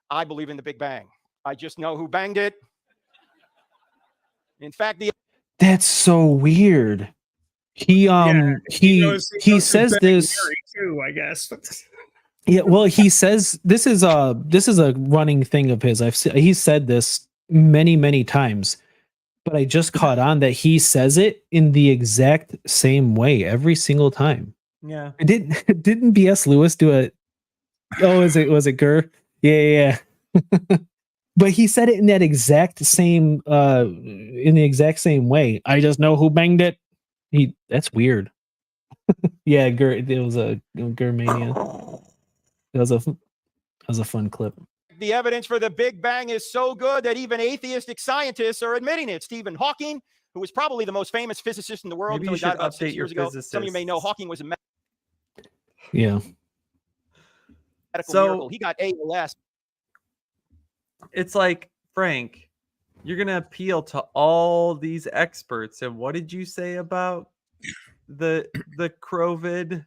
I believe in the Big Bang. I just know who banged it. In fact, that's so weird. He says this too, I guess. Yeah, well, he says this is a running thing of his. He said this many times, but I just caught on that he says it in the exact same way every single time. Yeah. Didn't B.S. Lewis do it? Oh, was it Gurr? Yeah. But he said it in that exact same in the exact same way. I just know who banged it. That's weird. Yeah, Gurr. It was a Gurr mania. That was a fun clip. The evidence for the Big Bang is so good that even atheistic scientists are admitting it. Stephen Hawking, who was probably the most famous physicist in the world until he died about 6 years ago. Some of you may know Hawking was a medical miracle. He got ALS. It's like, Frank, you're going to appeal to all these experts. And what did you say about the COVID?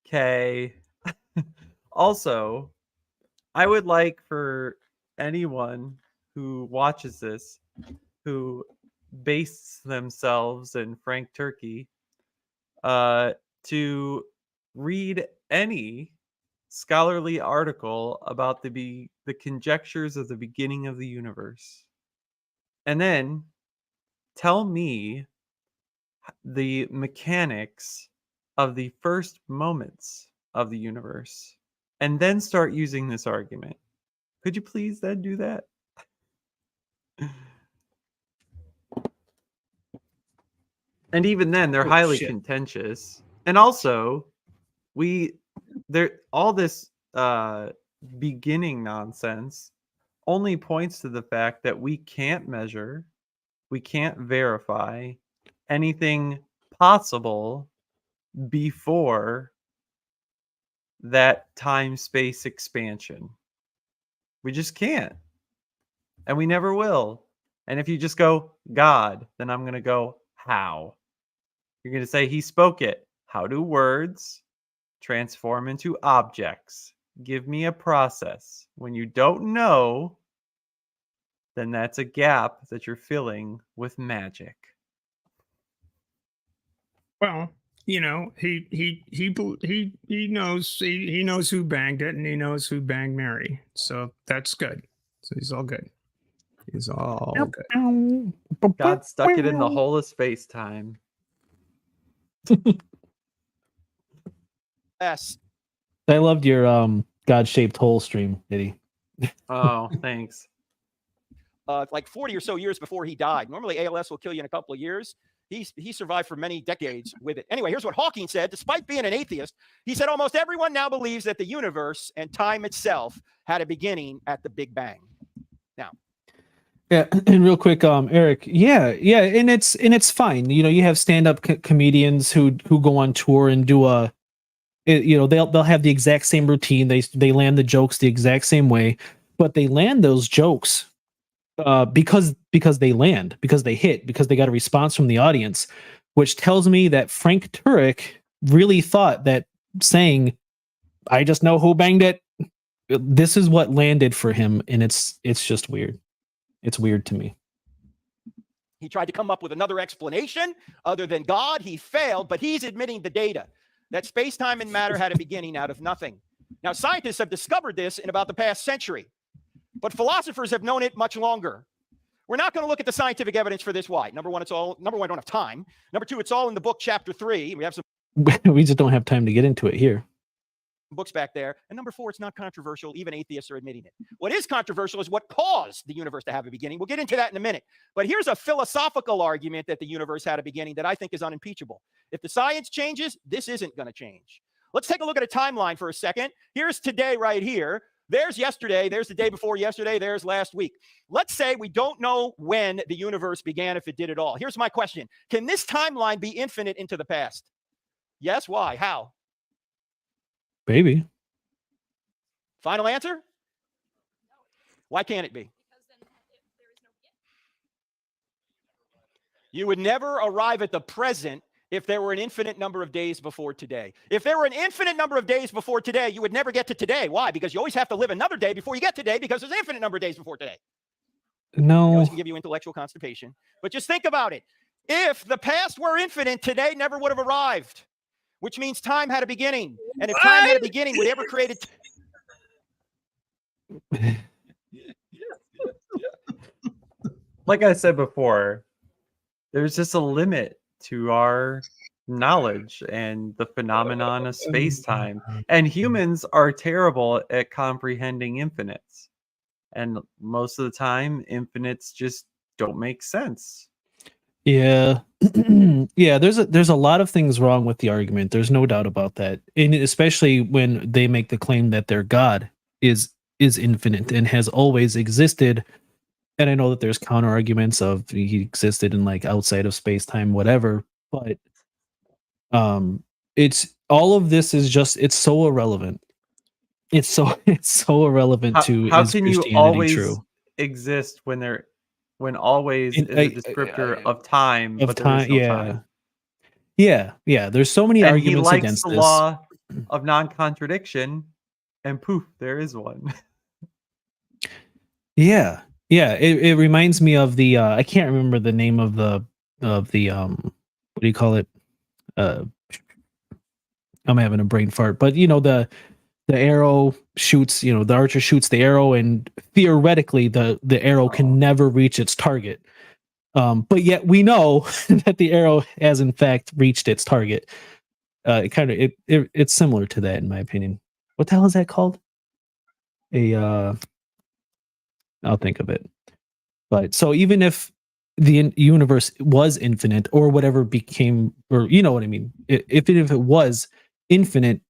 Okay. Also, I would like for anyone who watches this, who bastes themselves in Frank Turek, to read any scholarly article about the conjectures of the beginning of the universe, and then tell me the mechanics of the first moments of the universe, and then start using this argument. Could you please then do that? And even then, they're highly contentious. And also, all this beginning nonsense only points to the fact that we can't measure, we can't verify anything possible before that time-space expansion. We just can't. And we never will. And if you just go, God, then I'm going to go, how? You're going to say, he spoke it. How do words transform into objects? Give me a process. When you don't know, then that's a gap that you're filling with magic. Well, you know, he knows who banged it, and he knows who banged Mary. So that's good. So he's all good. He's all good. God stuck it in the hole of space-time. Yes. I loved your God-shaped hole stream, Niddy. Oh, thanks. Like 40 or so years before he died. Normally ALS will kill you in a couple of years. He survived for many decades with it. Anyway, here's what Hawking said. Despite being an atheist, he said almost everyone now believes that the universe and time itself had a beginning at the Big Bang. Now, yeah, and real quick, Eric, yeah, and it's fine. You know, you have stand-up comedians who go on tour and do they'll have the exact same routine. They land the jokes the exact same way, but they land those jokes because they land, because they hit, because they got a response from the audience, which tells me that Frank Turek really thought that saying, I just know who banged it, this is what landed for him, and it's just weird. It's weird to me. He tried to come up with another explanation other than God. He failed, but he's admitting the data, that space-time and matter had a beginning out of nothing. Now, scientists have discovered this in about the past century, but philosophers have known it much longer. We're not going to look at the scientific evidence for this. Why? Number one, I don't have time. Number two, it's all in the book, chapter 3. We have some we just don't have time to get into it here. Books back there. And number 4, it's not controversial. Even atheists are admitting it. What is controversial is what caused the universe to have a beginning. We'll get into that in a minute. But here's a philosophical argument that the universe had a beginning that I think is unimpeachable. If the science changes, this isn't going to change. Let's take a look at a timeline for a second. Here's today right here. There's yesterday. There's the day before yesterday. There's last week. Let's say we don't know when the universe began, if it did at all. Here's my question. Can this timeline be infinite into the past? Yes. Why? How? Maybe. Final answer? Why can't it be? You would never arrive at the present if there were an infinite number of days before today. If there were an infinite number of days before today, you would never get to today. Why? Because you always have to live another day before you get today, because there's an infinite number of days before today. I know No. this can give you intellectual constipation, but just think about it. If the past were infinite, today never would have arrived, which means time had a beginning. And if time had a beginning, would ever created... Like I said before, there's just a limit to our knowledge and the phenomenon of space-time. And humans are terrible at comprehending infinites. And most of the time, infinites just don't make sense. Yeah. Yeah, there's a lot of things wrong with the argument. There's no doubt about that. And especially when they make the claim that their God is infinite and has always existed. And I know that there's counter arguments of he existed in like outside of space-time, whatever, but it's all of this is just, it's so irrelevant. It's so irrelevant to how is can you Christianity always true? exist when always In- is a descriptor of time, Of but there is time, no yeah. time. Yeah. There's so many And he arguments likes against the this. law of non-contradiction, and poof, there is one. Yeah. It reminds me of the I can't remember the name of the what do you call it? I'm having a brain fart, but you know, the arrow shoots, you know, the archer shoots the arrow, and theoretically the arrow can never reach its target. But yet we know that the arrow has in fact reached its target. It's similar to that in my opinion. What the hell is that called? I'll think of it. But so even if the universe was infinite or whatever became, or you know what I mean, if it was infinite,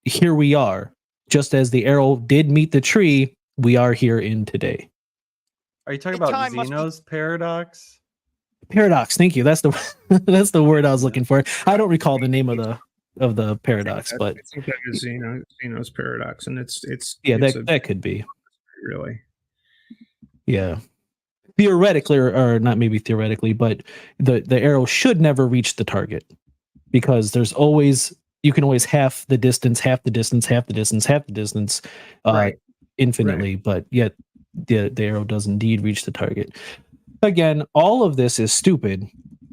here we are, just as the arrow did meet the tree, we are here in today. Are you talking And about time must be- Zeno's paradox? Paradox. Thank you. That's the word I was looking for. I don't recall the name of the paradox, but I think that is Zeno's paradox, and it's yeah, it's that could be. really. Yeah. Theoretically, or not maybe theoretically, but the arrow should never reach the target, because you can always half the distance Right. infinitely, but yet the arrow does indeed reach the target. Again, all of this is stupid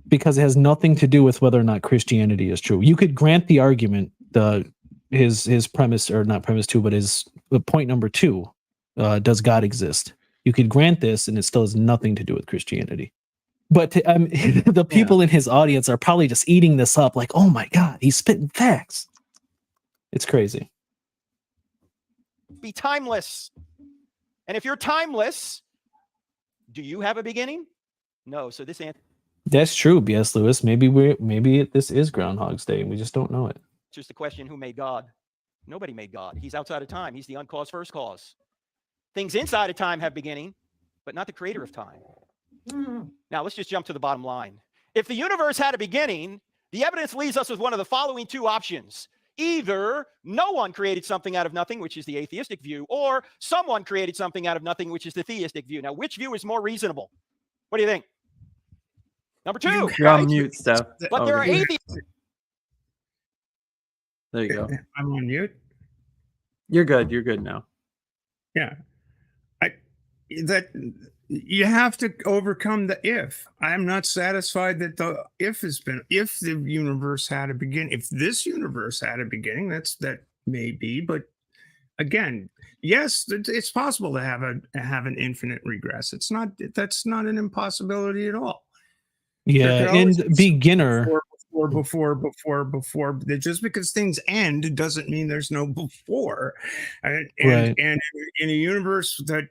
because it has nothing to do with whether or not Christianity is true. You could grant the argument, his premise, or not premise 2, but his point number 2, does God exist? You could grant this, and it still has nothing to do with Christianity. But the people in his audience are probably just eating this up, like, "Oh my God, he's spitting facts." It's crazy. Be timeless. And if you're timeless, do you have a beginning? No. So this answer That's true, B.S. Lewis. Maybe this is Groundhog's Day, and we just don't know it. answers the question, who made God? Nobody made God. He's outside of time. He's the uncaused first cause. Things inside of time have beginning, but not the creator of time. Now, let's just jump to the bottom line. If the universe had a beginning, the evidence leaves us with one of the following 2 options. Either no one created something out of nothing, which is the atheistic view, or someone created something out of nothing, which is the theistic view. Now, which view is more reasonable? What do you think? Number 2. You're on mute, Steph. But there are Okay. atheists. There you go. I'm on mute. You're good. You're good now. Yeah. That you have to overcome the if. I am not satisfied that the if the universe had a beginning. If this universe had a beginning, that may be, but again, yes, it's possible to have an infinite regress. That's not an impossibility at all. Yeah, and beginner. Before. Just because things end doesn't mean there's no before. And Right. in a universe that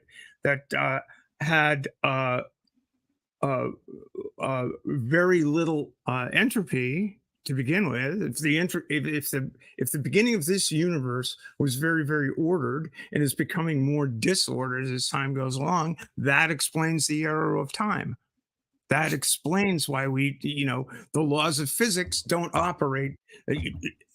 had very little entropy to begin with, if the beginning of this universe was very, very ordered and is becoming more disordered as time goes along, that explains the arrow of time. That explains why the laws of physics don't operate.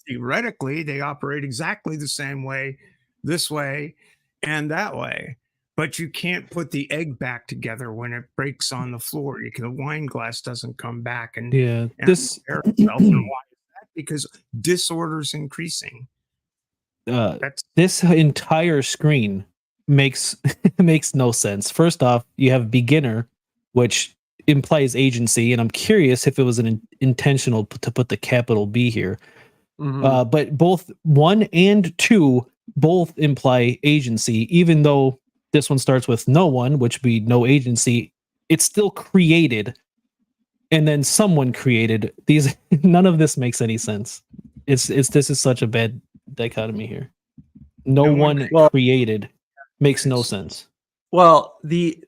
Theoretically, they operate exactly the same way, this way and that way. but you can't put the egg back together when it breaks on the floor. The wine glass doesn't come back and this repair itself. And why is that? Because disorder's increasing. That's this entire screen makes makes no sense. First off, you have beginner, which implies agency, and I'm curious if it was an intentional to put the capital B here. Mhm. But both 1 and 2 both imply agency, even though this one starts with no one, which would be no agency. It's still created, and then someone created these. None of this makes any sense. It's this is such a bad dichotomy here. No No one one Well- created makes no sense. Well, the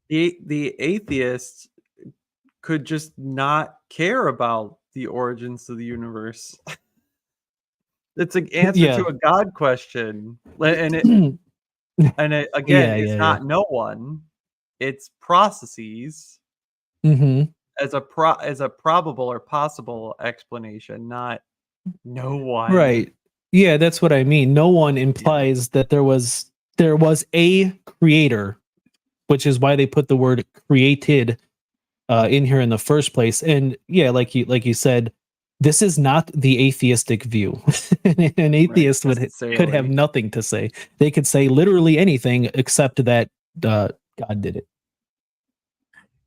atheist could just not care about the origins of the universe. It's an answer Yeah. to a God question, and it again, it's Yeah. not no one; it's processes Mm-hmm. as a probable or possible explanation, not no one. Right. Yeah, that's what I mean. No one implies that there was a creator, which is why they put the word created in here in the first place. And yeah, like you said, this is not the atheistic view. An atheist could have necessarily. nothing to say. They could say literally anything except that God did it.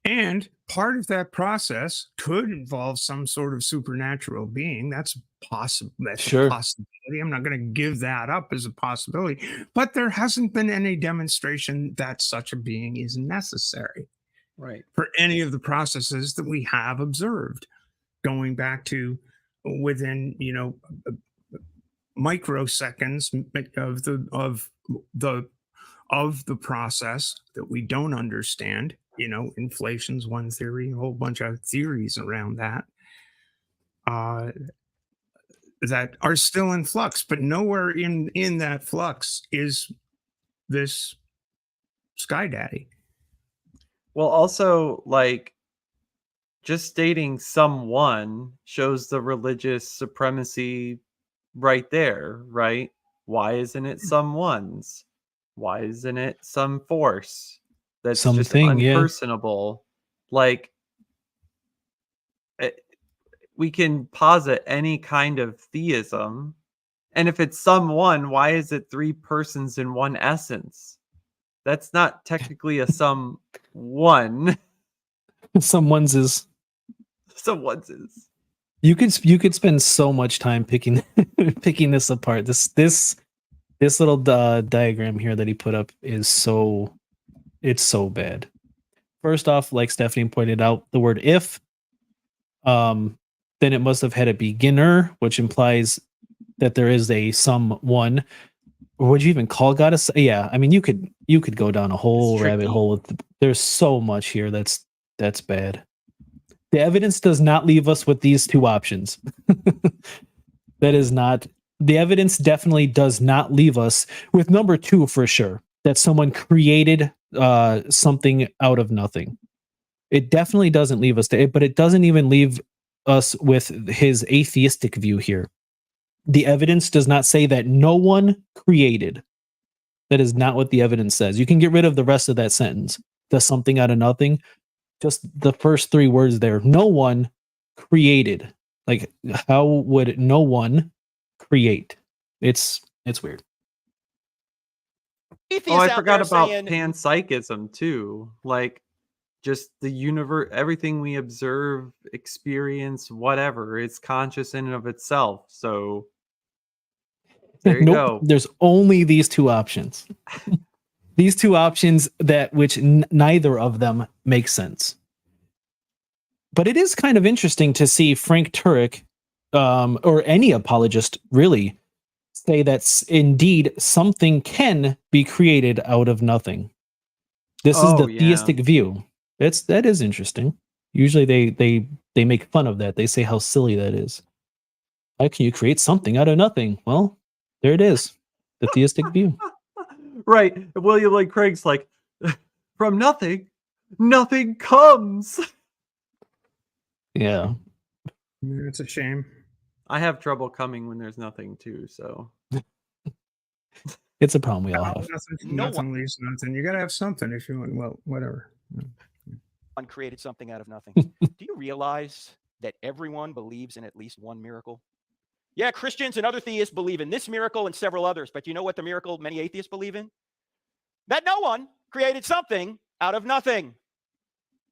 And part of that process could involve some sort of supernatural being. That's possible. That's Sure. a possibility. I'm not going to give that up as a possibility, but there hasn't been any demonstration that such a being is necessary Right. for any of the processes that we have observed, going back to within microseconds of the process that we don't understand. Inflation's one theory, a whole bunch of theories around that that are still in flux, but nowhere in that flux is this Sky Daddy. Well, also, like, just stating someone shows the religious supremacy right there, right? Why isn't it someone's? Why isn't it some force that's just Something, yeah. unpersonable? Like, we can posit any kind of theism, and if it's someone, why is it 3 persons in one essence? That's not technically a someone. Someone's is. Someone's is. You could spend so much time picking this apart. This little diagram here that he put up is so bad. First off, like Stephanie pointed out, the word if, then it must have had a beginner, which implies that there is a someone. Or would you even call God a? Yeah, I mean, you could go down a whole rabbit hole. There's so much here that's bad. The evidence does not leave us with these 2 options. That is not, the evidence definitely does not leave us with number 2 for sure, that someone created something out of nothing. It definitely doesn't leave us to it, but it doesn't even leave us with his atheistic view here. The evidence does not say that no one created. That is not what the evidence says. You can get rid of the rest of that sentence. Does something out of nothing. Just the first 3 words there. No one created. Like, how would no one create? It's weird. Oh, Atheists I out forgot there about saying, panpsychism too. Like, just the universe, everything we observe, experience, whatever, it's conscious in and of itself. So there you Nope. go. There's only these 2 options. These 2 options that which neither of them make sense. But it is kind of interesting to see Frank Turek, or any apologist really, say that indeed something can be created out of nothing. This is the theistic view. That is interesting. Usually they make fun of that. They say how silly that is. How can you create something out of nothing? Well, there it is. The theistic view. Right. William Lane Craig's like, from nothing comes. Yeah. It's a shame. I have trouble coming when there's nothing too, so It's a problem we all have. No Nothing leaves nothing. You got to have something if you want. Well, whatever. one created something out of nothing. Do you realize that everyone believes in at least one miracle? Yeah, Christians and other theists believe in this miracle and several others, but you know what the miracle many atheists believe in? That no one created something out of nothing.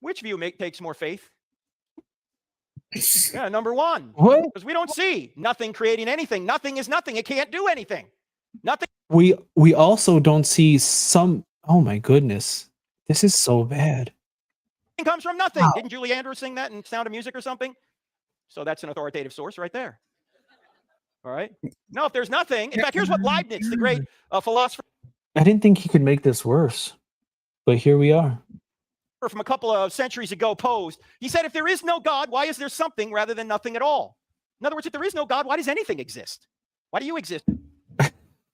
Which view takes more faith? Yeah, number one. What? Because we don't see nothing creating anything. Nothing is nothing. It can't do anything. Nothing We also don't see some. Oh my goodness, this is so bad. comes from nothing. Wow. Didn't Julie Andrews sing that in Sound of Music or something? So that's an authoritative source right there. All right. No, if there's nothing. In fact, here's what Leibniz, the great philosopher I didn't think he could make this worse, but here we are. from a couple of centuries ago posed. He said, if there is no God, why is there something rather than nothing at all? In other words, if there is no God, why does anything exist? Why do you exist?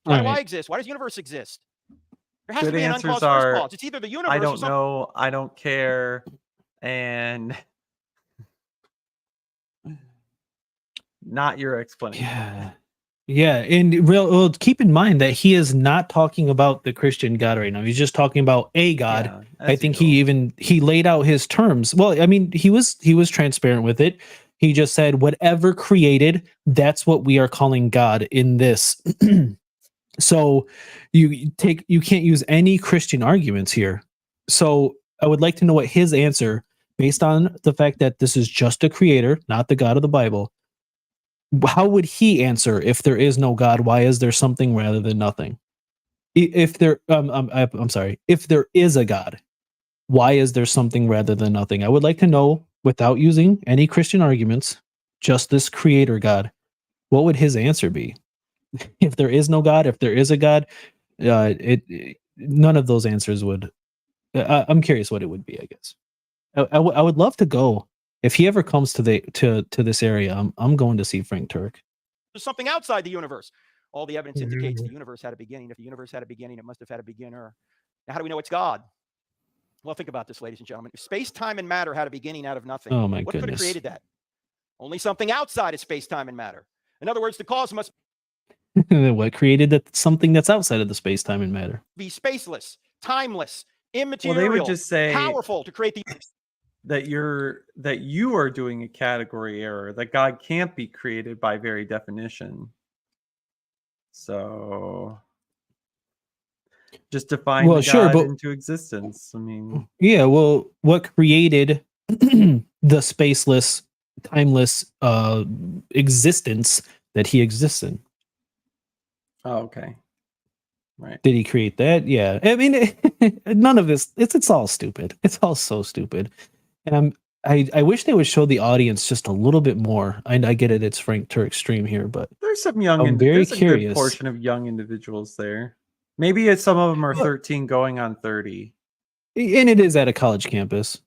Why do I exist? Why does the universe exist? There has Good to be an answers uncaused are, first cause. It's either the universe I or don't something. know. I don't care. And not your explanation. Yeah. Yeah, and well, keep in mind that he is not talking about the Christian God right now. He's just talking about a God. Yeah, I as think usual. he laid out his terms. Well, I mean, he was transparent with it. He just said whatever created, that's what we are calling God in this. So you can't use any Christian arguments here. So I would like to know what his answer, based on the fact that this is just a creator, not the God of the Bible. How would he answer if there is no God? Why is there something rather than nothing? If there, I'm sorry, if there is a God, why is there something rather than nothing? I would like to know, without using any Christian arguments, just this creator God, what would his answer be? If there is no God, if there is a God, none of those answers would. I'm curious what it would be. I guess I would love to go. If he ever comes to this area, I'm going to see Frank Turek. There's something outside the universe. All the evidence indicates the universe had a beginning. If the universe had a beginning, it must have had a beginner. Now, how do we know it's God? Well, think about this, ladies and gentlemen. If space, time, and matter had a beginning out of nothing, Oh my what could have goodness. created that? Only something outside of space, time, and matter. In other words, the cause must What created something that's outside of the space, time, and matter? be spaceless, timeless, Well, immaterial, they would just say powerful to create the that you are doing a category error, that God can't be created by very definition. So just define Well, the sure, God but into existence. I mean, yeah, well, what created the spaceless, timeless existence that he exists in? oh, okay. Right. Did he create that? Yeah. I mean, none of this. It's all stupid. It's all so stupid. And I wish they would show the audience just a little bit more. I get it. It's Frank Turek's stream here, but There's some young. I'm very There's a good curious. portion of young individuals there. Maybe some of them are 13 going on 30. And it is at a college campus.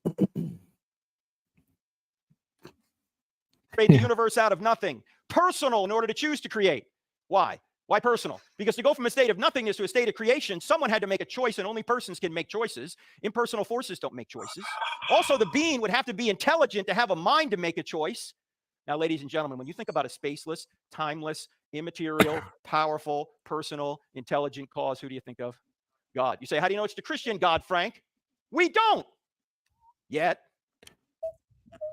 create the universe out of nothing. Personal in order to choose to create. Why? Why personal? Because to go from a state of nothingness to a state of creation, someone had to make a choice, and only persons can make choices. Impersonal forces don't make choices. Also, the being would have to be intelligent to have a mind to make a choice. Now, ladies and gentlemen, when you think about a spaceless, timeless, immaterial, powerful, personal, intelligent cause, who do you think of? God. You say, how do you know it's the Christian God, Frank? We don't yet.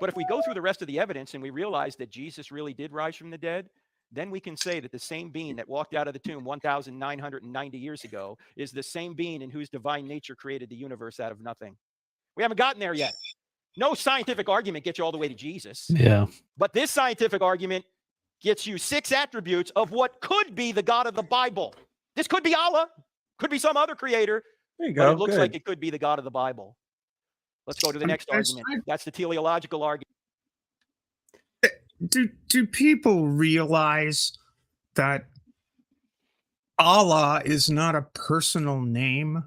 But if we go through the rest of the evidence and we realize that Jesus really did rise from the dead, then we can say that the same being that walked out of the tomb 1,990 years ago is the same being in whose divine nature created the universe out of nothing. We haven't gotten there yet. No scientific argument gets you all the way to Jesus. Yeah. But this scientific argument gets you 6 attributes of what could be the God of the Bible. This could be Allah, could be some other creator, There you but go. it looks Good. like it could be the God of the Bible. Let's go to the next argument. That's the teleological argument. Do people realize that Allah is not a personal name?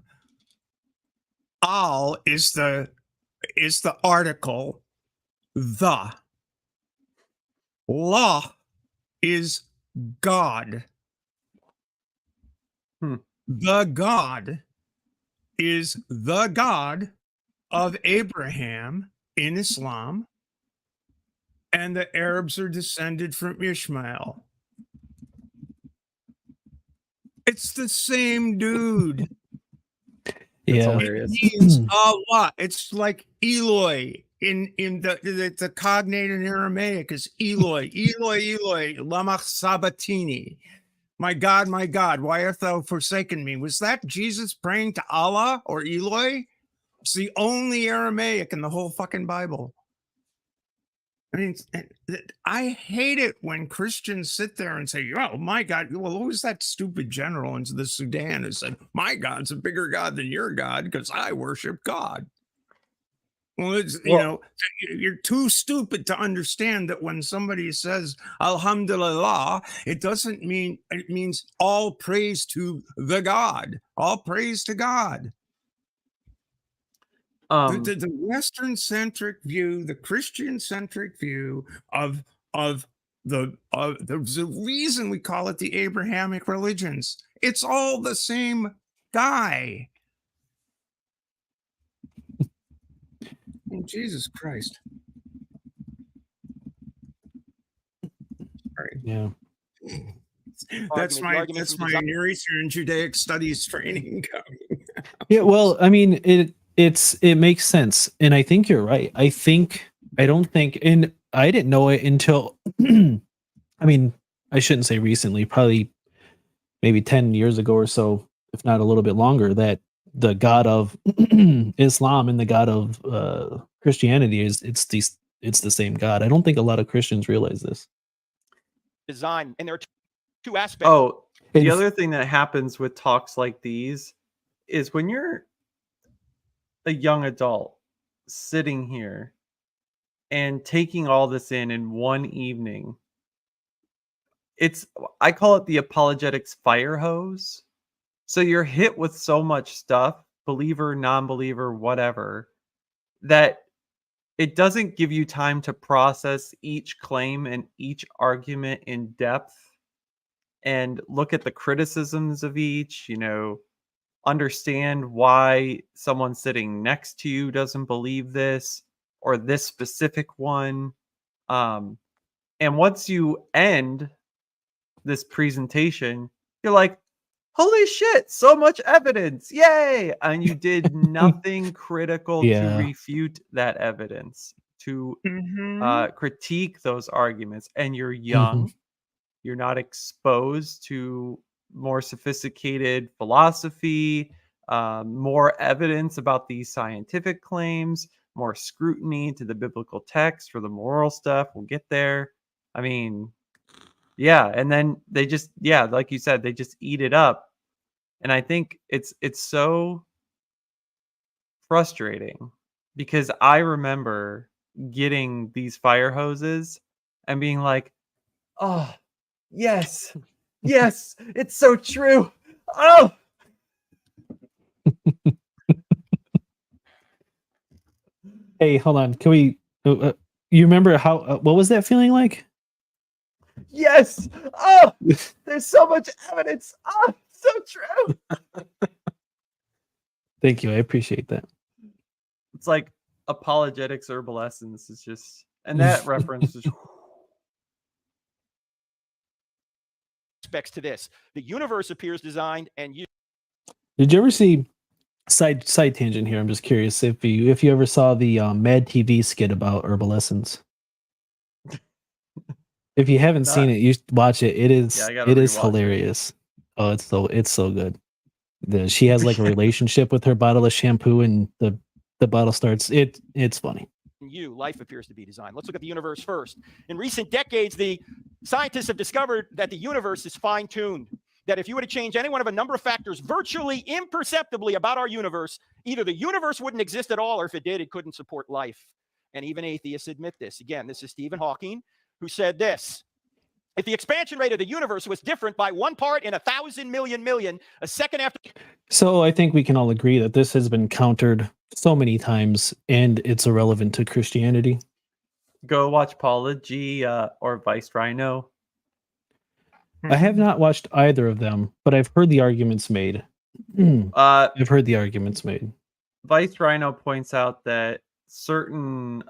Al is the article, the. La is God. The God is the God of Abraham in Islam, and the Arabs are descended from Ishmael. It's the same dude. It's Yeah. hilarious. It means Allah. It's like Eloi in the cognate in Aramaic is Eloi, Eloi, Eloi, lama sabachthani. My God, why hast thou forsaken me? Was that Jesus praying to Allah or Eloi? It's the only Aramaic in the whole fucking Bible. I mean, I hate it when Christians sit there and say, oh, my God. Well, who was that stupid general into the Sudan who said, my God's a bigger God than your God because I worship God? Well, it's, you're too stupid to understand that when somebody says, Alhamdulillah, it doesn't mean, it means all praise to the God, all praise to God. The Western-centric view, the Christian-centric view of the reason we call it the Abrahamic religions. It's all the same guy. Oh, Jesus Christ! All right. Yeah. That's my design. Near Eastern Judaic Studies training. Yeah, well, I mean, it makes sense, and I think you're right. I don't think, and I didn't know it until, I mean, I shouldn't say recently, probably maybe 10 years ago or so, if not a little bit longer, that the God of Islam and the God of Christianity it's the same God. I don't think a lot of Christians realize this. Design, and there are two aspects. Oh, the And- other thing that happens with talks like these is when you're a young adult sitting here and taking all this in one evening, I call it the apologetics fire hose. So you're hit with so much stuff, believer, non-believer, whatever, that it doesn't give you time to process each claim and each argument in depth and look at the criticisms of each, understand why someone sitting next to you doesn't believe this or this specific one. And once you end this presentation, you're like, holy shit, so much evidence. Yay. And you did nothing critical to Yeah. refute that evidence, to critique those arguments. And you're young. You're not exposed to more sophisticated philosophy, more evidence about these scientific claims, more scrutiny to the biblical text for the moral stuff. We'll get there. I mean, yeah. And then they just, like you said, they just eat it up. And I think it's so frustrating because I remember getting these fire hoses and being like, oh, yes, it's so true. Oh, Hey, hold on. Can we? You remember how? What was that feeling like? yes. Oh, there's so much evidence. Oh, so true. Thank you. I appreciate that. It's like apologetics herbal essence is just, and that reference is. Aspects to this. The universe appears designed, and you. Did you ever see side tangent here? I'm just curious if you ever saw the Mad TV skit about herbal essence. If you haven't seen it, you should watch it. It is hilarious. Oh, it's so good. She has like a relationship with her bottle of shampoo, and the bottle starts. It's funny. Life appears to be designed. Let's look at the universe first. In recent decades, the scientists have discovered that the universe is fine-tuned. That if you were to change any one of a number of factors virtually imperceptibly about our universe, either the universe wouldn't exist at all, or if it did, it couldn't support life. And even atheists admit this. Again, this is Stephen Hawking, who said this: if the expansion rate of the universe was different by 1 part in 1,000 million, a second after. So I think we can all agree that this has been countered so many times, and it's irrelevant to Christianity. Go watch Apology or Vice Rhino. I have not watched either of them, but I've heard the arguments made. I've heard the arguments made. Vice Rhino points out that certain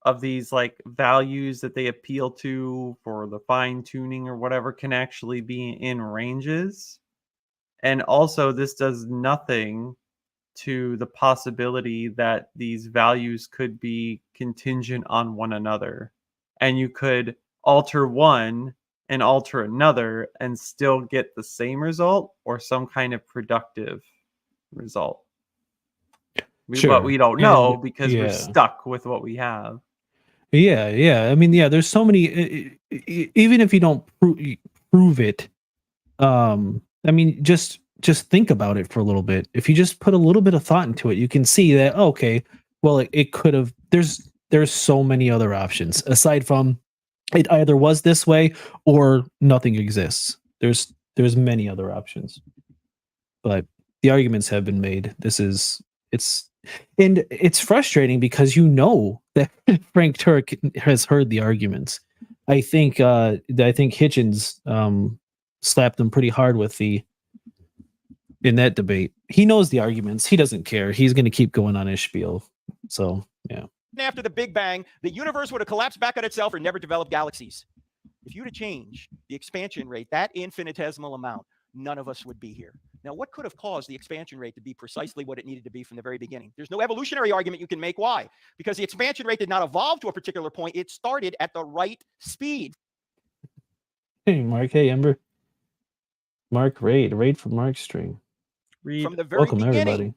of these like values that they appeal to for the fine tuning or whatever can actually be in ranges. And also, this does nothing to the possibility that these values could be contingent on one another. And you could alter one and alter another and still get the same result or some kind of productive result. But we don't know because we're stuck with what we have. Yeah. I mean, yeah, there's so many, even if you don't prove it, I mean, just think about it for a little bit. If you just put a little bit of thought into it, you can see that, okay, well, it could have, there's so many other options aside from it either was this way or nothing exists. There's many other options, but the arguments have been made. And it's frustrating because you know that Frank Turek has heard the arguments. I think Hitchens slapped him pretty hard in that debate. He knows the arguments. He doesn't care. He's going to keep going on his spiel. So, yeah. After the Big Bang, the universe would have collapsed back on itself or never developed galaxies. If you'd have changed the expansion rate, that infinitesimal amount, none of us would be here. Now, what could have caused the expansion rate to be precisely what it needed to be from the very beginning? There's no evolutionary argument you can make why. Because the expansion rate did not evolve to a particular point. It started at the right speed. Hey, Mark. Hey, Ember. Mark, raid from Mark's stream. From the very Welcome, beginning, everybody.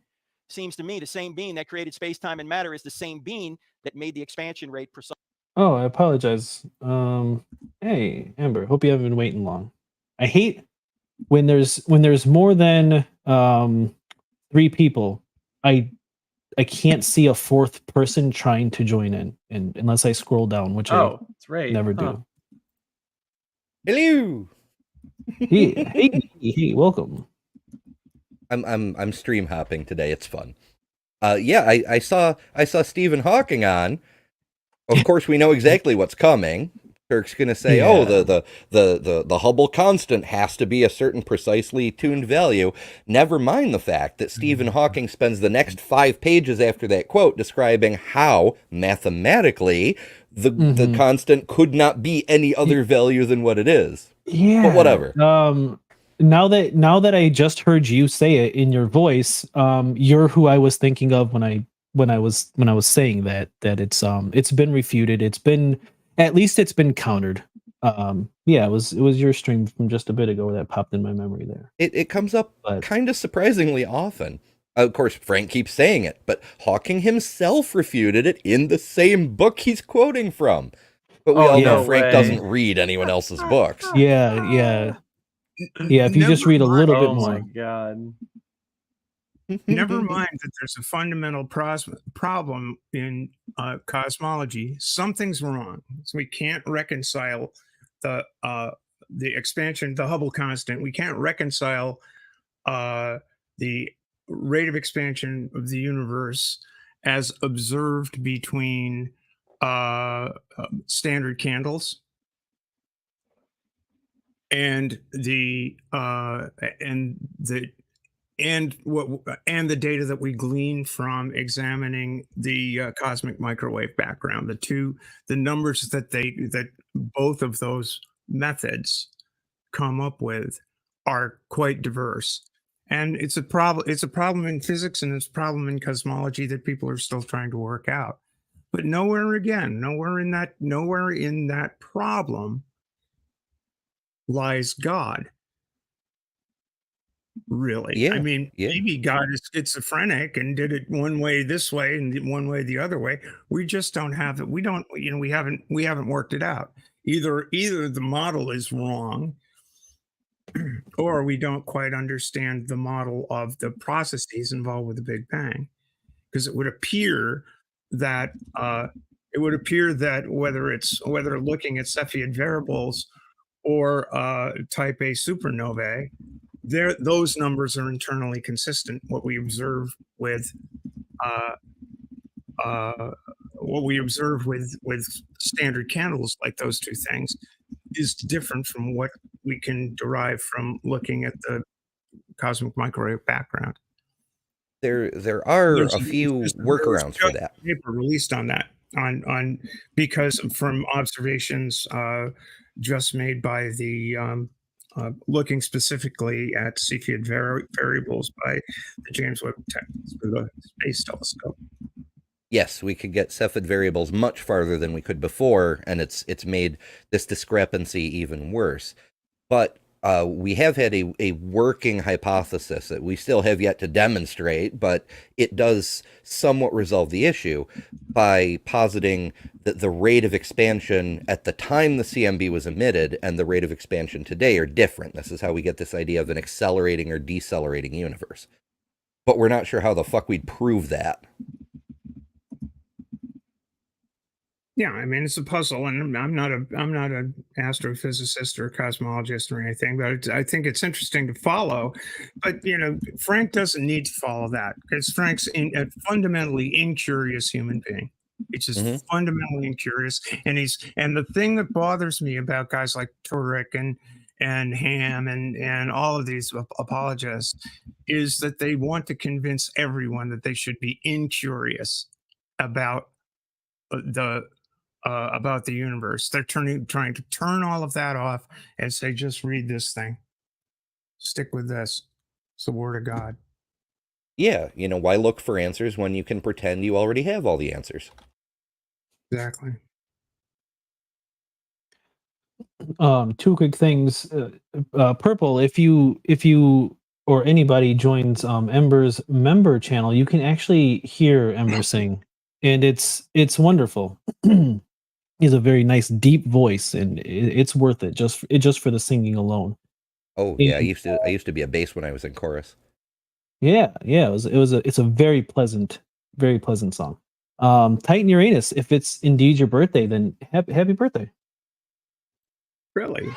seems to me the same being that created space-time and matter is the same being that made the expansion rate precise. Oh, I apologize. Hey, Amber, hope you haven't been waiting long. I hate when there's more than 3 people. I can't see a fourth person trying to join in, and unless I scroll down, which I it's right. never do. Hello. Hey, welcome. I'm stream hopping today. It's fun. I saw Stephen Hawking on. Of course, we know exactly what's coming. Turk's gonna say, Yeah. "Oh, the Hubble constant has to be a certain precisely tuned value." Never mind the fact that Stephen Hawking spends the next 5 pages after that quote describing how mathematically the constant could not be any other value than what it is. Yeah. But whatever. Now that I just heard you say it in your voice, you're who I was thinking of when I was saying that it's been refuted. At least it's been countered. Yeah, it was your stream from just a bit ago that popped in my memory there. It comes up kind of surprisingly often. Of course, Frank keeps saying it, but Hawking himself refuted it in the same book he's quoting from. But we all know Frank doesn't read anyone else's books. Yeah. If you just read a little bit more. Oh my god. Never mind that there's a fundamental problem in cosmology. Something's wrong. So we can't reconcile the expansion, the Hubble constant. We can't reconcile the rate of expansion of the universe as observed between standard candles and the data that we glean from examining the cosmic microwave background. The numbers that both of those methods come up with are quite diverse, and it's a problem. It's a problem in physics, and it's a problem in cosmology that people are still trying to work out. But nowhere in that problem lies God. Really? Yeah, I mean, maybe God is schizophrenic and did it one way this way and one way the other way. We just don't have it. We don't, we haven't worked it out. Either the model is wrong, or we don't quite understand the model of the processes involved with the Big Bang. Because it would appear that whether looking at Cepheid variables or type A supernovae, those numbers are internally consistent. What we observe with standard candles, like those two things, is different from what we can derive from looking at the cosmic microwave background. There are a few workarounds for that. Paper released on that. on because from observations just made by the looking specifically at Cepheid variables by the James Webb Space Telescope. Yes, we could get Cepheid variables much farther than we could before, and it's made this discrepancy even worse. But we have had a working hypothesis that we still have yet to demonstrate, but it does somewhat resolve the issue by positing that the rate of expansion at the time the CMB was emitted and the rate of expansion today are different. This is how we get this idea of an accelerating or decelerating universe. But we're not sure how the fuck we'd prove that. Yeah, I mean, it's a puzzle, and I'm not an astrophysicist or cosmologist or anything, but I think it's interesting to follow. But Frank doesn't need to follow that because Frank's a fundamentally incurious human being. He's just fundamentally incurious, and the thing that bothers me about guys like Turek and Ham and all of these apologists is that they want to convince everyone that they should be incurious about the universe. They're trying to turn all of that off and say, just read this thing. Stick with this. It's the word of God. Yeah, why look for answers when you can pretend you already have all the answers? Exactly. Two quick things. Purple, if you or anybody joins Ember's member channel, you can actually hear Ember sing, and it's wonderful. He has a very nice deep voice, and it's worth it just for the singing alone. Oh yeah, I used to be a bass when I was in chorus. Yeah, it's a very pleasant song. Titan Uranus, if it's indeed your birthday, then happy birthday. Really?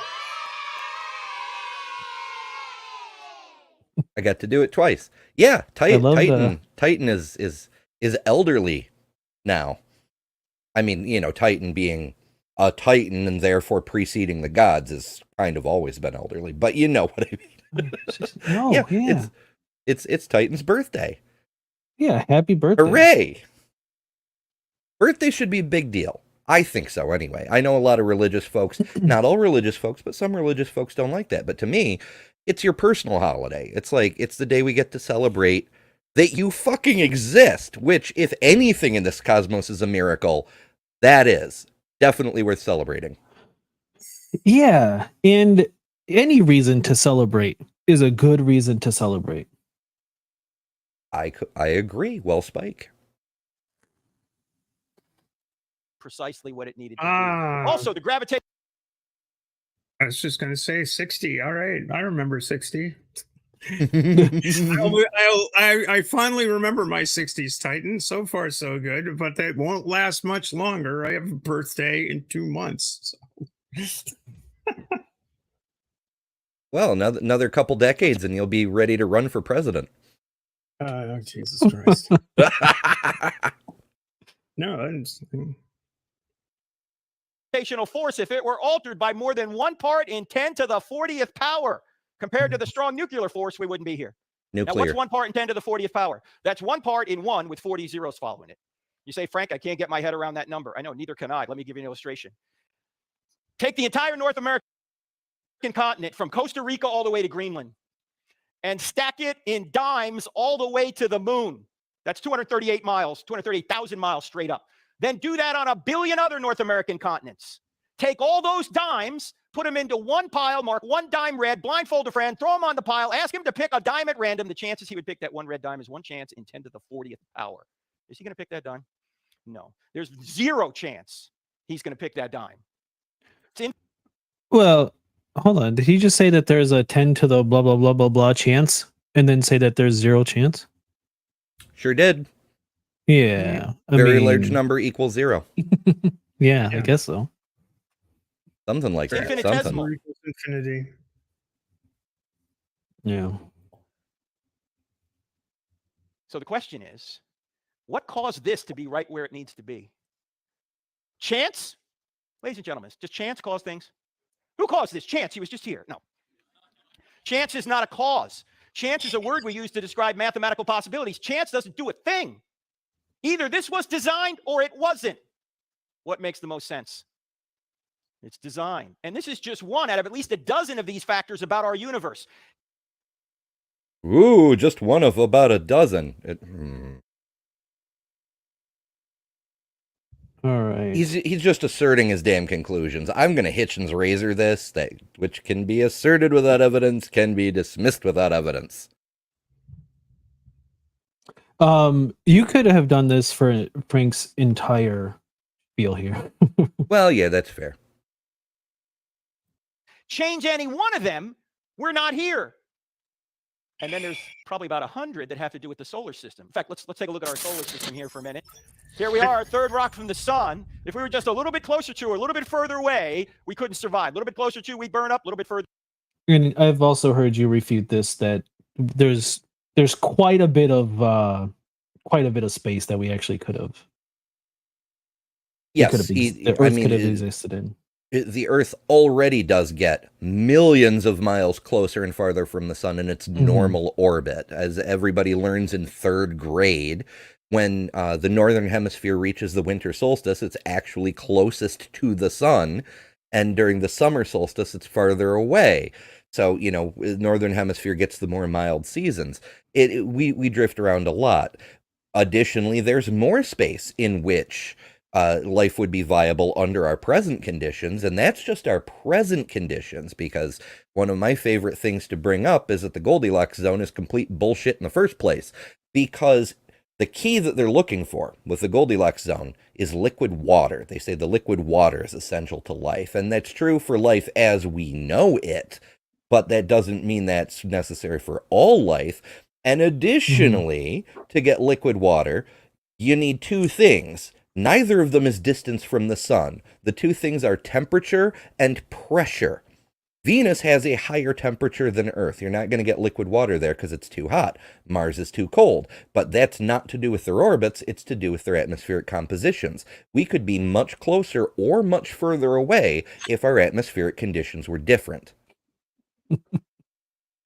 I got to do it twice. Yeah, Titan is elderly now. I mean, Titan being a Titan and therefore preceding the gods has kind of always been elderly, but you know what I mean. Yeah. It's Titan's birthday. Yeah, happy birthday. Hooray! Birthday should be a big deal. I think so anyway. I know a lot of religious folks, not all religious folks, but some religious folks don't like that. But to me, it's your personal holiday. It's like, it's the day we get to celebrate that you fucking exist, which, if anything in this cosmos is a miracle, that is definitely worth celebrating. Yeah, and any reason to celebrate is a good reason to celebrate. I agree. Well, Spike. Precisely what it needed to do. Also, the gravitation. I was just going to say 60. All right. I remember 60. I finally remember my 60s Titan. So far, so good, but that won't last much longer. I have a birthday in 2 months. So. Well, another couple decades and you'll be ready to run for president. Oh, Jesus Christ. No, gravitational force, if it were altered by more than 1 part in 10 to the 40th power, compared to the strong nuclear force, we wouldn't be here. Nuclear. Now, what's 1 part in 10 to the 40th power? That's 1 part in 1 with 40 zeros following it. You say, Frank, I can't get my head around that number. I know, neither can I. Let me give you an illustration. Take the entire North American continent from Costa Rica all the way to Greenland and stack it in dimes all the way to the moon. That's 238 miles, 238,000 miles straight up. Then do that on a billion other North American continents. Take all those dimes, put them into one pile, mark one dime red, blindfold a friend, throw him on the pile, ask him to pick a dime at random. The chances he would pick that one red dime is 1 chance in 10 to the 40th power. Is he going to pick that dime? No. There's 0 chance he's going to pick that dime. Well, hold on. Did he just say that there's a 10 to the blah, blah, blah, blah, blah chance and then say that there's 0 chance? Sure did. Yeah. Very large number equals 0. Yeah, I guess so. Something like that. Infinitesimal. Infinity. Yeah. So the question is, what caused this to be right where it needs to be? Chance? Ladies and gentlemen, does chance cause things? Who caused this? Chance. He was just here. No. Chance is not a cause. Chance is a word we use to describe mathematical possibilities. Chance doesn't do a thing. Either this was designed or it wasn't. What makes the most sense? It's design. And this is just one out of at least a dozen of these factors about our universe. Ooh, just one of about a dozen. All right. He's just asserting his damn conclusions. I'm going to Hitchens razor this, which can be asserted without evidence, can be dismissed without evidence. You could have done this for Frank's entire spiel here. Well, yeah, that's fair. Change any one of them, we're not here. And then there's probably about 100 that have to do with the solar system. In fact, let's take a look at our solar system here for a minute. Here we are, third rock from the sun. If we were just a little bit closer to or a little bit further away, we couldn't survive. A little bit closer to, we'd burn up. A little bit further. And I've also heard you refute this, that there's quite a bit of space that we actually could have. Yes, the Earth could have existed in. The Earth already does get millions of miles closer and farther from the sun in its normal orbit, as everybody learns in third grade. When the northern hemisphere reaches the winter solstice, it's actually closest to the sun, and during the summer solstice, it's farther away. So, northern hemisphere gets the more mild seasons. We drift around a lot. Additionally, there's more space in which life would be viable under our present conditions, and that's just our present conditions, because one of my favorite things to bring up is that the Goldilocks zone is complete bullshit in the first place, because the key that they're looking for with the Goldilocks zone is liquid water. They say the liquid water is essential to life, and that's true for life as we know it, but that doesn't mean that's necessary for all life. And additionally, to get liquid water, you need two things. Neither of them is distance from the sun. The two things are temperature and pressure. Venus has a higher temperature than Earth. You're not going to get liquid water there because it's too hot. Mars is too cold. But that's not to do with their orbits. It's to do with their atmospheric compositions. We could be much closer or much further away if our atmospheric conditions were different.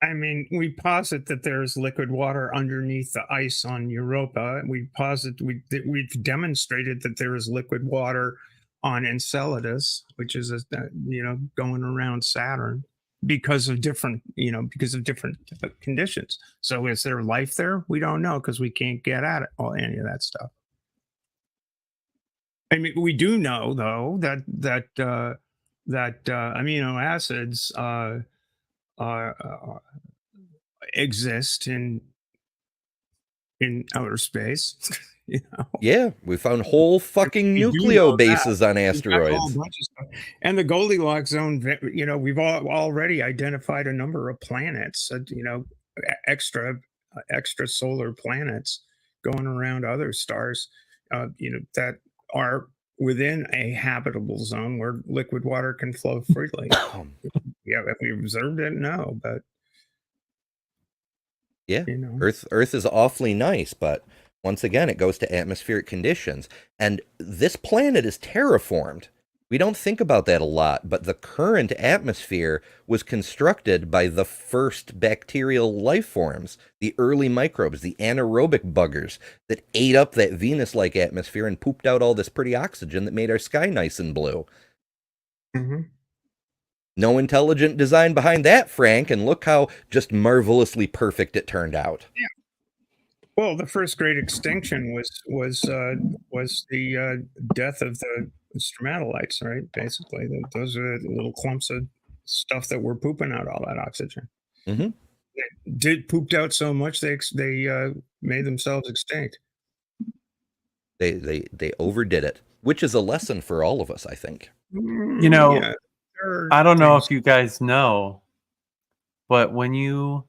I mean, we posit that there's liquid water underneath the ice on Europa. We posit we've demonstrated that there is liquid water on Enceladus, which is going around Saturn, because of different conditions. So is there life there? We don't know, because we can't get at it, any of that stuff. I mean, we do know though that amino acids exist in outer space. Yeah, we found whole fucking nucleobases on asteroids. And the Goldilocks zone, we've already identified a number of planets, extra solar planets going around other stars, that are within a habitable zone where liquid water can flow freely. Yeah, have we observed it? No, but yeah, Earth is awfully nice, but once again, it goes to atmospheric conditions. And this planet is terraformed. We don't think about that a lot, but the current atmosphere was constructed by the first bacterial life forms, the early microbes, the anaerobic buggers that ate up that Venus-like atmosphere and pooped out all this pretty oxygen that made our sky nice and blue. No intelligent design behind that, Frank, and look how just marvelously perfect it turned out. Yeah. Well, the first great extinction was the death of the stromatolites, right? Basically, those are the little clumps of stuff that were pooping out all that oxygen. They pooped out so much they made themselves extinct. They overdid it, which is a lesson for all of us, I think. Yeah, I don't know if you guys know, but when you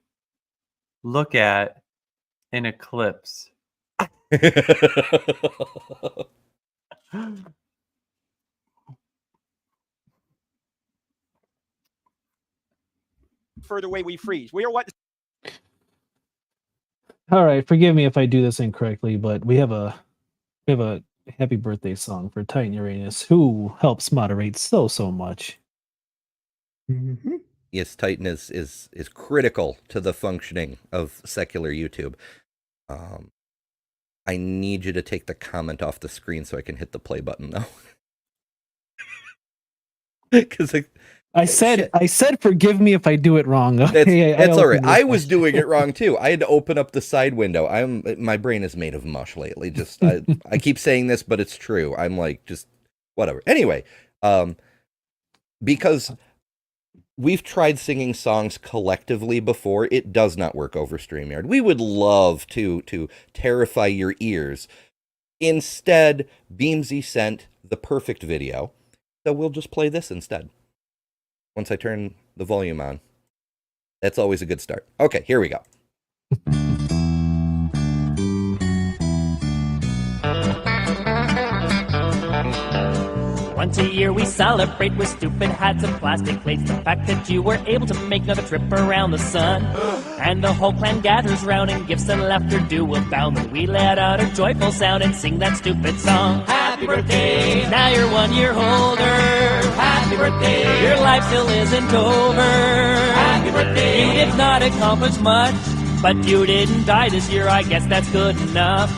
look at an eclipse, Further away, we freeze. We are what? All right, forgive me if I do this incorrectly, but we have a happy birthday song for Titan Uranus, who helps moderate so much. Yes, Titan is critical to the functioning of secular YouTube. I need you to take the comment off the screen so I can hit the play button, though. Because I said, forgive me if I do it wrong. Okay, that's all right. opened I this was up. doing it wrong too. I had to open up the side window. My brain is made of mush lately. Just I keep saying this, but it's true. I'm like just whatever. Anyway, because we've tried singing songs collectively before, it does not work over StreamYard. We would love to terrify your ears. Instead, Beamsy sent the perfect video, so we'll just play this instead. Once I turn the volume on. That's always a good start. Okay, here we go. Once a year we celebrate with stupid hats and plastic plates. The fact that you were able to make another trip around the sun. And the whole clan gathers round and gifts and laughter do abound. And we let out a joyful sound and sing that stupid song. Happy birthday, now you're 1 year older. Happy birthday, your life still isn't over. Happy birthday, you did not accomplish much, but you didn't die this year, I guess that's good enough.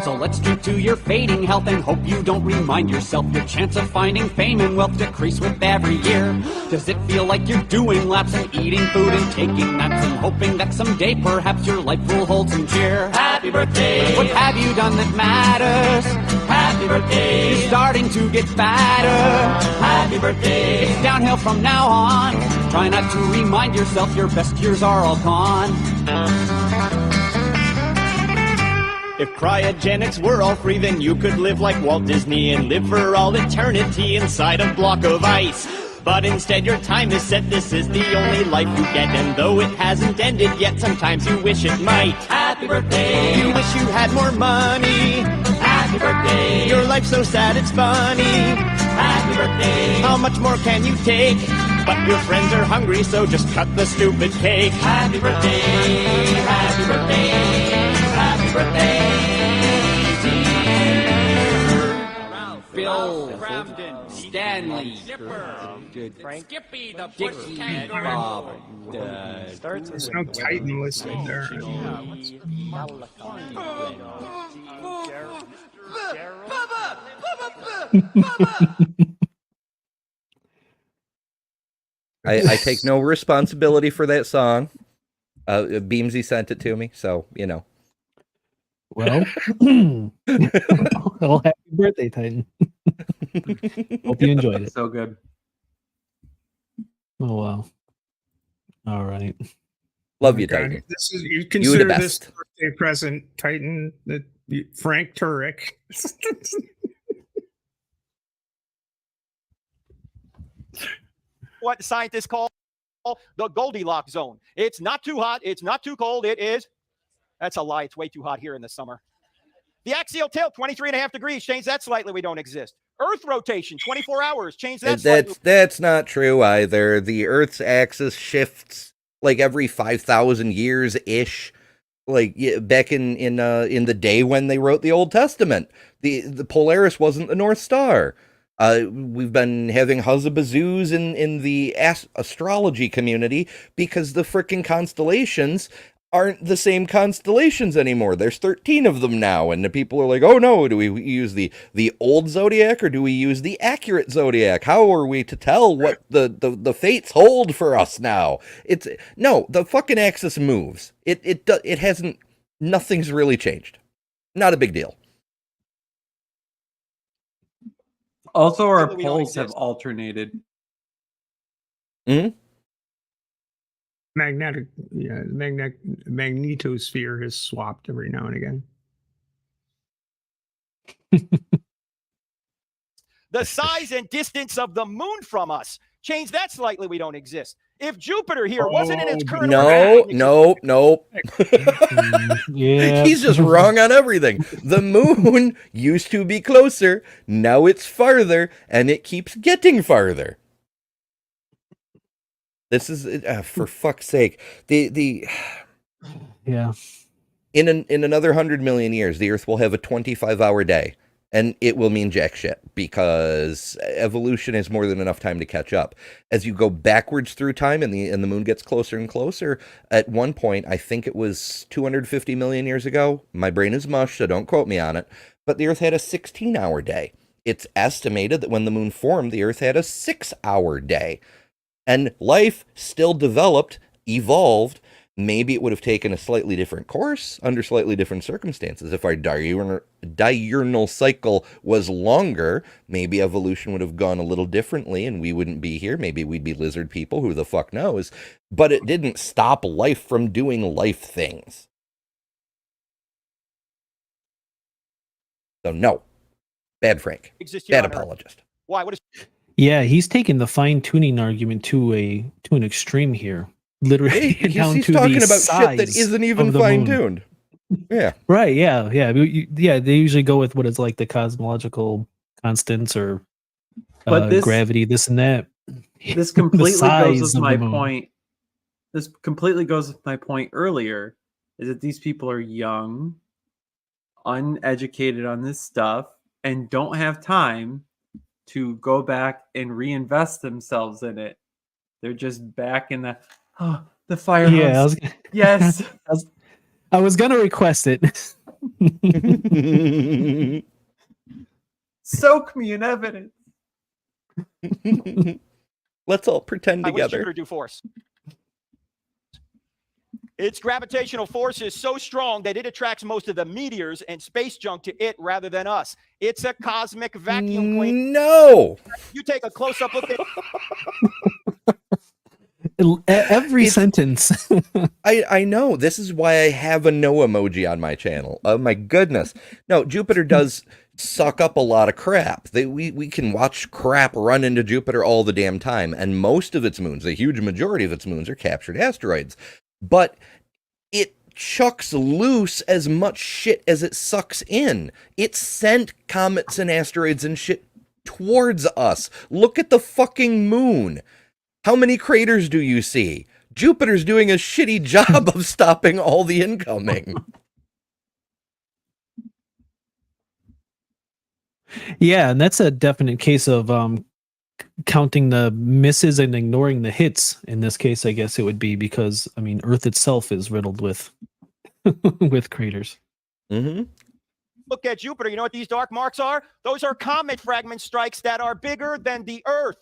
So let's drink to your fading health and hope you don't remind yourself your chance of finding fame and wealth decrease with every year. Does it feel like you're doing laps and eating food and taking naps and hoping that someday perhaps your life will hold some cheer? Happy birthday! What have you done that matters? Happy birthday! You're starting to get fatter. Happy birthday! It's downhill from now on. Try not to remind yourself your best years are all gone. If cryogenics were all free, then you could live like Walt Disney and live for all eternity inside a block of ice. But instead your time is set, this is the only life you get. And though it hasn't ended yet, sometimes you wish it might. Happy birthday! You wish you had more money. Happy birthday! Your life's so sad it's funny. Happy birthday! How much more can you take? But your friends are hungry, so just cut the stupid cake. Happy birthday! Happy birthday! Happy birthday! Bill, Stanley, Frank, Dickie, Bob, There's no Titan listed there. I take no responsibility for that song. Beamsy sent it to me, so you know. Well, well, happy birthday, Titan. Hope you enjoyed it. So good. Oh wow! All right. Love you, God, Titan. this is you the consider this best. birthday present, Titan. That Frank Turek. What scientists call the Goldilocks zone. It's not too hot. It's not too cold. It is. That's a lie. It's way too hot here in the summer. The axial tilt, 23.5 degrees. Change that slightly. We don't exist. Earth rotation, 24 hours. Change that slightly. That's not true either. The Earth's axis shifts like every 5,000 years ish. Like back in the day when they wrote the Old Testament, the Polaris wasn't the North Star. We've been having huzzabazoos in the astrology community because the frickin' constellations aren't the same constellations anymore. There's 13 of them now, and the people are like, oh no, do we use the old zodiac or do we use the accurate zodiac? How are we to tell what the fates hold for us now? No, the fucking axis moves. It hasn't, nothing's really changed. Not a big deal. Also, our We don't poles have exist. alternated. Mm-hmm. Magnetosphere has swapped every now and again. The size and distance of the moon from us. Change that slightly. We don't exist. If Jupiter here wasn't in its current No. Yeah. He's just wrong on everything. The moon used to be closer. Now it's farther, and it keeps getting farther. This is for fuck's sake. Yeah. In another 100 million years, the Earth will have a 25-hour day, and it will mean jack shit because evolution has more than enough time to catch up. As you go backwards through time, and the moon gets closer and closer. At one point, I think it was 250 million years ago. My brain is mush, so don't quote me on it. But the Earth had a 16-hour day. It's estimated that when the moon formed, the Earth had a 6-hour day. And life still developed, evolved. Maybe it would have taken a slightly different course under slightly different circumstances. If our diurnal cycle was longer, maybe evolution would have gone a little differently and we wouldn't be here. Maybe we'd be lizard people, who the fuck knows. But it didn't stop life from doing life things. So no, bad Frank, Exist here bad on Earth. apologist. Why? What is Yeah, he's taking the fine-tuning argument to an extreme here. Literally down He's to talking the about shit that size isn't even of the moon. fine-tuned. Yeah. Right, yeah. Yeah, they usually go with what is like the cosmological constants or But this gravity, this and that. this completely goes size with of my the moon. point. This completely goes with my point earlier, is that these people are young, uneducated on this stuff, and don't have time to go back and reinvest themselves in it. They're just back in the firehouse. Yeah, Yes. I was gonna request it. Soak me in evidence. Let's all pretend what does together. Jupiter do for us? Its gravitational force is so strong that it attracts most of the meteors and space junk to it rather than us. It's a cosmic vacuum queen. No. You take a close-up look at Every sentence. I know. This is why I have a no emoji on my channel. Oh my goodness. No, Jupiter does suck up a lot of crap. We can watch crap run into Jupiter all the damn time, and most of its moons, a huge majority of its moons, are captured asteroids. But it chucks loose as much shit as it sucks in. It sent comets and asteroids and shit towards us. Look at the fucking moon. How many craters do you see? Jupiter's doing a shitty job of stopping all the incoming. Yeah, and that's a definite case of counting the misses and ignoring the hits. In this case, I guess it would be because I mean Earth itself is riddled with with craters. Mm-hmm. look at Jupiter. You know what these dark marks are? Those are comet fragment strikes that are bigger than the Earth.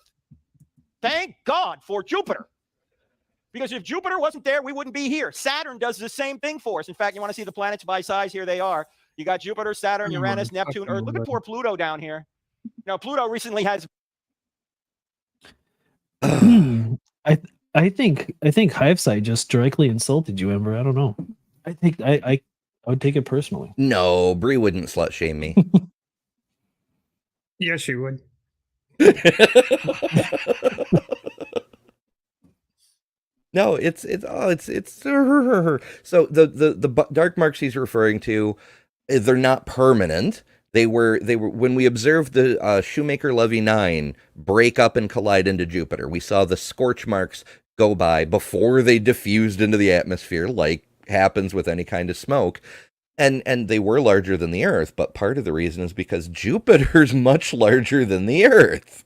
Thank God for Jupiter. Because if Jupiter wasn't there, we wouldn't be here. Saturn does the same thing for us. In fact, you want to see the planets by size? Here they are. You got Jupiter, Saturn, Uranus, Neptune, Earth. Look at poor Pluto down here. You know, Pluto recently has. I think Hiveside just directly insulted you, Ember. I don't know. I would take it personally. No, Bree wouldn't slut shame me. Yes, she would. No, it's so the dark marks he's referring to, they're not permanent. They were when we observed the Shoemaker-Levy 9 break up and collide into Jupiter. We saw the scorch marks go by before they diffused into the atmosphere, like happens with any kind of smoke. And they were larger than the Earth, but part of the reason is because Jupiter's much larger than the Earth.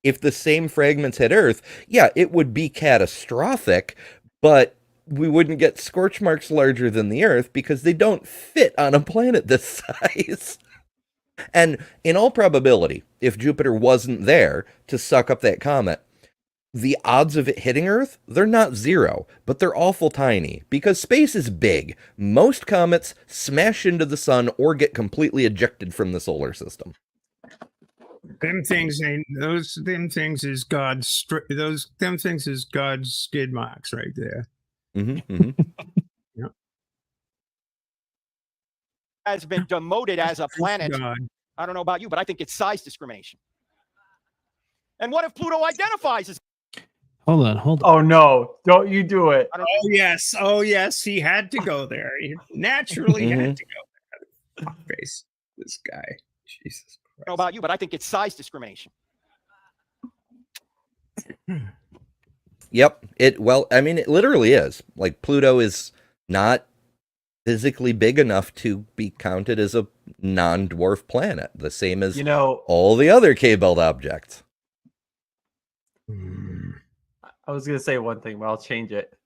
If the same fragments hit Earth, yeah, it would be catastrophic, but we wouldn't get scorch marks larger than the Earth because they don't fit on a planet this size. And in all probability, if Jupiter wasn't there to suck up that comet, the odds of it hitting Earth, they're not zero, but they're awful tiny because space is big. Most comets smash into the sun or get completely ejected from the solar system. Them things is God's skid marks right there. Mm-hmm, mm-hmm. Yeah. Has been demoted as a planet. God. I don't know about you, but I think it's size discrimination. And what if Pluto identifies as? Hold on. Oh no! Don't you do it? Oh yes, he had to go there. He naturally had to go there. Fuck face, this guy. Jesus Christ. I don't know about you, but I think it's size discrimination. Yep. It literally is. Like, Pluto is not physically big enough to be counted as a non-dwarf planet, the same as all the other K-belt objects. I was gonna say one thing, but I'll change it.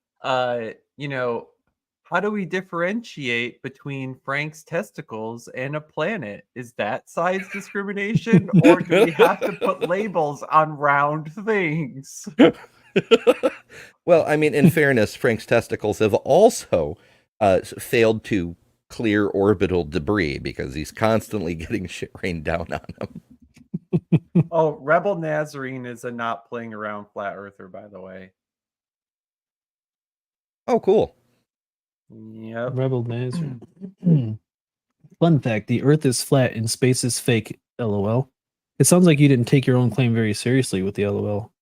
How do we differentiate between Frank's testicles and a planet? Is that size discrimination, or do we have to put labels on round things? Well, I mean, in fairness, Frank's testicles have also failed to clear orbital debris because he's constantly getting shit rained down on him. Oh, Rebel Nazarene is a not playing around flat earther, by the way. Oh, cool. Yep. Rebel Nazarene. Fun fact: the Earth is flat and space is fake. LOL. It sounds like you didn't take your own claim very seriously with the LOL.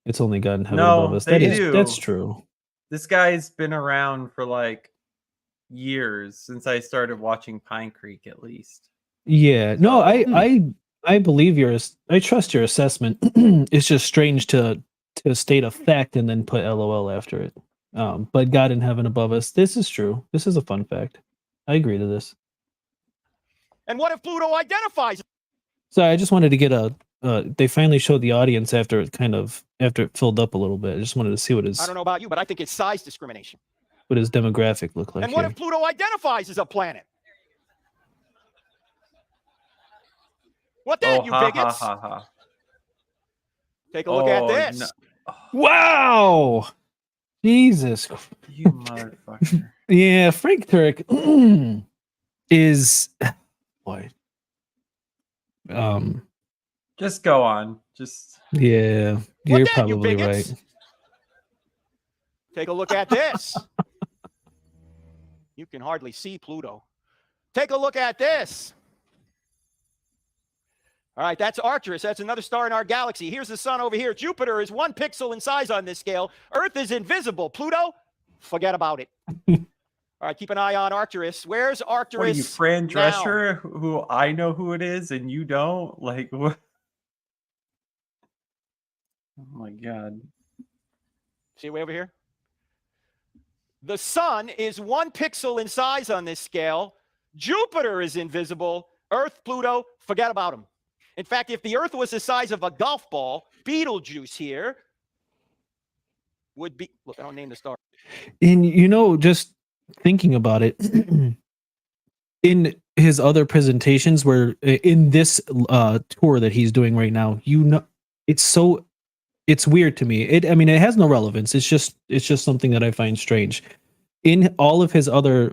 It's only gotten heaven above us. That's true. This guy's been around for like years, since I started watching Pine Creek, at least. Yeah. No, I believe I trust your assessment. It's just strange to state a fact and then put LOL after it. But God in heaven above us. This is true. This is a fun fact. I agree to this. And what if Pluto identifies? So I just wanted to get they finally showed the audience after it filled up a little bit. I just wanted to see I don't know about you, but I think it's size discrimination. what his demographic looked like. And what here. if Pluto identifies as a planet? What then, you bigots? Take a look at this. No. Wow! Jesus. You motherfucker. Yeah, Frank Turek is boy. Just go on. Just Yeah, What you're then, you probably bigots? right. Take a look at this. You can hardly see Pluto. Take a look at this. All right, that's Arcturus. That's another star in our galaxy. Here's the sun over here. Jupiter is 1 pixel in size on this scale. Earth is invisible. Pluto, forget about it. All right, keep an eye on Arcturus. Where's Arcturus? What are you, Fran now? Drescher, who I know who it is and you don't? Like, what? Oh my God. See way over here? The sun is 1 pixel in size on this scale. Jupiter is invisible. Earth, Pluto, forget about them. In fact, if the Earth was the size of a golf ball, Betelgeuse here would be, look, I don't name the star. And just thinking about it, in his other presentations, where in this tour that he's doing right now, it's weird to me. It has no relevance. It's just something that I find strange. In all of his other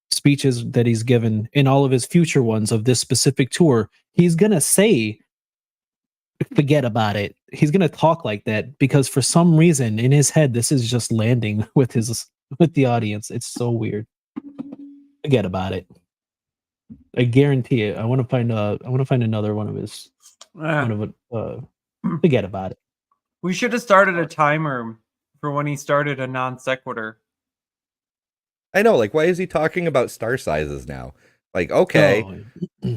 speeches that he's given, in all of his future ones of this specific tour, he's gonna say, forget about it. He's gonna talk like that because for some reason in his head, this is just landing with the audience. It's so weird. Forget about it. I guarantee it. I want to find another one of his. Forget about it. We should have started a timer for when he started a non sequitur. I know, like, why is he talking about star sizes now? Like, okay,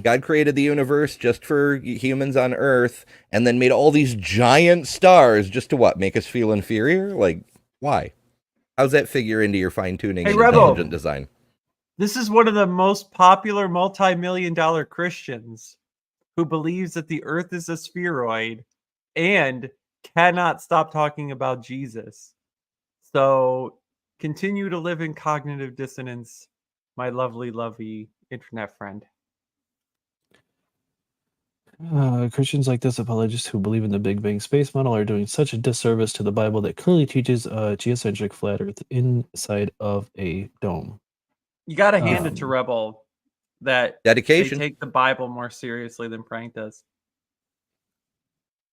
God created the universe just for humans on Earth and then made all these giant stars just to what? Make us feel inferior? Like, why? How's that figure into your fine-tuning and Rebel, intelligent design? This is one of the most popular multi-million-dollar Christians who believes that the Earth is a spheroid and cannot stop talking about Jesus. So continue to live in cognitive dissonance, my lovely, lovely internet friend. Christians like this, apologists who believe in the Big Bang space model, are doing such a disservice to the Bible that clearly teaches a geocentric flat Earth inside of a dome. You got to hand it to Rebel that dedication. They take the Bible more seriously than Frank does.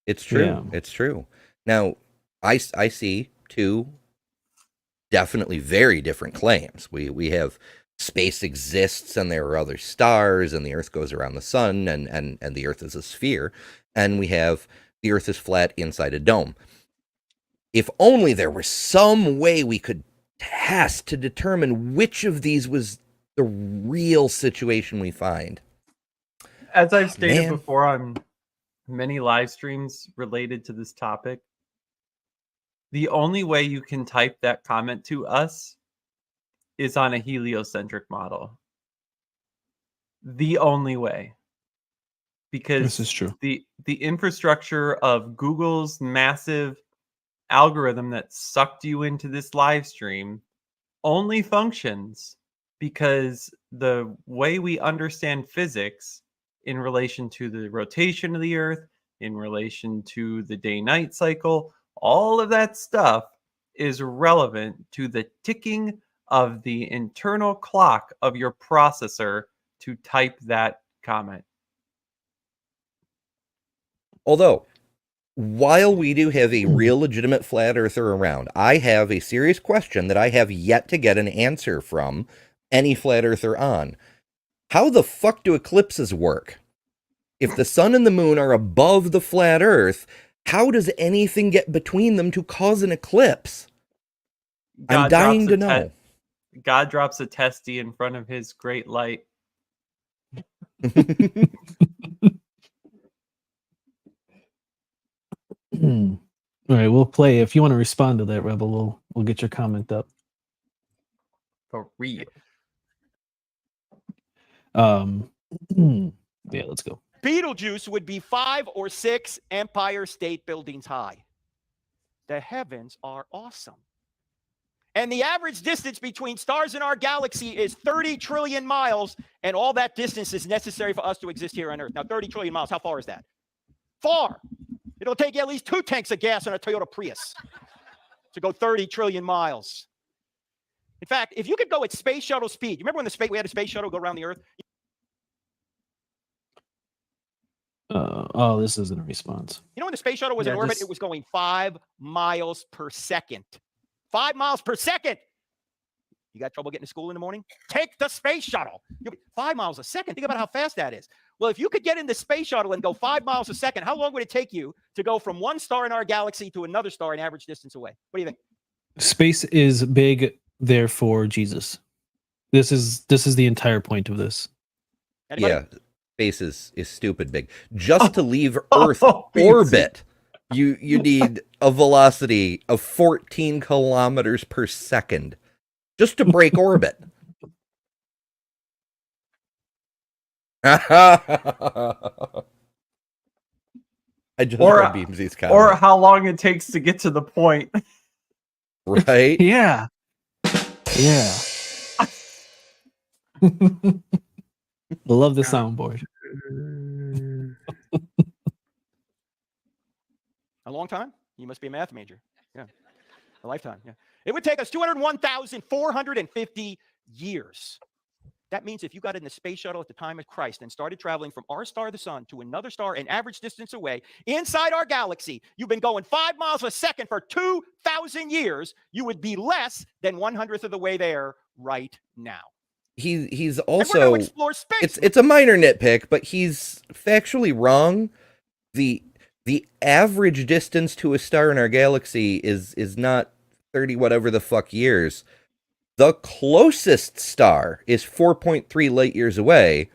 It's true. Yeah. It's true. Now, I see two definitely very different claims. We have space exists and there are other stars and the Earth goes around the sun and the Earth is a sphere, and we have the Earth is flat inside a dome. If only there were some way we could test to determine which of these was the real situation we find. As I've stated before on many live streams related to this topic, the only way you can type that comment to us is on a heliocentric model. The only way. Because this is true. The infrastructure of Google's massive algorithm that sucked you into this live stream only functions because the way we understand physics in relation to the rotation of the earth, in relation to the day-night cycle, all of that stuff is relevant to the ticking of the internal clock of your processor to type that comment. Although, while we do have a real legitimate flat earther around, I have a serious question that I have yet to get an answer from any flat earther on. How the fuck do eclipses work? If the sun and the moon are above the flat earth, how does anything get between them to cause an eclipse? I'm dying to know. God drops a testy in front of his great light. All right, we'll play. If you want to respond to that, Rebel, we'll get your comment up. For real. Yeah, let's go. Betelgeuse would be 5 or 6 Empire State Buildings high. The heavens are awesome. And the average distance between stars in our galaxy is 30 trillion miles, and all that distance is necessary for us to exist here on Earth. Now, 30 trillion miles, how far is that? Far. It'll take you at least 2 tanks of gas on a Toyota Prius to go 30 trillion miles. In fact, if you could go at space shuttle speed, you remember when we had a space shuttle go around the Earth? Oh, this isn't a response. You know when the space shuttle was in orbit, it was going 5 miles per second. 5 miles per second. You got trouble getting to school in the morning? Take the space shuttle. 5 miles a second. Think about how fast that is. Well, if you could get in the space shuttle and go 5 miles a second, how long would it take you to go from one star in our galaxy to another star an average distance away? What do you think? Space is big, therefore Jesus. This is the entire point of this. Anybody? Yeah, space is stupid big. Just to leave Earth orbit, you need a velocity of 14 kilometers per second just to break orbit. I just read Beamsy's comment. Or how long it takes to get to the point. Right? Yeah. Yeah. Love the soundboard. A long time? You must be a math major. Yeah. A lifetime. Yeah. It would take us 201,450 years. That means if you got in the space shuttle at the time of Christ and started traveling from our star, the sun, to another star, an average distance away, inside our galaxy, you've been going 5 miles a second for 2,000 years, you would be less than 1/100th of the way there right now. He's And also, we're going to explore space. it's a minor nitpick, but he's factually wrong. The average distance to a star in our galaxy is not 30 whatever the fuck years. The closest star is 4.3 light years away,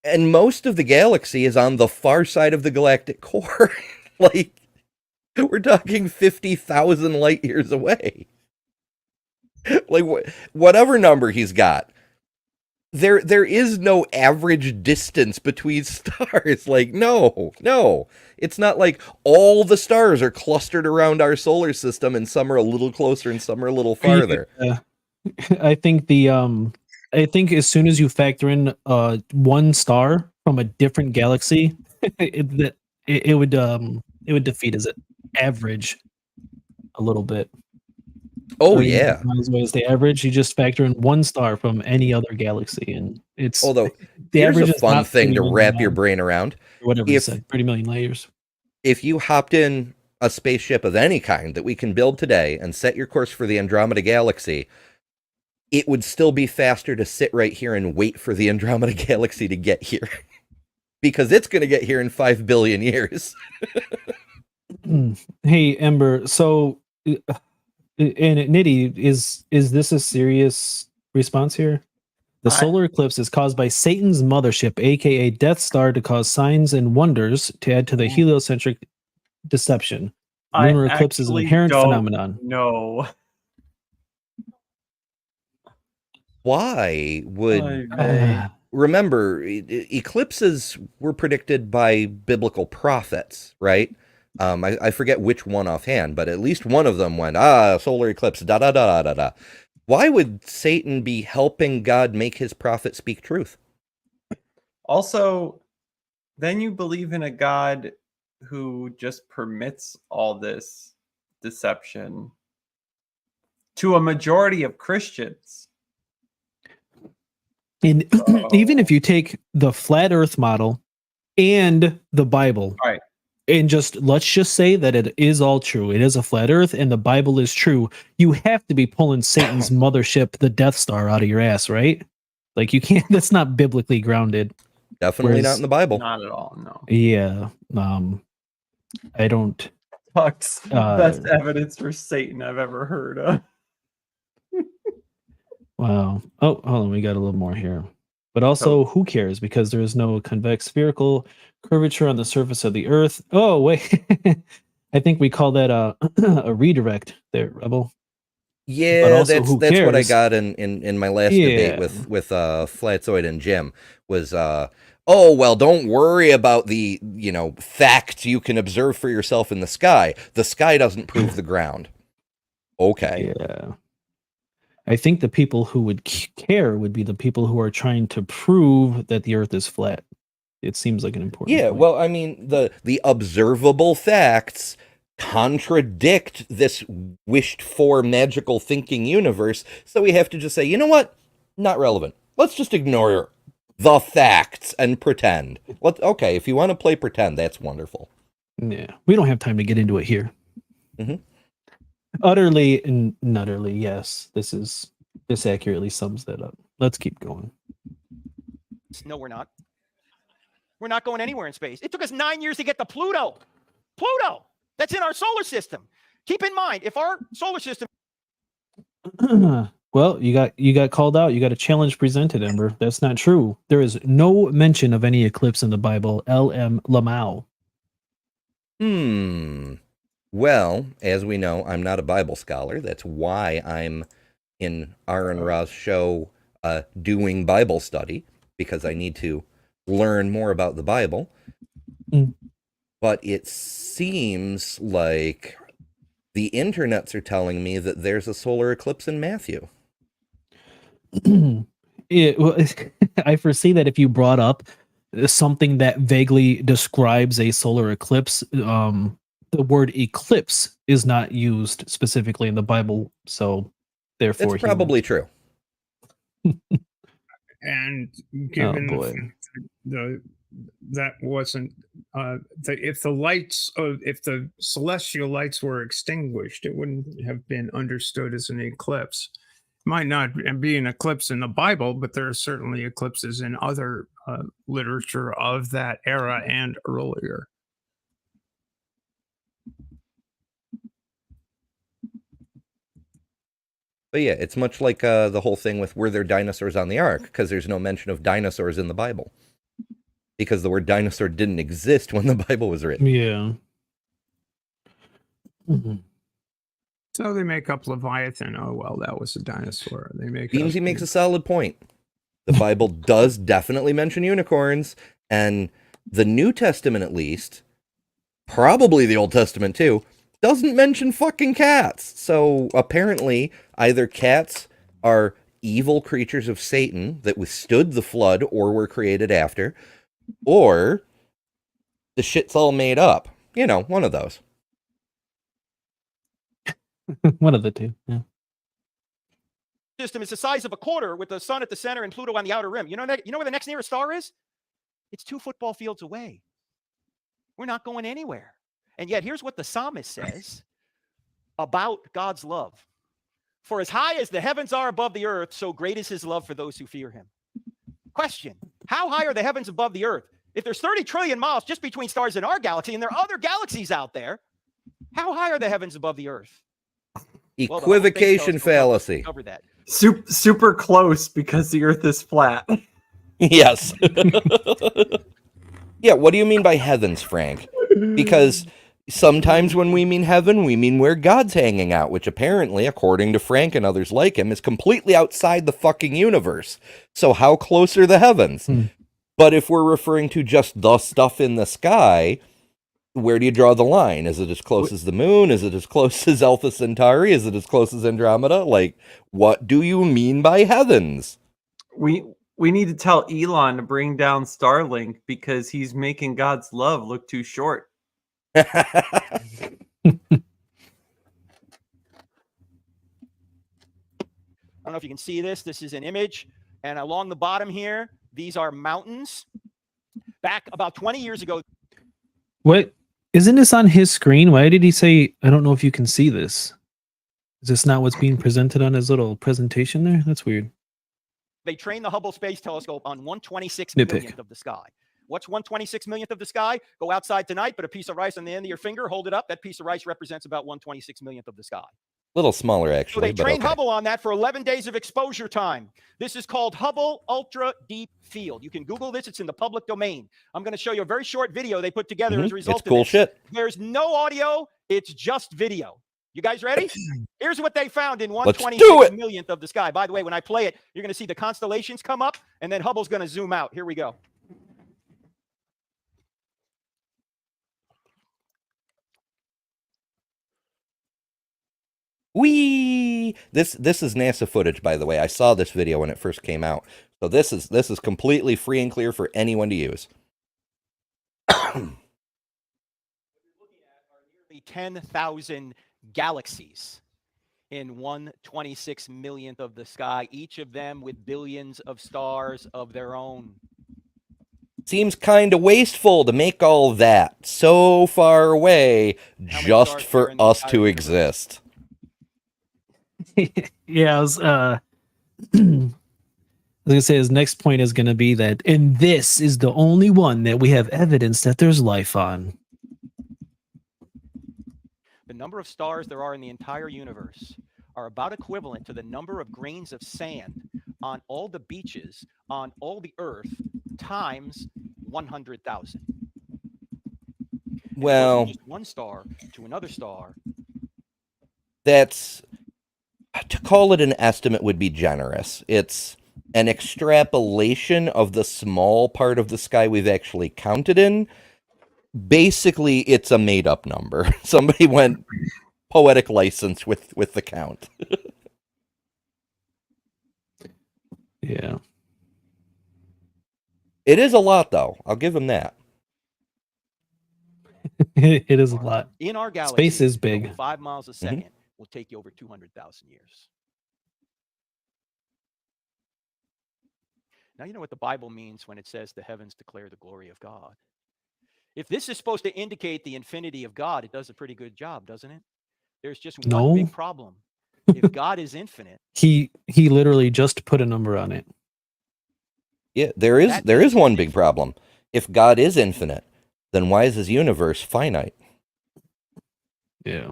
and most of the galaxy is on the far side of the galactic core. Like, we're talking 50,000 light years away. Like, whatever number he's got, there is no average distance between stars. Like, no. It's not like all the stars are clustered around our solar system and some are a little closer and some are a little farther. I think I think as soon as you factor in one star from a different galaxy, it would defeat as an average a little bit. Oh, yeah. Miles away is the average. You just factor in one star from any other galaxy, and it's Although, the here's average a is fun not thing to 30 wrap million your brain around. or whatever you said, 30 million layers. If you hopped in a spaceship of any kind that we can build today and set your course for the Andromeda Galaxy, it would still be faster to sit right here and wait for the Andromeda Galaxy to get here. Because it's going to get here in 5 billion years. Hey, Ember, so... And Niddy, is this a serious response here? The solar eclipse is caused by Satan's mothership, aka Death Star, to cause signs and wonders to add to the heliocentric deception. Lunar eclipse is an inherent phenomenon. No. Why would... Remember, eclipses were predicted by biblical prophets, right? I forget which one offhand, but at least one of them went, solar eclipse, da da da da da. Why would Satan be helping God make his prophet speak truth? Also, then you believe in a God who just permits all this deception to a majority of Christians. And even if you take the flat earth model and the Bible, Right. and let's just say that it is all true. It is a flat earth and the Bible is true. You have to be pulling Satan's mothership, the Death Star, out of your ass, right? Like you can't, that's not biblically grounded. Definitely not in the Bible. Not at all, no. Yeah. I don't. Fuck's best evidence for Satan I've ever heard of. Wow. Oh, hold on. We got a little more here. But also, who cares? Because there is no convex spherical curvature on the surface of the Earth. Oh, wait. I think we call that a redirect there, Rebel. Yeah, also, that's who what I cares? got in my last Yeah. debate with Flatzoid and Jim was oh well, don't worry about the facts you can observe for yourself in the sky. The sky doesn't prove the ground. Okay. Yeah. I think the people who would care would be the people who are trying to prove that the Earth is flat. It seems like an important Yeah, point. well, I mean, the observable facts contradict this wished-for magical thinking universe, so we have to just say, you know what? Not relevant. Let's just ignore the facts and pretend. Okay, if you want to play pretend, that's wonderful. Yeah, we don't have time to get into it here. Mhm. Utterly and utterly, yes. This accurately sums that up. Let's keep going. No, we're not. We're not going anywhere in space. It took us 9 years to get to Pluto. Pluto! That's in our solar system. Keep in mind, if our solar system... Well, you got called out. You got a challenge presented, Ember. That's not true. There is no mention of any eclipse in the Bible. L.M. Lamau. Well, as we know, I'm not a Bible scholar. That's why I'm in Aaron Ra's show doing Bible study, because I need to learn more about the Bible. But it seems like the internets are telling me that there's a solar eclipse in Matthew. Well, I foresee that if you brought up something that vaguely describes a solar eclipse, the word eclipse is not used specifically in the Bible, so therefore It's probably true. And given boy. that wasn't if the celestial lights were extinguished, it wouldn't have been understood as an eclipse. Might not be an eclipse in the Bible, but there are certainly eclipses in other literature of that era and earlier. But yeah, it's much like the whole thing with were there dinosaurs on the ark, because there's no mention of dinosaurs in the Bible. Because the word dinosaur didn't exist when the Bible was written. Yeah. So they make up Leviathan. Oh, well, that was a dinosaur. Beansy makes a solid point. The Bible does definitely mention unicorns, and the New Testament at least, probably the Old Testament too, doesn't mention fucking cats. So apparently either cats are evil creatures of Satan that withstood the flood or were created after, or the shit's all made up. You know, one of those. One of the two. Yeah. system is the size of a quarter with the sun at the center and Pluto on the outer rim. You know where the next nearest star is? It's 2 football fields away. We're not going anywhere. And yet here's what the psalmist says about God's love. For as high as the heavens are above the earth, so great is his love for those who fear him. Question: how high are the heavens above the earth? If there's 30 trillion miles just between stars in our galaxy, and there are other galaxies out there, how high are the heavens above the earth? Equivocation fallacy. Cover that. Super close because the earth is flat. Yes. Yeah, what do you mean by heavens, Frank? Because sometimes when we mean heaven, we mean where God's hanging out, which apparently, according to Frank and others like him, is completely outside the fucking universe. So how close are the heavens? But if we're referring to just the stuff in the sky, where do you draw the line? Is it as close as the moon? Is it as close as Alpha Centauri? Is it as close as Andromeda? Like, what do you mean by heavens? We need to tell Elon to bring down Starlink because he's making God's love look too short. I don't know if you can see this. This is an image. And along the bottom here, these are mountains. Back about 20 years ago. What? Isn't this on his screen? Why did he say, I don't know if you can see this? Is this not what's being presented on his little presentation there? That's weird. They trained the Hubble Space Telescope on 1/26 Nitpick. millionth of the sky. What's 1/26 millionth of the sky? Go outside tonight, put a piece of rice on the end of your finger, hold it up. That piece of rice represents about 1/26 millionth of the sky. Little smaller, So actually. they but trained okay. Hubble on that for 11 days of exposure time. This is called Hubble Ultra Deep Field. You can Google this. It's in the public domain. I'm going to show you a very short video they put together as a result It's cool of this. shit. There's no audio. It's just video. You guys ready? Here's what they found in Let's do 1/26 it. millionth of the sky. By the way, when I play it, you're going to see the constellations come up, and then Hubble's going to zoom out. Here we go. Whee! This is NASA footage, by the way. I saw this video when it first came out. So this is completely free and clear for anyone to use. Nearly 10,000 galaxies in 1/26 millionth of the sky, each of them with billions of stars of their own. Seems kind of wasteful to make all that so far away many just stars are for in the us entire to universe? exist. Yeah, I was gonna say his next point is gonna be that, and this is the only one that we have evidence that there's life on. The number of stars there are in the entire universe are about equivalent to the number of grains of sand on all the beaches on all the Earth times 100,000. Well, Just one star to another star. that's to call it an estimate would be generous. It's an extrapolation of the small part of the sky we've actually counted in. Basically, it's a made-up number. Somebody went poetic license with the count. Yeah. It is a lot, though. I'll give him that. It is a lot. In our galaxy, Space is to go big. 5 miles a second will take you over 200,000 years. Now you know what the Bible means when it says the heavens declare the glory of God. If this is supposed to indicate the infinity of God, it does a pretty good job, doesn't it? There's just one No. big problem. If God is infinite, He literally just put a number on it. Yeah, there is one big problem. If God is infinite, then why is his universe finite? Yeah.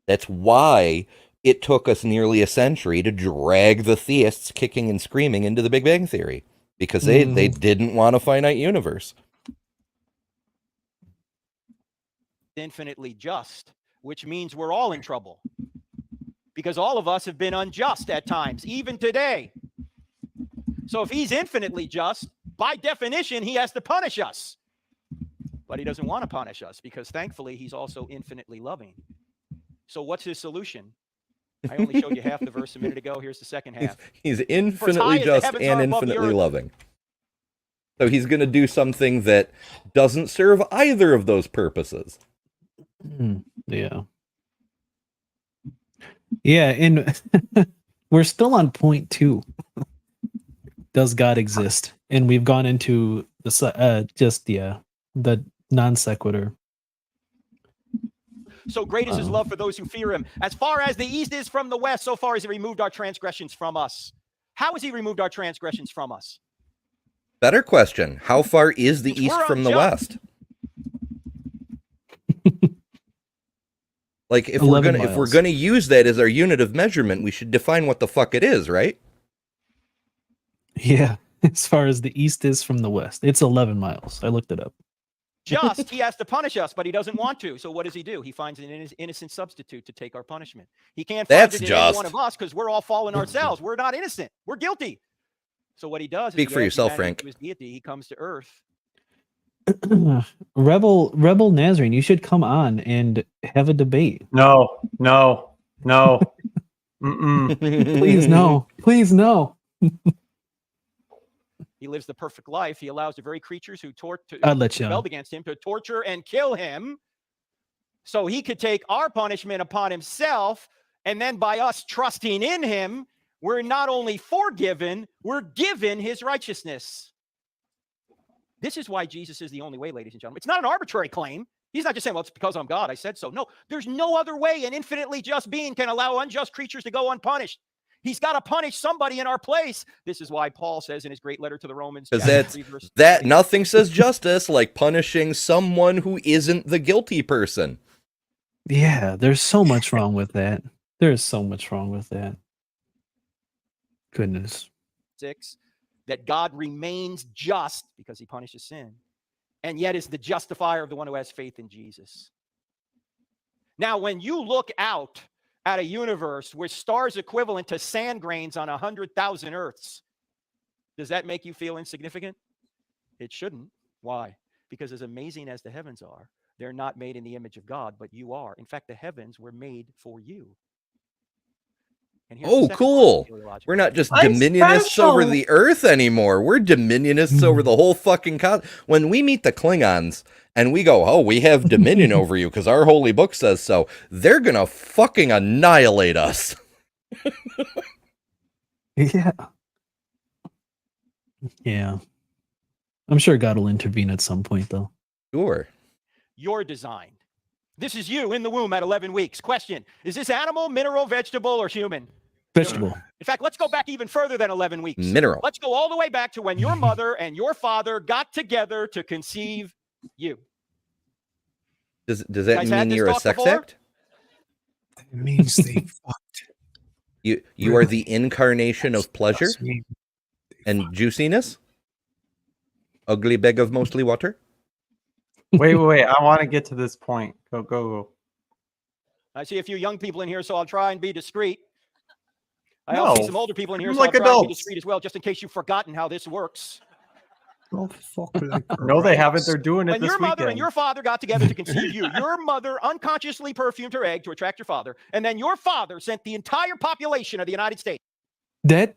That's why it took us nearly a century to drag the theists kicking and screaming into the Big Bang Theory, because they didn't want a finite universe. infinitely just, which means we're all in trouble because all of us have been unjust at times, even today. So if he's infinitely just, by definition, he has to punish us. But he doesn't want to punish us because thankfully he's also infinitely loving. So what's his solution? I only showed you half the verse a minute ago. Here's the second half. He's infinitely just and infinitely loving. So he's going to do something that doesn't serve either of those purposes. Yeah. Yeah, and we're still on point 2. Does God exist? And we've gone into the the non sequitur. So great is his love for those who fear him. As far as the east is from the west, so far as he removed our transgressions from us. How has he removed our transgressions from us? Better question. How far is the east from the west? Like if we're gonna use that as our unit of measurement, we should define what the fuck it is, right? Yeah. As far as the east is from the west, it's 11 miles. I looked it up. Just, he has to punish us, but he doesn't want to. So what does he do? He finds an innocent substitute to take our punishment. He can't find it in any one of us because we're all fallen ourselves. We're not innocent. We're guilty. So what he does is Speak for yourself, Frank. His deity, he comes to earth Rebel Nazarene, you should come on and have a debate. No. Mm-mm. Please no. Please no. He lives the perfect life. He allows the very creatures who I'd let you rebelled against him to torture and kill him, so he could take our punishment upon himself. And then by us trusting in him, we're not only forgiven, we're given his righteousness. This is why Jesus is the only way, ladies and gentlemen. It's not an arbitrary claim. He's not just saying, well, it's because I'm God, I said so. No, there's no other way an infinitely just being can allow unjust creatures to go unpunished. He's got to punish somebody in our place. This is why Paul says in his great letter to the Romans, Because that nothing says justice like punishing someone who isn't the guilty person. Yeah, there's so much wrong with that. There's so much wrong with that. Goodness. 6, that God remains just because he punishes sin, and yet is the justifier of the one who has faith in Jesus. Now, when you look out at a universe with stars equivalent to sand grains on 100,000 Earths, does that make you feel insignificant? It shouldn't. Why? Because as amazing as the heavens are, they're not made in the image of God, but you are. In fact, the heavens were made for you. And here's the Oh, second part cool. of the teleological We're not just I'm dominionists over special. the earth anymore. We're dominionists over the whole fucking When we meet the Klingons and we go, oh, we have dominion over you because our holy book says so, they're going to fucking annihilate us. Yeah. Yeah. I'm sure God will intervene at some point, though. Sure. You're designed. This is you in the womb at 11 weeks. Question, is this animal, mineral, vegetable, or human? Vegetable. In fact, let's go back even further than 11 weeks. Mineral. Let's go all the way back to when your mother and your father got together to conceive you. Does that Guys had mean this you're a talk sex before? act? It means they fucked. You are the incarnation of pleasure and juiciness? Ugly bag of mostly water? Wait. I want to get to this point. Go. I see a few young people in here, so I'll try and be discreet. I also see No. some older people in here, You're so I'll like try and be adults. discreet as well, just in case you've forgotten how this works. Oh, fuck like No, they haven't. They're doing it When this your mother weekend. and your father got together to conceive you, your mother unconsciously perfumed her egg to attract your father, and then your father sent the entire population of the United States. That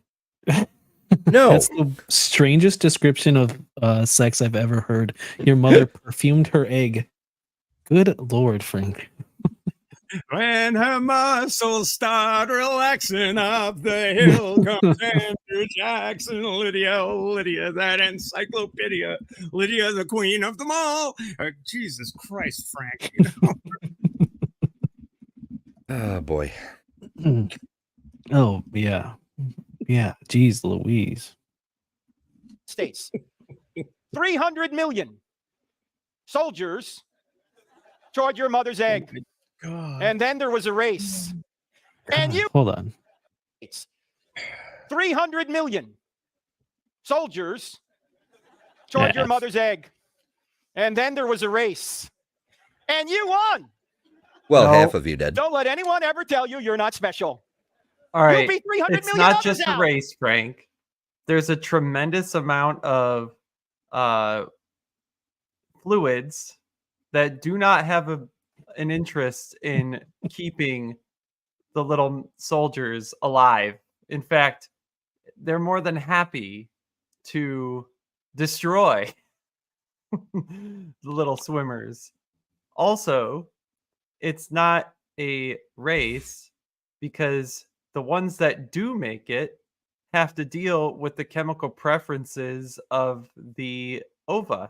No. That's the strangest description of sex I've ever heard. Your mother perfumed her egg. Good Lord, Frank. When her muscles start relaxing up the hill comes Andrew Jackson. Lydia, oh Lydia, that encyclopedia. Lydia, the queen of them all. Jesus Christ, Frank. You know? Oh, boy. Oh, yeah. Yeah, geez, Louise. States. 300 million soldiers toward your mother's egg. God. And then there was a race. And you Hold on. 300 million soldiers toward your Yes. mother's egg. And then there was a race. And you won. Well, No. half of you did. Don't let anyone ever tell you you're not special. All right. You beat 300 It's million not others just a out. race, Frank. There's a tremendous amount of fluids that do not have an interest in keeping the little soldiers alive. In fact, they're more than happy to destroy the little swimmers. Also, it's not a race because the ones that do make it have to deal with the chemical preferences of the ova.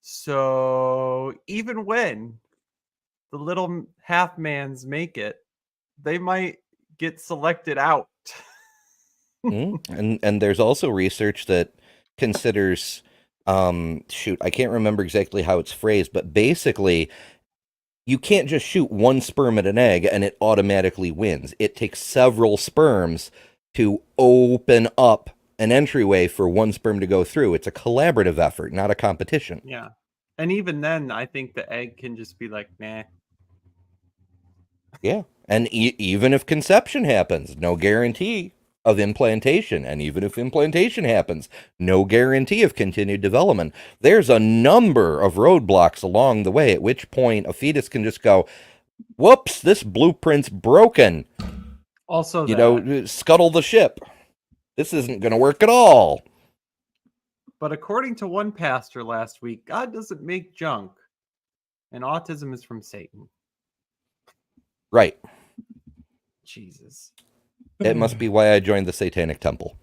So even when the little half mans make it, they might get selected out. And there's also research that considers I can't remember exactly how it's phrased, but basically you can't just shoot one sperm at an egg and it automatically wins. It takes several sperms to open up an entryway for one sperm to go through. It's a collaborative effort, not a competition. Yeah. And even then, I think the egg can just be like, nah. Yeah. And even if conception happens, no guarantee. of implantation. And even if implantation happens, no guarantee of continued development. There's a number of roadblocks along the way, at which point a fetus can just go, whoops, this blueprint's broken. Also, Scuttle the ship. This isn't going to work at all. but according to one pastor last week, God doesn't make junk, and autism is from Satan. Right. Jesus. It must be why I joined the Satanic Temple.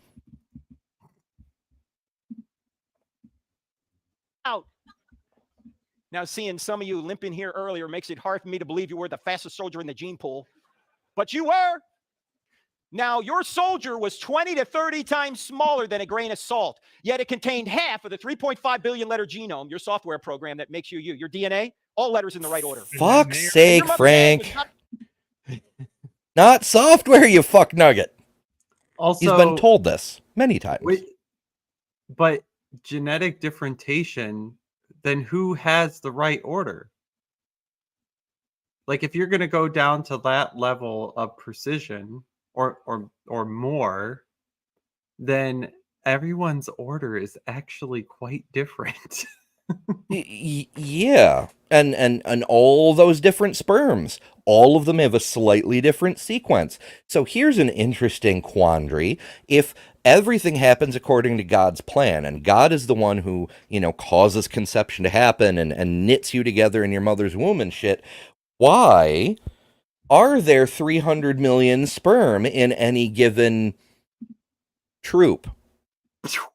Out. Now, seeing some of you limp in here earlier makes it hard for me to believe you were the fastest soldier in the gene pool, but you were. Now, your soldier was 20 to 30 times smaller than a grain of salt, yet it contained half of the 3.5 billion letter genome, your software program that makes you you. Your DNA, all letters in the right order. Fuck's sake, Your Frank. mother- Not software, you fuck nugget. Also, He's been told this many times. But genetic differentiation, then who has the right order? Like, if you're going to go down to that level of precision or more, then everyone's order is actually quite different. Yeah, and all those different sperms, all of them have a slightly different sequence. So here's an interesting quandary. If everything happens according to God's plan, and God is the one who, causes conception to happen and knits you together in your mother's womb and shit, why are there 300 million sperm in any given troop?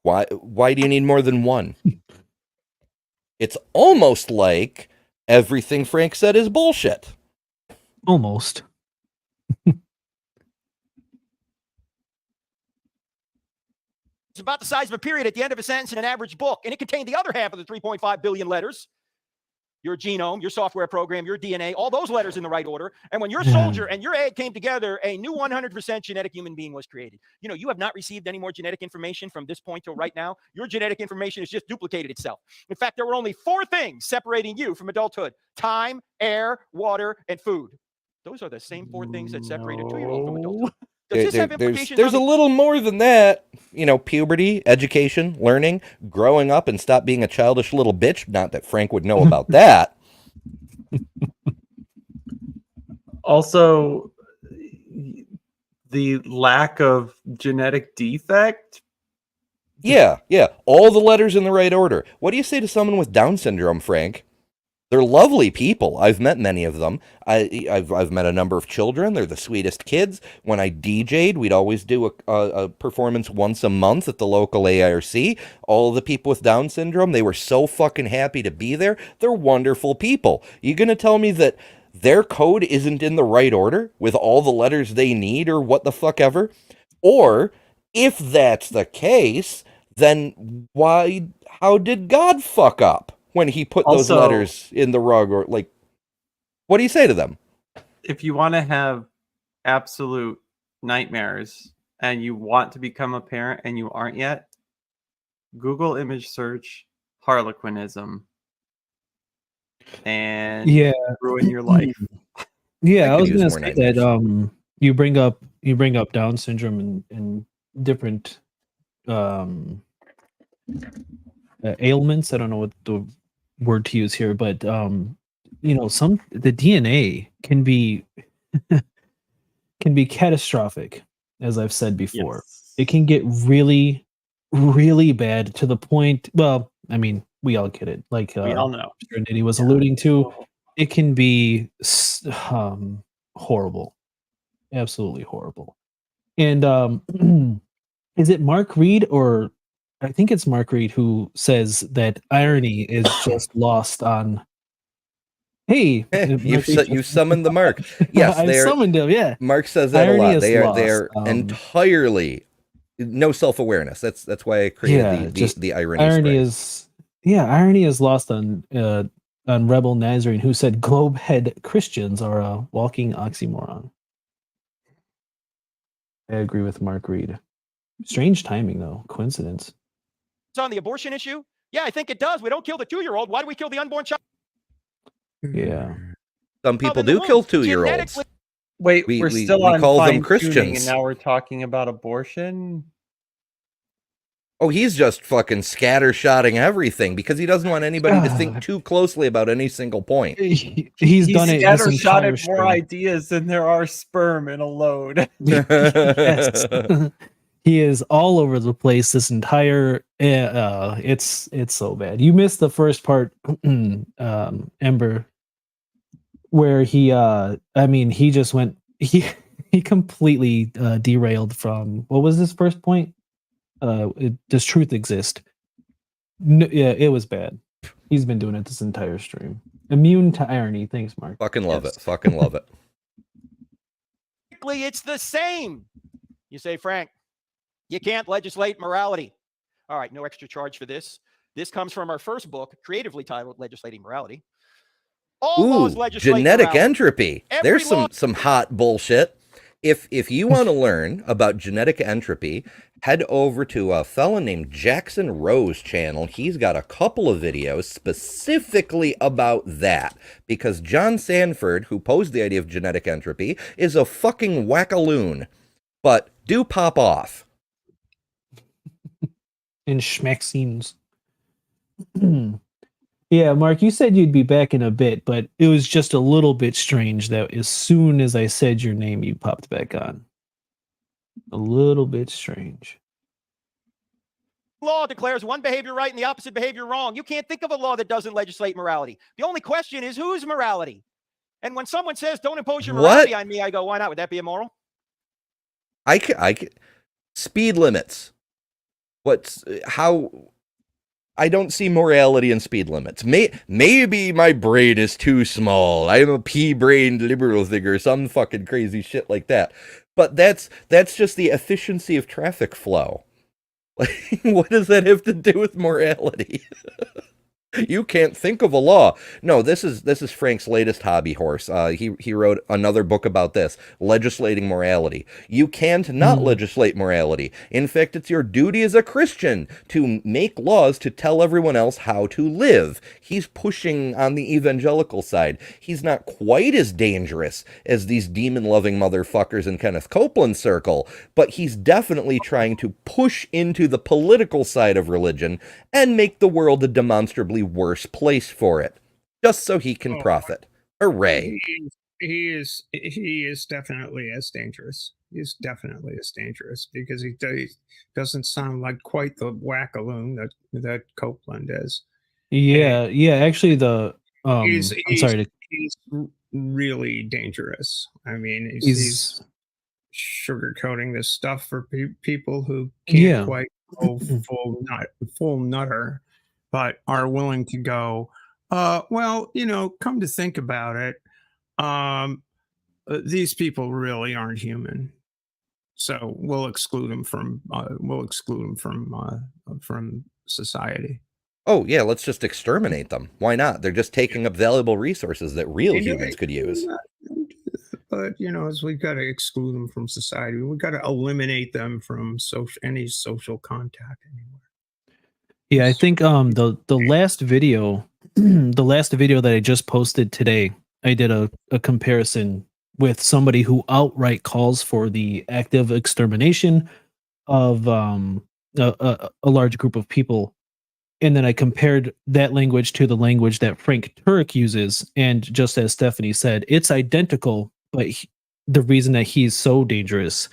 Why do you need more than one? It's almost like everything Frank said is bullshit. Almost. It's about the size of a period at the end of a sentence in an average book, and it contained the other half of the 3.5 billion letters. Your genome, your software program, your DNA, all those letters in the right order. And when your soldier and your egg came together, a new 100% genetic human being was created. You have not received any more genetic information from this point till right now. Your genetic information has just duplicated itself. In fact, there were only 4 things separating you from adulthood: time, air, water, and food. Those are the same 4 things that separate a 2-year-old from adulthood. Does this have implications? There's a little more than that. Puberty, education, learning, growing up, and stop being a childish little bitch. Not that Frank would know about that. Also, the lack of genetic defect. Yeah. All the letters in the right order. What do you say to someone with Down syndrome, Frank? They're lovely people. I've met many of them. I've met a number of children. They're the sweetest kids. When I DJ'd, we'd always do a performance once a month at the local AIRC. All the people with Down syndrome, they were so fucking happy to be there. They're wonderful people. You gonna tell me that their code isn't in the right order with all the letters they need or what the fuck ever? Or if that's the case, then how did God fuck up when he put those letters in the rug? Or what do you say to them? If you want to have absolute nightmares and you want to become a parent and you aren't yet, Google image search Harlequinism and ruin your life. Yeah, I was gonna say that you bring up Down syndrome and different ailments. I don't know what the word to use here, but the DNA can be catastrophic, as I've said before. Yes. It can get really, really bad to the point. Well, I mean, we all get it. Like we all know. Mr. Niddy was alluding to, it can be horrible, absolutely horrible. And is it Mark Reed, or I think it's Mark Reed, who says that irony is just lost on. Hey, you summoned the Mark. Yes, I summoned him. Yeah, Mark says that irony a lot. They are entirely no self-awareness. That's why I created the irony. Irony is lost on Rebel Nazarene, who said globehead Christians are a walking oxymoron. I agree with Mark Reed. Strange timing, though. Coincidence. It's on the abortion issue. Yeah, I think it does. We don't kill the 2-year-old. Why do we kill the unborn child? Yeah. Some people do kill 2-year-olds. Wait, We- we're we- still we on call them fine-tuning, Christians. and now we're talking about abortion. Oh, he's just fucking scattershotting everything because he doesn't want anybody to think too closely about any single point. He's done it this entire scattershotted more stream. ideas than there are sperm in a load. Yes. He is all over the place this entire it's so bad. You missed the first part, Ember, where he just went he completely derailed from what was his first point? Does truth exist? Yeah, it was bad. He's been doing it this entire stream. Immune to irony. Thanks, Mark. Fucking love Yes. it. Fucking love it. It's the same. You say, Frank, you can't legislate morality. All right, no extra charge for this. This comes from our first book, creatively titled Legislating Morality. All laws legislate genetic morality. entropy. Every There's law- some hot bullshit. If you want to learn about genetic entropy, head over to a fella named Jackson Rowe's channel. He's got a couple of videos specifically about that because John Sanford, who posed the idea of genetic entropy, is a fucking wackaloon. But do pop off. In schmaxines. Yeah, Mark, you said you'd be back in a bit, but it was just a little bit strange that as soon as I said your name, you popped back on. A little bit strange. Law declares one behavior right and the opposite behavior wrong. You can't think of a law that doesn't legislate morality. The only question is whose morality? And when someone says, don't impose your morality on me, I go, why not? Would that be immoral? I can speed limits. I don't see morality in speed limits. Maybe my brain is too small. I'm a pea-brained liberal figure, some fucking crazy shit like that. But that's just the efficiency of traffic flow. Like, what does that have to do with morality? You can't think of a law. No, this is Frank's latest hobby horse. He wrote another book about this, legislating morality. You can't not legislate morality. In fact, it's your duty as a Christian to make laws to tell everyone else how to live. He's pushing on the evangelical side. He's not quite as dangerous as these demon-loving motherfuckers in Kenneth Copeland's circle, but he's definitely trying to push into the political side of religion and make the world a demonstrably worse place for it, just so he can profit. Hooray! He is definitely as dangerous. He's definitely as dangerous because he doesn't sound like quite the wackaloon that Copeland is. Yeah, actually He's sorry to he's really dangerous. I mean, he's sugarcoating this stuff for people who can't quite go full nutter, but are willing to go, well, come to think about it, these people really aren't human, so we'll exclude them from society. Oh yeah, let's just exterminate them. Why not? They're just taking up valuable resources that real humans could use. But as we've got to exclude them from society, we've got to eliminate them from any social contact anymore. Yeah, I think the last video that I just posted today, I did a comparison with somebody who outright calls for the active extermination of a large group of people, and then I compared that language to the language that Frank Turek uses, and just as Stephanie said, it's identical, but the reason that he's so dangerous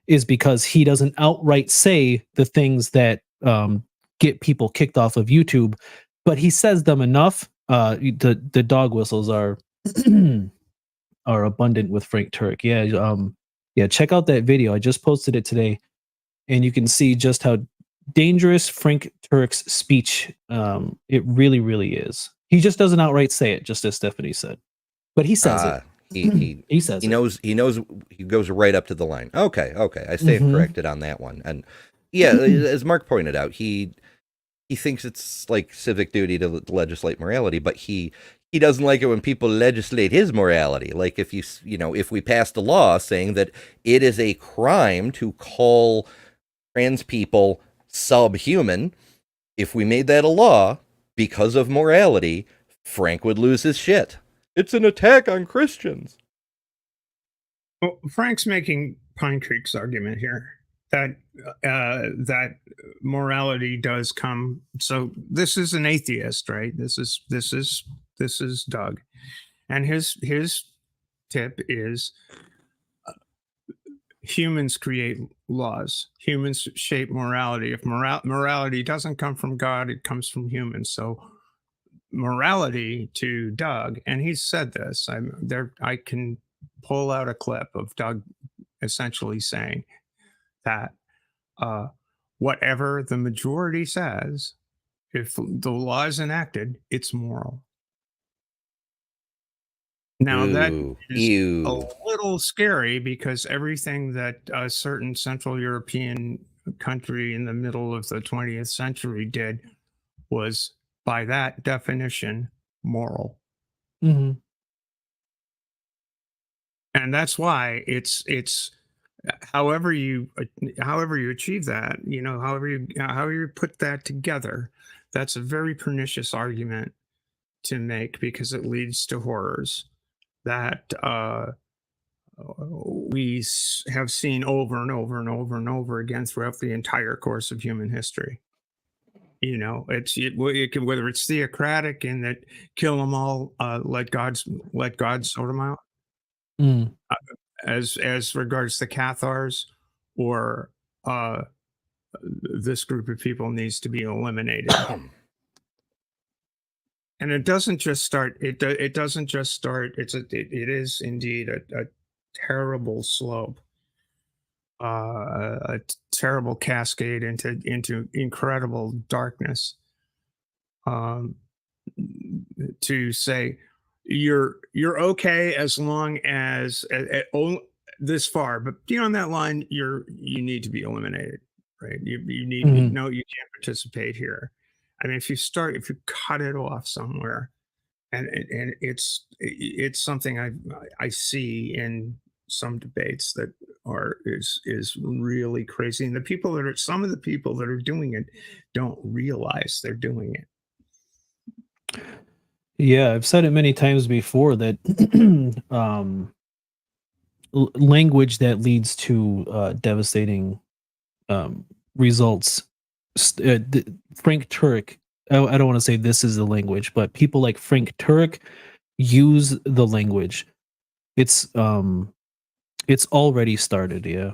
is because he doesn't outright say the things that get people kicked off of YouTube, but he says them enough. The dog whistles are abundant with Frank Turek. Yeah, check out that video. I just posted it today, and you can see just how dangerous Frank Turek's speech it really, really is. He just doesn't outright say it, just as Stephanie said, but he says it. He says he knows he goes right up to the line. Okay, I stand corrected on that one. And yeah, as Mark pointed out, he thinks it's like civic duty to legislate morality, but he doesn't like it when people legislate his morality. Like if if we passed a law saying that it is a crime to call trans people subhuman, if we made that a law because of morality, Frank would lose his shit. It's an attack on Christians. Well, Frank's making Pine Creek's argument here that that morality does come. So this is an atheist, right? This is Doug, and his tip is humans create laws. Humans shape morality. If morality doesn't come from God, it comes from humans. So morality to Doug, and he said this. I can pull out a clip of Doug essentially saying that whatever the majority says, if the law is enacted, it's moral. Now that Ooh, is ew. a little scary because everything that a certain Central European country in the middle of the 20th century did was, by that definition, moral. Hmm. And that's why it's however you achieve that, however you put that together, that's a very pernicious argument to make because it leads to horrors that we have seen over and over and over and over again throughout the entire course of human history. It can, whether it's theocratic in that kill them all, let God sort them out, Mm. as regards the Cathars, or this group of people needs to be eliminated. And it doesn't just start. It doesn't just start. It is indeed a terrible slope, a terrible cascade into incredible darkness. To say you're okay as long as this far, but beyond that line, you need to be eliminated, right? You need Mhm. no, you can't participate here. I mean, if you cut it off somewhere, and it's something I see in some debates that is really crazy, and some of the people that are doing it don't realize they're doing it. Yeah, I've said it many times before that language that leads to devastating results. Frank Turek, I don't want to say this is the language, but people like Frank Turek use the language. It's already started, yeah.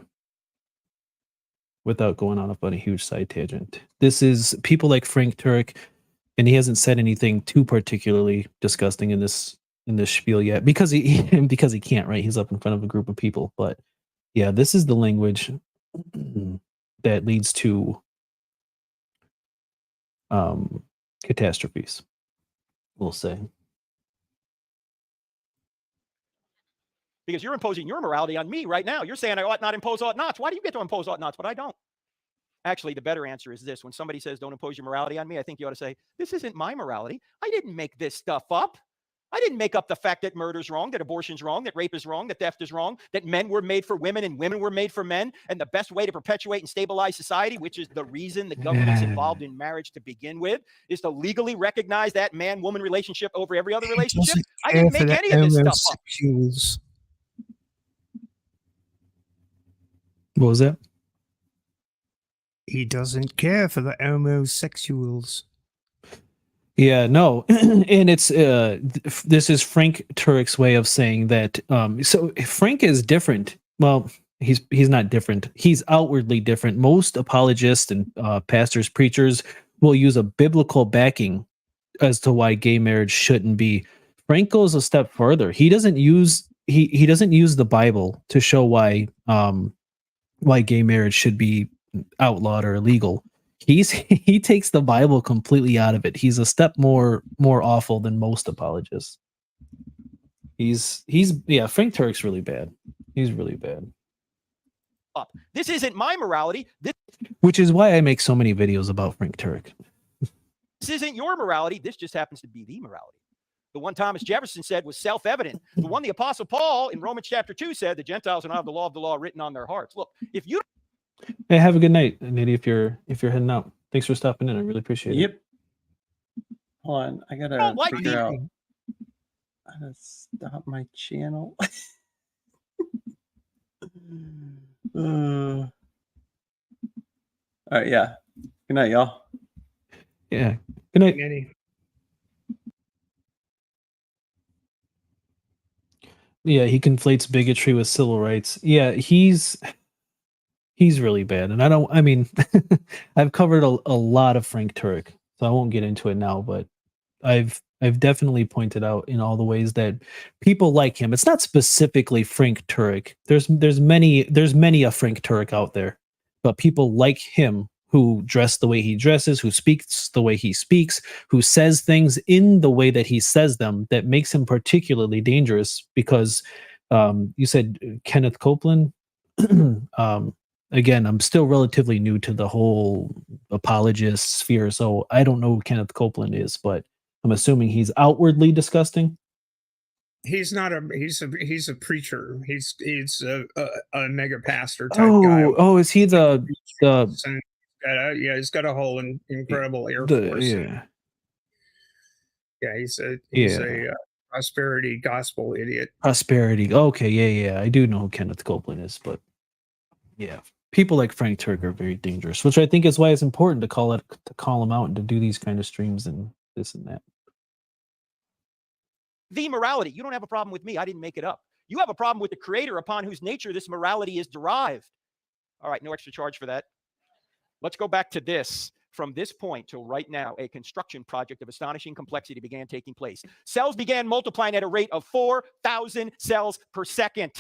Without going on a huge side tangent. This is people like Frank Turek, and he hasn't said anything too particularly disgusting in this spiel yet because he can't, right? He's up in front of a group of people. But yeah, this is the language that leads to catastrophes, we'll say. Because you're imposing your morality on me right now. You're saying I ought not impose ought nots. Why do you get to impose ought nots, but I don't? Actually, the better answer is this. When somebody says, don't impose your morality on me, I think you ought to say, this isn't my morality. I didn't make this stuff up. I didn't make up the fact that murder's wrong, that abortion's wrong, that rape is wrong, that theft is wrong, that men were made for women and women were made for men. And the best way to perpetuate and stabilize society, which is the reason the government's involved in marriage to begin with, is to legally recognize that man-woman relationship over every other relationship. I didn't make any of this stuff up. What was that? He doesn't care for the homosexuals. Yeah, no, and it's this is Frank Turek's way of saying that. So Frank is different. Well, he's not different. He's outwardly different. Most apologists and pastors, preachers will use a biblical backing as to why gay marriage shouldn't be. Frank goes a step further. He doesn't use he doesn't use the Bible to show why gay marriage should be outlawed or illegal. He takes the Bible completely out of it. He's a step more awful than most apologists. Frank Turek's really bad. He's really bad. This isn't my morality. Which is why I make so many videos about Frank Turek. This isn't your morality. This just happens to be the morality. The one Thomas Jefferson said was self-evident. The one the Apostle Paul in Romans chapter 2 said, the Gentiles are not have the law of the law written on their hearts. Look, if you... Hey, have a good night, Niddy, if you're heading out. Thanks for stopping in. I really appreciate it. Yep. Hold on. I gotta figure out how to stop my channel. All right, yeah. Good night, y'all. Yeah. Good night. Niddy. Yeah, he conflates bigotry with civil rights. Yeah, he's really bad. And I mean, I've covered a lot of Frank Turek, so I won't get into it now, but I've definitely pointed out in all the ways that people like him. It's not specifically Frank Turek. There's many a Frank Turek out there, but people like him who dress the way he dresses, who speaks the way he speaks, who says things in the way that he says them, that makes him particularly dangerous. Because you said Kenneth Copeland. Again, I'm still relatively new to the whole apologist sphere, so I don't know who Kenneth Copeland is, but I'm assuming he's outwardly disgusting. He's not a he's a preacher. He's a mega pastor type guy. Oh, is he the And he's got a whole incredible Air Force. yeah. Yeah, he's a prosperity gospel idiot. Prosperity. Okay, yeah. I do know who Kenneth Copeland is, but yeah. People like Frank Turek are very dangerous, which I think is why it's important to call him out and to do these kind of streams and this and that. The morality. You don't have a problem with me. I didn't make it up. You have a problem with the creator upon whose nature this morality is derived. All right, no extra charge for that. Let's go back to this. From this point till right now, a construction project of astonishing complexity began taking place. Cells began multiplying at a rate of 4,000 cells per second.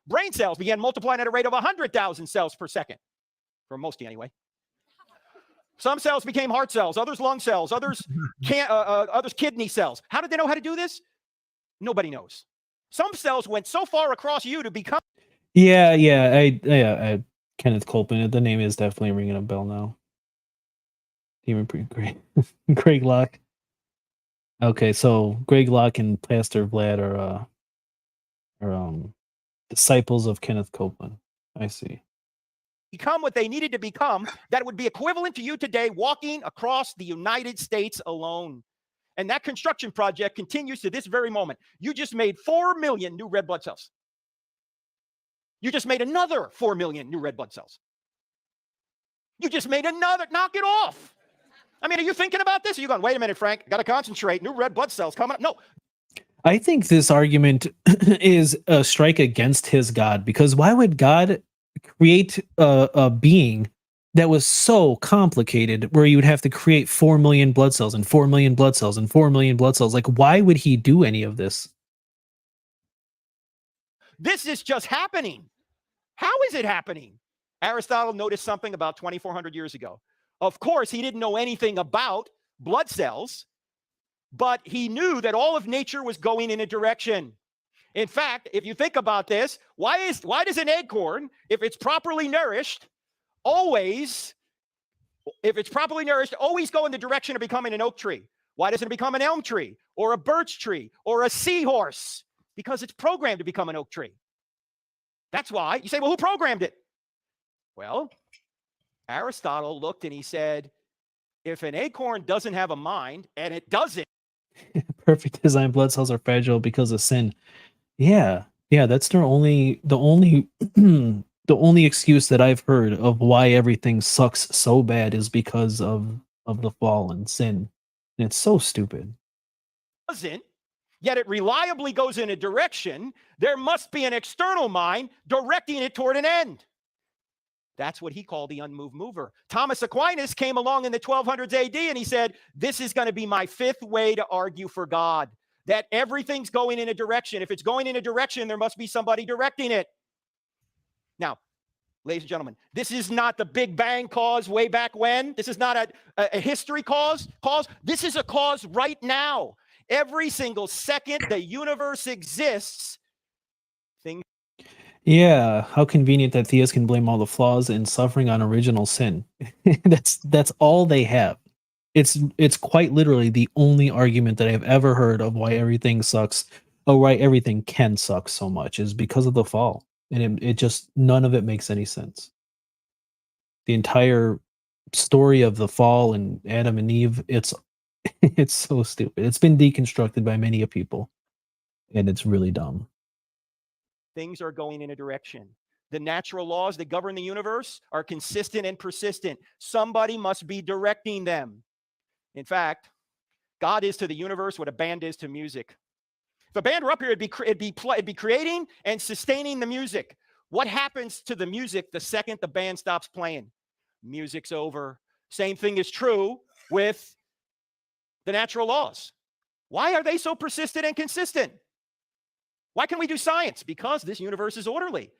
Brain cells began multiplying at a rate of 100,000 cells per second. For most, anyway. Some cells became heart cells, others lung cells, others kidney cells. How did they know how to do this? Nobody knows. Some cells went so far across you to become. Yeah. I Kenneth Copeland. The name is definitely ringing a bell now. Even pretty great. Greg Locke. Okay, so Greg Locke and Pastor Vlad are disciples of Kenneth Copeland. I see. Become what they needed to become that would be equivalent to you today walking across the United States alone. And that construction project continues to this very moment. You just made 4 million new red blood cells. You just made another 4 million new red blood cells. You just made another, knock it off. I mean, are you thinking about this? Are you going, wait a minute, Frank, got to concentrate. New red blood cells coming up. No. I think this argument is a strike against his God, because why would God create a being that was so complicated where you would have to create 4 million blood cells and 4 million blood cells and 4 million blood cells? Like, why would he do any of this? This is just happening. How is it happening? Aristotle noticed something about 2,400 years ago. Of course, he didn't know anything about blood cells, but he knew that all of nature was going in a direction. In fact, if you think about this, why does an acorn, if it's properly nourished, always go in the direction of becoming an oak tree? Why doesn't it become an elm tree or a birch tree or a seahorse? Because it's programmed to become an oak tree. That's why. You say, well, who programmed it? Well, Aristotle looked and he said, if an acorn doesn't have a mind, and it doesn't. Perfect design blood cells are fragile because of sin. Yeah, that's the only the only excuse that I've heard of why everything sucks so bad is because of the fall and sin. And it's so stupid. Doesn't, yet it reliably goes in a direction. There must be an external mind directing it toward an end. That's what he called the unmoved mover. Thomas Aquinas came along in the 1200s AD and he said, this is going to be my fifth way to argue for God, that everything's going in a direction. If it's going in a direction, there must be somebody directing it. Now, ladies and gentlemen, this is not the Big Bang cause way back when. This is not a history cause. This is a cause right now. Every single second the universe exists, things. Yeah, how convenient that theists can blame all the flaws and suffering on original sin. That's all they have. It's quite literally the only argument that I've ever heard of why everything sucks, or why everything can suck so much, is because of the fall. And it just, none of it makes any sense. The entire story of the fall and Adam and Eve, it's so stupid. It's been deconstructed by many people, and it's really dumb. Things are going in a direction. The natural laws that govern the universe are consistent and persistent. Somebody must be directing them. In fact, God is to the universe what a band is to music. If a band were up here, it'd be creating and sustaining the music. What happens to the music the second the band stops playing? Music's over. Same thing is true with the natural laws. Why are they so persistent and consistent? Why can we do science? Because this universe is orderly.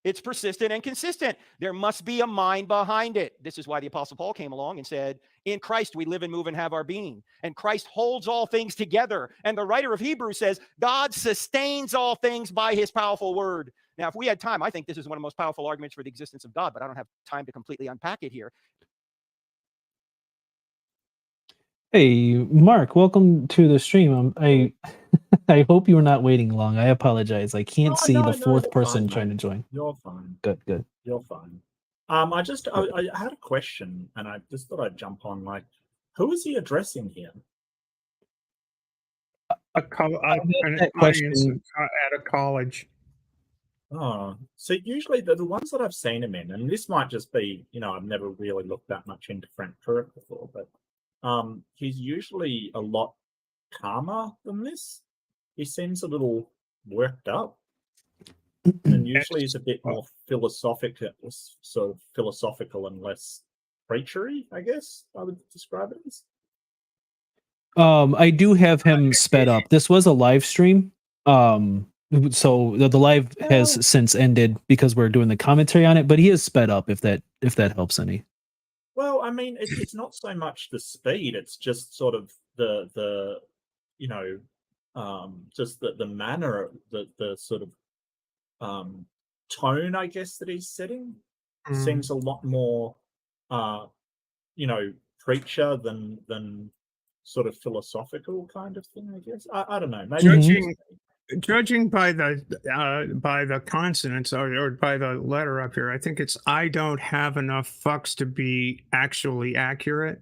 It's persistent and consistent. There must be a mind behind it. This is why the Apostle Paul came along and said, in Christ we live and move and have our being. And Christ holds all things together. And the writer of Hebrews says, God sustains all things by his powerful word. Now, if we had time, I think this is one of the most powerful arguments for the existence of God, but I don't have time to completely unpack it here. Hey, Mark, welcome to the stream. I I hope you were not waiting long. I apologize. I can't see the fourth you're person fine, trying to mate. join. You're fine. Good. You're fine. I had a question, and I just thought I'd jump on. Like, who is he addressing here? An that audience question- at a college. Oh, so usually the ones that I've seen him in, and this might just be, I've never really looked that much into Frank Turek before, but he's usually a lot calmer than this. He seems a little worked up, and usually he's a bit more philosophical and less preachery, I guess I would describe it as. I do have him sped up. This was a live stream. So the live has since ended because we're doing the commentary on it, but he is sped up if that helps any. Well, I mean, it's not so much the speed; it's just sort of the just the manner, the sort of tone, I guess, that he's setting seems a lot more, preacher than sort of philosophical kind of thing. I guess I don't know. Maybe Judging by the consonants or by the letter up here, I think it's I don't have enough fucks to be actually accurate.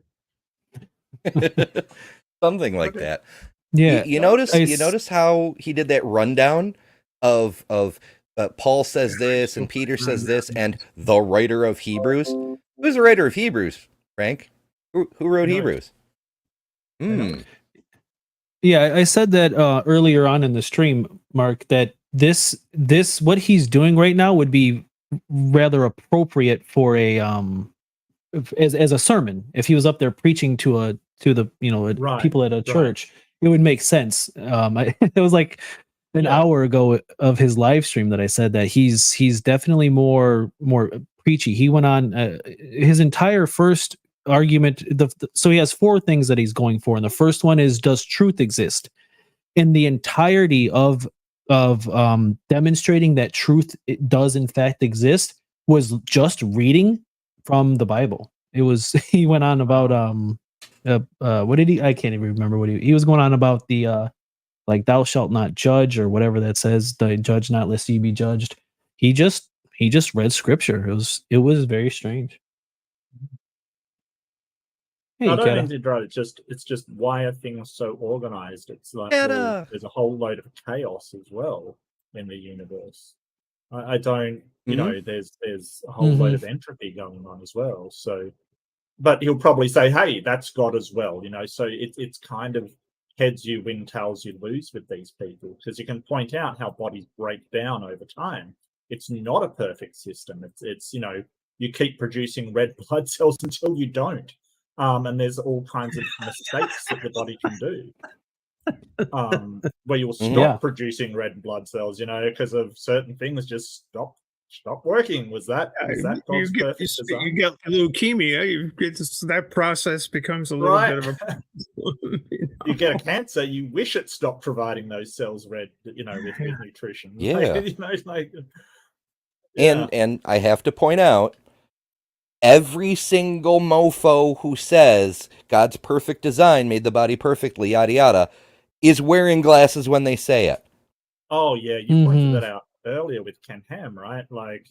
Something like that. Yeah. You notice how he did that rundown of Paul says this and Peter says this and the writer of Hebrews. Who's the writer of Hebrews, Frank? Who wrote Hebrews? Yeah, I said that earlier on in the stream, Mark, that this what he's doing right now would be rather appropriate for a as a sermon. If he was up there preaching to the people at a church, it would make sense. It was like an hour ago of his live stream that I said that he's definitely more preachy. He went on his entire first argument. So he has four things that he's going for, and the first one is, does truth exist? In the entirety of demonstrating that truth does in fact exist was just reading from the Bible. It was he went on about what did he? I can't even remember what he was going on about the like thou shalt not judge or whatever that says. The judge not lest ye be judged. He just read scripture. It was very strange. Hey, I don't mean to interrupt. It's just why are things so organized? It's like there's a whole load of chaos as well in the universe. I don't, there's a whole load of entropy going on as well. So, but he'll probably say, "Hey, that's God as well," So it's kind of heads you win, tails you lose with these people, because you can point out how bodies break down over time. It's not a perfect system. It's you keep producing red blood cells until you don't. And there's all kinds of mistakes that the body can do, where you'll stop producing red blood cells, because of certain things just stop working. Was that God's perfect design? You get leukemia, that process becomes a little bit of a You get a cancer, you wish it stopped providing those cells red, with nutrition. Yeah. Yeah. And I have to point out, every single mofo who says God's perfect design made the body perfectly, yada yada, is wearing glasses when they say it. Oh yeah, you pointed that out earlier with Ken Ham, right? Like,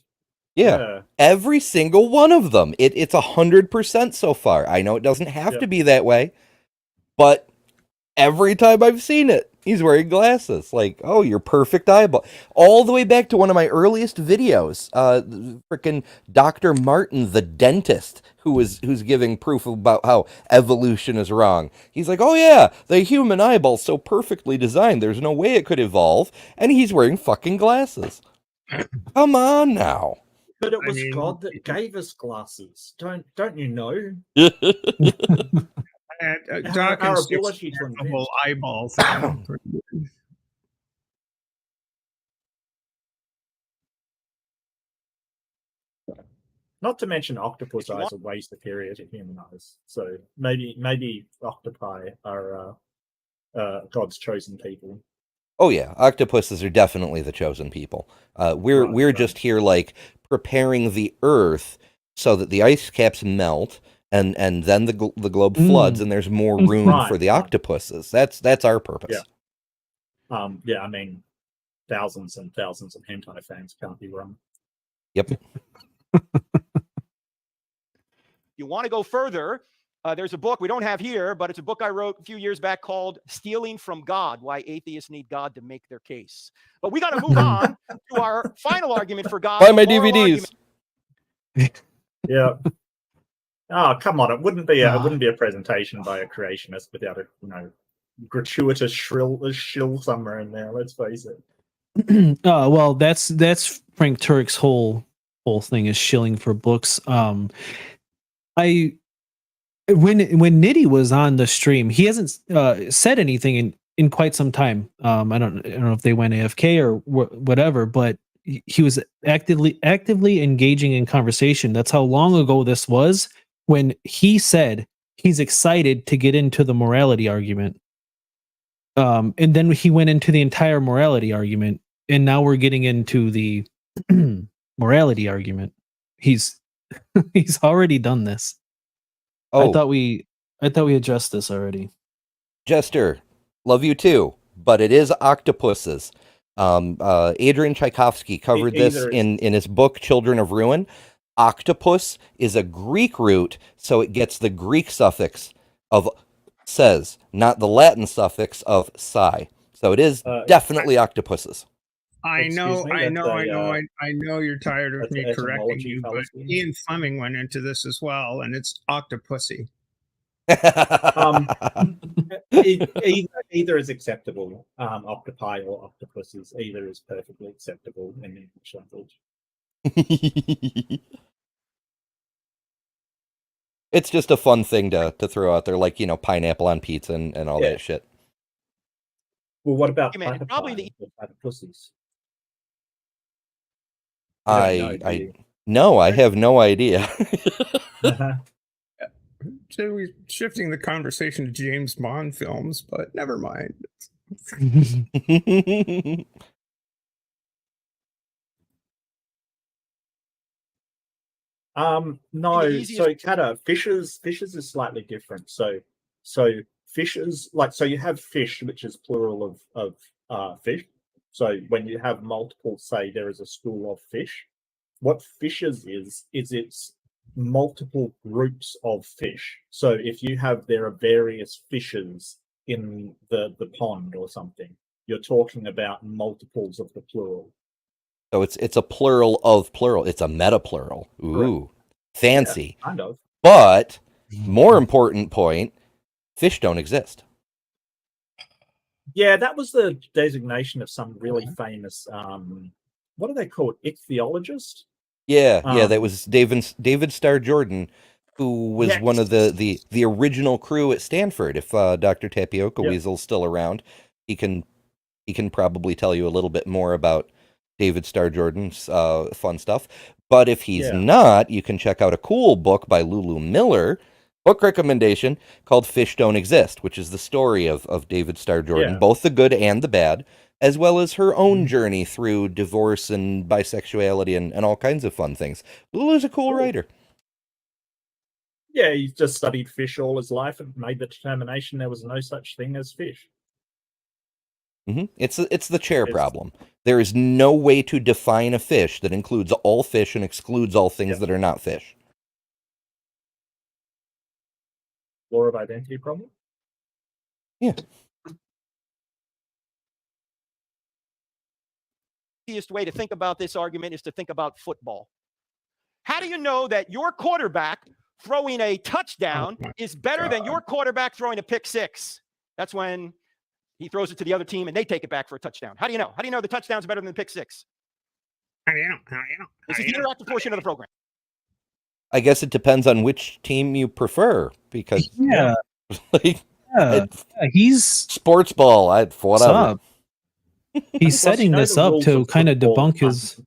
yeah. Every single one of them. It's 100% so far. I know it doesn't have to be that way, but every time I've seen it, He's wearing glasses. Like, oh, your perfect eyeball. All the way back to one of my earliest videos. Frickin' Dr. Martin, the dentist, who's giving proof about how evolution is wrong. He's like, oh yeah, the human eyeball's so perfectly designed, there's no way it could evolve. And he's wearing fucking glasses. Come on now. But it I was mean, God that gave us glasses. Don't you know? Doc Our and ability to the invent. whole eyeball thing. Not to mention octopus If you eyes want- are way superior to human eyes. So maybe octopi are God's chosen people. Oh yeah, octopuses are definitely the chosen people. We're Right. just here like preparing the Earth so that the ice caps melt and then the globe floods and there's more room Right, for the right. octopuses. That's our purpose. Yeah, I mean, thousands and thousands of hentai fans can't be wrong. Yep. You want to go further, there's a book we don't have here, but it's a book I wrote a few years back called Stealing from God, Why Atheists Need God to Make Their Case. But we got to move on to our final argument for God. Buy my the moral DVDs. argument. Yeah. Oh, come on! It wouldn't be Ah. a presentation by a creationist without a gratuitous shill somewhere in there. Let's face it. Well, that's Frank Turek's whole thing is shilling for books. I when Niddy was on the stream, he hasn't said anything in quite some time. I don't know if they went AFK or whatever, but he was actively engaging in conversation. That's how long ago this was when he said he's excited to get into the morality argument. And then he went into the entire morality argument, and now we're getting into the morality argument. He's already done this. Oh, I thought we addressed this already. Jester, love you too, but it is octopuses. Adrian Tchaikovsky covered this Either in his book Children of Ruin. Octopus is a Greek root, so it gets the Greek suffix of says, not the Latin suffix of psi. So it is definitely octopuses. I know you're tired of that's me an correcting etymology you, but fallacy. Ian Fleming went into this as well, and it's octopussy. Either is acceptable. Octopi or octopuses, either is perfectly acceptable in the English language. It's just a fun thing to throw out there, like, pineapple on pizza and all that shit. Well, what about Hey, man, it's probably platypuses? No, I have no idea. So we're shifting the conversation to James Bond films, but never mind. No, so Kata, fishes is slightly different. So fishes, so you have fish, which is plural of fish. So when you have multiple, say there is a school of fish, what fishes is it's multiple groups of fish. So if there are various fishes in the pond or something, you're talking about multiples of the plural. So it's a plural of plural. It's a meta plural. Ooh, fancy. Yeah, kind of. But more important point, fish don't exist. Yeah, that was the designation of some really famous. What are they called? Ichthyologist. Yeah, that was David Starr Jordan, who was one of the original crew at Stanford. If Dr. Tapioca Weasel's still around, he can probably tell you a little bit more about David Starr Jordan's fun stuff. But if he's not, you can check out a cool book by Lulu Miller, book recommendation, called Fish Don't Exist, which is the story of David Starr Jordan, both the good and the bad, as well as her own journey through divorce and bisexuality and all kinds of fun things. Lulu's a cool writer. Yeah, he's just studied fish all his life and made the determination there was no such thing as fish. Mm-hmm. It's the chair problem. There is no way to define a fish that includes all fish and excludes all things that are not fish. Law of identity problem? Yeah. easiest way to think about this argument is to think about football. How do you know that your quarterback throwing a touchdown is better than your quarterback throwing a pick six? That's when he throws it to the other team and they take it back for a touchdown. How do you know? How do you know the touchdown's better than the pick six? How do you know? This is the interactive portion of the program. I guess it depends on which team you prefer, because Yeah, like yeah. He's sports ball, what's whatever. up. He's setting this the up rules to of kind of football debunk his.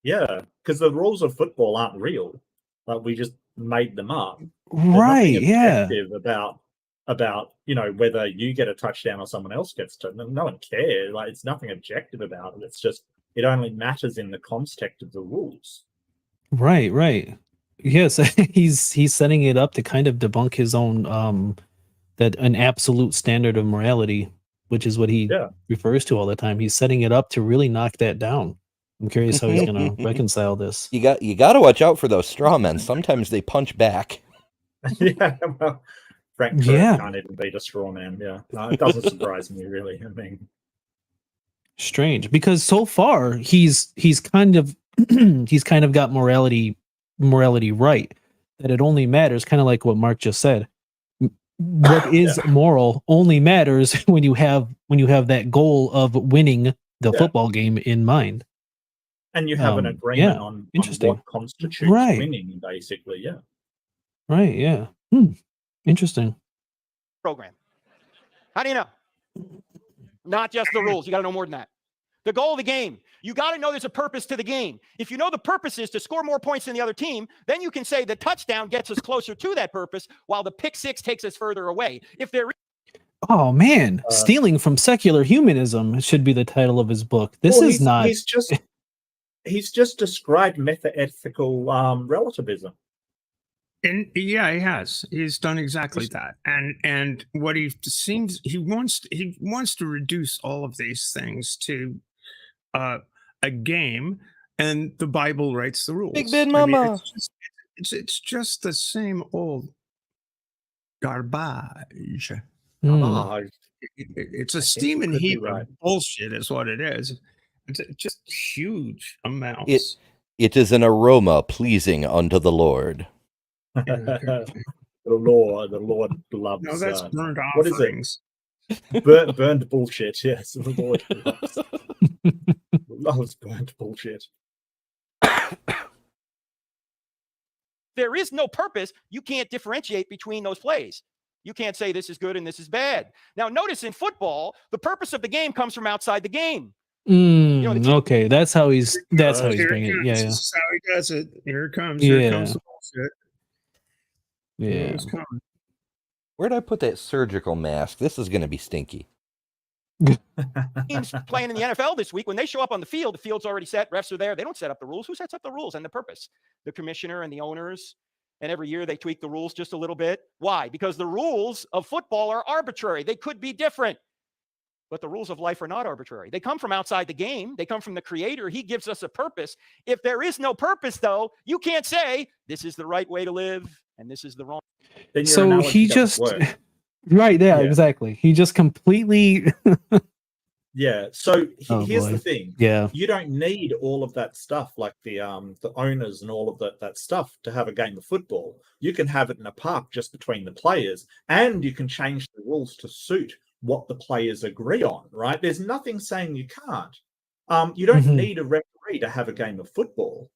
Yeah, because the rules of football aren't real. Like, we just made them up. There's Right, nothing yeah. objective about whether you get a touchdown or someone else gets to. No one cares. Like, it's nothing objective about it. It's just it only matters in the context of the rules. Right. Yes, he's setting it up to kind of debunk his own that an absolute standard of morality, which is what he refers to all the time. He's setting it up to really knock that down. I'm curious how he's going to reconcile this. You got to watch out for those straw men. Sometimes they punch back. Yeah, well, Frank Turek can't even beat a straw man. Yeah, no, it doesn't surprise me really. I mean, strange, because so far he's kind of he's kind of got morality right, that it only matters, kind of like what Mark just said. What is moral only matters when you have that goal of winning the football game in mind. And you have an agreement on what constitutes winning, basically. Yeah. Right. Yeah. Interesting. Program. How do you know? Not just the rules. You got to know more than that. The goal of the game. You got to know there's a purpose to the game. If you know the purpose is to score more points than the other team, then you can say the touchdown gets us closer to that purpose, while the pick six takes us further away. If there Oh man, stealing from secular humanism should be the title of his book. This is not. He's just described metaethical relativism. And yeah, he has. He's done exactly that. And what he wants to reduce all of these things to a game, and the Bible writes the rules. Big Ben Mama. It's just the same old garbage. It's a steaming heap of bullshit, is what it is. It's just huge amounts. It is an aroma pleasing unto the Lord. The Lord loves. No, that's burnt offerings. What is it? Burned bullshit. Yes, the Lord loves burnt bullshit. there is no purpose, you can't differentiate between those plays. You can't say this is good and this is bad. Now, notice in football, the purpose of the game comes from outside the game. Okay, that's how he's bringing it. Yeah, This is how he does it. Here it comes. Yeah. Here comes the bullshit. Yeah. It's coming. Where'd I put that surgical mask? This is going to be stinky. Teams playing in the NFL this week, when they show up on the field's already set. Refs are there. They don't set up the rules. Who sets up the rules and the purpose? The commissioner and the owners. And every year they tweak the rules just a little bit. Why? Because the rules of football are arbitrary. They could be different. But the rules of life are not arbitrary. They come from outside the game. They come from the creator. He gives us a purpose. If there is no purpose, though, you can't say this is the right way to live and this is the wrong. So he just, right there, yeah. Exactly. He just completely. Yeah. So here's the thing. Yeah. You don't need all of that stuff, like the owners and all of that stuff, to have a game of football. You can have it in a park just between the players, and you can change the rules to suit what the players agree on, right? There's nothing saying you can't. You don't need a referee to have a game of football.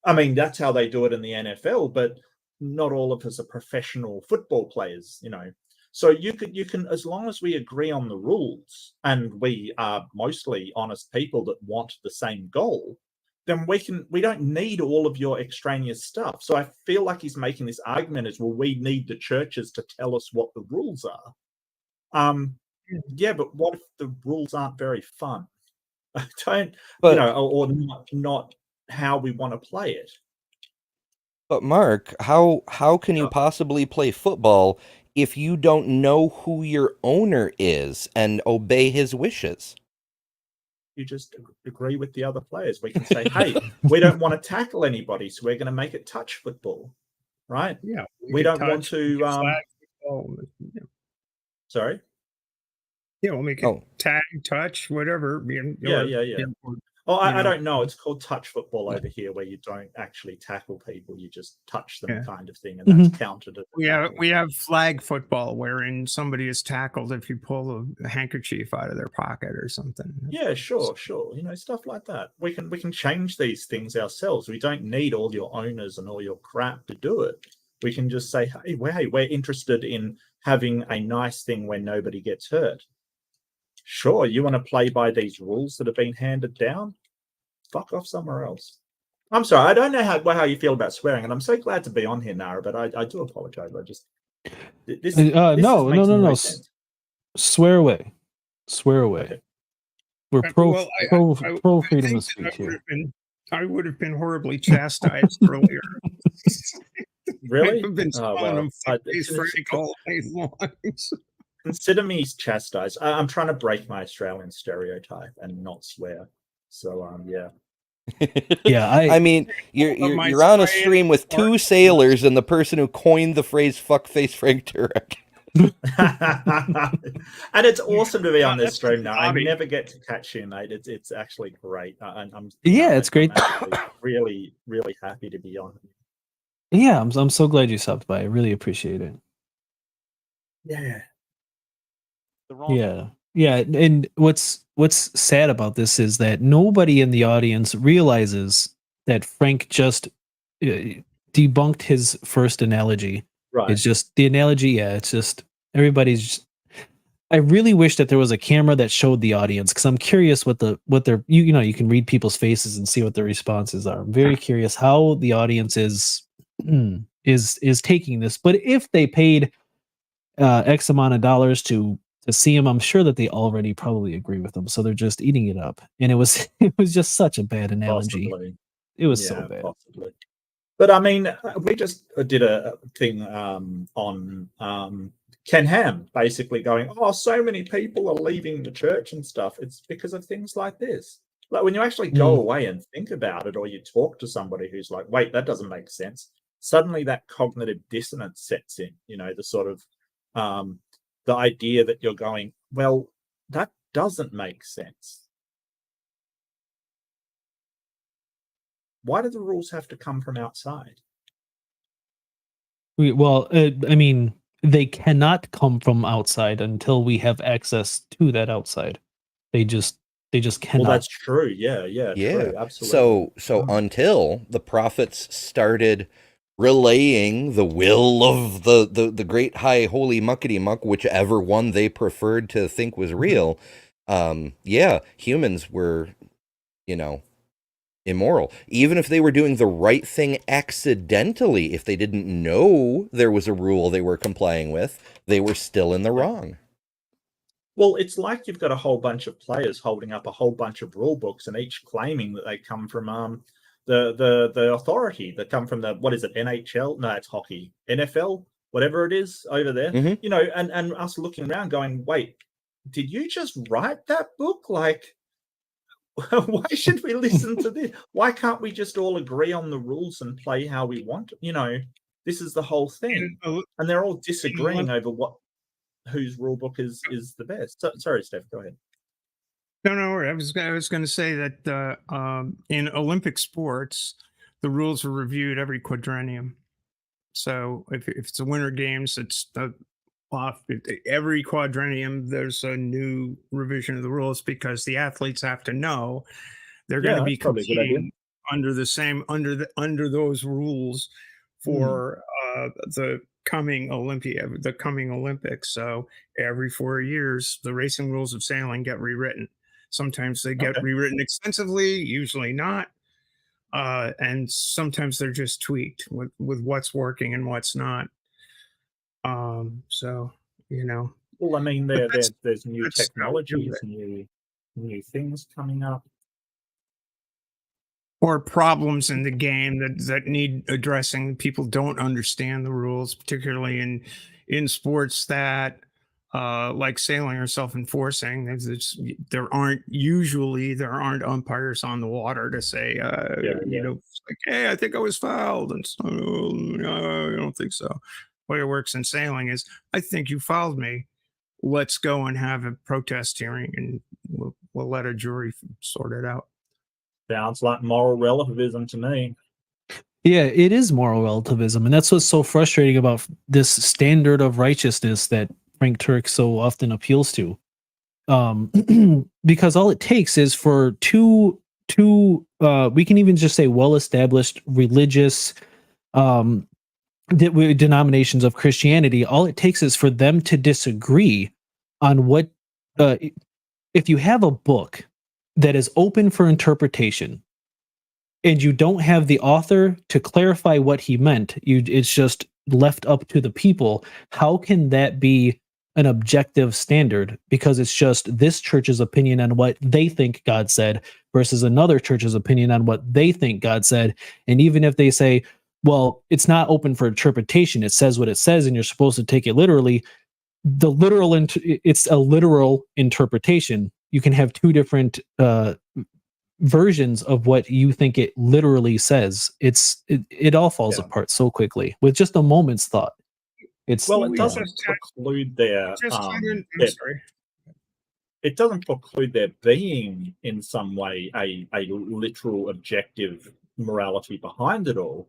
I mean, that's how they do it in the NFL, but not all of us are professional football players, you know. So you can, as long as we agree on the rules and we are mostly honest people that want the same goal, then we don't need all of your extraneous stuff. So I feel like he's making this argument as, well, we need the churches to tell us what the rules are. Yeah, but what if the rules aren't very fun? Or not how we want to play it. But Mark, how can you possibly play football if you don't know who your owner is and obey his wishes? You just agree with the other players. We can say, hey, we don't want to tackle anybody, so we're going to make it touch football, right? Yeah. We don't want to. Sorry? Yeah, we'll make it tag, touch, whatever. Yeah. Oh, I know. don't know. It's called touch football over here, where you don't actually tackle people; you just touch them, Yeah. kind of thing, and that's counted as a tackle. We have flag football wherein somebody is tackled if you pull a handkerchief out of their pocket or something. Yeah, sure. You know, stuff like that. We can change these things ourselves. We don't need all your owners and all your crap to do it. We can just say, hey, we're interested in having a nice thing where nobody gets hurt. Sure, you want to play by these rules that have been handed down? Fuck off somewhere else. I'm sorry, I don't know how you feel about swearing, and I'm so glad to be on here, Nara, but I do apologize. I just this no. Swear away. Okay. We're pro Well, pro I freedom think of speech here. I would have been horribly chastised earlier. Really? I've been Oh, calling well, him fuckface Frank all day long. consider me chastised. I'm trying to break my Australian stereotype and not swear. So yeah. Yeah, I mean, you're on a stream with two sailors and the person who coined the phrase "fuckface Frank Turek." And it's awesome to be on this that's stream now. I Bobby. never get to catch you, mate. It's actually great. I'm it's great. I'm really happy to be on. Yeah, I'm so glad you stopped by. I really appreciate it. Yeah. The wrong Yeah, and what's sad about this is that nobody in the audience realizes that Frank just debunked his first analogy. Right. It's just the analogy. Yeah, it's just everybody's. I really wish that there was a camera that showed the audience, because I'm curious what their you know, you can read people's faces and see what their responses are. I'm very curious how the audience is taking this. But if they paid X amount of dollars to see him, I'm sure that they already probably agree with him, so they're just eating it up. And it was just such a bad analogy. Possibly. It was so bad. Possibly. But I mean, we just did a thing on Ken Ham, basically going, "Oh, so many people are leaving the church and stuff." It's because of things like this. Like when you actually go away and think about it, or you talk to somebody who's like, "Wait, that doesn't make sense." Suddenly, that cognitive dissonance sets in. You know, the sort of the idea that you're going, "Well, that doesn't make sense." Why do the rules have to come from outside? I mean, they cannot come from outside until we have access to that outside. They just cannot. Well, that's true. Yeah, true, absolutely. So until the prophets started relaying the will of the great high holy muckety muck, whichever one they preferred to think was real, humans were, immoral. Even if they were doing the right thing accidentally, if they didn't know there was a rule they were complying with, they were still in the wrong. Well, it's like you've got a whole bunch of players holding up a whole bunch of rule books and each claiming that they come from the authority, that come from the, what is it, NHL? No, it's hockey. NFL, whatever it is over there. Mm-hmm. And us looking around going, wait, did you just write that book? Like, why should we listen to this? Why can't we just all agree on the rules and play how we want? This is the whole thing. And they're all disagreeing over whose rule book is the best. Sorry, Steph, go ahead. No, I was going to say that in Olympic sports, the rules are reviewed every quadrennium. So if it's a Winter Games, it's every quadrennium. There's a new revision of the rules, because the athletes have to know they're going to be competing under those rules for the coming Olympics. So every 4 years, the racing rules of sailing get rewritten. Sometimes they get rewritten extensively, usually not. And sometimes they're just tweaked with what's working and what's not. So, Well, I mean, there's new technologies, new things coming up. Or problems in the game that need addressing. People don't understand the rules, particularly in sports that like sailing are self-enforcing. There aren't umpires on the water to say, like, hey, I think I was fouled, and so, no, I don't think so. The way it works in sailing is, I think you fouled me. Let's go and have a protest hearing, and we'll let a jury sort it out. Sounds like moral relativism to me. Yeah, it is moral relativism, and that's what's so frustrating about this standard of righteousness that Frank Turek so often appeals to. Because all it takes is for two we can even just say well-established religious denominations of Christianity. All it takes is for them to disagree on what if you have a book that is open for interpretation and you don't have the author to clarify what he meant, it's just left up to the people. How can that be an objective standard? Because it's just this church's opinion on what they think God said versus another church's opinion on what they think God said. And even if they say, well, it's not open for interpretation, it says what it says and you're supposed to take it literally, it's a literal interpretation. You can have two different versions of what you think it literally says. It all falls apart so quickly with just a moment's thought. It doesn't preclude there. It doesn't preclude there being in some way a literal objective morality behind it all.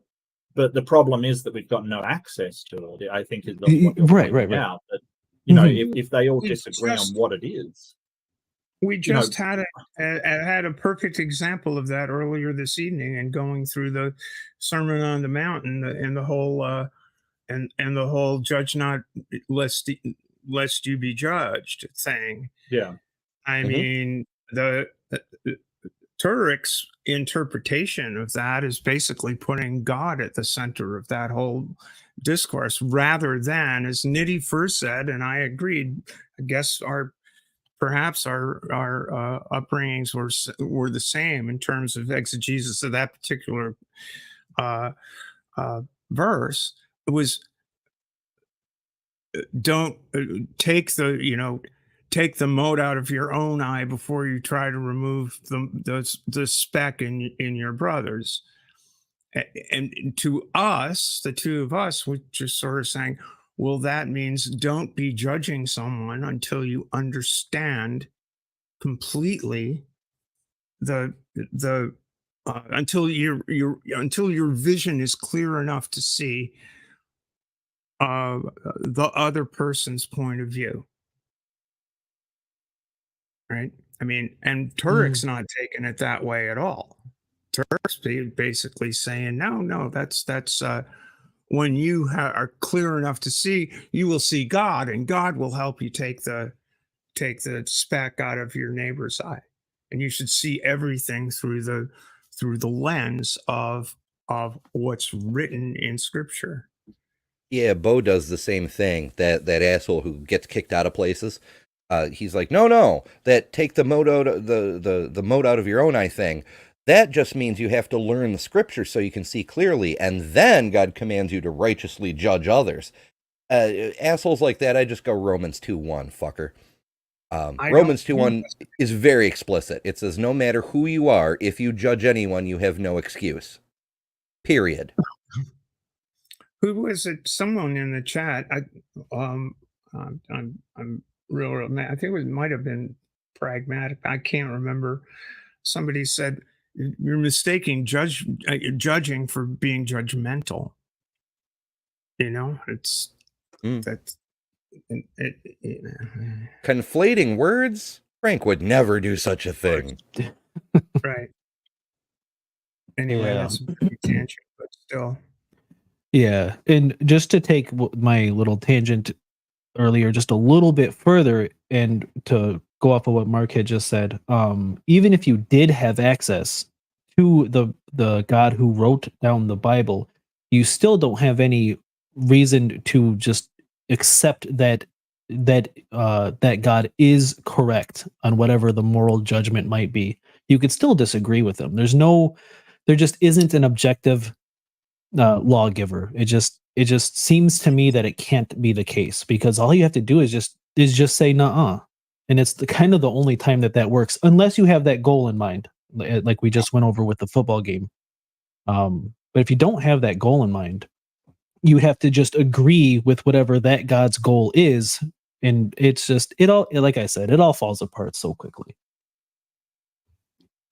But the problem is that we've got no access to it. I think is what you're pointing out. That if they all disagree on what it is. We just had a perfect example of that earlier this evening, and going through the Sermon on the Mount and the whole and the whole "judge not lest you be judged" thing. Yeah, I mean the Turek's interpretation of that is basically putting God at the center of that whole discourse, rather than, as Niddy first said, and I agreed. I guess perhaps our upbringings were the same in terms of exegesis of that particular verse. It was don't take the mote out of your own eye before you try to remove the speck in your brother's. And to us, the two of us, we're just sort of saying, well, that means don't be judging someone until you understand completely until your vision is clear enough to see the other person's point of view. Right? I mean, and Turek's not taking it that way at all. Turek's basically saying, no, that's when you are clear enough to see, you will see God, and God will help you take the speck out of your neighbor's eye, and you should see everything through the lens of what's written in Scripture. Yeah, Bo does the same thing. That asshole who gets kicked out of places. He's like, no, that take the mote out the mote out of your own eye thing. That just means you have to learn the Scripture so you can see clearly, and then God commands you to righteously judge others. Assholes like that, I just go Romans 2:1, fucker. Romans 2:1 is very explicit. It says, no matter who you are, if you judge anyone, you have no excuse. Period. Who was it? Someone in the chat. I'm real mad. I think it might have been Pragmatic. I can't remember. Somebody said, you're mistaking judging for being judgmental. It's that's conflating words. Frank would never do such a thing. Right. Anyway, that's a pretty tangent, but still. Yeah, and just to take my little tangent earlier just a little bit further, and to go off of what Mark had just said, even if you did have access to the God who wrote down the Bible, you still don't have any reason to just accept that God is correct on whatever the moral judgment might be. You could still disagree with him. There just isn't an objective lawgiver. It just seems to me that it can't be the case, because all you have to do is just say nuh-uh. And it's kind of the only time that works, unless you have that goal in mind, like we just went over with the football game. But if you don't have that goal in mind, you have to just agree with whatever that God's goal is, and it's just like I said, it all falls apart so quickly.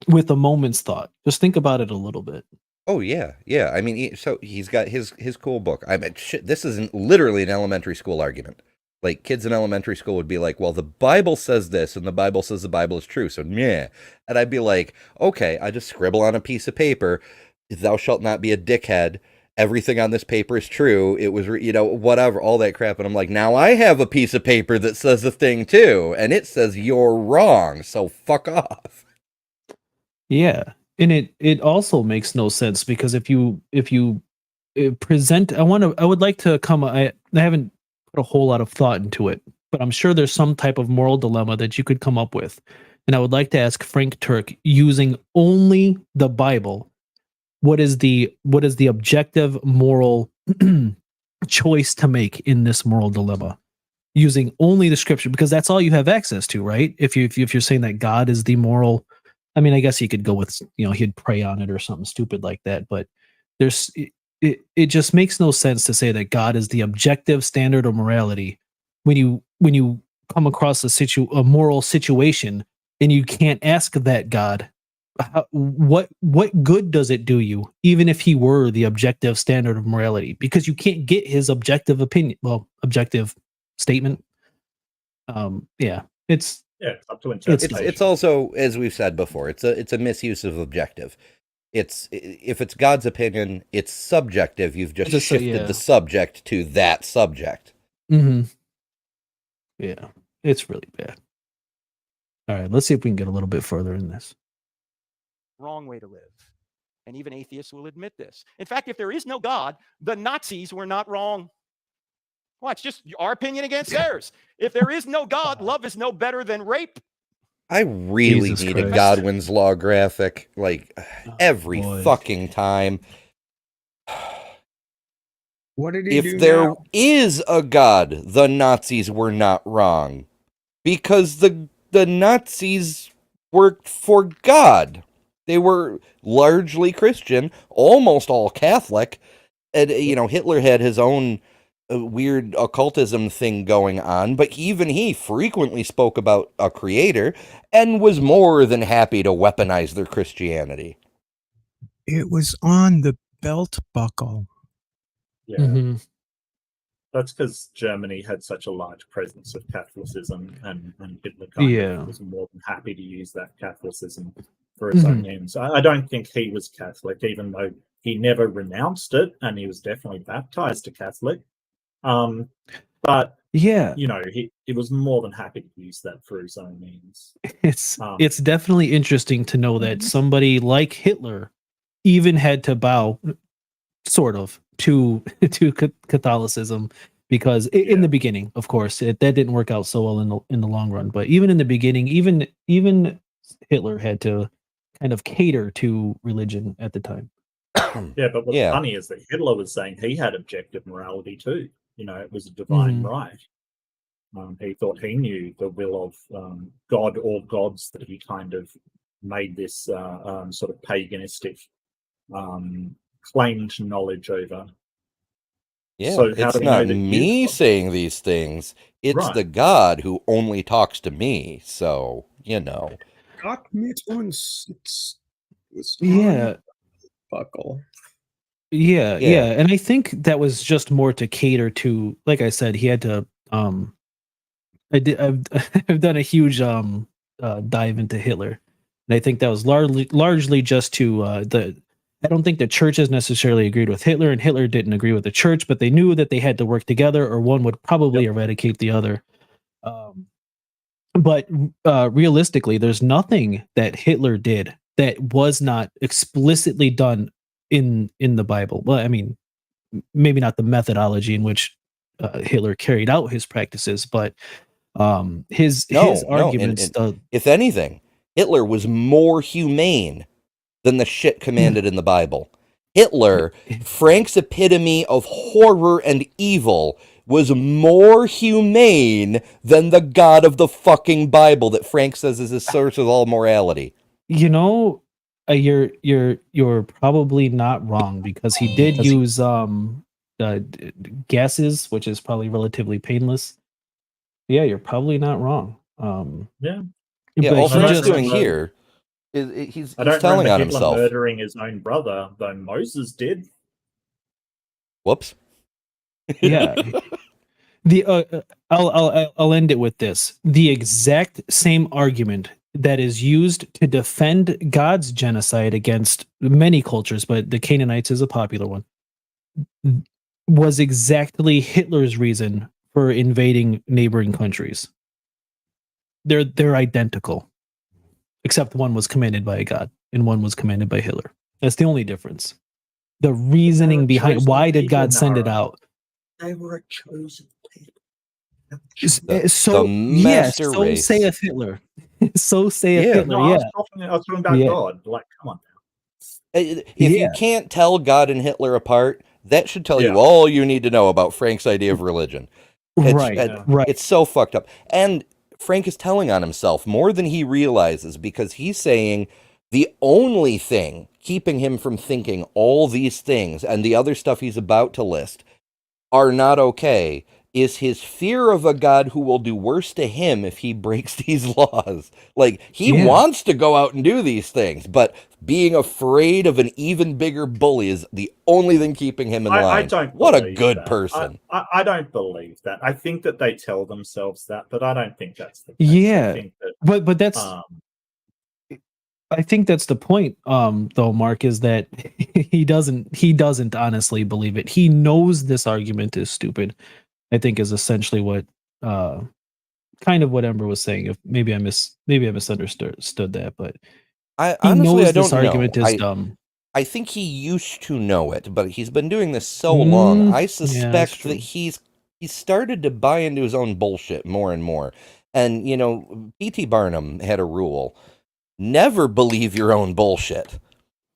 with a moment's thought. Just think about it a little bit. Oh yeah, yeah. I mean, so he's got his cool book. I mean, shit, this isn't literally an elementary school argument. Like kids in elementary school would be like, "Well, the Bible says this, and the Bible says the Bible is true." So yeah, and I'd be like, "Okay, I just scribble on a piece of paper, thou shalt not be a dickhead. Everything on this paper is true. It was, whatever, all that crap." And I'm like, now I have a piece of paper that says a thing too, and it says you're wrong. So fuck off. Yeah, and it also makes no sense because if you present, I would like to come. I haven't put a whole lot of thought into it, but I'm sure there's some type of moral dilemma that you could come up with, and I would like to ask Frank Turek, using only the Bible, what is the objective moral choice to make in this moral dilemma, using only the Scripture, because that's all you have access to, right? If you're saying that God is the moral. I mean, I guess he could go with, he'd pray on it or something stupid like that. But it just makes no sense to say that God is the objective standard of morality when you come across a moral situation and you can't ask that God, what good does it do you, even if he were the objective standard of morality, because you can't get his objective opinion, objective statement. It's up to interpretation. It's also, as we've said before, it's a misuse of objective. If it's God's opinion, it's subjective. You've just shifted the subject to that subject. Mm-hmm. Yeah, it's really bad. All right, let's see if we can get a little bit further in this. Wrong way to live. And even atheists will admit this. In fact, if there is no God, the Nazis were not wrong. Well, it's just our opinion against theirs. If there is no God, love is no better than rape. I really need a Godwin's Law graphic, like every fucking time. What did he do If there now? is a God, the Nazis were not wrong. Because the Nazis worked for God. They were largely Christian, almost all Catholic. And, Hitler had his own weird occultism thing going on, but even he frequently spoke about a creator and was more than happy to weaponize their Christianity. It was on the belt buckle. Yeah. Mm-hmm. That's because Germany had such a large presence of Catholicism, and Hitler kind of was more than happy to use that Catholicism for his own ends. I don't think he was Catholic, even though he never renounced it, and he was definitely baptized a Catholic. But he was more than happy to use that for his own means. It's definitely interesting to know that somebody like Hitler even had to bow, sort of, to Catholicism, because in the beginning, of course, that didn't work out so well in the long run. But even in the beginning, even Hitler had to kind of cater to religion at the time. Yeah, but what's funny is that Hitler was saying he had objective morality too. It was a divine right. He thought he knew the will of God or gods, that he kind of made this sort of paganistic claim to knowledge over. Yeah, so it's not me saying these things. It's the God who only talks to me. So, Got me once. It's buckle. Yeah, and I think that was just more to cater to, like I said, he had to I've done a huge dive into Hitler, and I think that was largely just to I don't think the churches necessarily agreed with Hitler, and Hitler didn't agree with the church, but they knew that they had to work together, or one would probably eradicate the other. But realistically, there's nothing that Hitler did that was not explicitly done in the Bible. Well, I mean, maybe not the methodology in which Hitler carried out his practices, but his arguments. If anything, Hitler was more humane than the shit commanded in the Bible. Hitler, Frank's epitome of horror and evil, was more humane than the God of the fucking Bible that Frank says is his source of all morality. You're probably not wrong, because he did use gases, which is probably relatively painless. Yeah, you're probably not wrong. All Frank's doing here He's I don't telling remember on Hitler himself. murdering his own brother, though Moses did. Whoops. Yeah. I'll end it with this. The exact same argument that is used to defend God's genocide against many cultures, but the Canaanites is a popular one, was exactly Hitler's reason for invading neighboring countries. They're identical, except one was commanded by a God and one was commanded by Hitler. That's the only difference. The reasoning behind why did God send it out? They were a chosen people. So the yes, master so race. saith Hitler. So saith Yeah. Hitler. No, I Yeah. was talking about Yeah. God. Like, come on. If Yeah. you can't tell God and Hitler apart, that should tell Yeah. you all you need to know about Frank's idea of religion. Right. Right. It's so fucked up. And Frank is telling on himself more than he realizes, because he's saying the only thing keeping him from thinking all these things and the other stuff he's about to list are not okay is his fear of a God who will do worse to him if he breaks these laws. Like, he wants to go out and do these things, but being afraid of an even bigger bully is the only thing keeping him in line. I don't. What a believe good that. person. I don't believe that. I think that they tell themselves that, but I don't think that's the case. Yeah. I think that, But that's I think that's the point, though, Mark, is that he doesn't honestly believe it. He knows this argument is stupid, I think, is essentially what kind of what Ember was saying. If maybe I misunderstood that, but I he honestly, knows I don't this argument know. is dumb. I think he used to know it, but he's been doing this so long. I that's suspect true. that he's started to buy into his own bullshit more and more. And, you know, P.T. Barnum had a rule: never believe your own bullshit,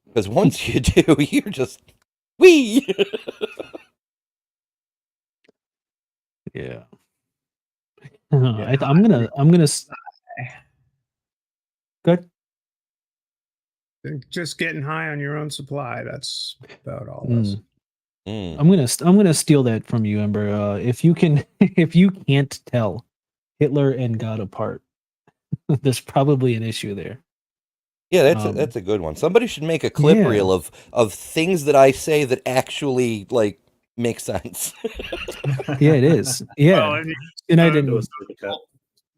because once you do, you're just wee. Yeah. I'm gonna good. Just getting high on your own supply. That's about all. Else. I'm gonna steal that from you, Ember. If you can't tell Hitler and God apart, there's probably an issue there. Yeah, that's a good one. Somebody should make a clip reel of things that I say that actually like make sense. Yeah, it is. Yeah, Well, I mean, and I didn't.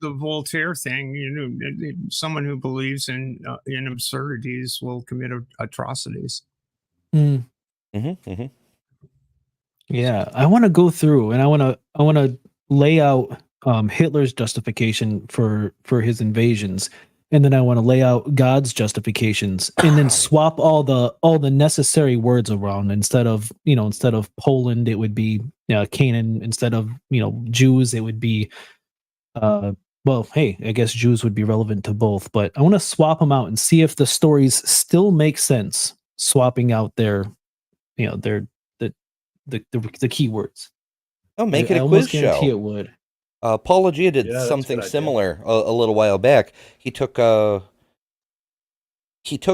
The Voltaire thing, you know, someone who believes in absurdities will commit atrocities. Yeah, I want to go through and I want to lay out Hitler's justification for his invasions, and then I want to lay out God's justifications, and then swap all the necessary words around. Instead of Poland, it would be Canaan. Instead of Jews, it would be well, hey, I guess Jews would be relevant to both, but I want to swap them out and see if the stories still make sense, swapping out their the keywords. Oh, make it I a quiz guarantee show. It would. Apologia did something similar a little while back. He took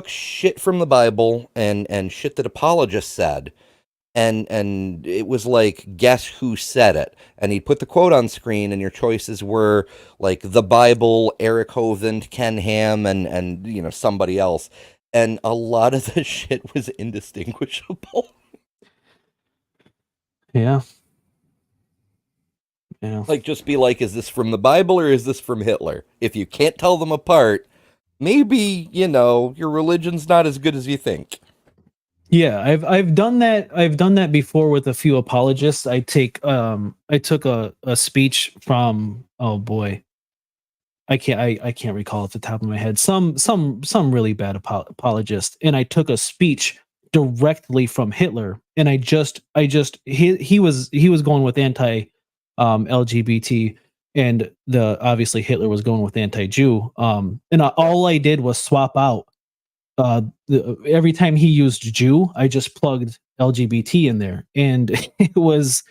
shit from the Bible and shit that apologists said, and it was like, guess who said it? And he'd put the quote on screen, and your choices were like the Bible, Eric Hovind, Ken Ham, and somebody else. And a lot of the shit was indistinguishable. Yeah. Yeah. Like, just be like, is this from the Bible or is this from Hitler? If you can't tell them apart, maybe, your religion's not as good as you think. Yeah, I've done that. I've done that before with a few apologists. I took a speech from, oh boy, I can't recall off the top of my head. Some really bad apologist, and I took a speech directly from Hitler, and he was going with anti LGBT, and obviously Hitler was going with anti-Jew. And all I did was swap out. Every time he used Jew, I just plugged LGBT in there, and it was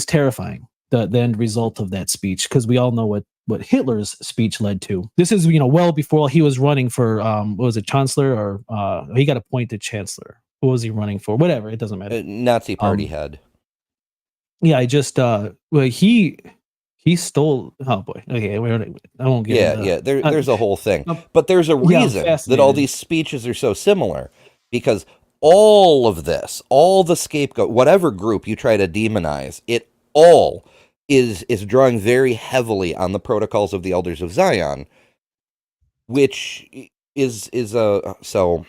terrifying, the end result of that speech, because we all know what Hitler's speech led to. This is well before he was running for what was it, chancellor, or he got appointed chancellor. What was he running for? Whatever, it doesn't matter. Nazi party head. Yeah, I just he he stole. Oh boy. Okay, I won't get Yeah, into yeah. that. There's a whole thing, Um, but there's a yeah, I'm reason that all fascinated. these speeches are so similar, because all of this, all the scapegoat, whatever group you try to demonize, it all is drawing very heavily on the protocols of the Elders of Zion, which is a so.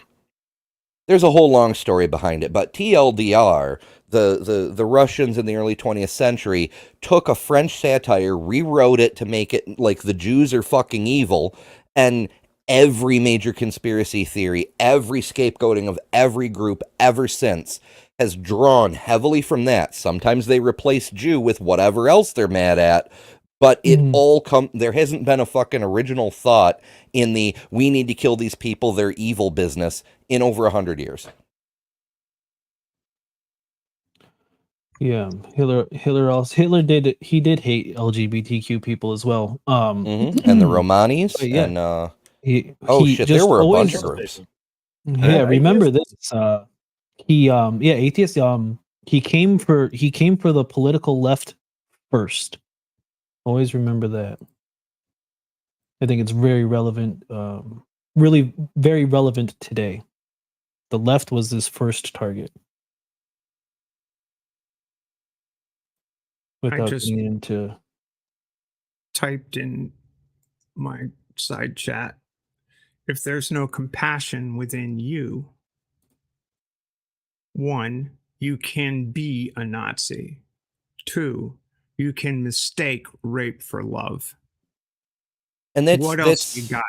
There's a whole long story behind it, but TLDR, the Russians in the early 20th century took a French satire, rewrote it to make it like the Jews are fucking evil, and every major conspiracy theory, every scapegoating of every group ever since has drawn heavily from that. Sometimes they replace Jew with whatever else they're mad at, but it all there hasn't been a fucking original thought in the we need to kill these people, they're evil business in over 100 years. Yeah, Hitler did hate LGBTQ people as well. And the Romanis, but yeah, and he shit, just there were a bunch always of groups. yeah. Remember this? Atheist. He came for the political left first. Always remember that. I think it's very relevant. Really very relevant today. The left was his first target. Without just- getting into Typed in my side chat, if there's no compassion within you, one, you can be a Nazi. Two, you can mistake rape for love. And that's what else you got?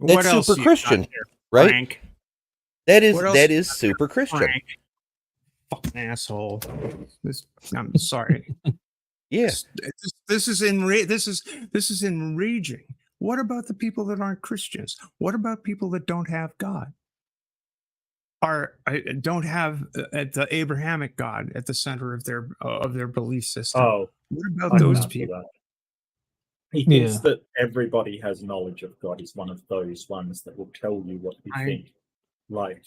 That's What else super you Christian, got there, right? Frank? That is What else that you is got there, super Christian. Frank? Fucking asshole. I'm sorry. Yeah. This is enraging. What about the people that aren't Christians? What about people that don't have God? Don't have the Abrahamic God at the center of their belief system? Oh, What about I those can't do people? that. He thinks that everybody has knowledge of God. He's one of those ones that will tell you what you think. Like,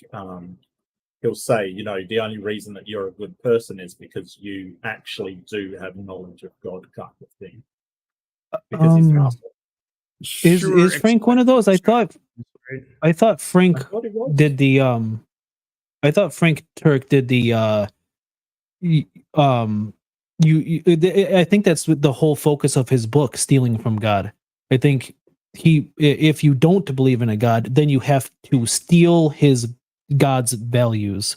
he'll say, you know, the only reason that you're a good person is because you actually do have knowledge of God, kind of thing. Because he's an asshole. Is Frank one of those? I thought Frank did the I thought Frank Turek did the I think that's the whole focus of his book, Stealing from God. I think if you don't believe in a God, then you have to steal his God's values.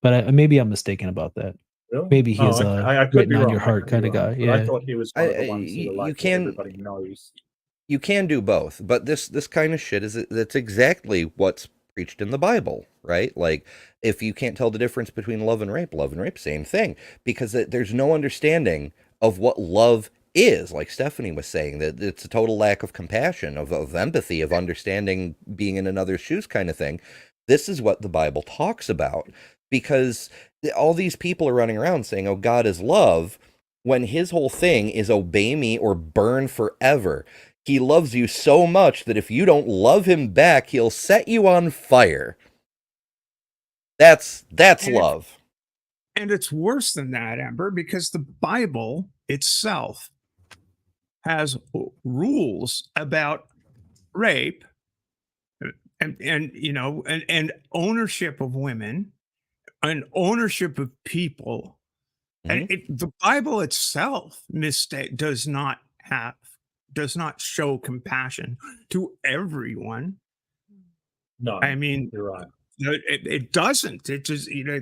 But maybe I'm mistaken about that. Really? Maybe he's I could written be on wrong. your heart kind of guy. But Yeah, I thought he was one of the ones who like can- everybody knows. You can do both, but this kind of shit that's exactly what's preached in the Bible, right? Like, if you can't tell the difference between love and rape, same thing, because there's no understanding of what love is. Like Stephanie was saying, that it's a total lack of compassion, of empathy, of understanding, being in another's shoes kind of thing. This is what the Bible talks about, because all these people are running around saying, oh, God is love, when his whole thing is obey me or burn forever. He loves you so much that if you don't love him back, he'll set you on fire. That's love. And it's worse than that, Amber, because the Bible itself has rules about rape and you know and ownership of women and ownership of people. And the Bible itself does not show compassion to everyone. No, I mean, you're right. It doesn't. It just, you know,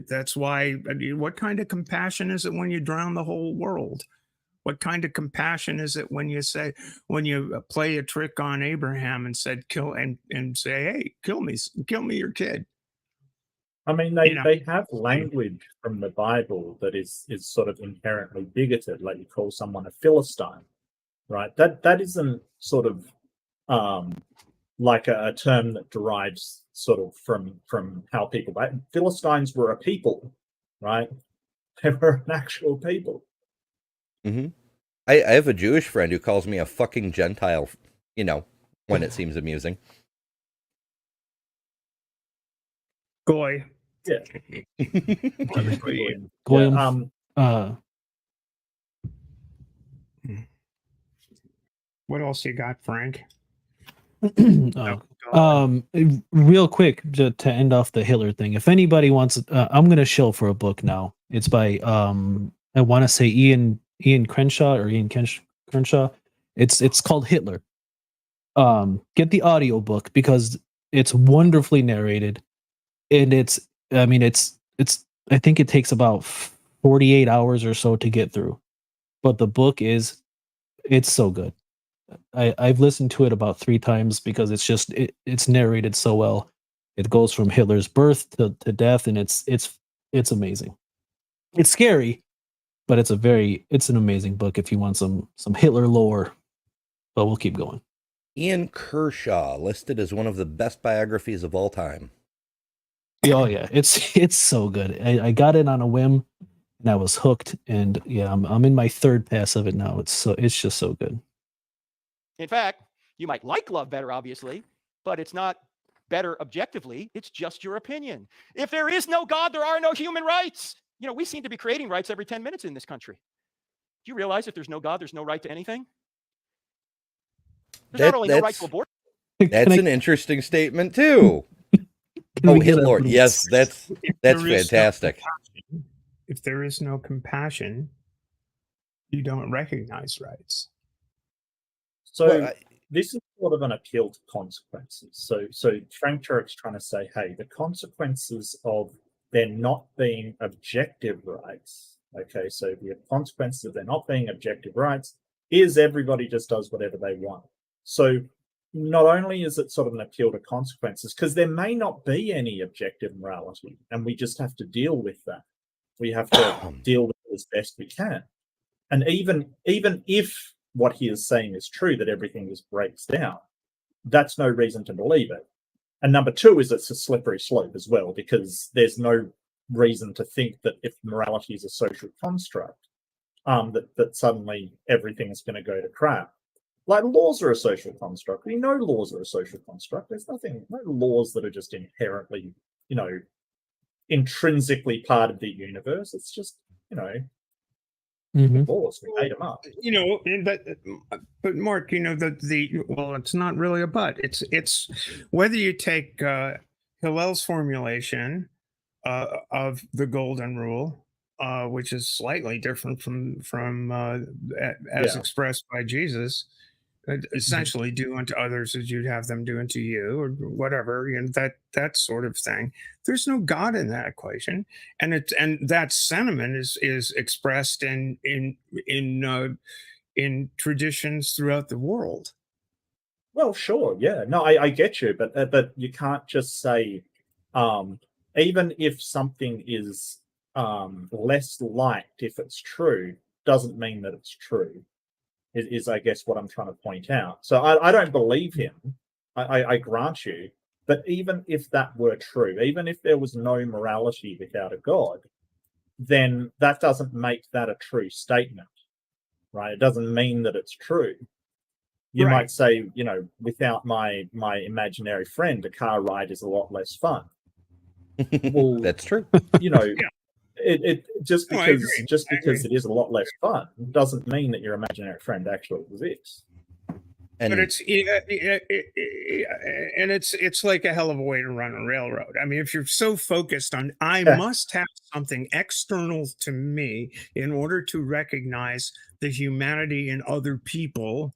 that's why. I mean, what kind of compassion is it when you drown the whole world? What kind of compassion is it when you play a trick on Abraham and said kill and say, hey, kill me your kid? I mean, they have language from the Bible that is sort of inherently bigoted, like you call someone a Philistine, right? That isn't sort of like a term that derives sort of from how people. Philistines were a people, right? They were an actual people. Mm-hmm. I have a Jewish friend who calls me a fucking Gentile, you know, when it seems amusing. Goy. Yeah. Goyim. What else you got, Frank? Oh, Go on. real quick to end off the Hitler thing. If anybody wants, I'm gonna shill for a book now. It's by I want to say Ian Crenshaw or Crenshaw. It's called Hitler. Get the audio book because it's wonderfully narrated, and I mean it's I think it takes about 48 hours or so to get through, but the book it's so good. I've listened to it about 3 times because it's narrated so well. It goes from Hitler's birth to death, and it's amazing. It's scary, but it's an amazing book if you want some Hitler lore. But we'll keep going. Ian Kershaw, listed as one of the best biographies of all time. Oh yeah, it's so good. I got it on a whim, and I was hooked. And yeah, I'm in my 3rd pass of it now. It's just so good. In fact, you might like love better, obviously, but it's not better objectively. It's just your opinion. If there is no God, there are no human rights. You know, we seem to be creating rights every 10 minutes in this country. Do you realize if there's no God, there's no right to anything? There's not only no right to abortion. That's an interesting statement too. Oh, Hitler. Yes, that's fantastic. If there is no compassion, you don't recognize rights. So this is sort of an appeal to consequences. So Frank Turek's trying to say, hey, the consequences of there not being objective rights. Okay, so the consequences of there not being objective rights is everybody just does whatever they want. So not only is it sort of an appeal to consequences, because there may not be any objective morality, and we just have to deal with that. We have to deal with it as best we can. And even if what he is saying is true, that everything just breaks down, that's no reason to believe it. And number 2 is it's a slippery slope as well, because there's no reason to think that if morality is a social construct, that suddenly everything is going to go to crap. Like laws are a social construct. We know laws are a social construct. There's no laws that are just inherently, intrinsically part of the universe. It's just, laws. We made them up. But Mark, well, it's not really a but. It's whether you take Hillel's formulation of the golden rule, which is slightly different from as expressed by Jesus. Essentially, do unto others as you'd have them do unto you, or whatever, that sort of thing. There's no God in that equation, and that sentiment is expressed in traditions throughout the world. Well, sure, yeah, no, I get you, but you can't just say, even if something is less liked, if it's true, doesn't mean that it's true. Is I guess what I'm trying to point out. So I don't believe him. I grant you. But even if that were true, even if there was no morality without a God, then that doesn't make that a true statement, right? It doesn't mean that it's true. You might say, without my imaginary friend, a car ride is a lot less fun. Well, that's true. It just because it is a lot less fun doesn't mean that your imaginary friend actually exists. But it's like a hell of a way to run a railroad. I mean, if you're so focused on I must have something external to me in order to recognize the humanity in other people,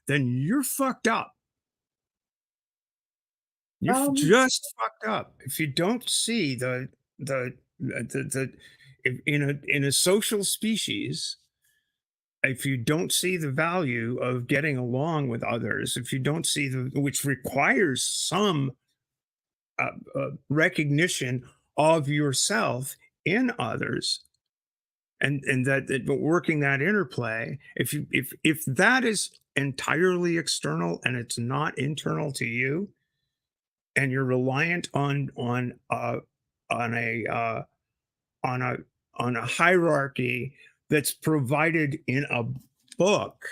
then you're fucked up. You're just fucked up if you don't see in a social species, if you don't see the value of getting along with others, if you don't see which requires some recognition of yourself in others, and that working that interplay, if that is entirely external and it's not internal to you, and you're reliant on a hierarchy that's provided in a book,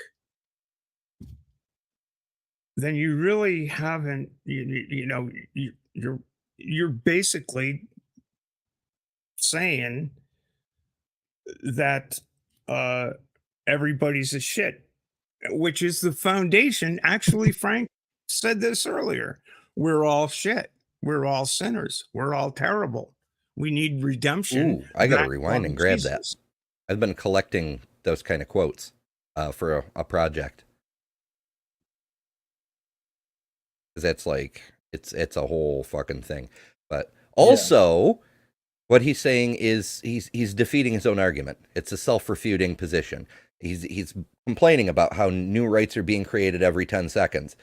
then you really haven't. You're basically saying that everybody's a shit which is the foundation. Actually, Frank said this earlier. We're all shit. We're all sinners. We're all terrible. We need redemption. Ooh, I got to back rewind from and grab that. Jesus. I've been collecting those kind of quotes for a project. Because that's like, it's a whole fucking thing. But also, what he's saying is he's defeating his own argument. It's a self-refuting position. He's complaining about how new rights are being created every 10 seconds.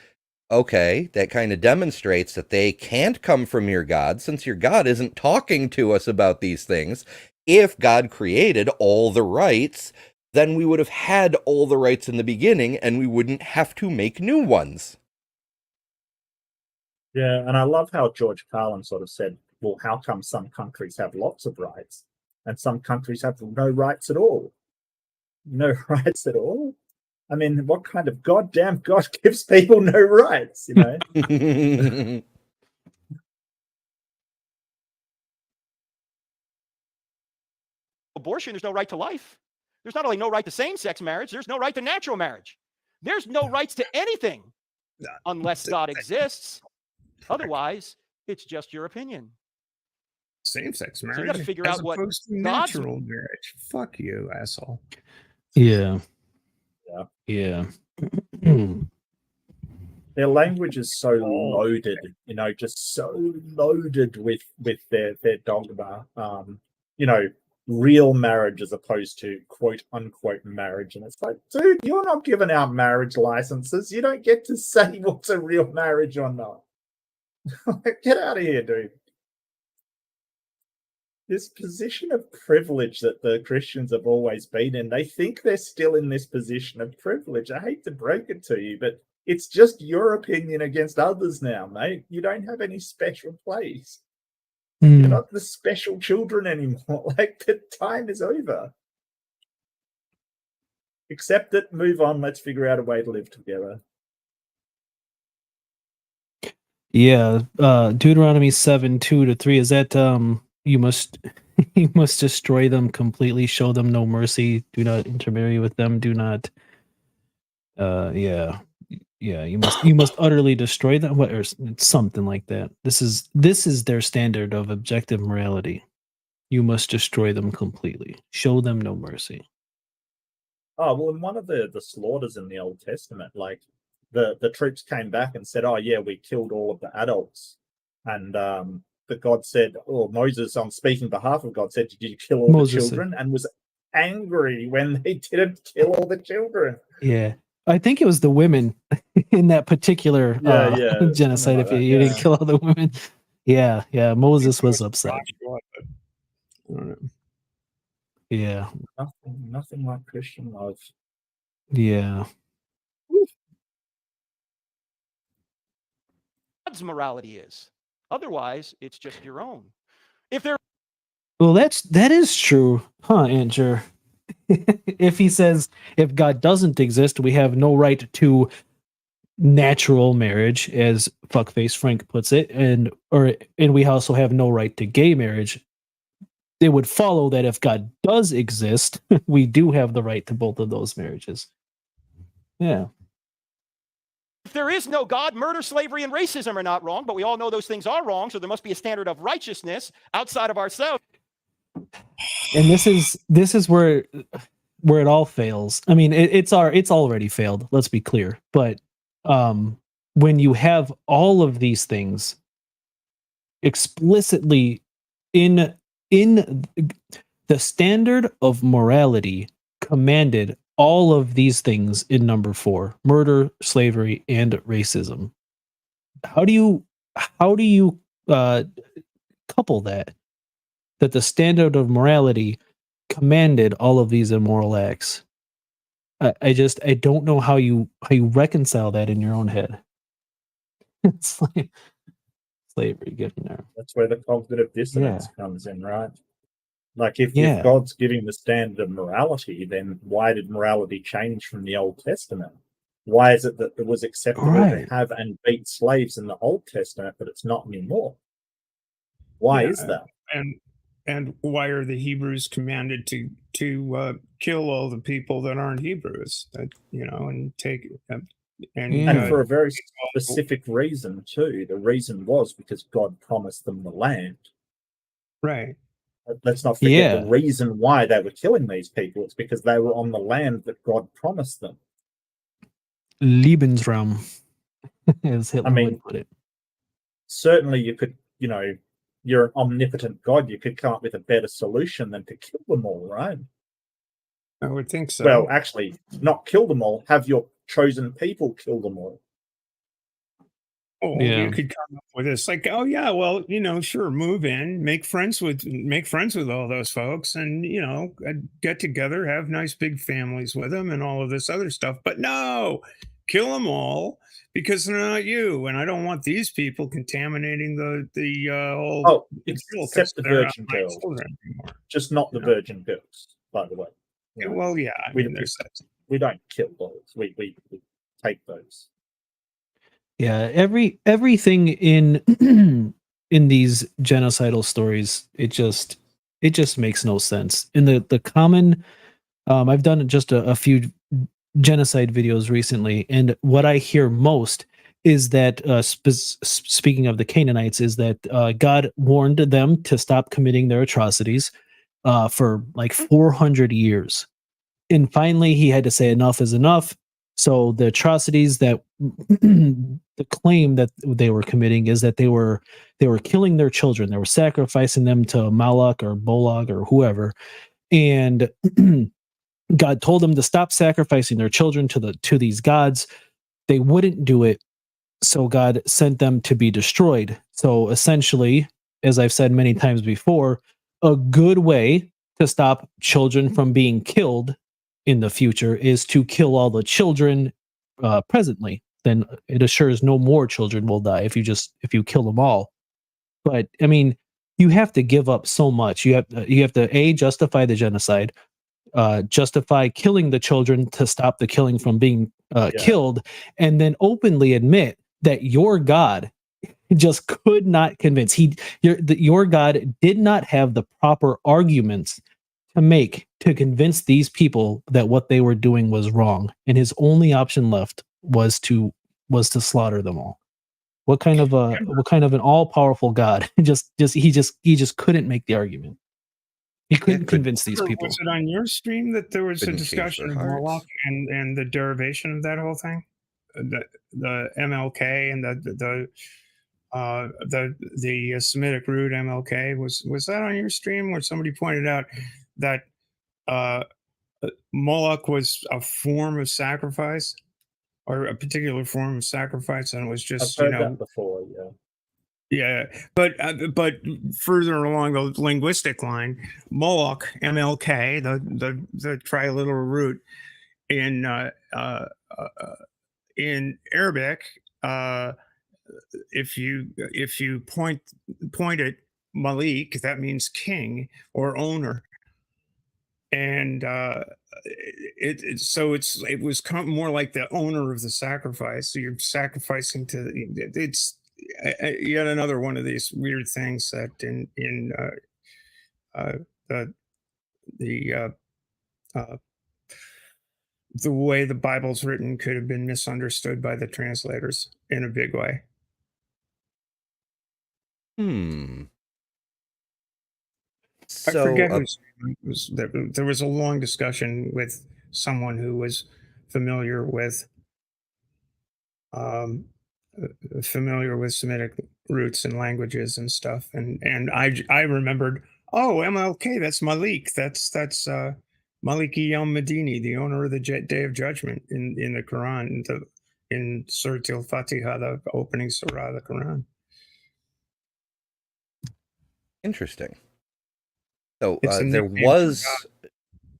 Okay, that kind of demonstrates that they can't come from your God, since your God isn't talking to us about these things. If God created all the rights, then we would have had all the rights in the beginning, and we wouldn't have to make new ones. Yeah, and I love how George Carlin sort of said, well, how come some countries have lots of rights and some countries have no rights at all? No rights at all? I mean, what kind of goddamn God gives people no rights, you know? Abortion, there's no right to life. There's not only no right to same-sex marriage, there's no right to natural marriage. There's no rights to anything unless God exists. Otherwise, it's just your opinion. Same-sex marriage. So you got to figure out what opposed to God's natural marriage. Fuck you, asshole. Yeah. Yeah. Yeah. Their language is so loaded, you know, just so loaded with their dogma. You know, real marriage as opposed to quote unquote marriage. And it's like, dude, you're not giving out marriage licenses. You don't get to say what's a real marriage or not. Get out of here, dude. This position of privilege that the Christians have always been in, they think they're still in this position of privilege. I hate to break it to you, but it's just your opinion against others now, mate. You don't have any special place. You're not the special children anymore. Like, the time is over. Accept it, move on, let's figure out a way to live together. Yeah. Deuteronomy 7:2-3. Is that you must destroy them completely, show them no mercy, do not intermarry with them, do not you must utterly destroy them, or something like that. This is their standard of objective morality. You must destroy them completely, show them no mercy. Oh, well, in one of the slaughters in the Old Testament, like the troops came back and said, oh yeah, we killed all of the adults. And but God said, or Moses, on speaking on behalf of God, said, did you kill all Moses the children? And was angry when they didn't kill all the children. Yeah. I think it was the women in that particular genocide. Like If that, you didn't kill all the women. Yeah, Moses was upset. Yeah. Nothing like Christian love. Yeah. God's morality is. Otherwise, it's just your own. If there Well, that is true, huh, Andrew? If he says if God doesn't exist, we have no right to natural marriage, as fuckface Frank puts it, and we also have no right to gay marriage. It would follow that if God does exist, we do have the right to both of those marriages. Yeah. If there is no God, murder, slavery, and racism are not wrong, but we all know those things are wrong, so there must be a standard of righteousness outside of ourselves. And this is where it all fails. I mean, it's already failed, let's be clear. But when you have all of these things explicitly in the standard of morality commanded all of these things in number 4: murder, slavery, and racism. How do you couple that the standard of morality commanded all of these immoral acts? I don't know how you reconcile that in your own head. It's like slavery getting there. That's where the cognitive dissonance comes in, right? Like if Yeah. God's giving the standard of morality, then why did morality change from the Old Testament? Why is it that it was acceptable to have and beat slaves in the Old Testament, but it's not anymore? Why is that? and why are the Hebrews commanded to kill all the people that aren't Hebrews? And take and And for a very specific reason too. The reason was because God promised them the land. right. Let's not forget the reason why they were killing these people. It's because they were on the land that God promised them. Lebensraum, as Hitler would put it. Certainly you could, you're an omnipotent God. You could come up with a better solution than to kill them all, right? I would think so. Well, actually, not kill them all. Have your chosen people kill them all. Oh, you could come up with this, like, oh yeah, well, sure, move in, make friends with all those folks, and get together, have nice big families with them, and all of this other stuff. But no, kill them all because they're not you, and I don't want these people contaminating the whole. Oh, except the virgin girls, just not the virgin girls, by the way. Well, yeah, we don't kill those. We take those. Yeah, everything in in these genocidal stories, it just makes no sense. In the common, I've done just a few genocide videos recently, and what I hear most is that speaking of the Canaanites, is that God warned them to stop committing their atrocities for like 400 years, and finally he had to say enough is enough. So the atrocities that the claim that they were committing is that they were killing their children. They were sacrificing them to Moloch or Bolog or whoever, and God told them to stop sacrificing their children to these gods. They wouldn't do it, so God sent them to be destroyed. So essentially, as I've said many times before, a good way to stop children from being killed in the future is to kill all the children presently. Then it assures no more children will die if you kill them all. But I mean, you have to give up so much. You have to justify the genocide, justify killing the children to stop the killing from being killed, and then openly admit that your God just could not convince. Your God did not have the proper arguments to convince these people that what they were doing was wrong, and his only option left was to slaughter them all. What kind of an all-powerful God he just couldn't make the argument. He couldn't convince these people. Was it on your stream that there was a discussion of Moloch and the derivation of that whole thing, the MLK and the Semitic root MLK? Was that on your stream where somebody pointed out that Moloch was a form of sacrifice, or a particular form of sacrifice, and it was just I've heard that before, yeah. But further along the linguistic line, Moloch, MLK, the triliteral root in Arabic, if you point at Malik, that means king or owner. And it was more like the owner of the sacrifice. So you're sacrificing to it's yet another one of these weird things that in the way the Bible's written could have been misunderstood by the translators in a big way. I forget there was a long discussion with someone who was familiar with Semitic roots and languages and stuff, and I remembered, oh, MLK, that's Malik, that's Maliki al-Madini, the owner of the Day of Judgment in the Quran, in Surah al-Fatiha, the opening surah of the Quran. Interesting. So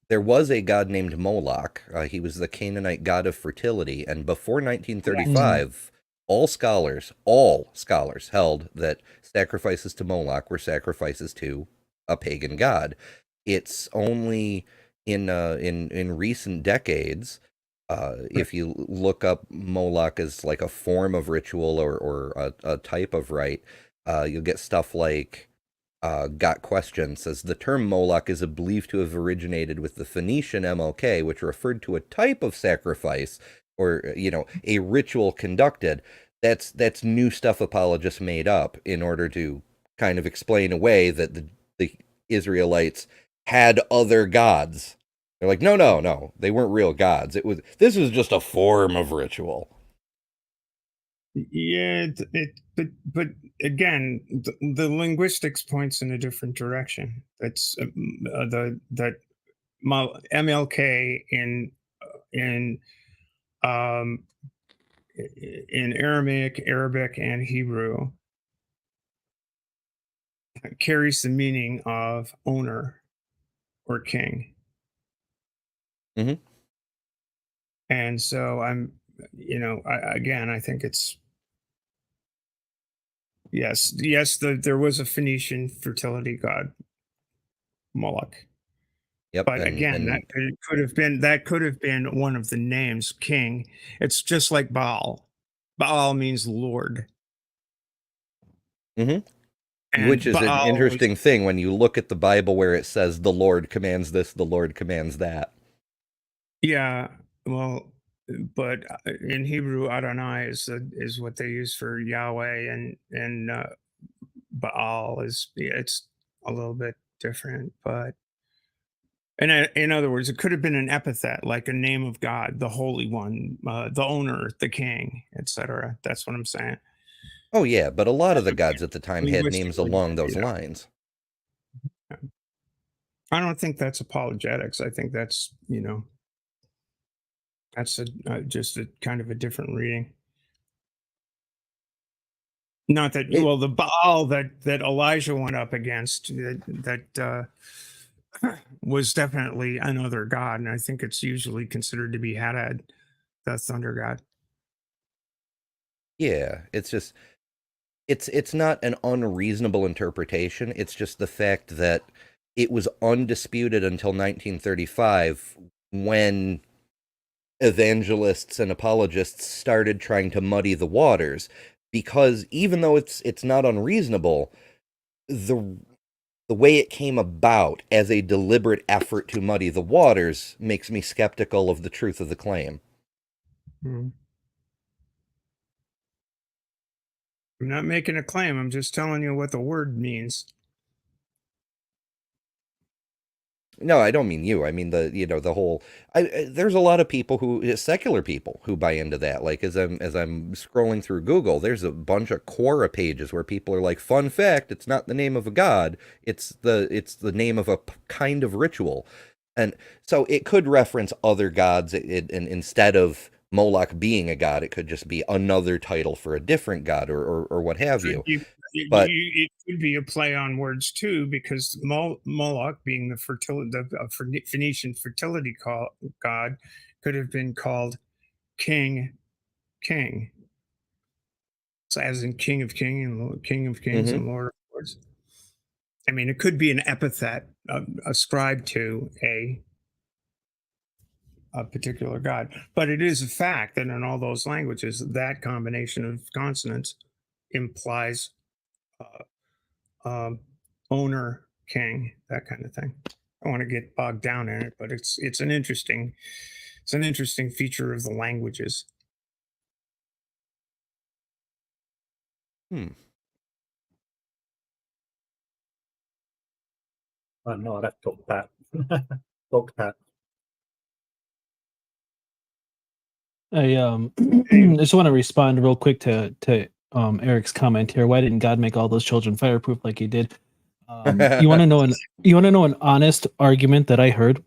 there was a god named Moloch. He was the Canaanite god of fertility, and before 1935, all scholars held that sacrifices to Moloch were sacrifices to a pagan god. It's only in recent decades, if you look up Moloch as like a form of ritual or a type of rite, you'll get stuff like Got Question says the term Moloch is believed to have originated with the Phoenician MLK, which referred to a type of sacrifice or, a ritual conducted. That's new stuff apologists made up in order to kind of explain away that the Israelites had other gods. They're like, no, they weren't real gods. This was just a form of ritual. Yeah, but again, the linguistics points in a different direction. That's MLK in Aramaic, Arabic, and Hebrew carries the meaning of owner or king. Mm-hmm. And so I think it's yes, there was a Phoenician fertility god, Moloch. Yep. But again, that could have been one of the names, king. It's just like Baal. Baal means Lord. Mm-hmm. And Which is Baal an interesting thing when you look at the Bible where it says the Lord commands this, the Lord commands that. Yeah, well, but in Hebrew, Adonai is what they use for Yahweh, and Baal it's a little bit different, but in other words, it could have been an epithet, like a name of God, the Holy One, the Owner, the King, etc. That's what I'm saying. Oh yeah, but a lot of the gods at the time had names Linguistically, along those lines. I don't think that's apologetics. I think that's that's just a kind of a different reading. Not that the Baal that Elijah went up against that was definitely another god, and I think it's usually considered to be Hadad, the thunder god. Yeah, it's just it's not an unreasonable interpretation. It's just the fact that it was undisputed until 1935 when evangelists and apologists started trying to muddy the waters, because even though it's not unreasonable, the way it came about as a deliberate effort to muddy the waters makes me skeptical of the truth of the claim. I'm not making a claim. I'm just telling you what the word means. No, I don't mean you. I mean the whole. There's a lot of people secular people who buy into that. Like as I'm scrolling through Google, there's a bunch of Quora pages where people are like, "Fun fact: it's not the name of a god. It's the name of a kind of ritual," and so it could reference other gods. And instead of Moloch being a god, it could just be another title for a different god or what have you. But it could be a play on words too, because Moloch, being the Phoenician fertility god, could have been called King, so as in King of Kings and Lord of Lords. I mean, it could be an epithet ascribed to a particular god, but it is a fact that in all those languages, that combination of consonants implies owner, king, that kind of thing. I don't want to get bogged down in it, but it's an interesting feature of the languages. No, that's talk Pat. Talk Pat. I just want to respond real quick to Eric's comment here. Why didn't God make all those children fireproof like he did? You want to know an honest argument that I heard?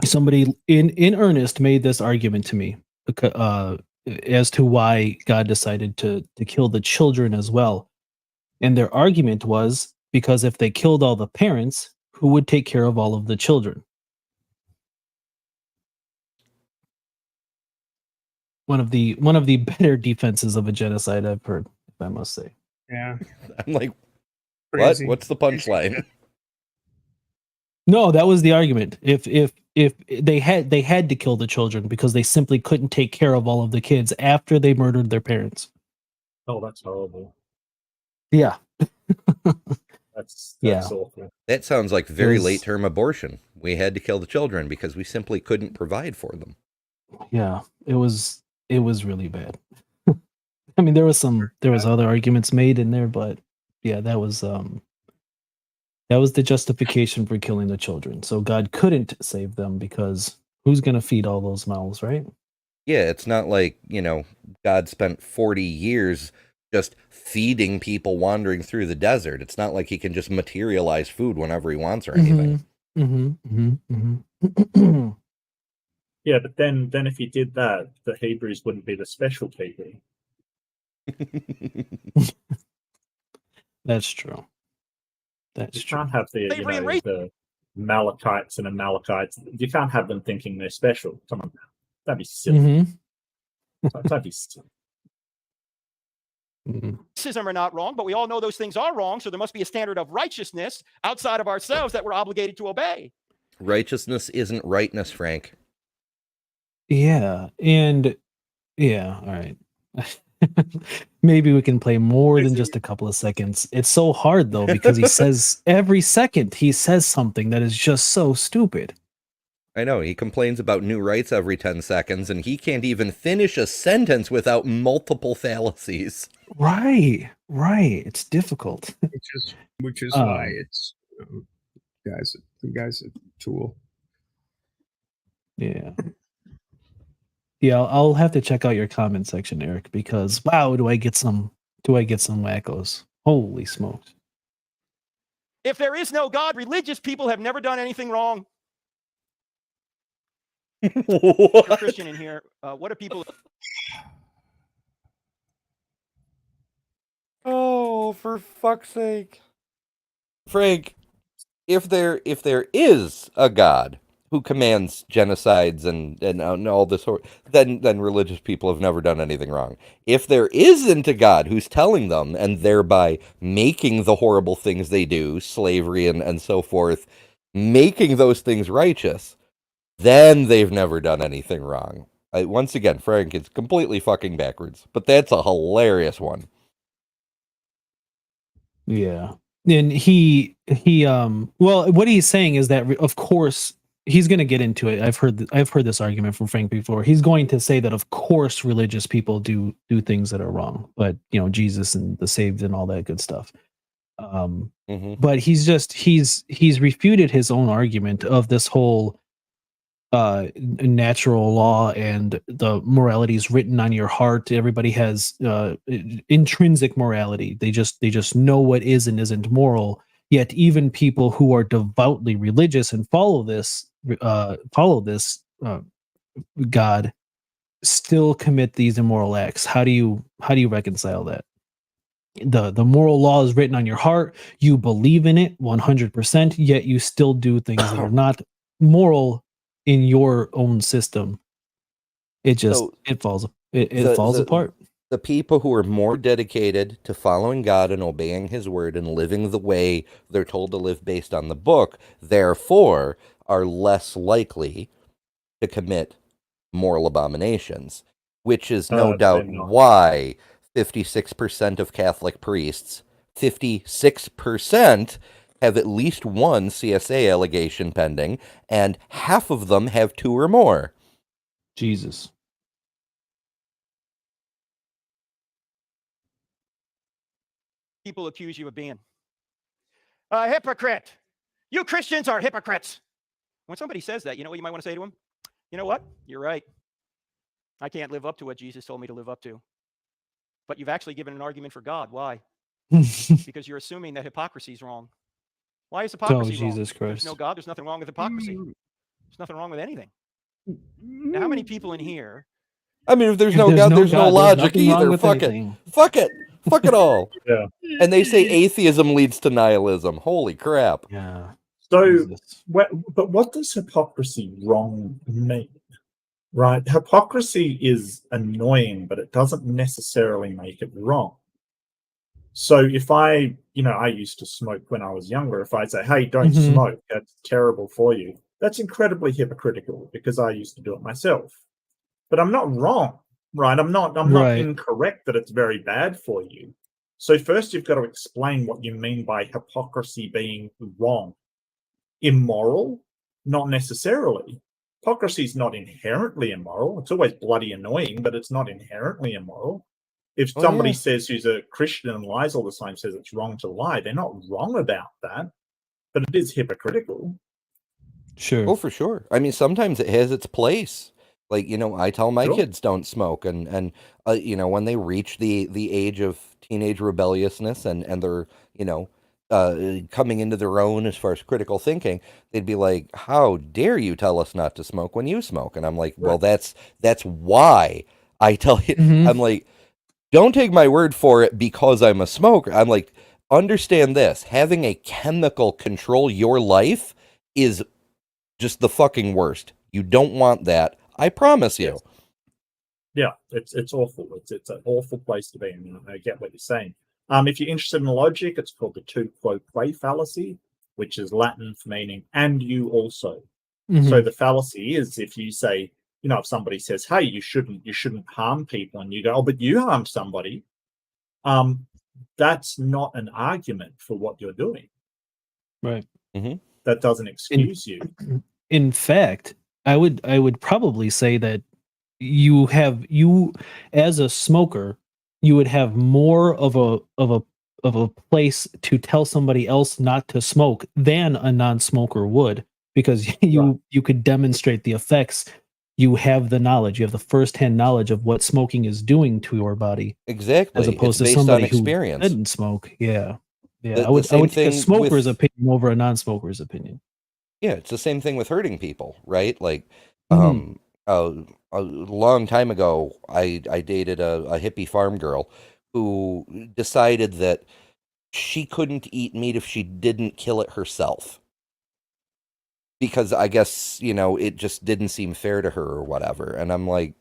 Somebody in earnest made this argument to me as to why God decided to kill the children as well. And their argument was because if they killed all the parents, who would take care of all of the children? One of the better defenses of a genocide I've heard, if I must say. Yeah. I'm like, Crazy. what? What's the punchline? No, that was the argument. If they had to kill the children because they simply couldn't take care of all of the kids after they murdered their parents. Oh, that's horrible. Yeah. That's Yeah. awful. That sounds like very was- late-term abortion. We had to kill the children because we simply couldn't provide for them. Yeah, it was really bad. I mean, there was other arguments made in there, but yeah, that was the justification for killing the children. So God couldn't save them because who's going to feed all those mouths, right? Yeah, it's not like, God spent 40 years just feeding people wandering through the desert. It's not like he can just materialize food whenever he wants or anything. Yeah, but then if he did that, the Hebrews wouldn't be the special people. That's true. That's You true. can't have Slavery and race. the Malachites and Amalekites. You can't have them thinking they're special. Come on, that'd be silly. That'd be silly. Racism are not wrong, but we all know those things are wrong. So there must be a standard of righteousness outside of ourselves that we're obligated to obey. Righteousness isn't rightness, Frank. Yeah, and yeah, all right. Maybe we can play more than just a couple of seconds. It's so hard though because he says every second he says something that is just so stupid. I know, he complains about new rights every 10 seconds, and he can't even finish a sentence without multiple fallacies. Right. It's difficult. Which is why it's the guy's a tool. Yeah. Yeah, I'll have to check out your comment section, Eric, because wow, do I get some wackos. Holy smokes. If there is no God, religious people have never done anything wrong. You're a Christian in here. What do people? Oh, for fuck's sake. Frank, if there is a God who commands genocides and all this, then religious people have never done anything wrong. If there isn't a God who's telling them and thereby making the horrible things they do, slavery and so forth, making those things righteous, then they've never done anything wrong. Once again, Frank, it's completely fucking backwards, but that's a hilarious one. Yeah. And well, what he's saying is that of course he's going to get into it. I've heard this argument from Frank before. He's going to say that of course religious people do things that are wrong, but Jesus and the saved and all that good stuff. But he's refuted his own argument of this whole natural law and the morality is written on your heart. Everybody has intrinsic morality. They just know what is and isn't moral. Yet even people who are devoutly religious and follow this God still commit these immoral acts. How do you reconcile that? The moral law is written on your heart. You believe in it 100%, yet you still do things that are not moral in your own system. It falls apart. The people who are more dedicated to following God and obeying his word and living the way they're told to live based on the book, therefore, are less likely to commit moral abominations, which is no doubt why 56% of Catholic priests, 56% have at least one CSA allegation pending, and half of them have 2 or more. Jesus. People accuse you of being a hypocrite. You Christians are hypocrites. When somebody says that, you know what you might want to say to them? You know what? You're right. I can't live up to what Jesus told me to live up to. But you've actually given an argument for God. Why? Because you're assuming that hypocrisy is wrong. Why is hypocrisy wrong? Jesus Christ. There's no God. There's nothing wrong with hypocrisy. There's nothing wrong with anything. Now, how many people in here? I mean, if there's no God, there's no logic either. Fuck it. Fuck it. Fuck it all. Yeah. And they say atheism leads to nihilism. Holy crap. Yeah. So, but what does hypocrisy wrong mean? Right? Hypocrisy is annoying, but it doesn't necessarily make it wrong. So if I used to smoke when I was younger. If I say, hey, don't smoke, that's terrible for you. That's incredibly hypocritical because I used to do it myself. But I'm not wrong, right? I'm not incorrect that it's very bad for you. So first you've got to explain what you mean by hypocrisy being wrong. Immoral? Not necessarily. Hypocrisy is not inherently immoral. It's always bloody annoying, but it's not inherently immoral. If somebody says who's a Christian and lies all the time says it's wrong to lie, they're not wrong about that, but it is hypocritical. Sure. Oh, for sure. I mean, sometimes it has its place. Like, I tell my Sure. kids don't smoke, and when they reach the age of teenage rebelliousness and they're, coming into their own as far as critical thinking, they'd be like, "How dare you tell us not to smoke when you smoke?" And I'm like, "Well, that's why I tell you." Mhm. I'm like, "Don't take my word for it because I'm a smoker." I'm like, "Understand this: having a chemical control your life is just the fucking worst. You don't want that. I promise you." Yes. Yeah, it's awful. It's an awful place to be in. I get what you're saying. If you're interested in logic, it's called the tu quoque fallacy, which is Latin for meaning "and you also." Mhm. So the fallacy is if you say, if somebody says, "Hey, you shouldn't harm people," and you go, "Oh, but you harmed somebody," that's not an argument for what you're doing. Right. That doesn't excuse you. In fact, I would probably say that you as a smoker, you would have more of a place to tell somebody else not to smoke than a non-smoker would, because you could demonstrate the effects. You have the knowledge, you have the first-hand knowledge of what smoking is doing to your body, Exactly. as opposed It's to based on somebody who experience. didn't smoke. Yeah. Yeah. The I would same take a thing smoker's with opinion over a non-smoker's opinion. Yeah, it's the same thing with hurting people, right? Like, Mhm. a long time ago, I dated a hippie farm girl who decided that she couldn't eat meat if she didn't kill it herself. Because I guess, it just didn't seem fair to her or whatever. And I'm like,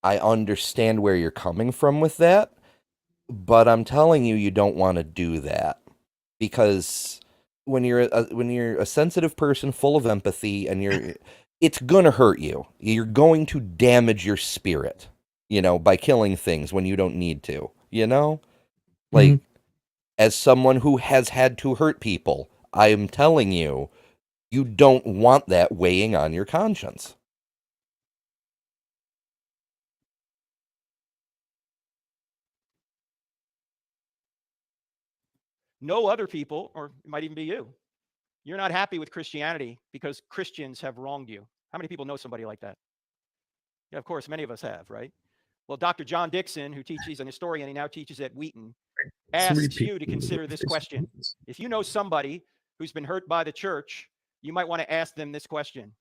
I understand where you're coming from with that, but I'm telling you, you don't want to do that. Because when you're a sensitive person full of empathy and it's gonna hurt you. You're going to damage your spirit, by killing things when you don't need to, Like, Mhm. as someone who has had to hurt people, I am telling you, you don't want that weighing on your conscience. No other people, or it might even be you. You're not happy with Christianity because Christians have wronged you. How many people know somebody like that? Yeah, of course, many of us have, right? Well, Dr. John Dixon, who teaches, he's an historian, he now teaches at Wheaton, 3 asks people you to in the consider this question. Facebook. If you know somebody who's been hurt by the church, you might want to ask them this question.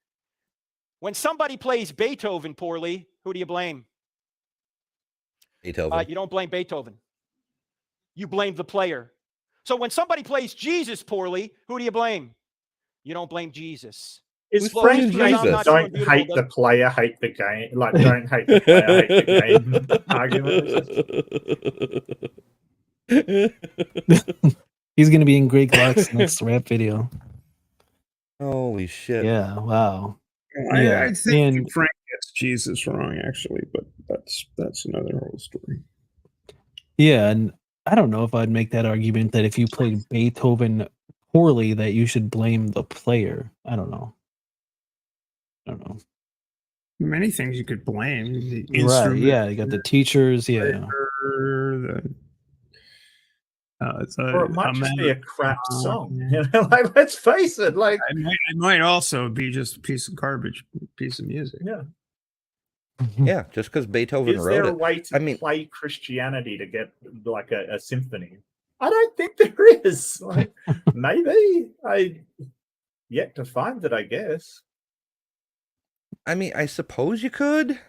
When somebody plays Beethoven poorly, who do you blame? Beethoven. You don't blame Beethoven. You blame the player. So when somebody plays Jesus poorly, who do you blame? You don't blame Jesus. Is Who's Well, just Frank playing because I'm saying not Jesus? true don't and beautiful hate the doesn't. player, hate the game? Like, don't hate the player, hate the game argument? He's gonna be in Greg Clark's next rap video. Holy shit. Yeah. Wow. I Yeah. think And Frank gets Jesus wrong, actually, but that's another whole story. yeah, and I don't know if I'd make that argument that if you played Beethoven poorly, that you should blame the player. I don't know. Many things you could blame. The Right. instrument, Yeah. You got the teachers. Yeah. it's Or it might a just matter be a of crap song. yeah. Like, let's face it. Like, It might also be just a piece of garbage, piece of music. yeah. Yeah, just because Beethoven Is wrote there a it. way to I mean, play Christianity to get like a symphony? I don't think there is. Like, maybe I yet to find it, I guess. I suppose you could.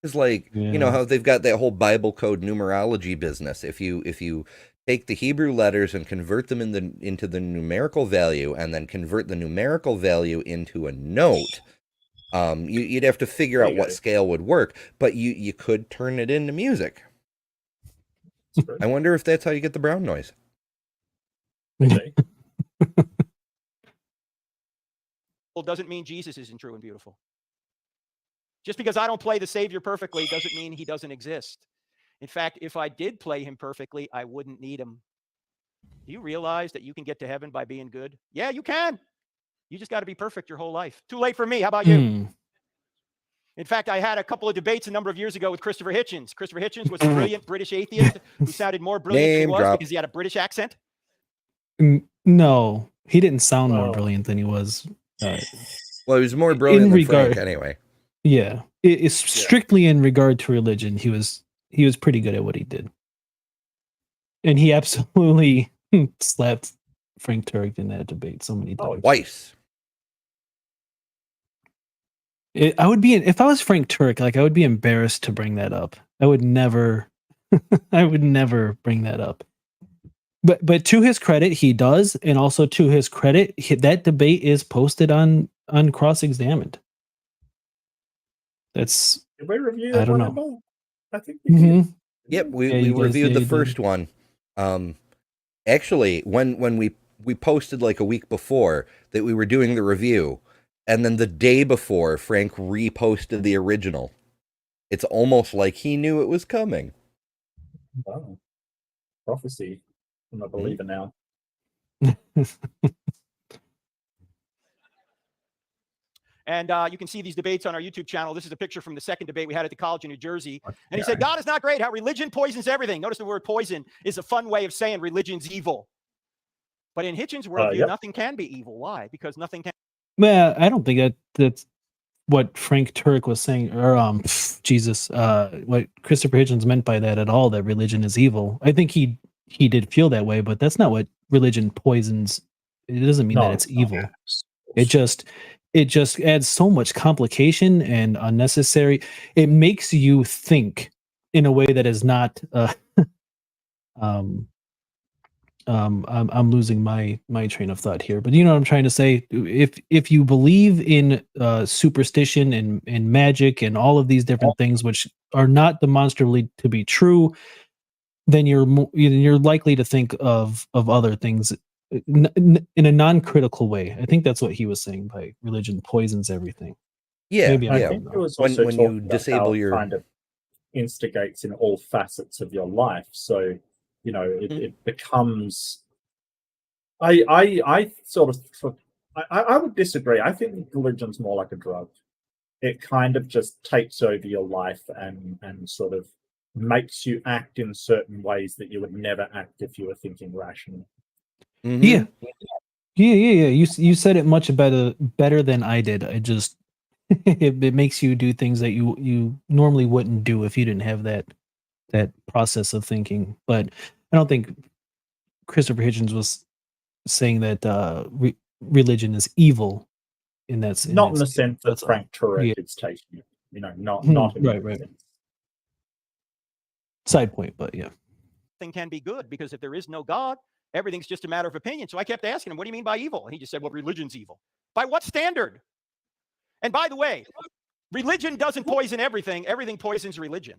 It's like, Yeah. how they've got that whole Bible code numerology business. If you take the Hebrew letters and convert them into the numerical value, and then convert the numerical value into a note, you'd have to figure There out you what go. scale would work. But you could turn it into music. It's good. I wonder if that's how you get the brown noise. Maybe. Doesn't mean Jesus isn't true and beautiful. Just because I don't play the Savior perfectly doesn't mean he doesn't exist. In fact, if I did play him perfectly, I wouldn't need him. Do you realize that you can get to heaven by being good? Yeah, you can. You just got to be perfect your whole life. Too late for me. How about you? In fact, I had a couple of debates a number of years ago with Christopher Hitchens. Christopher Hitchens was a brilliant British atheist who sounded more brilliant than he was because he had a British accent. No, he didn't sound more brilliant than he was. Well, he was more brilliant than Frank anyway. Yeah, it's strictly in regard to religion. He was pretty good at what he did, and he absolutely slapped Frank Turek in that debate so many times. Twice. I would be, if I was Frank Turek, like I would be embarrassed to bring that up. I would never bring that up. But to his credit, he does, and also to his credit, that debate is posted on Cross-Examined. That's Did we review I don't one know. I think we did. Yep, we reviewed the first one. Actually, when we posted like a week before that we were doing the review, and then the day before, Frank reposted the original. It's almost like he knew it was coming. Wow. Prophecy. I'm a believer now. And you can see these debates on our YouTube channel. This is a picture from the second debate we had at the college in New Jersey. And he said, God is not great. How religion poisons everything. Notice the word poison is a fun way of saying religion's evil. But in Hitchens' worldview, nothing can be evil. Why? Because nothing can. Well, I don't think that's what Frank Turek was saying, or what Christopher Hitchens meant by that at all, that religion is evil. I think he did feel that way, but that's not what religion poisons. It doesn't mean that it's evil. It just adds so much complication and unnecessary. It makes you think in a way that is not I'm losing my train of thought here, but you know what I'm trying to say. If you believe in superstition and magic and all of these different things which are not demonstrably to be true, then you're likely to think of other things in a non-critical way. I think that's what he was saying by religion poisons everything. Yeah, maybe I think it was also when you disable your kind of instigates in all facets of your life. So it becomes. I would disagree. I think religion's more like a drug. It kind of just takes over your life and sort of makes you act in certain ways that you would never act if you were thinking rationally. Yeah. You said it much better than I did. I just it makes you do things that you normally wouldn't do if you didn't have that process of thinking. But I don't think Christopher Hitchens was saying that religion is evil in that sense. Not in the sense that Frank Turek is taking it. Not in right. Side point, but yeah. Thing can be good, because if there is no God, everything's just a matter of opinion. So I kept asking him, what do you mean by evil? And he just said, well, religion's evil. By what standard? And by the way, religion doesn't poison everything. Everything poisons religion.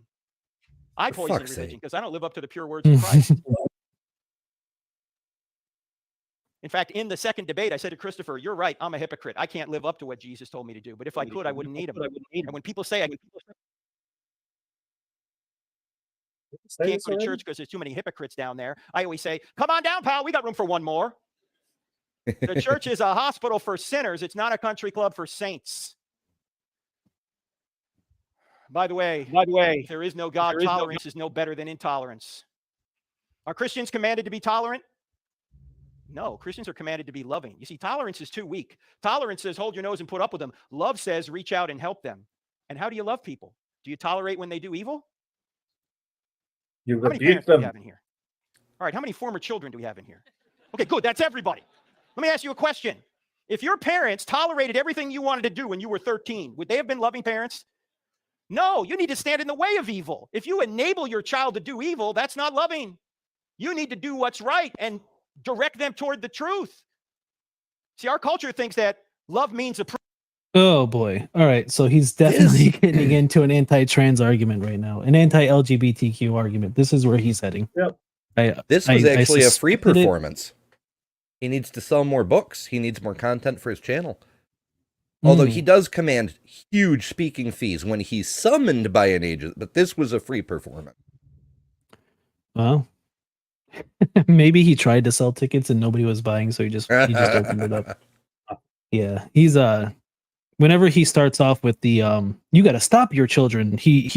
I poison religion because I don't live up to the pure words of Christ. In fact, in the second debate, I said to Christopher, you're right, I'm a hypocrite. I can't live up to what Jesus told me to do. But if I could, I wouldn't need him. And when people say I can't go to church because there's too many hypocrites down there, I always say, come on down, pal. We got room for one more. The church is a hospital for sinners. It's not a country club for saints. By the way, if there is no God, tolerance is no better than intolerance. Are Christians commanded to be tolerant? No, Christians are commanded to be loving. You see, tolerance is too weak. Tolerance says hold your nose and put up with them. Love says reach out and help them. And how do you love people? Do you tolerate when they do evil? You how many parents do we have in here? All right, how many former children do we have in here? Okay, good. That's everybody. Let me ask you a question. If your parents tolerated everything you wanted to do when you were 13, would they have been loving parents? No, you need to stand in the way of evil. If you enable your child to do evil, that's not loving. You need to do what's right and direct them toward the truth. See, our culture thinks that love means approval. Oh boy. All right. So he's definitely getting into an anti-trans argument right now, an anti-LGBTQ argument. This is where he's heading. Yep. This was actually a free performance. He needs to sell more books. He needs more content for his channel. Although he does command huge speaking fees when he's summoned by an agent, but this was a free performance. Well, maybe he tried to sell tickets and nobody was buying, so he just opened it up. Yeah, he's whenever he starts off with the you got to stop your children. He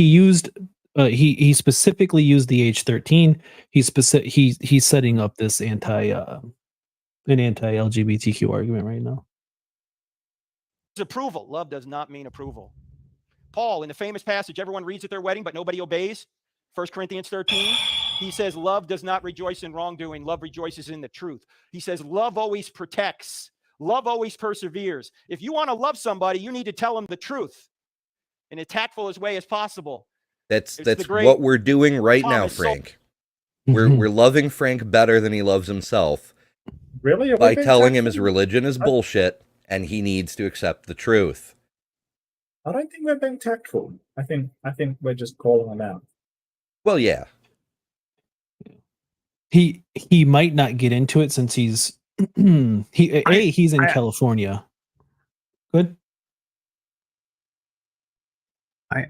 specifically used the age 13. He's setting up this anti-LGBTQ argument right now. Approval. Love does not mean approval. Paul, in the famous passage everyone reads at their wedding, but nobody obeys, 1 Corinthians 13, he says, love does not rejoice in wrongdoing. Love rejoices in the truth. He says, love always protects. Love always perseveres. If you want to love somebody, you need to tell them the truth in a tactful as way as possible. That's what we're doing right now, Frank. We're loving Frank better than he loves himself. Really? By telling him his religion is bullshit and he needs to accept the truth. I don't think we're being tactful. I think we're just calling them out. Well, yeah. He might not get into it since he's he's in California. Good.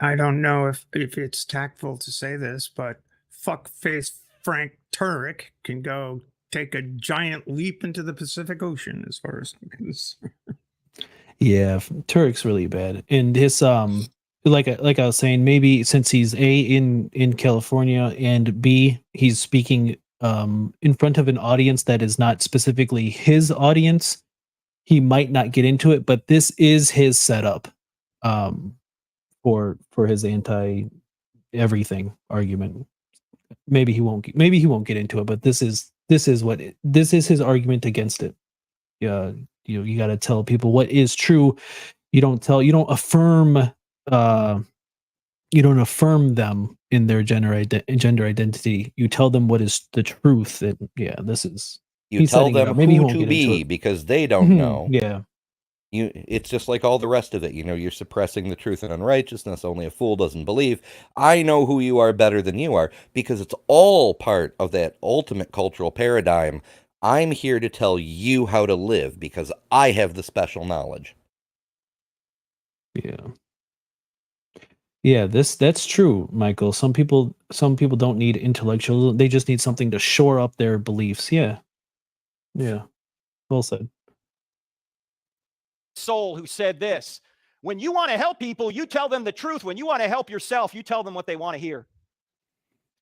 I don't know if it's tactful to say this, but fuckface Frank Turek can go take a giant leap into the Pacific Ocean as far as I'm concerned. Yeah, Turek's really bad, and his like I was saying, maybe since he's in California and B, he's speaking in front of an audience that is not specifically his audience, he might not get into it. But this is his setup for his anti everything argument. Maybe he won't get into it, but this is his argument against it. Yeah. You got to tell people what is true. You don't affirm them in their gender identity. You tell them what is the truth. And yeah, this is you tell them who to be because they don't know. Yeah. It's just like all the rest of it. You're suppressing the truth and unrighteousness. Only a fool doesn't believe. I know who you are better than you are because it's all part of that ultimate cultural paradigm. I'm here to tell you how to live because I have the special knowledge. Yeah. Yeah, that's true, Michael. Some people don't need intellectual. They just need something to shore up their beliefs. Yeah. Yeah. Well said. Soul who said this, when you want to help people, you tell them the truth. When you want to help yourself, you tell them what they want to hear.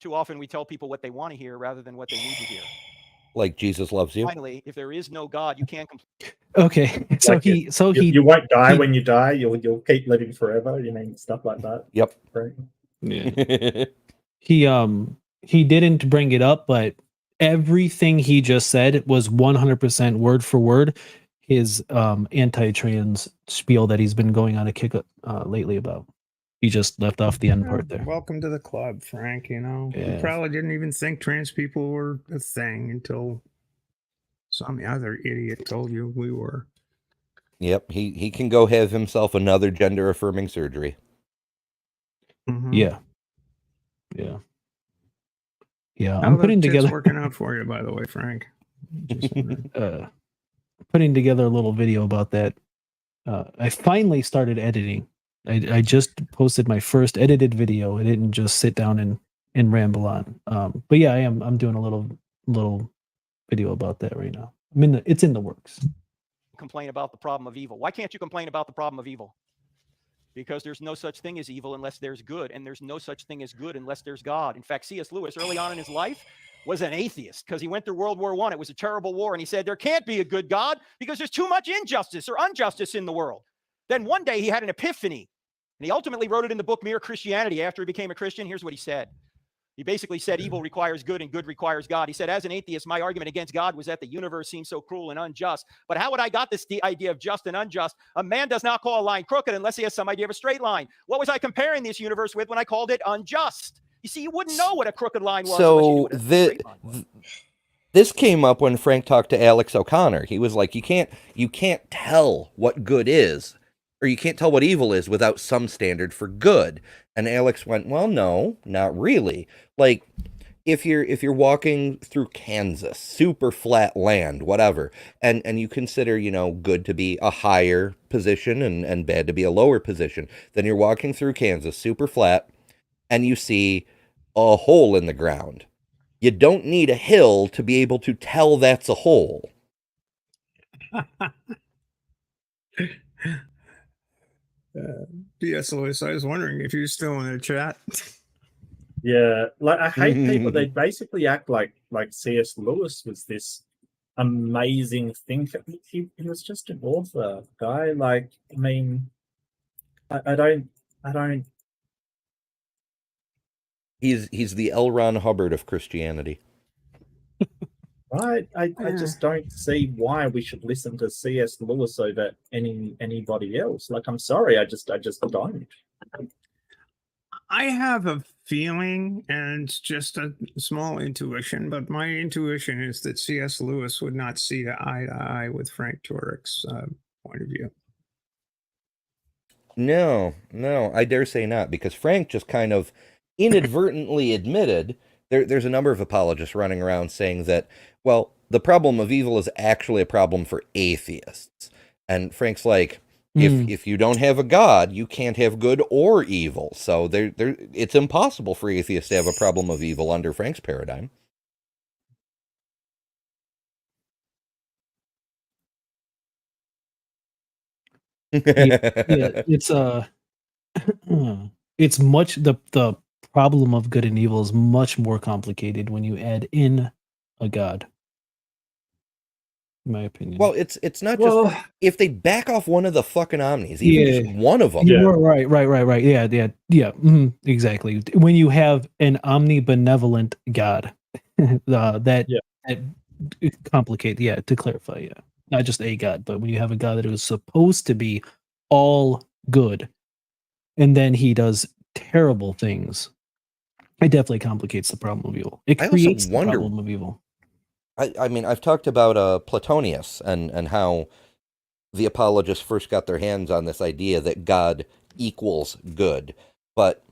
Too often we tell people what they want to hear rather than what they need to hear. Like Jesus loves you. Finally, if there is no God, you can't complain. Okay, so Like you won't die when you die. You'll keep living forever. You mean stuff like that? Yep. Right. Yeah. He didn't bring it up, but everything he just said was 100% word for word his anti-trans spiel that he's been going on a kick lately about. He just left off the end part there. Welcome to the club, Frank. Yeah. You probably didn't even think trans people were a thing until some other idiot told you we were. Yep, he can go have himself another gender-affirming surgery. Mm-hmm. Yeah. I'm putting together working out for you, by the way, Frank. Just putting together a little video about that. I finally started editing. I just posted my first edited video. I didn't just sit down and ramble on. But yeah, I'm doing a little video about that right now. It's in the works. Complain about the problem of evil. Why can't you complain about the problem of evil? Because there's no such thing as evil unless there's good, and there's no such thing as good unless there's God. In fact, C.S. Lewis, early on in his life, was an atheist because he went through World War I. It was a terrible war, and he said there can't be a good God because there's too much injustice or injustice in the world. Then one day he had an epiphany, and he ultimately wrote it in the book Mere Christianity. After he became a Christian, here's what he said. He basically said evil requires good and good requires God. He said, as an atheist, my argument against God was that the universe seems so cruel and unjust. But how would I got this idea of just and unjust? A man does not call a line crooked unless he has some idea of a straight line. What was I comparing this universe with when I called it unjust? You see, you wouldn't know what a crooked line was. So this came up when Frank talked to Alex O'Connor. He was like, you can't tell what good is, or you can't tell what evil is without some standard for good. And Alex went, well, no, not really. Like, if you're walking through Kansas, super flat land, whatever, and you consider, good to be a higher position and bad to be a lower position, then you're walking through Kansas, super flat, and you see a hole in the ground. You don't need a hill to be able to tell that's a hole. P.S. Lewis, I was wondering if you're still in the chat. Yeah, like I hate people. They basically act like C.S. Lewis was this amazing thinker. He was just an author guy. Like, I mean, I don't. He's the L. Ron Hubbard of Christianity. I just don't see why we should listen to C.S. Lewis over anybody else. Like, I'm sorry, I just don't. I have a feeling, and it's just a small intuition, but my intuition is that C.S. Lewis would not see eye to eye with Frank Turek's point of view. No, I dare say not, because Frank just kind of inadvertently admitted there's a number of apologists running around saying that, well, the problem of evil is actually a problem for atheists. And Frank's like, if you don't have a God, you can't have good or evil. So it's impossible for atheists to have a problem of evil under Frank's paradigm. It's it's much the problem of good and evil is much more complicated when you add in a God. In my opinion. Well, it's not just if they back off one of the fucking omnis, even just one of them. You're right. Yeah. Exactly. When you have an omnibenevolent God, that complicate. Yeah, to clarify. Yeah, not just a God, but when you have a God that is supposed to be all good, and then he does terrible things, it definitely complicates the problem of evil. It creates the problem of evil. I mean, I've talked about Platonius and how the apologists first got their hands on this idea that God equals good. But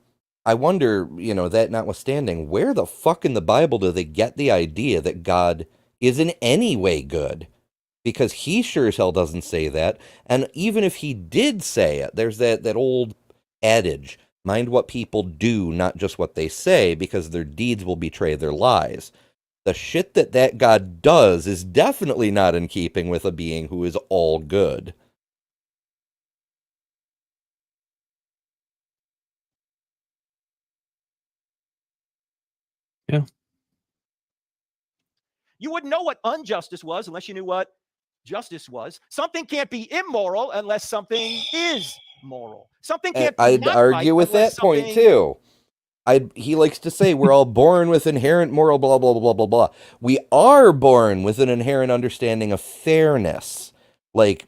I wonder, that notwithstanding, where the fuck in the Bible do they get the idea that God is in any way good? Because he sure as hell doesn't say that. And even if he did say it, there's that old adage, mind what people do, not just what they say, because their deeds will betray their lies. The shit that God does is definitely not in keeping with a being who is all good. Yeah. You wouldn't know what injustice was unless you knew what justice was. Something can't be immoral unless something is moral. Something can't be I'd not argue right with that point too. He likes to say we're all born with inherent moral blah, blah, blah, blah, blah. We are born with an inherent understanding of fairness. Like,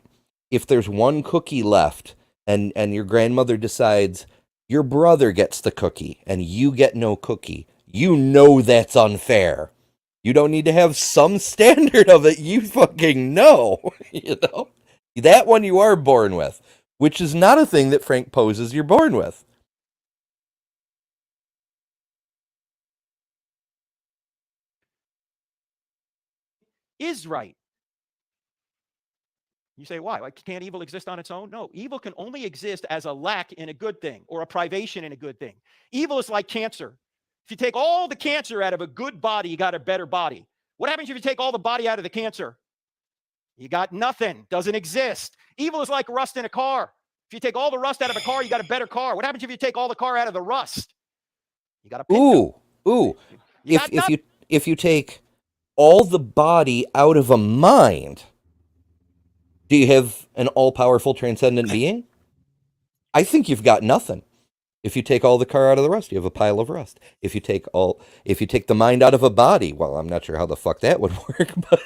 if there's one cookie left and your grandmother decides your brother gets the cookie and you get no cookie, you know that's unfair. You don't need to have some standard of it. You fucking know. That one you are born with, which is not a thing that Frank poses you're born with. Is right. You say, why? Like, can't evil exist on its own? No, evil can only exist as a lack in a good thing or a privation in a good thing. Evil is like cancer. If you take all the cancer out of a good body, you got a better body. What happens if you take all the body out of the cancer? You got nothing. Doesn't exist. Evil is like rust in a car. If you take all the rust out of a car, you got a better car. What happens if you take all the car out of the rust? You got a pinto. If you take all the body out of a mind, do you have an all-powerful transcendent being? I think you've got nothing. If you take all the car out of the rust, you have a pile of rust. If you take the mind out of a body, well, I'm not sure how the fuck that would work, but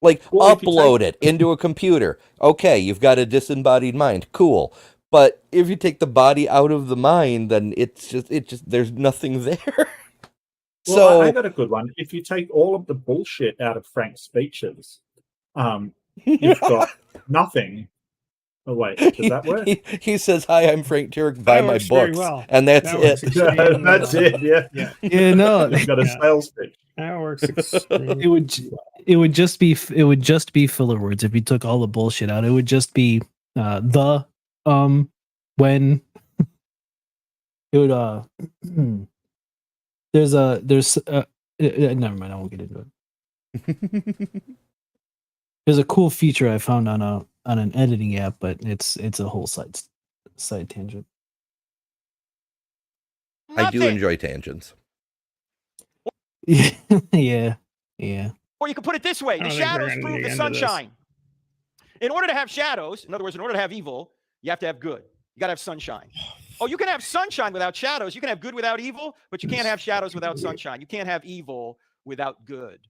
upload it into a computer. Okay, you've got a disembodied mind. Cool. But if you take the body out of the mind, then it's just there's nothing there. Well, I got a good one. If you take all of the bullshit out of Frank's speeches, you've got nothing. Oh wait, does that work? He says, "Hi, I'm Frank Turek. Buy my books," and that's it. That's it. Yeah. No, you've got a sales pitch. That works. It would just be filler words if you took all the bullshit out. It would just be when it would there's Never mind, I won't get into it. There's a cool feature I found on an editing app, but it's a whole side tangent. I do Nothing. enjoy tangents. Yeah. Or you can put it this way: I the don't think we're shadows gonna prove get the into this. sunshine. In order to have shadows, in other words, in order to have evil, you have to have good. You got to have sunshine. Oh, you can have sunshine without shadows. You can have good without evil, but you can't have shadows without sunshine. You can't have evil without good.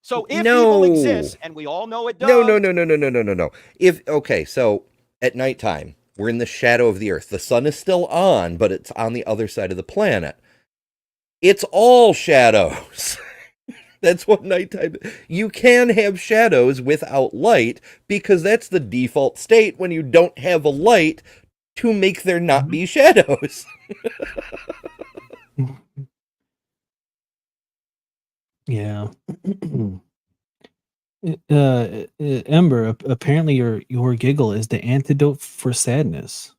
So if evil exists, and we all know it does. No. Okay, so at nighttime, we're in the shadow of the earth. The sun is still on, but it's on the other side of the planet. It's all shadows. That's what nighttime. You can have shadows without light because that's the default state when you don't have a light to make there not be shadows. Yeah. Ember, apparently your giggle is the antidote for sadness.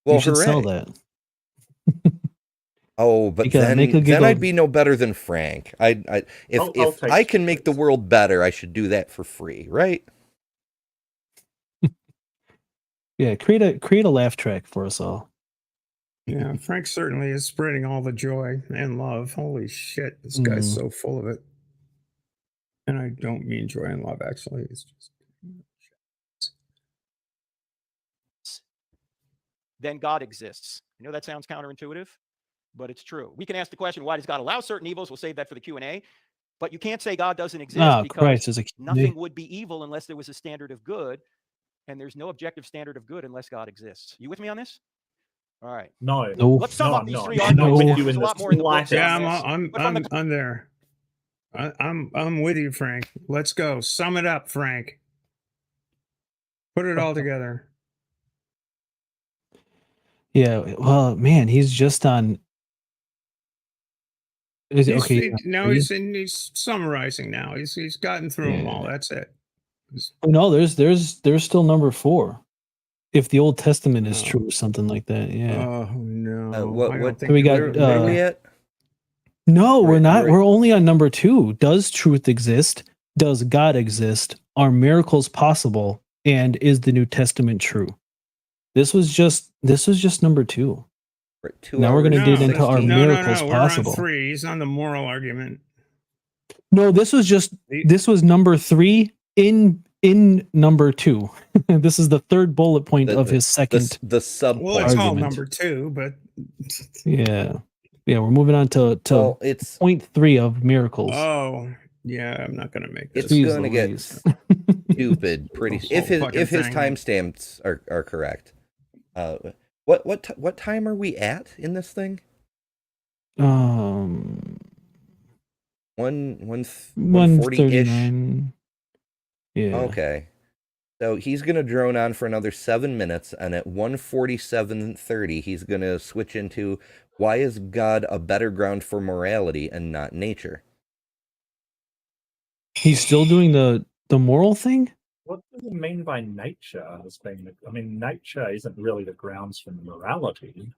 Well, you should sell hooray. that. Oh, but You gotta then, make a then giggle. I'd be no better than Frank. I'll If take I can make the this. world better, I should do that for free, right? Yeah, create a laugh track for us all. Yeah, Frank certainly is spreading all the joy and love. Holy shit, this guy's so full of it. And I don't mean joy and love, actually. It's just. Then God exists. I know that sounds counterintuitive, but it's true. We can ask the question, why does God allow certain evils? We'll save that for the Q&A. But you can't say God doesn't exist because Christ, there's a nothing would be evil unless there was a standard of good, and there's no objective standard of good unless God exists. You with me on this? All right. No. Let's sum up these three I'm not arguments. with you There's in a lot the more in the book. slightest. Yeah, on this. I'm there. I'm with you, Frank. Let's go. Sum it up, Frank. Put it all together. Yeah, well, man, he's just on. Is it okay? He's summarizing now. He's gotten through them all. That's it. No, there's still number 4. If the Old Testament is true or something like that, yeah. Oh no! What we got? where are we at? No, we're not. right. We're only on number 2. Does truth exist? Does God exist? Are miracles possible? And is the New Testament true? This was just number 2. Now we're going to get into our miracles possible. We're on 3. He's on the moral argument. No, this was number 3 in number 2. This is the third bullet point of his second. The sub. Well, it's all number 2, but yeah, we're moving on to it's point 3 of miracles. Oh, yeah, I'm not going to make this. It's going to get stupid pretty. If his timestamps are correct. What time are we at in this thing? 1:39. Yeah. Okay. So he's going to drone on for another 7 minutes, and at 1:47:30, he's going to switch into why is God a better ground for morality and not nature? He's still doing the moral thing? What does it mean by nature as being? I mean, nature isn't really the grounds for morality.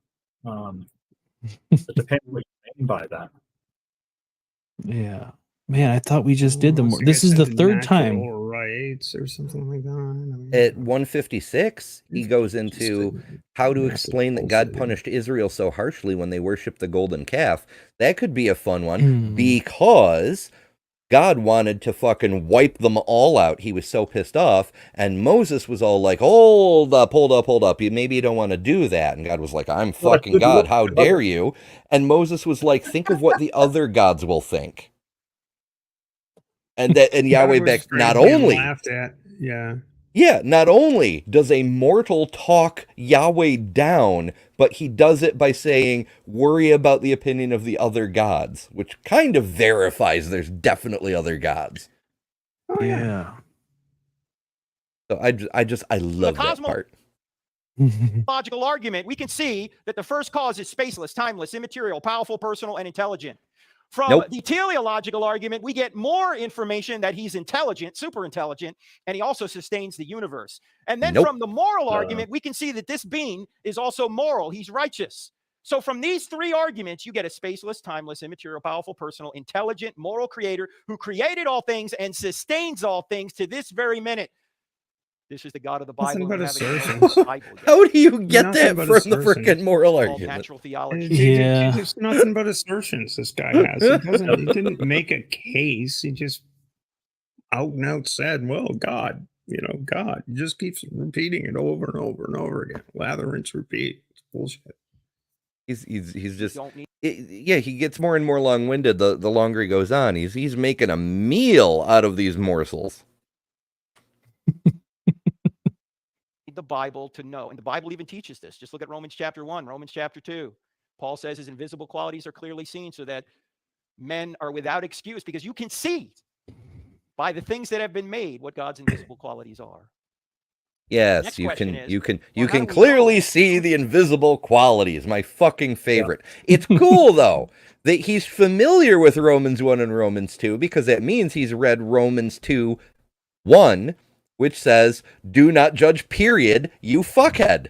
It depends what you mean by that. Yeah, man, I thought we just did this is the third time. Rights or something like that. At 1:56, he goes into how to explain that God punished Israel so harshly when they worshipped the golden calf. That could be a fun one because God wanted to fucking wipe them all out. He was so pissed off. And Moses was all like, hold up. Maybe you don't want to do that. And God was like, I'm fucking God. How dare you? And Moses was like, think of what the other gods will think. And Yahweh back, not only laughed at. Yeah, not only does a mortal talk Yahweh down, but he does it by saying, worry about the opinion of the other gods, which kind of verifies there's definitely other gods. Oh, yeah. So I love that part. Logical argument, we can see that the first cause is spaceless, timeless, immaterial, powerful, personal, and intelligent. From the teleological argument, we get more information that he's intelligent, super intelligent, and he also sustains the universe. And then from the moral argument, we can see that this being is also moral. He's righteous. So from these three arguments, you get a spaceless, timeless, immaterial, powerful, personal, intelligent, moral creator who created all things and sustains all things to this very minute. This is the God of the Bible. Nothing but and haven't even assertions. opened the Bible yet. How do you get Nothing that but from the assertions. freaking moral It's called argument? natural theology. Yeah. It's nothing but assertions this guy has. He didn't make a case. He just out and out said, well, God, God. He just keeps repeating it over and over and over again. Lather, rinse, repeat. It's bullshit. He's just Don't need yeah, he gets more and more long-winded the longer he goes on. He's making a meal out of these morsels. the Bible to know. And the Bible even teaches this. Just look at Romans chapter 1, Romans chapter 2. Paul says his invisible qualities are clearly seen so that men are without excuse, because you can see by the things that have been made what God's invisible qualities are. Yes, Next you question can is, you can well, you how can do we clearly know? see the invisible qualities. My fucking favorite. It's cool though that he's familiar with Romans 1 and Romans 2, because that means he's read Romans 2:1, which says, "Do not judge, period, you fuckhead."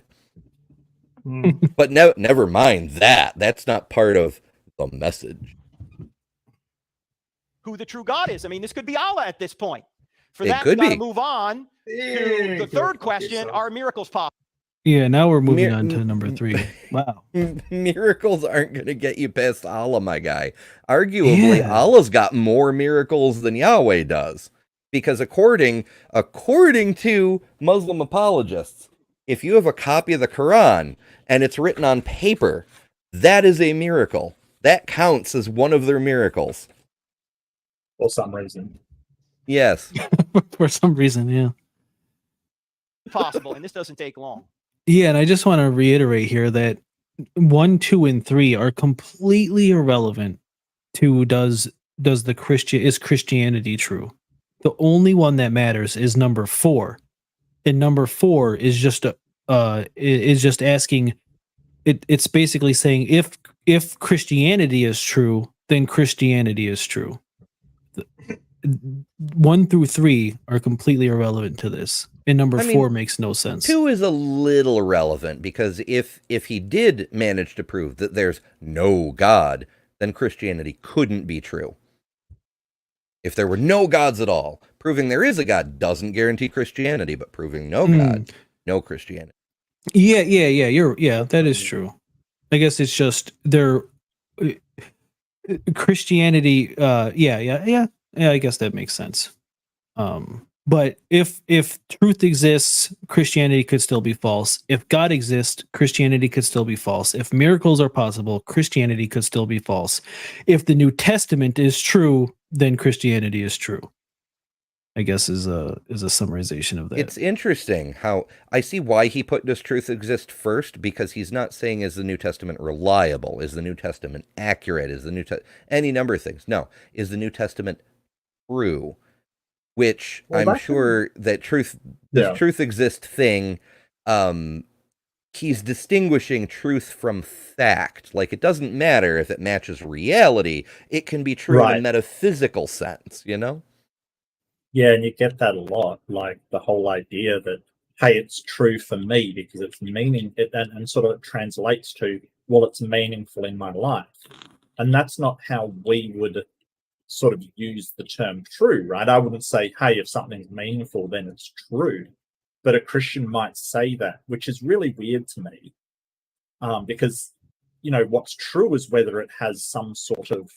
But never mind that. That's not part of the message. Who the true God is. I mean, this could be Allah at this point. For It that, could we got to be. move on to the third question: are miracles possible? Yeah, now we're moving Mir- on to number 3. Wow. Miracles aren't going to get you past Allah, my guy. Arguably, Yeah. Allah's got more miracles than Yahweh does. Because according to Muslim apologists, if you have a copy of the Quran and it's written on paper, that is a miracle. That counts as one of their miracles. For some reason. Yes. For some reason, yeah. Possible, and this doesn't take long. Yeah, and I just want to reiterate here that 1, 2, and 3 are completely irrelevant to is Christianity true? The only one that matters is number 4. And number 4 is just asking it's basically saying if Christianity is true, then Christianity is true. 1 through 3 are completely irrelevant to this. And number 4 makes no sense. 2 is a little relevant, because if he did manage to prove that there's no God, then Christianity couldn't be true. If there were no gods at all, proving there is a God doesn't guarantee Christianity, but proving no God, no Christianity. Yeah, that is true. I guess it's just Christianity. Yeah, I guess that makes sense. But if truth exists, Christianity could still be false. If God exists, Christianity could still be false. If miracles are possible, Christianity could still be false. If the New Testament is true, then Christianity is true. I guess is a summarization of that. It's interesting how I see why he put "does truth exist" first, because he's not saying is the New Testament reliable, is the New Testament accurate, is the any number of things. No, is the New Testament true? Which I'm sure that truth exist thing, he's distinguishing truth from fact. Like, it doesn't matter if it matches reality; it can be true in a metaphysical sense, you know? Yeah, and you get that a lot, like the whole idea that, hey, it's true for me because it's and sort of translates to, well, it's meaningful in my life. And that's not how we would sort of use the term true, right? I wouldn't say, hey, if something's meaningful, then it's true. But a Christian might say that, which is really weird to me. Because, what's true is whether it has some sort of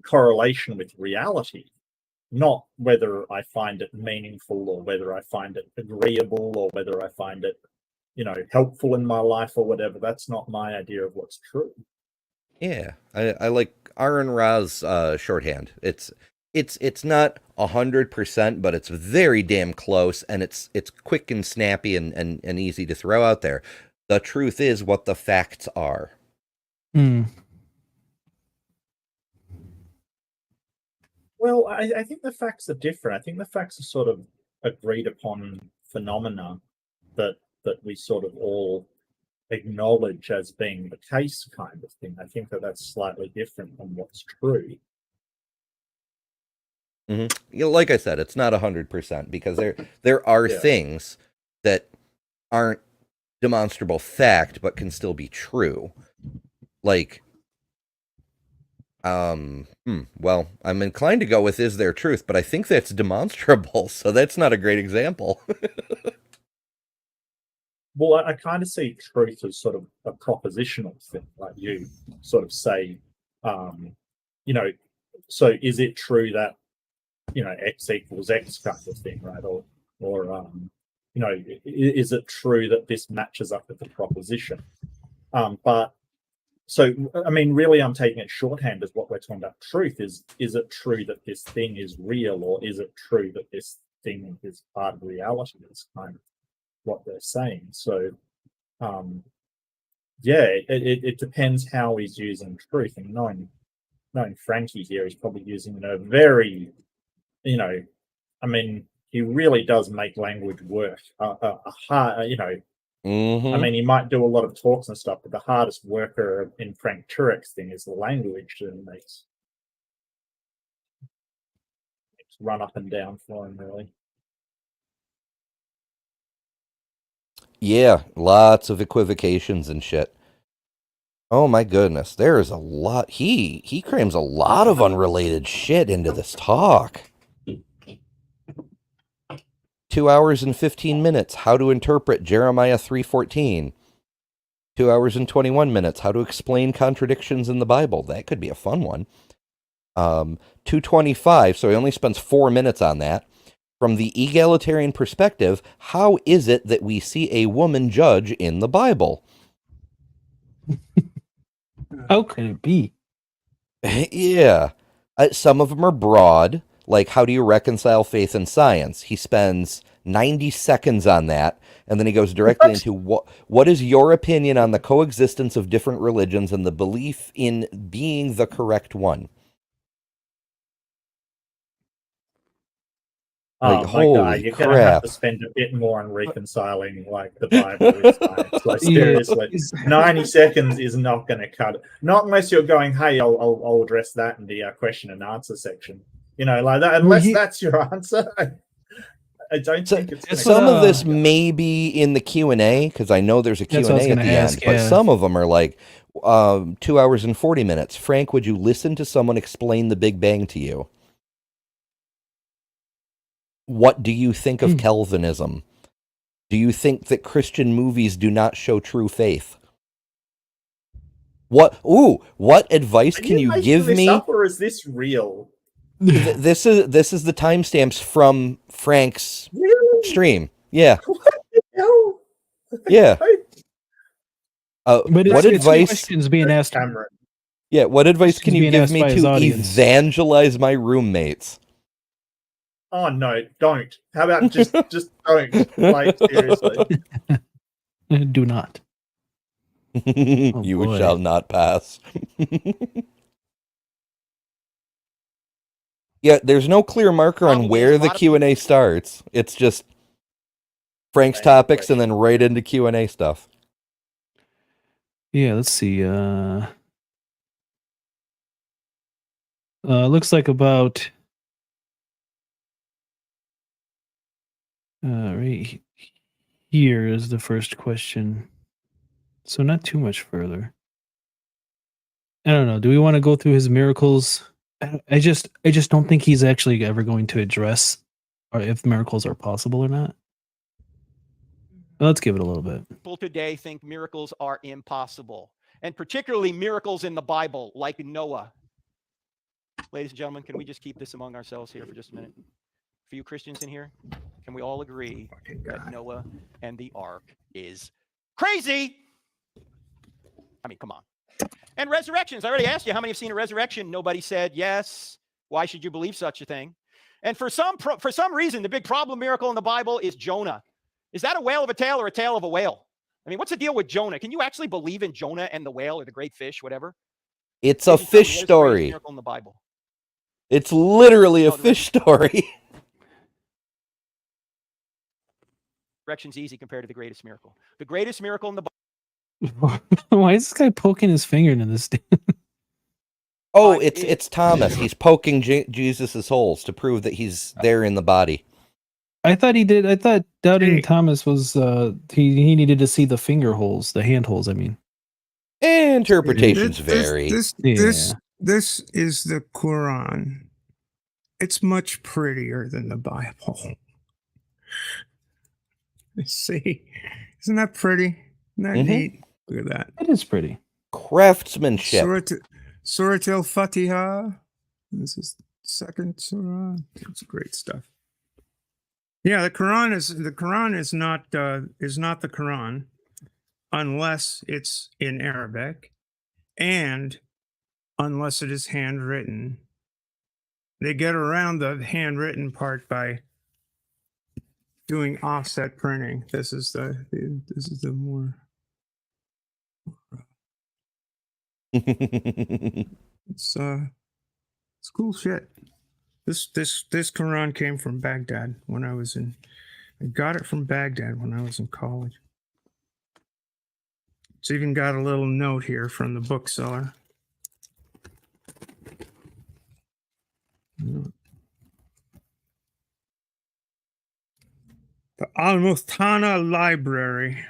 correlation with reality. Not whether I find it meaningful or whether I find it agreeable or whether I find it, helpful in my life or whatever. That's not my idea of what's true. Yeah, I like Aaron Ra's shorthand. It's not 100%, but it's very damn close, and it's quick and snappy and easy to throw out there. The truth is what the facts are. Well, I think the facts are different. I think the facts are sort of agreed upon phenomena that we sort of all acknowledge as being the case, kind of thing. I think that's slightly different from what's true. Like I said, it's not 100%, because there are things that aren't demonstrable fact, but can still be true. Like, well, I'm inclined to go with is there truth, but I think that's demonstrable, so that's not a great example. Well, I kind of see truth as sort of a propositional thing, like you sort of say, you know, so is it true that, you know, X equals X kind of thing, right? Or you know, is it true that this matches up with the proposition? But so, I mean, really, I'm taking it shorthand as what we're talking about. Truth is it true that this thing is real, or is it true that this thing is part of reality? Is kind of what they're saying. So, yeah, it depends how he's using truth. And knowing Frankie here, he's probably using a very, you know, I mean, he really does make language work. You know, I mean, he might do a lot of talks and stuff, but the hardest worker in Frank Turek's thing is the language that makes run up and down for him, really. Yeah, lots of equivocations and shit. Oh my goodness, there is a lot. He crams a lot of unrelated shit into this talk. 2 hours and 15 minutes, how to interpret Jeremiah 3:14. 2 hours and 21 minutes, how to explain contradictions in the Bible. That could be a fun one. 225, so he only spends 4 minutes on that. From the egalitarian perspective, how is it that we see a woman judge in the Bible? How could it be? Yeah. Some of them are broad, like how do you reconcile faith and science? He spends 90 seconds on that, and then he goes directly into what is your opinion on the coexistence of different religions and the belief in being the correct one? Oh Like, my God, holy you're gonna have crap. to spend a bit more on reconciling like the Bible with science. Like seriously, 90 seconds is not gonna cut it. Not unless you're going, hey, I'll address that in the question and answer section. You know, like that. Unless that's your answer, I don't think it's. Some of this may be in the Q&A, because I know there's a Q&A at the end, but some of them are like 2 hours and 40 minutes. Frank, would you listen to someone explain the Big Bang to you? What do you think of Calvinism? Do you think that Christian movies do not show true faith? What advice can you give me? Up, or is this real? This is the timestamps from Frank's stream. Yeah. What the hell? Yeah. But what advice? Questions being asked. Yeah. What advice can you give me to audience. evangelize my roommates? Oh no! Don't. How about just don't? Like seriously. Do not. You shall not pass. Yeah, there's no clear marker on where the Q&A starts. It's just Frank's topics and then right into Q&A stuff. Yeah, let's see. Looks like about right here is the first question. So not too much further. I don't know. Do we want to go through his miracles? I just don't think he's actually ever going to address or if miracles are possible or not. Let's give it a little bit. People today think miracles are impossible, and particularly miracles in the Bible, like Noah. Ladies and gentlemen, can we just keep this among ourselves here for just a minute? For you Christians in here, can we all agree that Noah and the ark is crazy? I mean, come on. And resurrections. I already asked you how many have seen a resurrection. Nobody said yes. Why should you believe such a thing? And for some reason, the big problem miracle in the Bible is Jonah. Is that a whale of a tale or a tale of a whale? I mean, what's the deal with Jonah? Can you actually believe in Jonah and the whale or the great fish, whatever? It's a fish story. Miracle in the Bible. It's literally a fish story. Resurrection's easy compared to the greatest miracle. The greatest miracle in the Bible. Why is this guy poking his finger into this? Oh, it's Thomas. He's poking Jesus's holes to prove that he's there in the body. I thought he did. I thought Doubting Hey. Thomas was he needed to see the finger holes, the hand holes. I mean, Interpretations vary. This is the Quran. It's much prettier than the Bible. See, isn't that pretty? Isn't that neat? Look at that. it is pretty. Craftsmanship. Surah al-Fatiha. This is second surah. It's great stuff. Yeah, the Quran is not the Quran unless it's in Arabic and unless it is handwritten. They get around the handwritten part by doing offset printing. This is the more it's cool shit. This Quran came from Baghdad when I got it from Baghdad when I was in college. It's even got a little note here from the bookseller. The Al-Mustana Library.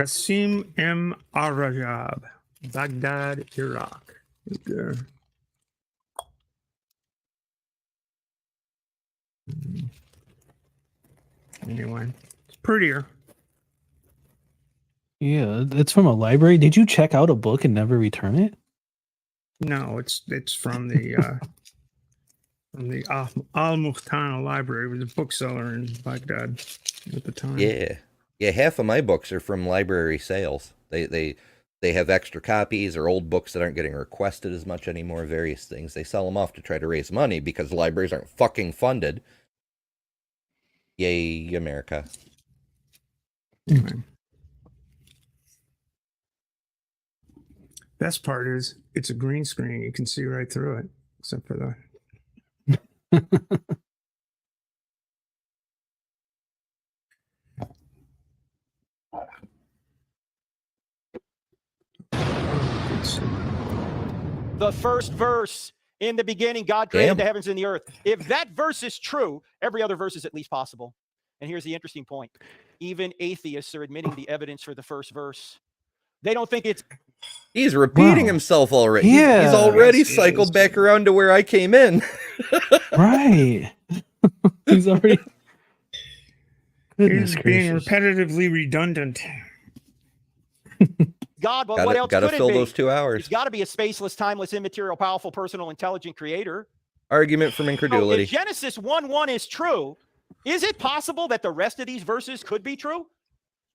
Qasim M. Arajab, Baghdad, Iraq. Right there. Anyway, it's prettier. Yeah, it's from a library. Did you check out a book and never return it? No, it's from the Al-Muhtana Library. It was a bookseller in Baghdad at the time. Yeah, half of my books are from library sales. They have extra copies or old books that aren't getting requested as much anymore, various things. They sell them off to try to raise money because libraries aren't fucking funded. Yay, America. Anyway. Best part is it's a green screen. You can see right through it, except for the The first verse, in the beginning, God created the heavens and the earth. If that verse is true, every other verse is at least possible. And here's the interesting point. Even atheists are admitting the evidence for the first verse. They don't think it's... He's repeating himself already. Yeah. He's already cycled back around to where I came in. Right. He's already... Goodness He's being gracious. repetitively redundant. God, but what else Gotta could it fill be? those 2 hours. It's got to be a spaceless, timeless, immaterial, powerful, personal, intelligent creator. Argument from So incredulity. if Genesis 1:1 is true, is it possible that the rest of these verses could be true?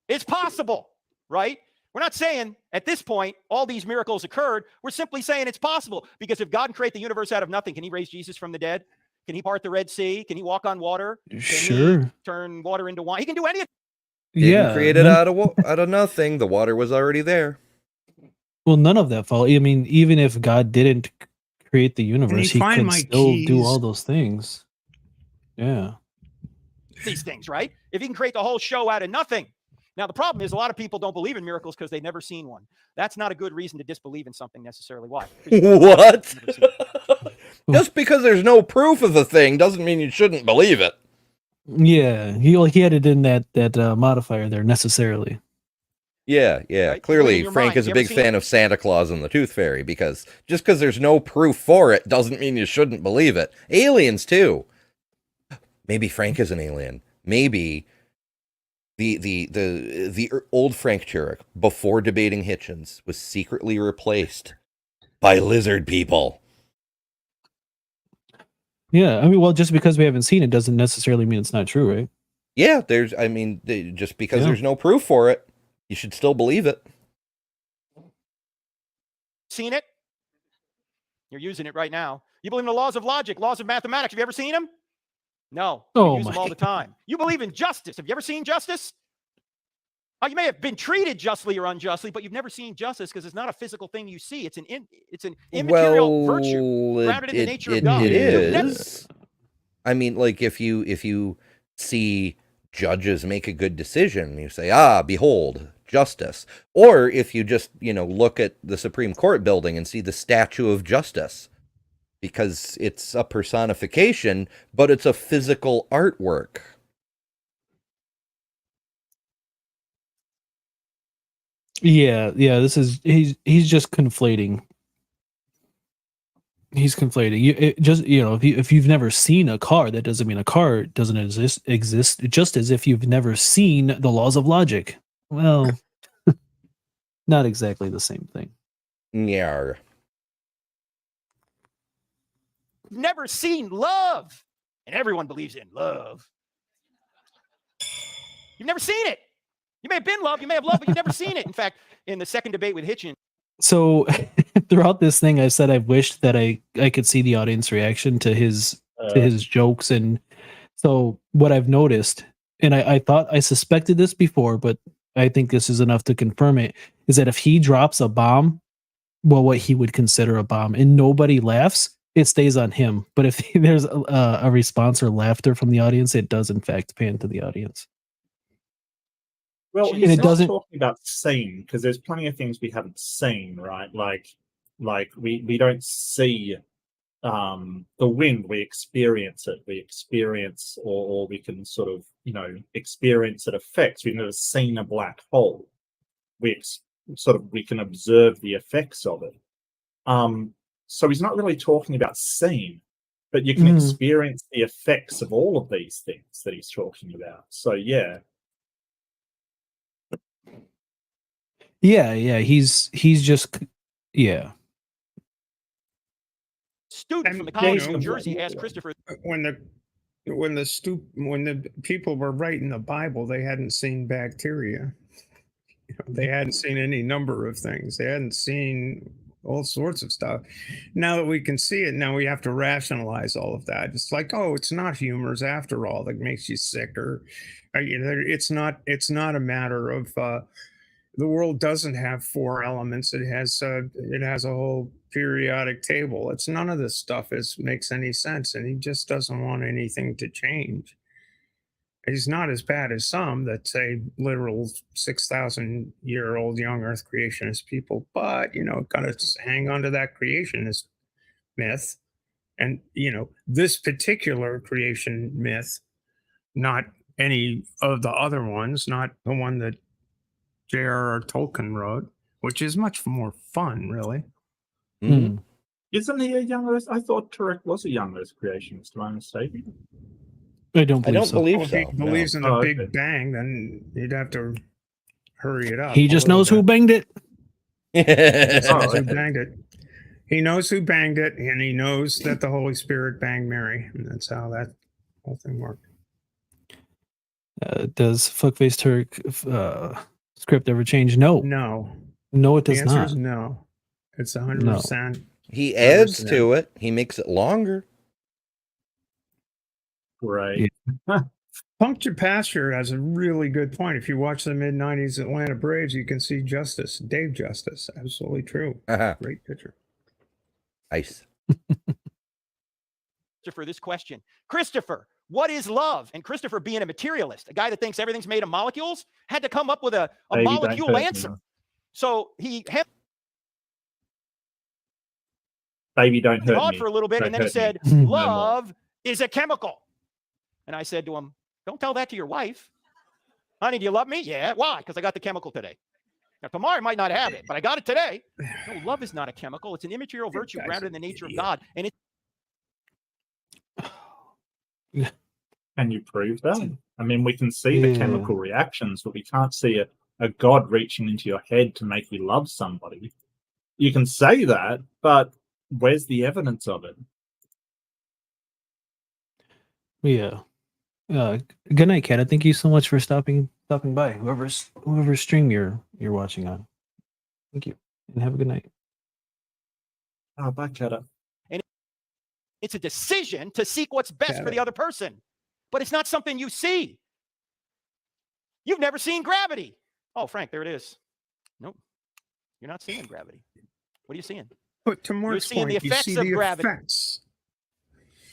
It's possible, right? We're not saying at this point all these miracles occurred. We're simply saying it's possible because if God can create the universe out of nothing, can he raise Jesus from the dead? Can he part the Red Sea? Can he walk on water? Can Sure. he turn water into wine? He can do anything. Didn't create it out of nothing. The water was already there. Well, none of that fault. I mean, even if God didn't create the universe, he find could my still do keys? all those things. Yeah. These things, right? If he can create the whole show out of nothing. Now, the problem is a lot of people don't believe in miracles because they've never seen one. That's not a good reason to disbelieve in something necessarily. Why? What? Just because there's no proof of a thing doesn't mean you shouldn't believe it. Yeah. He added in that modifier there necessarily. Yeah. Right? Clearly, In your Frank mind, is a you ever big seen fan of Santa Claus and the Tooth Fairy because just because there's no proof for it doesn't mean you shouldn't believe it. Aliens, too. Maybe Frank is an alien. Maybe the old Frank Turek, before debating Hitchens, was secretly replaced by lizard people. Yeah. I mean, well, just because we haven't seen it doesn't necessarily mean it's not true, right? Yeah, just because there's no proof for it, you should still believe it. Seen it? You're using it right now. You believe in the laws of logic, laws of mathematics. Have you ever seen them? No. Oh, You use them all the time. You believe in justice. Have you ever seen justice? Oh, you may have been treated justly or unjustly, but you've never seen justice because it's not a physical thing you see. It's an immaterial virtue grounded in the nature of God. It You've never- is. I mean, like if you see judges make a good decision, you say, "Ah, behold, justice. Or if you just, look at the Supreme Court building and see the statue of justice, because it's a personification, but it's a physical artwork. Yeah, this is he's just conflating. He's conflating. If you've never seen a car, that doesn't mean a car doesn't exist. Just as if you've never seen the laws of logic. Well, not exactly the same thing. Yeah. Never seen love, and everyone believes in love. You've never seen it. You may have been loved, you may have loved, but you've never seen it. In fact, in the second debate with Hitchens. So throughout this thing, I said I wished that I could see the audience reaction to his jokes. And so what I've noticed, and I suspected this before, but I think this is enough to confirm it, is that if he drops a bomb, well, what he would consider a bomb, and nobody laughs, it stays on him. But if there's a response or laughter from the audience, it does in fact pan to the audience. Well, And he's it not doesn't- talking about seen, because there's plenty of things we haven't seen, right? Like we don't see the wind, we experience it. We experience, or we can sort of, experience its effects. We've never seen a black hole. We can observe the effects of it. So he's not really talking about seen, but you can experience the effects of all of these things that he's talking about. So yeah. Yeah, he's just Student And, from the College of you know, New Jersey asked Christopher. When the people were writing the Bible, they hadn't seen bacteria. They hadn't seen any number of things. They hadn't seen all sorts of stuff. Now that we can see it, now we have to rationalize all of that. It's like, oh, it's not humors after all that makes you sick, or it's not a matter of the world doesn't have four elements. It has a whole periodic table. It's none of this stuff makes any sense, and he just doesn't want anything to change. He's not as bad as some that say literal 6,000-year-old young Earth creationist people, but gotta hang on to that creationist myth, and this particular creation myth, not any of the other ones, not the one that J.R.R. Tolkien wrote, which is much more fun, really. Mm-hmm. Isn't he a young Earth? I thought Turek was a young Earth creationist. Am I mistaken? I don't believe so. believe If so. he believes in the okay. Big Bang, then you'd have to hurry it up. He just knows who banged it. He knows who okay. banged it. He knows who banged it, and he knows that the Holy Spirit banged Mary, and that's how that whole thing worked. Does Fuckface Turek script ever change? No, it The does answer not. is no. It's 100%. He adds to it. He makes it longer. Right. Puncture Pasture has a really good point. If you watch the mid-90s Atlanta Braves, you can see Justice, Dave Justice. Absolutely true. Uh-huh. Great picture. Nice. Christopher this question. Christopher, what is love? And Christopher, being a materialist, a guy that thinks everything's made of molecules, had to come up with a Baby, don't molecule hurt me, answer. man. So he had Baby, don't hurt thought me. for a little bit, Don't and then he hurt me. said, No more. love is a chemical. And I said to him, don't tell that to your wife. Honey, do you love me? Yeah. Why? Because I got the chemical today. Now, tomorrow I might not have it, but I got it today. No, love is not a chemical. It's an immaterial virtue grounded in the nature of God. And it's Can you prove that? I mean, we can see the chemical reactions, but we can't see a God reaching into your head to make you love somebody. You can say that, but where's the evidence of it? Yeah. Good night, Kat. Thank you so much for stopping by. Whoever stream you're watching on. Thank you, and have a good night. Oh, bye, Cheddar. And it's a decision to seek what's best for the other person, but it's not something you see. You've never seen gravity. Oh, Frank, there it is. Nope, you're not seeing gravity. What are you seeing? But to Mark's seeing point, the effects you see of the gravity. effects.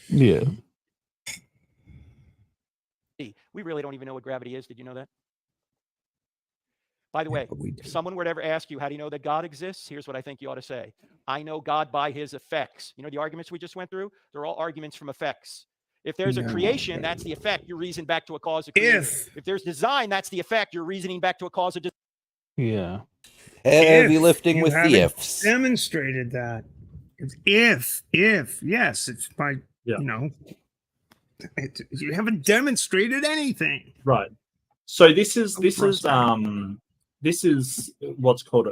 Yeah. We really don't even know what gravity is. Did you know that? By the Yeah, way, but we if do. someone were to ever ask you, how do you know that God exists? Here's what I think you ought to say. I know God by his effects. You know the arguments we just went through? They're all arguments from effects. If there's a No, creation, no. that's the effect. You reason back to a cause of creation. If there's design, that's the effect. You're reasoning back to a cause of design. Yeah. Heavy lifting you with the haven't ifs. demonstrated that. It's yes, it's by Yeah. you haven't demonstrated anything. Right. So this is frustrating. this is what's called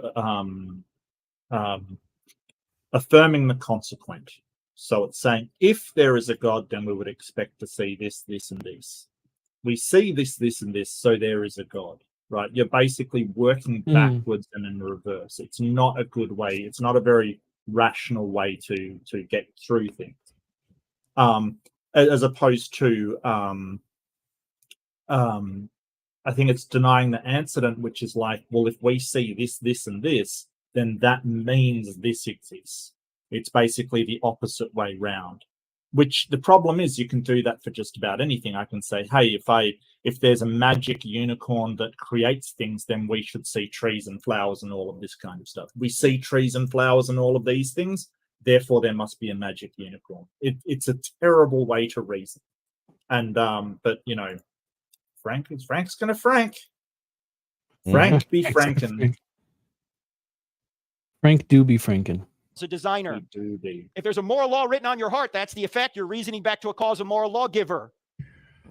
affirming the consequent. So it's saying if there is a God, then we would expect to see this, this, and this. We see this, this, and this, so there is a God. Right? You're basically working backwards and in reverse. It's not a good way. It's not a very rational way to get through things. As opposed to I think it's denying the antecedent, which is like, well, if we see this, this, and this, then that means this exists. It's basically the opposite way round. Which the problem is, you can do that for just about anything. I can say, hey, if there's a magic unicorn that creates things, then we should see trees and flowers and all of this kind of stuff. We see trees and flowers and all of these things, therefore there must be a magic unicorn. It's a terrible way to reason. And but Frank's gonna Frank. Frank be Franken. Frank do be Franken. As a designer. He do be. If there's a moral law written on your heart, that's the effect. You're reasoning back to a cause of moral lawgiver.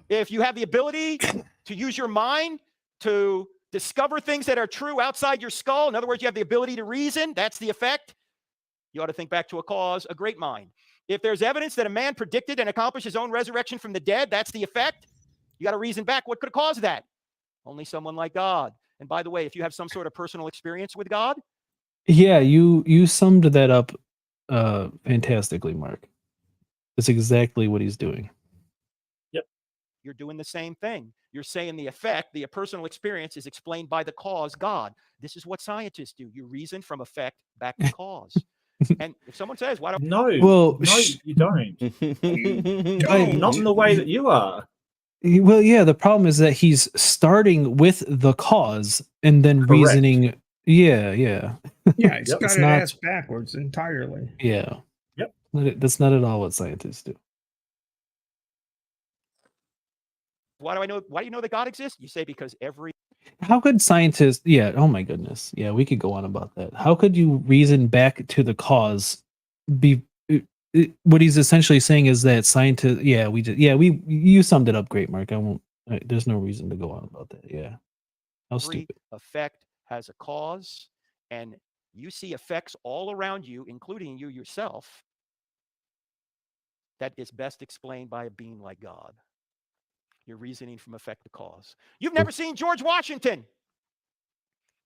If you have the ability to use your mind to discover things that are true outside your skull, in other words, you have the ability to reason, that's the effect. You ought to think back to a cause, a great mind. If there's evidence that a man predicted and accomplished his own resurrection from the dead, that's the effect. You got to reason back. What could have caused that? Only someone like God. And by the way, if you have some sort of personal experience with God, Yeah, you summed that up fantastically, Mark. That's exactly what he's doing. Yep. You're doing the same thing. You're saying the effect, the personal experience is explained by the cause, God. This is what scientists do. You reason from effect back to cause. And if someone says, why don't No, you don't. Not in the way that you are. Well, yeah, the problem is that he's starting with the cause and then Correct. reasoning. Yeah. Yeah, it's Yep. got It's it not- ass backwards entirely. Yeah. Yep. That's not at all what scientists do. why do you know that God exists? You say because every How could scientists? Yeah. Oh my goodness. Yeah, we could go on about that. How could you reason back to the cause? What he's essentially saying is that scientists. Yeah, you summed it up great, Mark. I won't. There's no reason to go on about that. Yeah. How every stupid. effect has a cause, and you see effects all around you, including you yourself, that is best explained by a being like God. You're reasoning from effect to cause. You've never seen George Washington,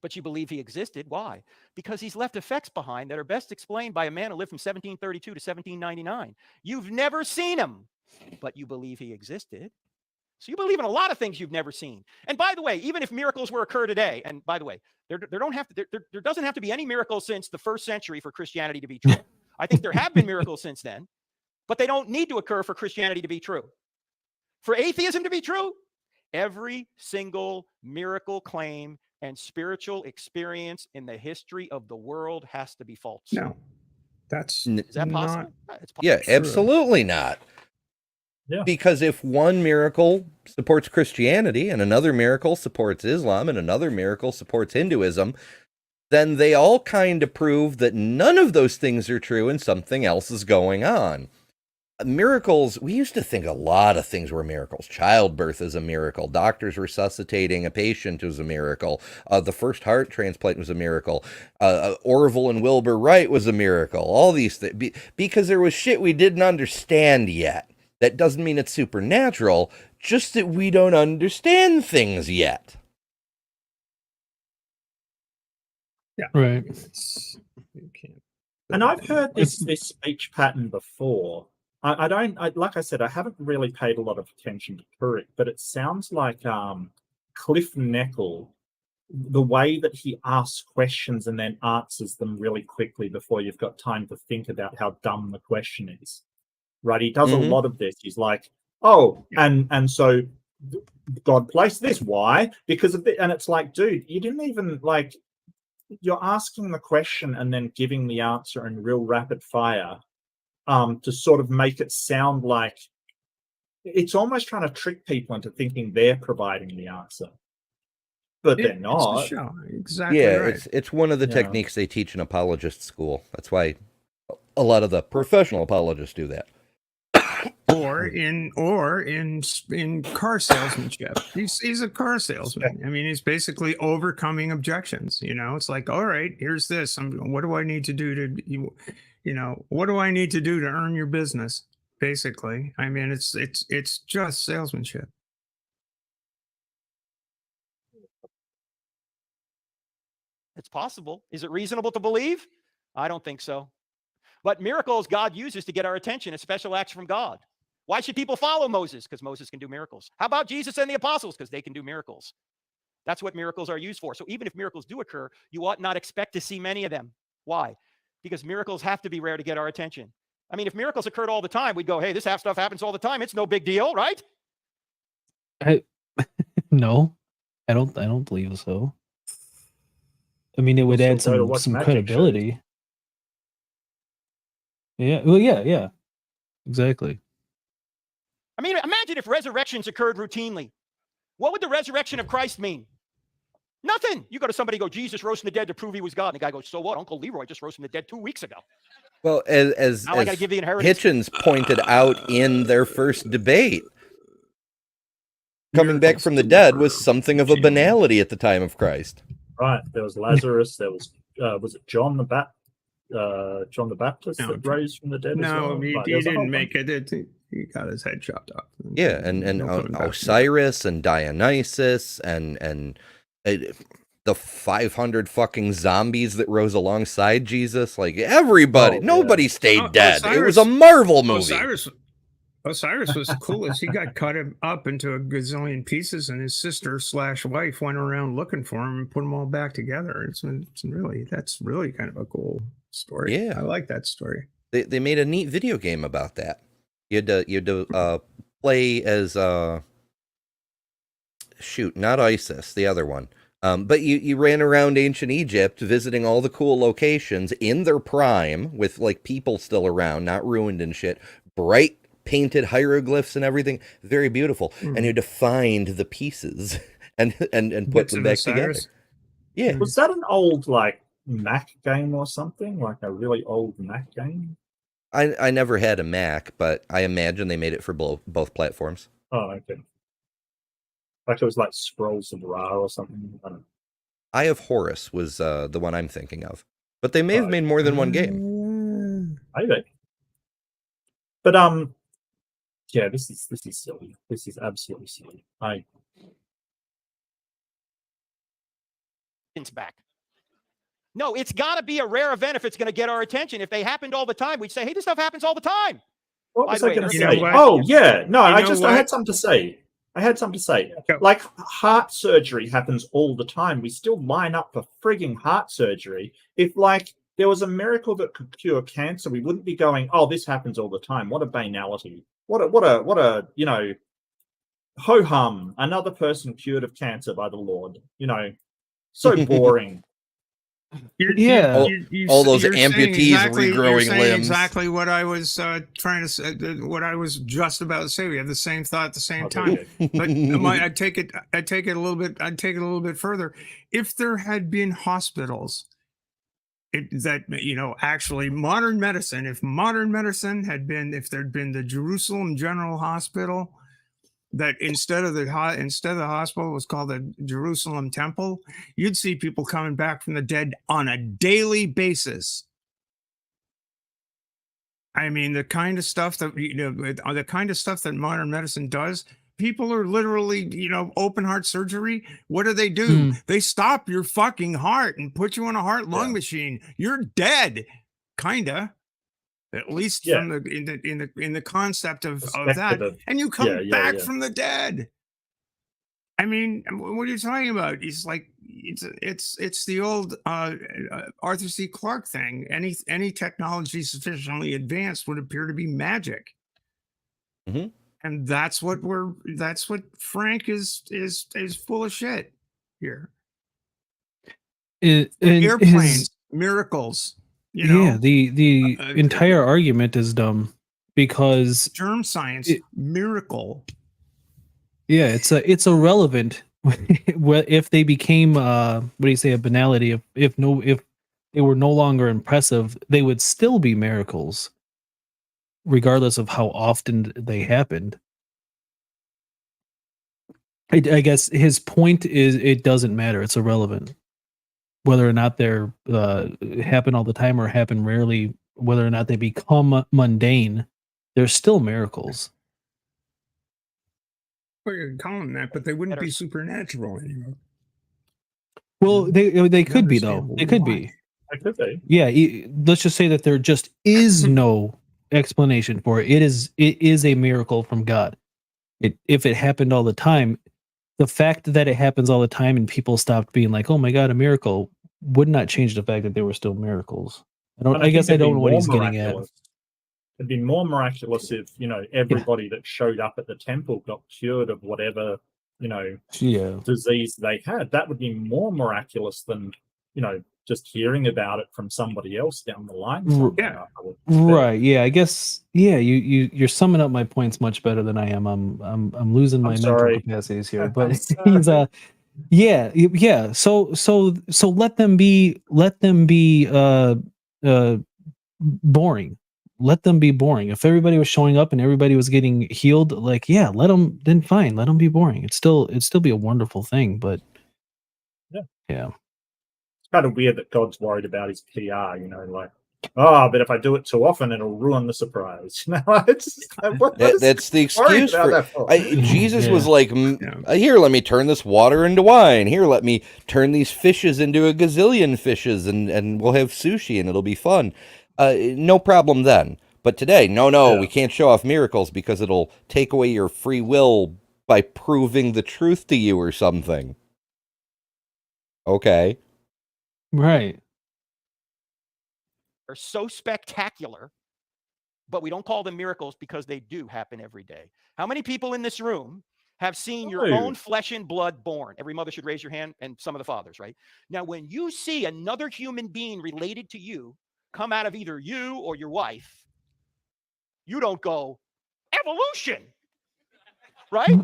but you believe he existed. Why? Because he's left effects behind that are best explained by a man who lived from 1732 to 1799. You've never seen him, but you believe he existed. So you believe in a lot of things you've never seen. And by the way, even if miracles were to occur today, and by the way, there doesn't have to be any miracles since the 1st century for Christianity to be true. I think there have been miracles since then, but they don't need to occur for Christianity to be true. For atheism to be true, every single miracle claim and spiritual experience in the history of the world has to be false. No, that's Is that possible? It's possible. Yeah, True. absolutely not. Yeah. Because if one miracle supports Christianity and another miracle supports Islam and another miracle supports Hinduism, then they all kind of prove that none of those things are true and something else is going on. Miracles, we used to think a lot of things were miracles. Childbirth is a miracle. Doctors resuscitating a patient was a miracle. The first heart transplant was a miracle. Orville and Wilbur Wright was a miracle. All these things. Because there was shit we didn't understand yet. That doesn't mean it's supernatural, just that we don't understand things yet. Yeah. Right. You can't. And I've heard this speech pattern before. Like I said, I haven't really paid a lot of attention to Turek, but it sounds like Cliff Neckel, the way that he asks questions and then answers them really quickly before you've got time to think about how dumb the question is. Right? He does a lot of this. He's like, oh, and so God placed this. Why? Because of it. And it's like, dude, you didn't even like. You're asking the question and then giving the answer in real rapid fire, to sort of make it sound like it's almost trying to trick people into thinking they're providing the answer, but they're It's the not. show. Exactly Yeah, right. it's one of the Yeah. techniques they teach in apologist school. That's why a lot of the professional apologists do that. Or in car salesmanship. He's a car salesman. I mean, he's basically overcoming objections. You know, it's like, all right, here's this. What do I need to do to what do I need to do to earn your business? Basically, I mean, it's just salesmanship. It's possible. Is it reasonable to believe? I don't think so. But miracles God uses to get our attention as special acts from God. Why should people follow Moses? Because Moses can do miracles. How about Jesus and the apostles? Because they can do miracles. That's what miracles are used for. So even if miracles do occur, you ought not expect to see many of them. Why? Because miracles have to be rare to get our attention. I mean, if miracles occurred all the time, we'd go, hey, this stuff happens all the time. It's no big deal, right? No, I don't believe so. I mean, it would We'll add still go to watch some magic credibility. Yeah. Well, yeah. Exactly. I mean, imagine if resurrections occurred routinely. What would the resurrection of Christ mean? Nothing. You go to somebody, go, Jesus rose from the dead to prove he was God. And the guy goes, so what? Uncle Leroy just rose from the dead 2 weeks ago. Well, as Now I gotta give the inheritance. Hitchens pointed out in their first debate, coming back from the dead was something of a banality at the time of Christ. Right. There was Lazarus. There was it John the Baptist No, that raised from the dead? as No, well? he Like, there's a whole didn't make bunch. it. He got his head chopped off. Yeah, and No coming back from Osiris and Dionysus and the 500 fucking zombies that rose alongside Jesus, like everybody, Oh, yeah. nobody stayed dead. It was Osiris- a Marvel movie. Osiris was cool as he got cut up into a gazillion pieces, and his sister/wife went around looking for him and put them all back together. That's really kind of a cool story. Yeah. I like that story. They made a neat video game about that. You had to play as not Isis, the other one. But you ran around ancient Egypt visiting all the cool locations in their prime with like people still around, not ruined and shit. Bright painted hieroglyphs and everything. Very beautiful. And you had to find the pieces and put Bits them of back together. Osiris. Yeah. Was that an old like Mac game or something? Like a really old Mac game? I never had a Mac, but I imagine they made it for both platforms. Oh, okay. Like it was like Scrolls of Ra or something. I don't know. Eye of Horus was the one I'm thinking of. But they may have made more than one game. Maybe. But yeah, this is silly. This is absolutely silly. Back. No, it's got to be a rare event if it's going to get our attention. If they happened all the time, we'd say, hey, this stuff happens all the time. What By was the I way, going to you know say? what? Oh, yeah. No, You I know had what? something to say. Go. Like heart surgery happens all the time. We still line up for frigging heart surgery. If like there was a miracle that could cure cancer, we wouldn't be going, oh, this happens all the time. What a banality. What a ho hum. Another person cured of cancer by the Lord. So boring. Yeah. All those you're saying amputees regrowing you're saying limbs. Exactly what I was trying to say. What I was just about to say. We have the same thought at the same time. But I take it a little bit. I'd take it a little bit further. If there had been hospitals, actually modern medicine. If modern medicine had been, if there'd been the Jerusalem General Hospital, that instead of the hospital was called the Jerusalem Temple, you'd see people coming back from the dead on a daily basis. I mean, the kind of stuff that modern medicine does. People are literally, open heart surgery. What do? They stop your fucking heart and put you on a heart-lung machine. You're dead, kinda. At least from in the concept of that, and you come back from the dead. I mean, what are you talking about? It's like it's the old Arthur C. Clarke thing. Any technology sufficiently advanced would appear to be magic. Mm-hmm. And that's what Frank is full of shit here. Airplanes, miracles, yeah, the uh, entire argument is dumb because germ science, miracle. yeah, it's irrelevant if they became what do you say, a banality. If they were no longer impressive, they would still be miracles, regardless of how often they happened. I guess his point is it doesn't matter. It's irrelevant whether or not they're happen all the time or happen rarely. Whether or not they become mundane, they're still miracles. Well, you can call them that, but they wouldn't be supernatural anymore. Well, they could be though. They could be. It could be. Yeah, let's just say that there just is no explanation for it. It is a miracle from God. If it happened all the time, the fact that it happens all the time and people stopped being like, "Oh my God, a miracle," would not change the fact that they were still miracles. I guess I don't know what he's getting at. It'd be more miraculous if everybody that showed up at the temple got cured of whatever disease they had. That would be more miraculous than just hearing about it from somebody else down the line. Right. Yeah. I guess. Yeah. You're summing up my points much better than I am. I'm losing my mental capacities here, but he's yeah. So let them be boring. Let them be boring. If everybody was showing up and everybody was getting healed, let them. Then fine. Let them be boring. It'd still be a wonderful thing. But yeah. It's kind of weird that God's worried about his PR, but if I do it too often, it'll ruin the surprise. That's the excuse for Jesus was like, here, let me turn this water into wine. Here, let me turn these fishes into a gazillion fishes, and we'll have sushi, and it'll be fun. No problem then. But today, we can't show off miracles because it'll take away your free will by proving the truth to you or something. Okay. Right. Are so spectacular, but we don't call them miracles because they do happen every day. How many people in this room have seen your own flesh and blood born? Every mother should raise your hand, and some of the fathers, right? Now, when you see another human being related to you come out of either you or your wife, you don't go, evolution, right?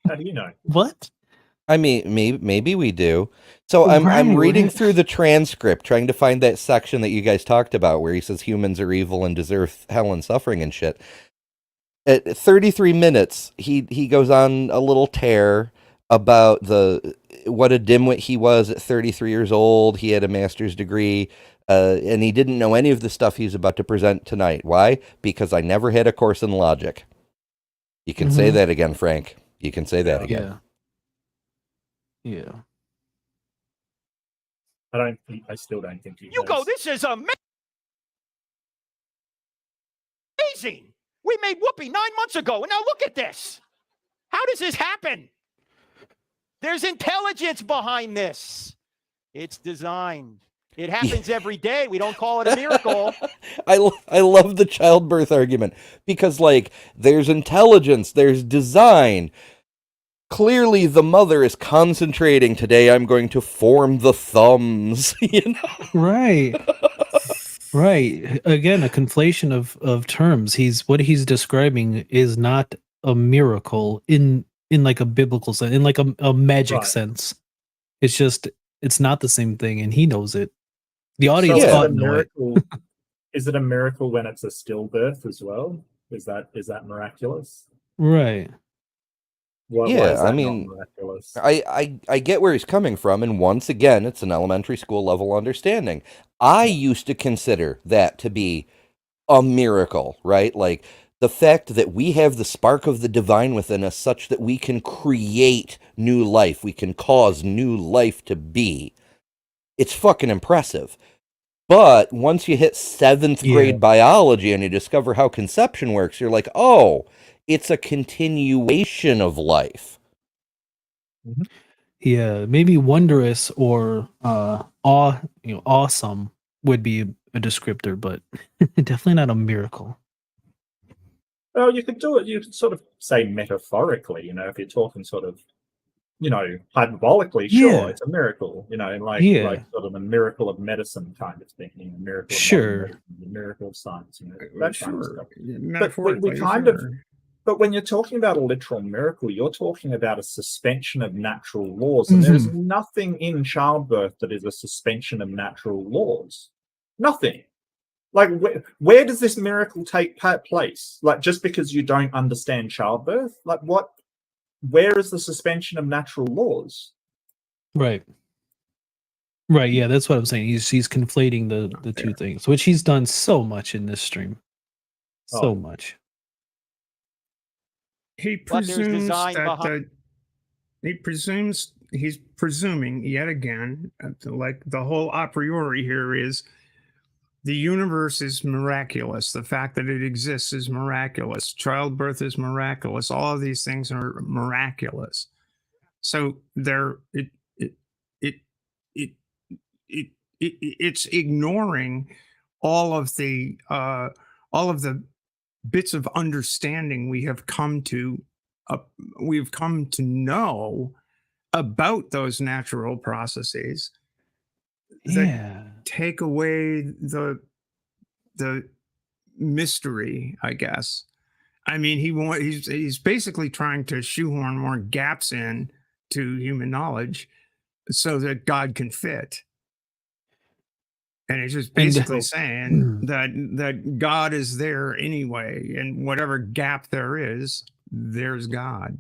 How do you know? What? I mean, maybe we do. So I'm reading through the transcript, trying to find that section that you guys talked about where he says humans are evil and deserve hell and suffering and shit. At 33 minutes, he goes on a little tear about what a dimwit he was at 33 years old. He had a master's degree, and he didn't know any of the stuff he's about to present tonight. Why? Because I never had a course in logic. You can say that again, Frank. You can say that again. Yeah. I still don't think he You go, this is amazing. We made Whoopi 9 months ago, and now look at this. How does this happen? There's intelligence behind this. It's designed. It happens every day. We don't call it a miracle. I love the childbirth argument because, there's intelligence, there's design. Clearly, the mother is concentrating. Today, I'm going to form the thumbs. Right. Right. Again, a conflation of terms. What he's describing is not a miracle in a biblical sense, in a magic sense. It's just it's not the same thing, and he knows it. The audience ought to know it. Is it a miracle when it's a stillbirth as well? Is that miraculous? Right. I mean, I get where he's coming from, and once again, it's an elementary school level understanding. I used to consider that to be a miracle, right? Like the fact that we have the spark of the divine within us such that we can create new life, we can cause new life to be. It's fucking impressive. But once you hit 7th grade biology and you discover how conception works, you're like, oh, it's a continuation of life. Yeah, maybe wondrous or awesome would be a descriptor, but definitely not a miracle. Well, you could do it. You could sort of say metaphorically. If you're talking sort of, hyperbolically, sure, Yeah. it's a miracle. Like Yeah. sort of a miracle of medicine kind of thing. A miracle of Sure. modern medicine, the miracle of science. That kind of Sure. stuff. Metaphorically, we kind of- sure. But when you're talking about a literal miracle, you're talking about a suspension of natural laws, and there's nothing in childbirth that is a suspension of natural laws. Nothing. Like, where does this miracle take place? Like, just because you don't understand childbirth? Like, what? Where is the suspension of natural laws? Right. Right. Yeah, that's what I'm saying. He's conflating the two things, which he's done so much in this stream. So Oh. much. He But there's presumes design that behind- he's presuming yet again, like the whole a priori here is the universe is miraculous. The fact that it exists is miraculous. Childbirth is miraculous. All of these things are miraculous. So it's ignoring all of the bits of understanding we've come to know about those natural processes that Yeah. take away the mystery, I guess. I mean, he's basically trying to shoehorn more gaps in to human knowledge so that God can fit. And he's just basically saying that God is there anyway, and whatever gap there is, there's God.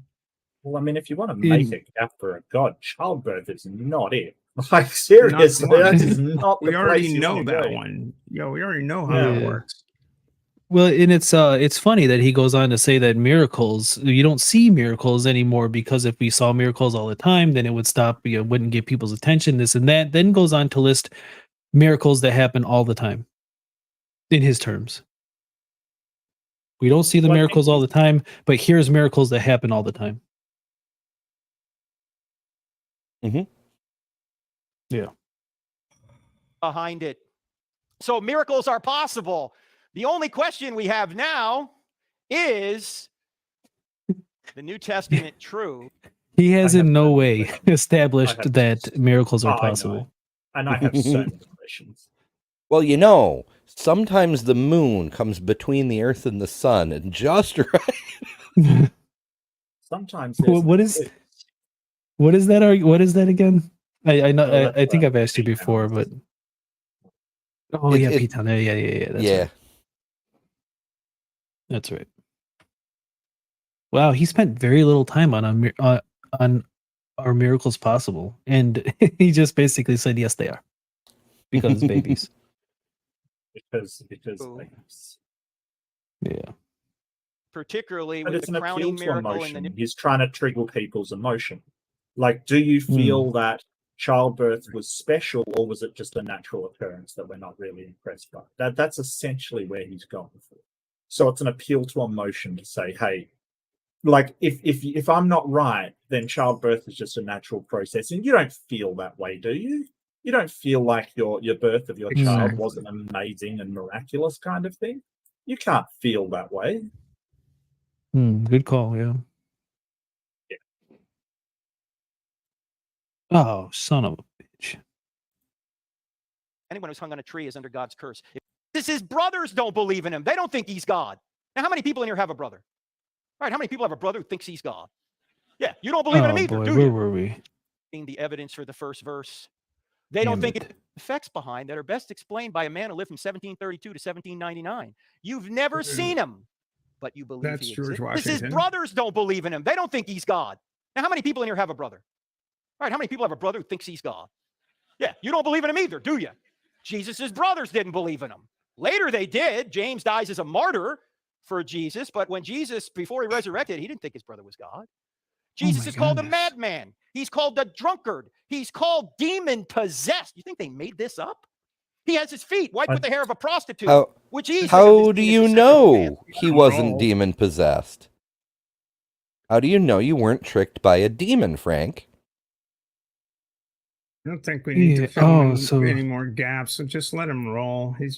Well, I mean, if you want to make a gap for a god, childbirth is not it. Like, seriously, that is not the We already place you know wanna that go. one. Yeah, we already know how Yeah. that works. Well, and it's funny that he goes on to say that miracles, you don't see miracles anymore, because if we saw miracles all the time, then it would stop, wouldn't get people's attention, this and that. Then goes on to list miracles that happen all the time in his terms. We don't see the Well, I think miracles all the time, but here's miracles that happen all the time. Yeah. behind it. So miracles are possible. The only question we have now is the New Testament true? He has I in have no no way questions. established I have that just- miracles are I know. possible. And I have so many questions. Well, sometimes the moon comes between the earth and the sun, and just right. Sometimes What is that? What is that again? I know. Oh, that's I think the I've asked you Pete before, but Townsend. Pete Townsend. Yeah. That's Yeah. right. That's right. Wow, he spent very little time on Are Miracles Possible, and he just basically said yes, they are, because babies. because Ooh. Yeah. Particularly But with it's the an appeal crowning to miracle in emotion. the New He's trying to trigger people's emotion. Like, do you feel that childbirth was special, or was it just a natural occurrence that we're not really impressed by? That's essentially where he's going for. So it's an appeal to emotion to say, hey, like, if I'm not right, then childbirth is just a natural process. And you don't feel that way, do you? You don't feel like your birth of your child was an amazing and miraculous kind of thing. You can't feel that way. Good call. Yeah. Yeah. Oh, son of a bitch. anyone who's hung on a tree is under God's curse. This his brothers don't believe in him. They don't think he's God. Now, how many people in here have a brother? All right, how many people have a brother who thinks he's God? Yeah, you don't believe in him either, Boy, do where you? were we? The evidence for the first verse. They don't Damn think it. it effects behind that are best explained by a man who lived from 1732 to 1799. You've never seen him, but you believe That's he George exists. This his Washington. brothers don't believe in him. They don't think he's God. Now, how many people in here have a brother? All right, how many people have a brother who thinks he's God? Yeah, you don't believe in him either, do you? Jesus' brothers didn't believe in him. Later they did. James dies as a martyr for Jesus, but when Jesus, before he resurrected, he didn't think his brother was God. Jesus my is called a goodness. madman. He's called the drunkard. He's called demon possessed. You think they made this up? He has his feet wiped with the hair of a prostitute, which he How do you know he wasn't demon possessed? How do you know you weren't tricked by a demon, Frank? I don't think we need Yeah, to fill oh, in so- any more gaps. So just let him roll. He's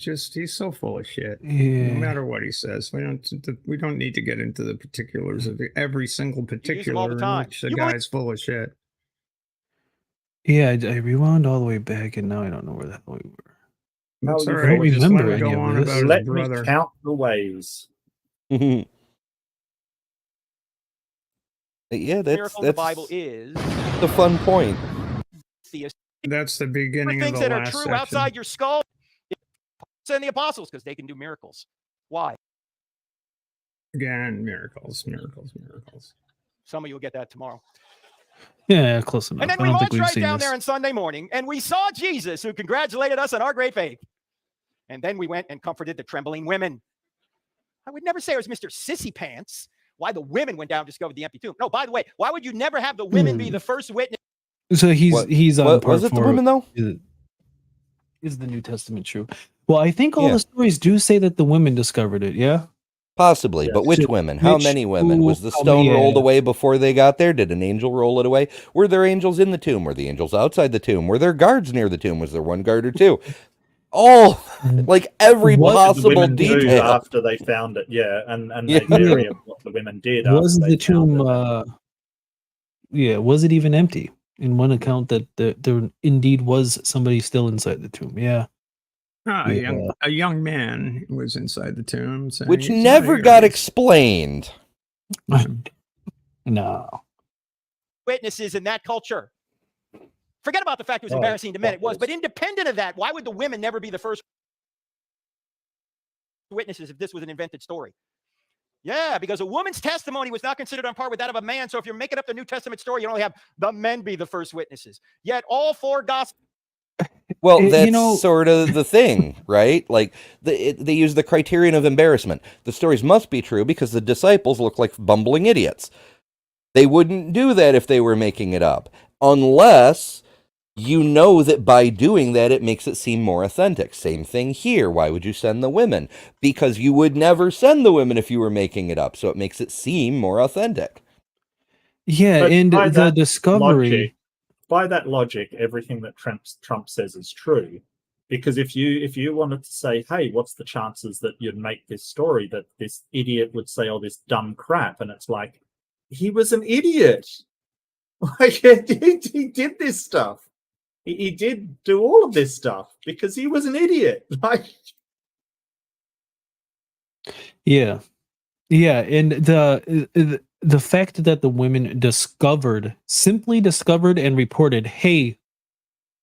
so full of shit. No Yeah. matter what he says, we don't need to get into the particulars of every single use them all particular the in time. which the You believe- guy's full of shit. Yeah, I rewound all the way back, and now I don't know where the hell we were. That's you all don't right. Just let remember him any go of on this. about his Let me brother. count the ways. Yeah, Miracle in the Bible is the fun point. theist. That's the beginning of Things the that are last true section. outside your skull. Send the apostles because they can do miracles. Why? Again, miracles, miracles, miracles. Some of you will get that tomorrow. Yeah, close enough. And then I we don't think marched we've right seen down this. there on Sunday morning, and we saw Jesus, who congratulated us on our great faith. And then we went and comforted the trembling women. I would never say it was Mr. Sissy Pants. Why the women went down and discovered the empty tomb. No, by the way, why would you never have the women be the first witness? So he's on What part was it? The 4. women though? Is the New Testament true? Well, I think all Yeah. the stories do say that the women discovered it. Yeah. Possibly, Yes. but which So women? How which- many women? Was the how stone many, rolled away before they got there? Did an angel roll it away? Were there angels in the tomb? Were the angels outside the tomb? Were there guards near the tomb? Was there one guard or two? All like every What did the The possible women do detail. after they found it, yeah, and Yeah. they vary of what the women did. Was after the they found tomb? it. Yeah. Was it even empty? In one account, that there indeed was somebody still inside the tomb. Yeah. A young man was inside the tomb, saying Which he's never not got here. explained. No. Witnesses in that culture. Forget about the fact it was Right. embarrassing to men. It was, but independent of that, why would the women never be the first witnesses if this was an invented story? Yeah, because a woman's testimony was not considered on par with that of a man. So if you're making up the New Testament story, you only have the men be the first witnesses. Yet all 4 gospels. Well, You that's know- sort of the thing, right? Like they use the criterion of embarrassment. The stories must be true because the disciples look like bumbling idiots. They wouldn't do that if they were making it up, unless you know that by doing that, it makes it seem more authentic. Same thing here. Why would you send the women? Because you would never send the women if you were making it up. So it makes it seem more authentic. Yeah, But and by the that discovery. By that logic, everything that Trump says is true. Because if you wanted to say, hey, what's the chances that you'd make this story that this idiot would say all this dumb crap, and it's like, he was an idiot. Like he did this stuff. He did do all of this stuff because he was an idiot. Like, Yeah. Yeah, and the fact that the women simply discovered and reported, "Hey,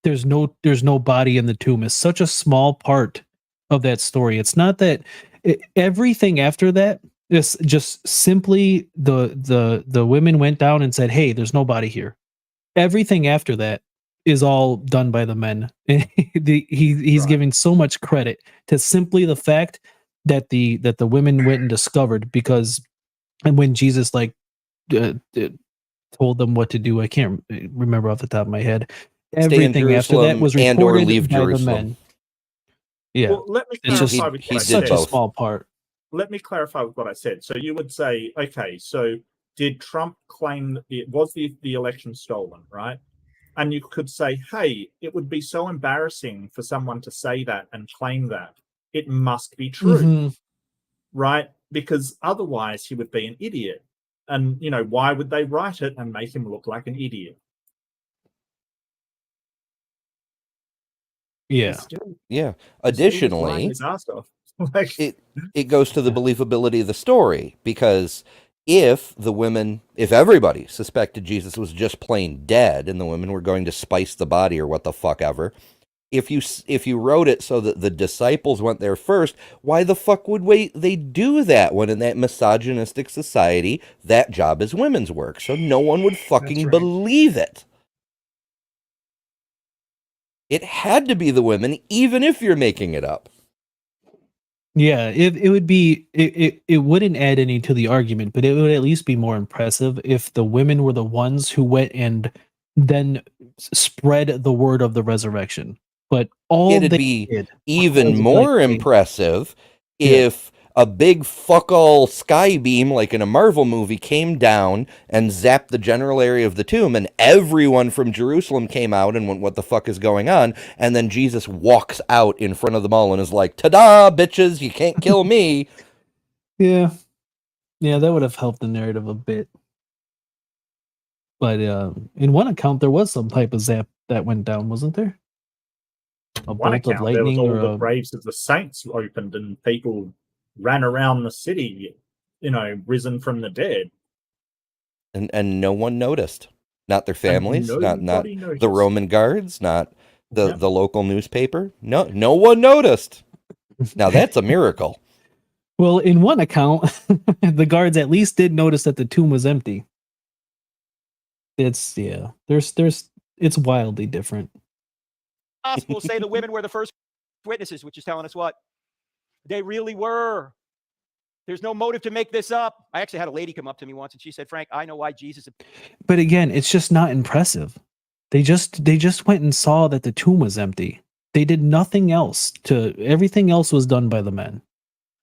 there's no body in the tomb," is such a small part of that story. It's not that everything after that is just simply the women went down and said, "Hey, there's no body here." Everything after that is all done by the men. He's Right. giving so much credit to simply the fact that the women went and discovered, because and when Jesus told them what to do, I can't remember off the top of my head. in Everything after that Jerusalem was and or reported leave by Jerusalem. the men. Yeah, well, let me it's just clarify with he what I did such said. a both. small part. Let me clarify with what I said. So you would say, okay, so did Trump claim that it was the election stolen, right? And you could say, hey, it would be so embarrassing for someone to say that and claim that. It must be true, Mhm. right? Because otherwise he would be an idiot. And, why would they write it and make him look like an idiot? Yeah. He's still- Yeah. he's still lying Additionally, his ass off. Like, it goes to the believability of the story, because if everybody suspected Jesus was just plain dead and the women were going to spice the body or what the fuck ever, if you wrote it so that the disciples went there first, why the fuck would they do that when in that misogynistic society that job is women's work? So no one would fucking right. believe it. It had to be the women, even if you're making it up. Yeah, it would be it wouldn't add any to the argument, but it would at least be more impressive if the women were the ones who went and then spread the word of the resurrection. But all It'd they be did even was more like, impressive Yeah. if a big fuck all sky beam, like in a Marvel movie, came down and zapped the general area of the tomb, and everyone from Jerusalem came out and went, what the fuck is going on? And then Jesus walks out in front of them all and is like, ta-da, bitches, you can't kill me. Yeah. Yeah, that would have helped the narrative a bit. But in one account, there was some type of zap that went down, wasn't there? A One bolt of account, there was lightning all or the a... graves of the saints opened and people ran around the city, risen from the dead. And no one noticed. Not their families, not nobody noticed. the Roman guards, not the, Yep. the local newspaper. No one noticed. Now that's a miracle. Well, in one account, the guards at least did notice that the tomb was empty. It's it's wildly different. Gospels say the women were the first witnesses, which is telling us what? They really were. There's no motive to make this up. I actually had a lady come up to me once and she said, Frank, I know why Jesus. But again, it's just not impressive. They just went and saw that the tomb was empty. They did nothing else. Everything else was done by the men.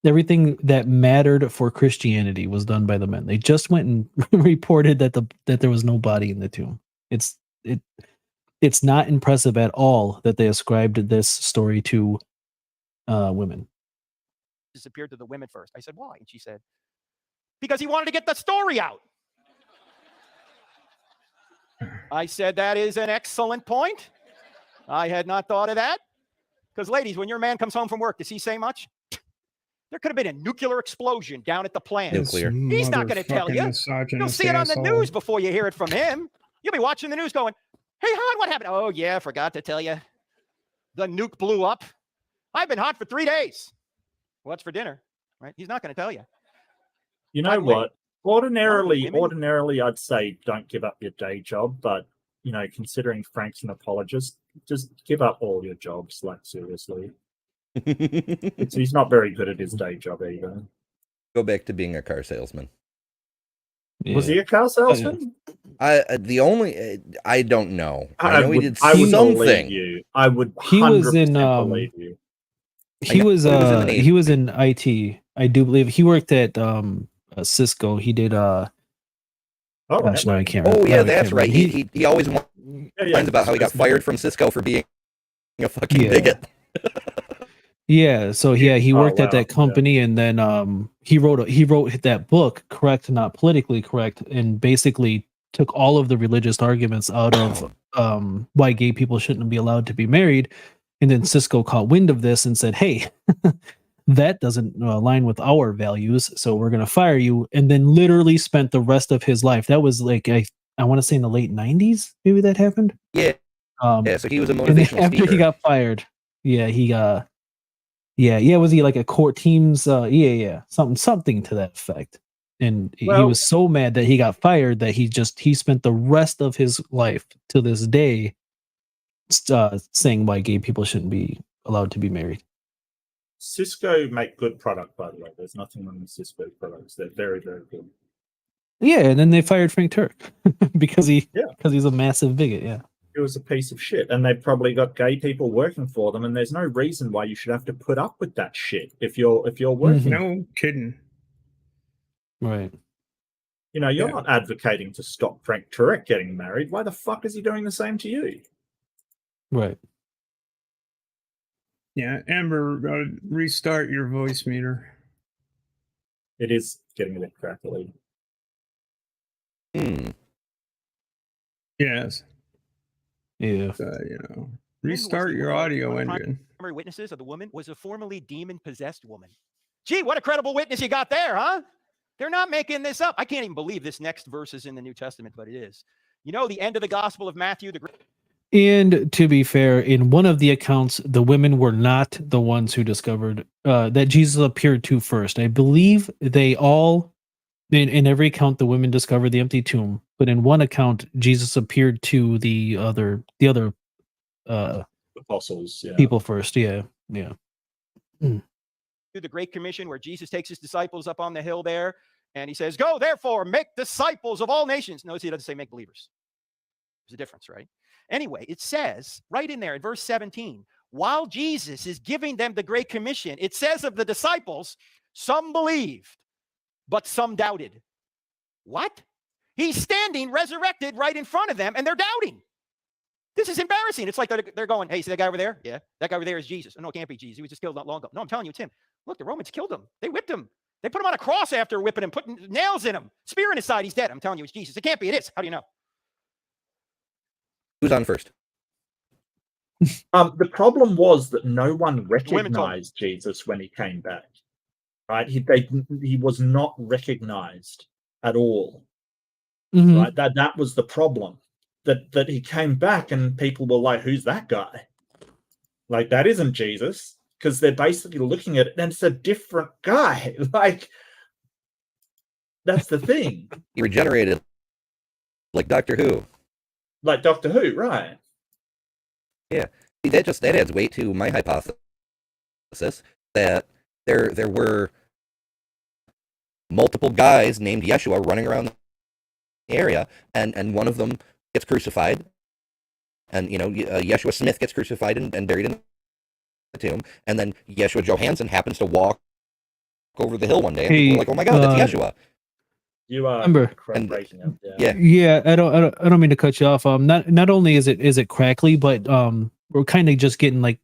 Everything that mattered for Christianity was done by the men. They just went and reported that there was no body in the tomb. It's not impressive at all that they ascribed this story to women. Disappeared to the women first. I said, why? And she said, because he wanted to get the story out. I said, that is an excellent point. I had not thought of that. Because ladies, when your man comes home from work, does he say much? There could have been a nuclear explosion down at the plant. Nuclear. He's not going to tell you. You'll see it on the news before you hear it from him. You'll be watching the news going, hey, hon, what happened? Oh, yeah, I forgot to tell you. The nuke blew up. I've been hot for 3 days. What's for dinner? Right? He's not going to tell you. You know what? Ordinarily, I'd say don't give up your day job. But, considering Frank's an apologist, just give up all your jobs, like, seriously. He's not very good at his day job either. Go back to being a car salesman. Yeah. Was he a car salesman? I don't know. I know he did believe something. you. I would. He was in believe you. he was in IT. I do believe he worked at Cisco. He did gosh, no, I can't remember. Oh yeah, I that's can't right. remember. He always whines about how he got fired from Cisco for being a fucking bigot. Yeah, so yeah, he worked at wow, that company, and then he wrote that book, Correct, Not Politically Correct, and basically took all of the religious arguments out of why gay people shouldn't be allowed to be married. And then Cisco caught wind of this and said, "Hey, that doesn't align with our values, so we're going to fire you." And then literally spent the rest of his life. That was like I want to say in the late 90s, maybe that happened. Yeah. So he was a And then motivational after speaker. he got fired, was he like a court teams? Something to that effect. And he was so mad that he got fired that he spent the rest of his life to this day saying why gay people shouldn't be allowed to be married. Cisco make good product, by the way. There's nothing wrong with Cisco products. They're very, very good. Yeah, and then they fired Frank Turek because he's a massive bigot. Yeah. It was a piece of shit, and they've probably got gay people working for them, and there's no reason why you should have to put up with that shit if you're working. No kidding. Right. You're not advocating to stop Frank Turek getting married. Why the fuck is he doing the same to you? Right. Yeah, Amber, restart your voice meter. It is getting a bit crackly. Yes. Yeah. Restart your audio engine. Primary witnesses of the woman was a formerly demon-possessed woman. Gee, what a credible witness you got there, huh? They're not making this up. I can't even believe this next verse is in the New Testament, but it is. The end of the Gospel of Matthew, And to be fair, in one of the accounts, the women were not the ones who discovered that Jesus appeared to first. I believe they all, in every account, the women discovered the empty tomb. But in one account, Jesus appeared to the other apostles, people first. Yeah. the Great Commission, where Jesus takes his disciples up on the hill there, and he says, "Go, therefore, make disciples of all nations." Notice he doesn't say make believers. There's a difference, right? Anyway, it says right in there in verse 17, while Jesus is giving them the Great Commission, it says of the disciples, Some believed, but some doubted. What? He's standing resurrected right in front of them, and they're doubting. This is embarrassing. It's like they're going, hey, see that guy over there? Yeah, that guy over there is Jesus. Oh, no, it can't be Jesus. He was just killed not long ago. No, I'm telling you, it's him. Look, the Romans killed him. They whipped him. They put him on a cross after whipping him, putting nails in him, spear in his side. He's dead. I'm telling you, it's Jesus. It can't be. It is. How do you know? Who's on first? The problem was that no one recognized Jesus when he came back. Right? He was not recognized at all. Mhm. Right? That was the problem. That he came back and people were like, "Who's that guy?" Like, that isn't Jesus, because they're basically looking at it and it's a different guy. Like, that's the thing. He regenerated like Doctor Who. Like Doctor Who, right? Yeah. See, that adds weight to my hypothesis that there were multiple guys named Yeshua running around the area, and one of them gets crucified, and Yeshua Smith gets crucified and buried in the tomb, and then Yeshua Johansson happens to walk over the hill one day, and people are like, "Oh my God, that's Yeshua!" You are Remember. breaking up. Yeah, I don't mean to cut you off. Not only is it crackly, but we're kind of just getting like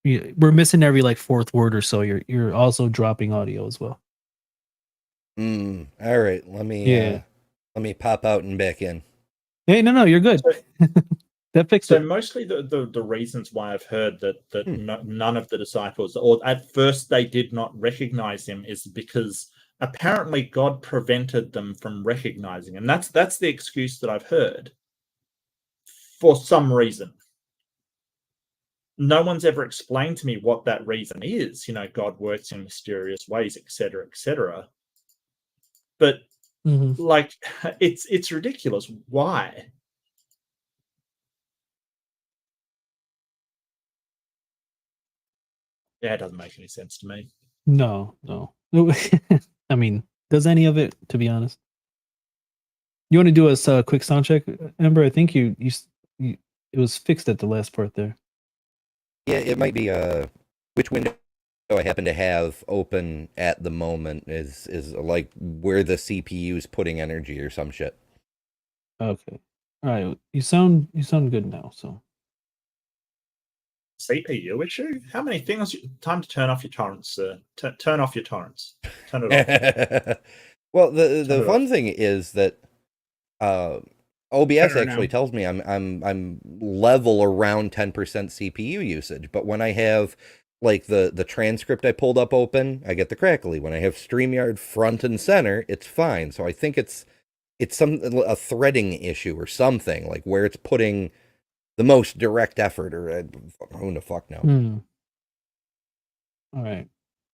we're missing every like fourth word or so. You're also dropping audio as well. All right, let me pop out and back in. Hey, no, you're good. That fixed So it. mostly the reasons why I've heard that none of the disciples, or at first they did not recognize him, is because apparently God prevented them from recognizing him. That's the excuse that I've heard for some reason. No one's ever explained to me what that reason is. God works in mysterious ways, etc., etc. But like, it's ridiculous. Why? Yeah, it doesn't make any sense to me. No. I mean, does any of it, to be honest? You want to do a quick sound check, Amber? I think you it was fixed at the last part there. Yeah, it might be which window I happen to have open at the moment is like where the CPU is putting energy or some shit. Okay. All right. You sound good now. So. CPU issue? How many things? Time to turn off your torrents, sir. Turn off your torrents. Turn it off. Well, the fun thing is that OBS actually tells me I'm level around 10% CPU usage, but when I have like the transcript I pulled up open, I get the crackly. When I have StreamYard front and center, it's fine. So I think it's a threading issue or something, like where it's putting the most direct effort, or who the fuck knows. All right.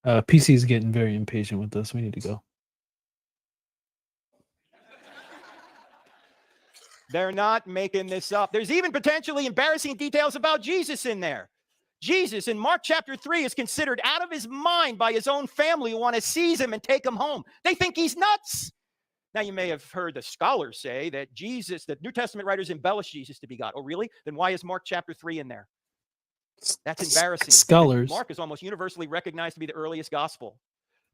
PC is getting very impatient with this. We need to go. They're not making this up. There's even potentially embarrassing details about Jesus in there. Jesus in Mark chapter 3 is considered out of his mind by his own family who want to seize him and take him home. They think he's nuts. Now, you may have heard the scholars say that Jesus, the New Testament writers embellish Jesus to be God. Oh, really? Then why is Mark chapter 3 in there? That's embarrassing. Scholars. Mark is almost universally recognized to be the earliest gospel.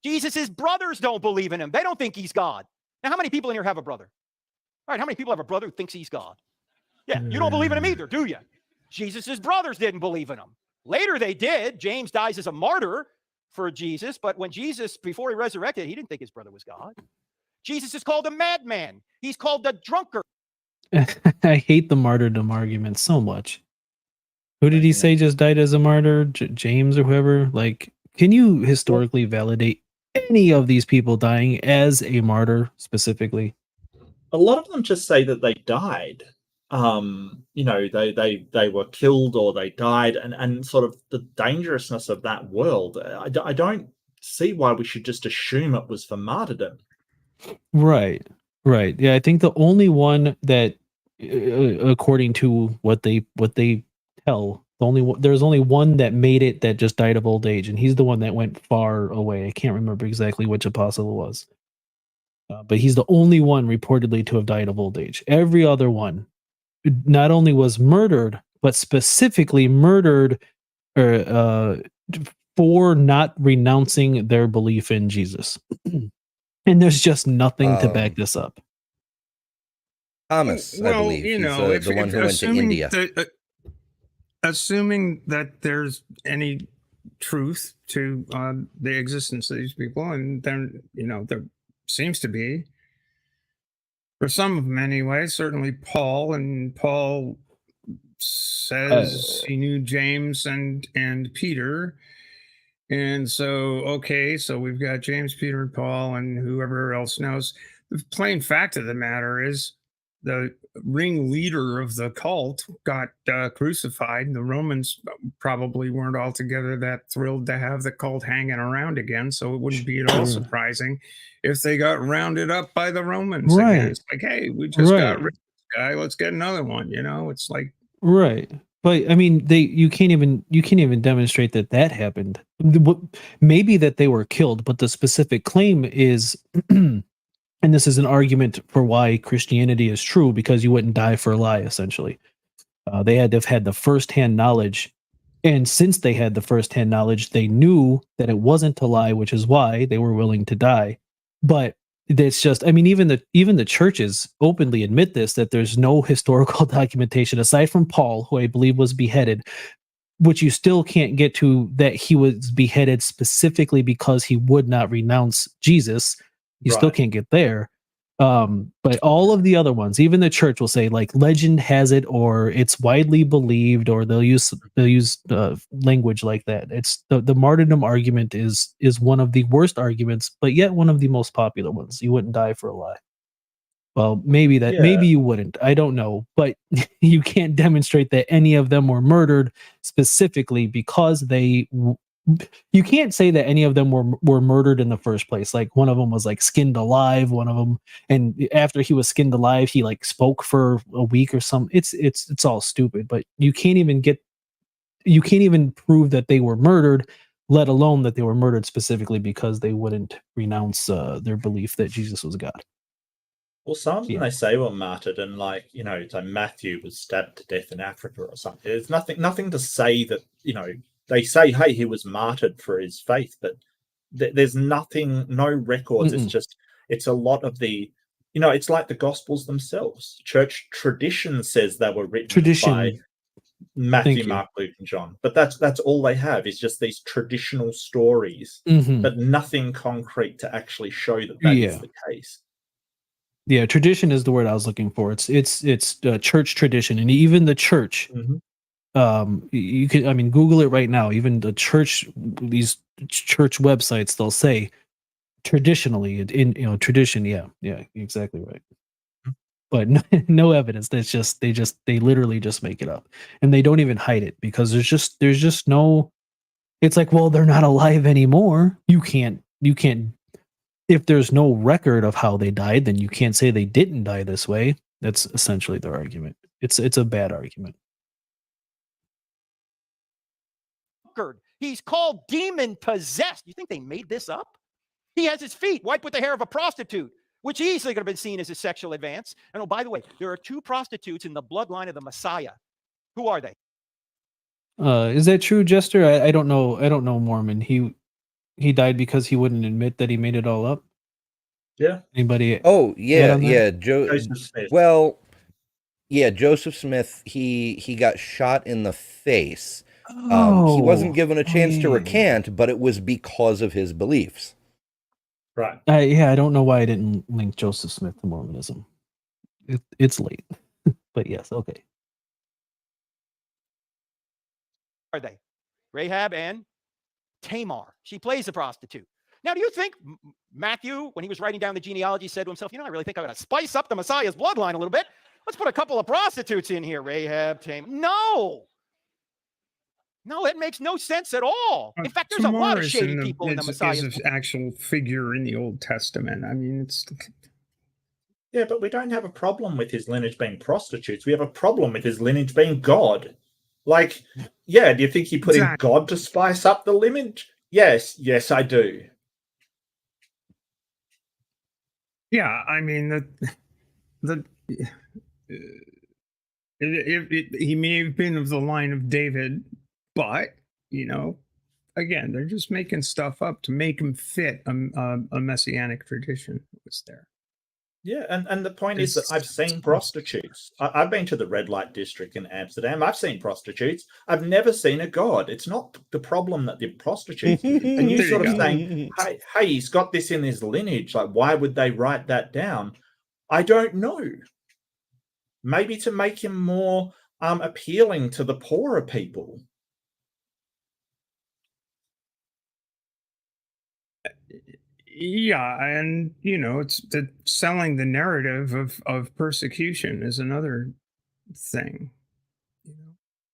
Jesus' brothers don't believe in him. They don't think he's God. Now, how many people in here have a brother? All right, how many people have a brother who thinks he's God? Yeah, you don't believe in him either, do you? Jesus' brothers didn't believe in him. Later they did. James dies as a martyr for Jesus, but when Jesus, before he resurrected, he didn't think his brother was God. Jesus is called a madman. He's called the drunkard. I hate the martyrdom argument so much. Who did he say just died as a martyr? James or whoever? Like, can you historically validate any of these people dying as a martyr specifically? A lot of them just say that they died. They were killed or they died, and sort of the dangerousness of that world. I don't see why we should just assume it was for martyrdom. Right. Yeah, I think the only one that, according to what they tell, there's only one that made it that just died of old age, and he's the one that went far away. I can't remember exactly which apostle it was, but he's the only one reportedly to have died of old age. Every other one not only was murdered, but specifically murdered for for not renouncing their belief in Jesus. And there's just nothing to back this up. Thomas, I Well, believe. you He's know, the one who went to India. Assuming that there's any truth to the existence of these people, and then, you know, there seems to be, for some of them anyway, certainly Paul, and Paul says he knew James and Peter. And so, okay, so we've got James, Peter, and Paul, and whoever else knows. The plain fact of the matter is the ringleader of the cult got crucified. The Romans probably weren't altogether that thrilled to have the cult hanging around again. So it wouldn't be at all surprising if they got rounded up by the Romans again. It's like, hey, we just got rid of this guy. Let's get another one. You know, it's like, right. But I mean, you can't even demonstrate that happened. Maybe that they were killed, but the specific claim is, and this is an argument for why Christianity is true, because you wouldn't die for a lie. Essentially, they had to have had the firsthand knowledge, and since they had the firsthand knowledge, they knew that it wasn't a lie, which is why they were willing to die. But it's just, I mean, even the churches openly admit this, that there's no historical documentation aside from Paul, who I believe was beheaded, which you still can't get to, that he was beheaded specifically because he would not renounce Jesus. You still can't get there. But all of the other ones, even the church will say, like, legend has it, or it's widely believed, or they'll use language like that. It's the martyrdom argument is one of the worst arguments, but yet one of the most popular ones. You wouldn't die for a lie. Well, maybe you wouldn't. I don't know, but you can't demonstrate that any of them were murdered specifically because you can't say that any of them were murdered in the first place. Like, one of them was like skinned alive, one of them, and after he was skinned alive, he like spoke for a week or something. It's all stupid, but you can't even prove that they were murdered, let alone that they were murdered specifically because they wouldn't renounce their belief that Jesus was God. Well, some of them they say were martyred, and, like, you know, so Matthew was stabbed to death in Africa or something. There's nothing to say that, you know, they say, hey, he was martyred for his faith, but there's nothing, no records. It's a lot of the, you know, it's like the Gospels themselves. Church tradition says they were written by Matthew, Mark, Luke, and John, but that's all they have, is just these traditional stories, but nothing concrete to actually show that is the case. Yeah, tradition is the word I was looking for. It's church tradition, and even the church. You can, I mean, Google it right now. Even the church, these church websites, they'll say traditionally in, you know, tradition. Yeah, exactly right. But no evidence. That's just they literally just make it up, and they don't even hide it, because there's just no. It's like, well, they're not alive anymore. You can't. If there's no record of how they died, then you can't say they didn't die this way. That's essentially their argument. It's a bad argument. He's called demon possessed. You think they made this up? He has his feet wiped with the hair of a prostitute, which easily could have been seen as a sexual advance. And oh, by the way, there are 2 prostitutes in the bloodline of the Messiah. Who are they? Is that true, Jester? I don't know. I don't know Mormon. He died because he wouldn't admit that he made it all up. Yeah. Anybody? Oh yeah. Joseph Smith. Well, yeah, Joseph Smith. He got shot in the face. He wasn't given a chance to recant, but it was because of his beliefs. Right. I don't know why I didn't link Joseph Smith to Mormonism. It's late, but yes, okay. Are they Rahab and Tamar? She plays a prostitute. Now, do you think Matthew, when he was writing down the genealogy, said to himself, you know, I really think I'm going to spice up the Messiah's bloodline a little bit. Let's put a couple of prostitutes in here, Rahab, Tamar. No, it makes no sense at all. In fact, there's a lot of shady people in the Messiah's bloodline. It's an actual figure in the Old Testament. I mean, it's... Yeah, but we don't have a problem with his lineage being prostitutes. We have a problem with his lineage being God. Like, yeah, do you think he put in God to spice up the lineage? Yes, I do. Yeah, I mean, he may have been of the line of David, but, you know, again, they're just making stuff up to make them fit a messianic tradition that was there. Yeah, and the point is that I've seen prostitutes. I've been to the red light district in Amsterdam. I've seen prostitutes. I've never seen a god. It's not the problem that they're prostitutes. And you sort of saying, hey, he's got this in his lineage. Like, why would they write that down? I don't know. Maybe to make him more appealing to the poorer people. Yeah, and it's selling the narrative of persecution is another thing.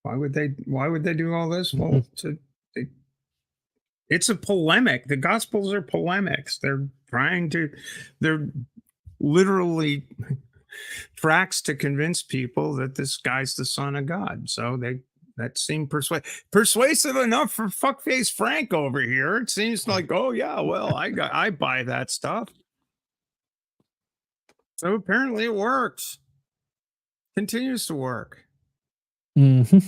Why would they do all this? Well, it's a polemic. The Gospels are polemics. They're literally tracks to convince people that this guy's the Son of God. So that seemed persuasive enough for fuckface Frank over here. It seems like, oh yeah, well, I buy that stuff. So apparently it works. Continues to work. Mm-hmm.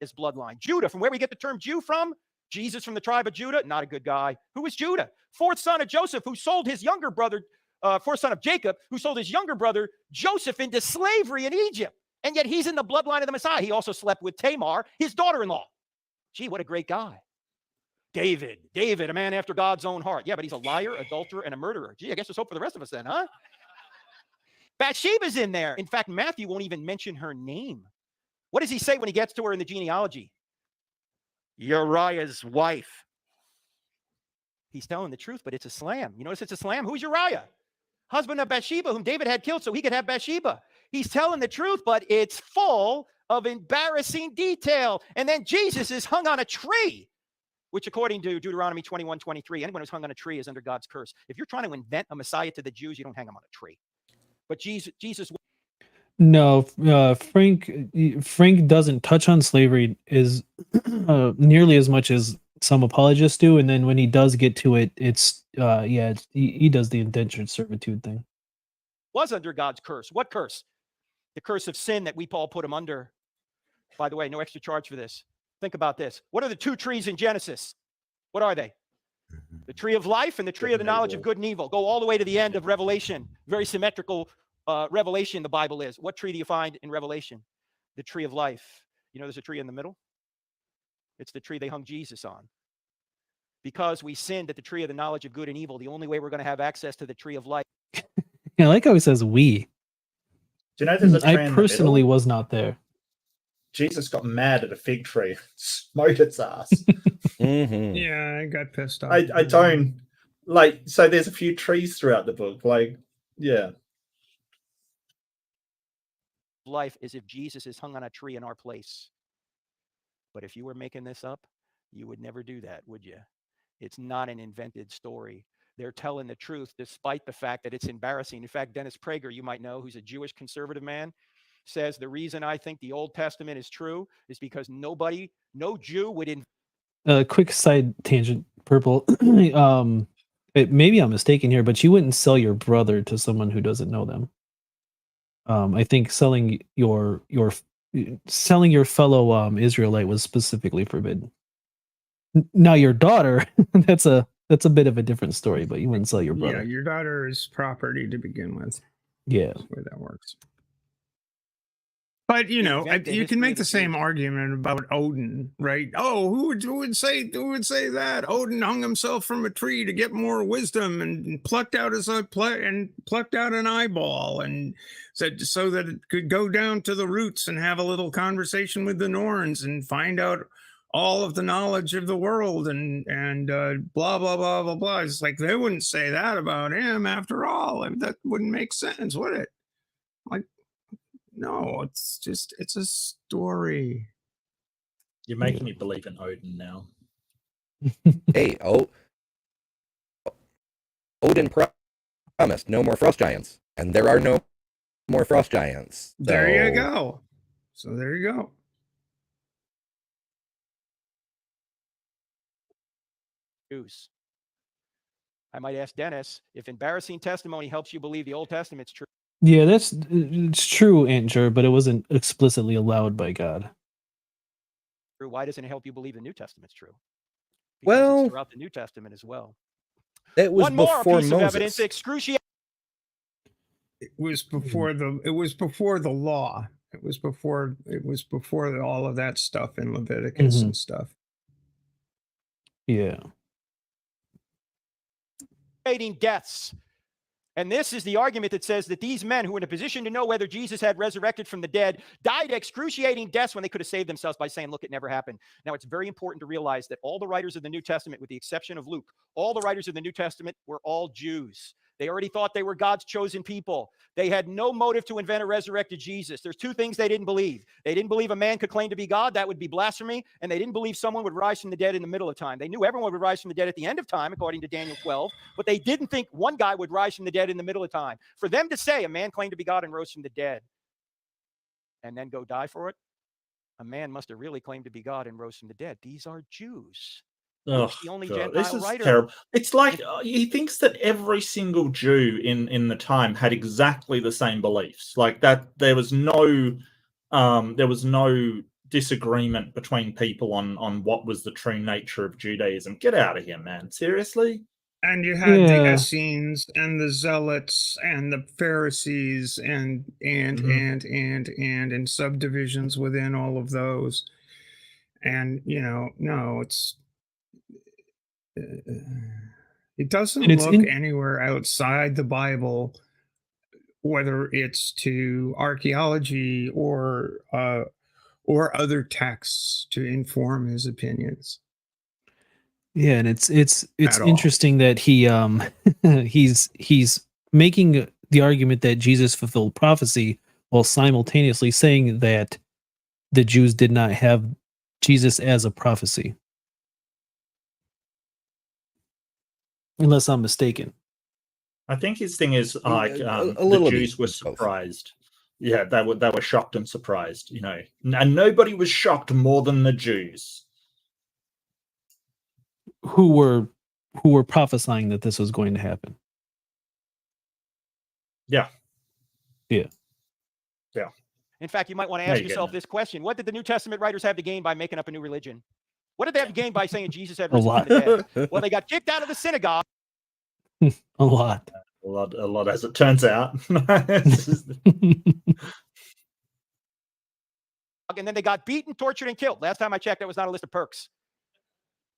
His bloodline. Judah, from where we get the term Jew from? Jesus from the tribe of Judah, not a good guy. Who is Judah? Fourth son of Joseph, who sold his younger brother, fourth son of Jacob, who sold his younger brother Joseph into slavery in Egypt. And yet he's in the bloodline of the Messiah. He also slept with Tamar, his daughter-in-law. Gee, what a great guy. David, a man after God's own heart. Yeah, but he's a liar, adulterer, and a murderer. Gee, I guess there's hope for the rest of us then, huh? Bathsheba's in there. In fact, Matthew won't even mention her name. What does he say when he gets to her in the genealogy? Uriah's wife. He's telling the truth, but it's a slam. You notice it's a slam? Who's Uriah? Husband of Bathsheba, whom David had killed so he could have Bathsheba. He's telling the truth, but it's full of embarrassing detail. And then Jesus is hung on a tree, which according to Deuteronomy 21:23, anyone who's hung on a tree is under God's curse. If you're trying to invent a Messiah to the Jews, you don't hang him on a tree. But Jesus. No, Frank doesn't touch on slavery is nearly as much as some apologists do, and then when he does get to it, he does the indentured servitude thing. Was under God's curse. What curse? The curse of sin that we all put him under. By the way, no extra charge for this. Think about this. What are the two trees in Genesis? What are they? The tree of life and the tree of the knowledge of good and evil. Go all the way to the end of Revelation. Very symmetrical Revelation, the Bible is. What tree do you find in Revelation? The tree of life. You know there's a tree in the middle? It's the tree they hung Jesus on. Because we sinned at the tree of the knowledge of good and evil, the only way we're going to have access to the tree of life. Yeah, I like how he says we. Do you know there's a tree I personally was not there. Jesus got mad at a fig tree, smote its ass. Mm-hmm. Yeah, I got pissed off. I don't like. So there's a few trees throughout the book. Like, yeah. Life is if Jesus is hung on a tree in our place. But if you were making this up, you would never do that, would you? It's not an invented story. They're telling the truth despite the fact that it's embarrassing. In fact, Dennis Prager, you might know, who's a Jewish conservative man, says the reason I think the Old Testament is true is because no Jew would quick side tangent, Purple. Maybe I'm mistaken here, but you wouldn't sell your brother to someone who doesn't know them. I think selling your fellow Israelite was specifically forbidden. Now your daughter, that's a bit of a different story, but you wouldn't sell your brother. Yeah, your daughter is property to begin with. Yeah, that's the way that works. But you can make the same argument about Odin, right? Oh, who would say that Odin hung himself from a tree to get more wisdom and plucked out an eyeball and said so that it could go down to the roots and have a little conversation with the Norns and find out all of the knowledge of the world and blah blah blah blah blah. It's like they wouldn't say that about him after all. I mean, that wouldn't make sense, would it? Like. No, it's a story. You're making me believe in Odin now. Hey, Odin promised no more frost giants, and there are no more frost giants. So... There you go. So there you go. Jews. I might ask Dennis if embarrassing testimony helps you believe the Old Testament's true. Yeah, it's true, Andrew, but it wasn't explicitly allowed by God. Why doesn't it help you believe the New Testament's true? Because Well, it's throughout the New Testament as well. that was One more before piece of evidence, Moses. excruciating. It was before the law. It was before all of that stuff in Leviticus and stuff. Yeah. Deaths. And this is the argument that says that these men who were in a position to know whether Jesus had resurrected from the dead died excruciating deaths when they could have saved themselves by saying, look, it never happened. Now, it's very important to realize that all the writers of the New Testament, with the exception of Luke, all the writers of the New Testament were all Jews. They already thought they were God's chosen people. They had no motive to invent a resurrected Jesus. There's two things they didn't believe. They didn't believe a man could claim to be God. That would be blasphemy. And they didn't believe someone would rise from the dead in the middle of time. They knew everyone would rise from the dead at the end of time, according to Daniel 12. But they didn't think one guy would rise from the dead in the middle of time. For them to say a man claimed to be God and rose from the dead and then go die for it, a man must have really claimed to be God and rose from the dead. These are Jews. Oh, the only God, Gentile this is writer. terrible. It's like he thinks that every single Jew in the time had exactly the same beliefs. Like that, there was no disagreement between people on what was the true nature of Judaism. Get out of here, man! Seriously. And you had the Yeah. Essenes and the Zealots and the Pharisees and subdivisions within all of those. And no, it doesn't And it's look anywhere outside the Bible, whether it's to archaeology or other texts, to inform his opinions. Yeah, and it's At all. interesting that he he's making the argument that Jesus fulfilled prophecy while simultaneously saying that the Jews did not have Jesus as a prophecy. Unless I'm mistaken. I think his thing is like a the little Jews bit were of both. surprised. Yeah, they were shocked and surprised. And nobody was shocked more than the Jews. Who were prophesying that this was going to happen. Yeah. Yeah. Yeah. In fact, you might want to There ask you go. yourself this question. What did the New Testament writers have to gain by making up a new religion? What did they have to gain by saying Jesus had A risen from lot. the dead? Well, they got kicked out of the synagogue. A lot. A lot, as it turns out. And then they got beaten, tortured, and killed. Last time I checked, that was not a list of perks.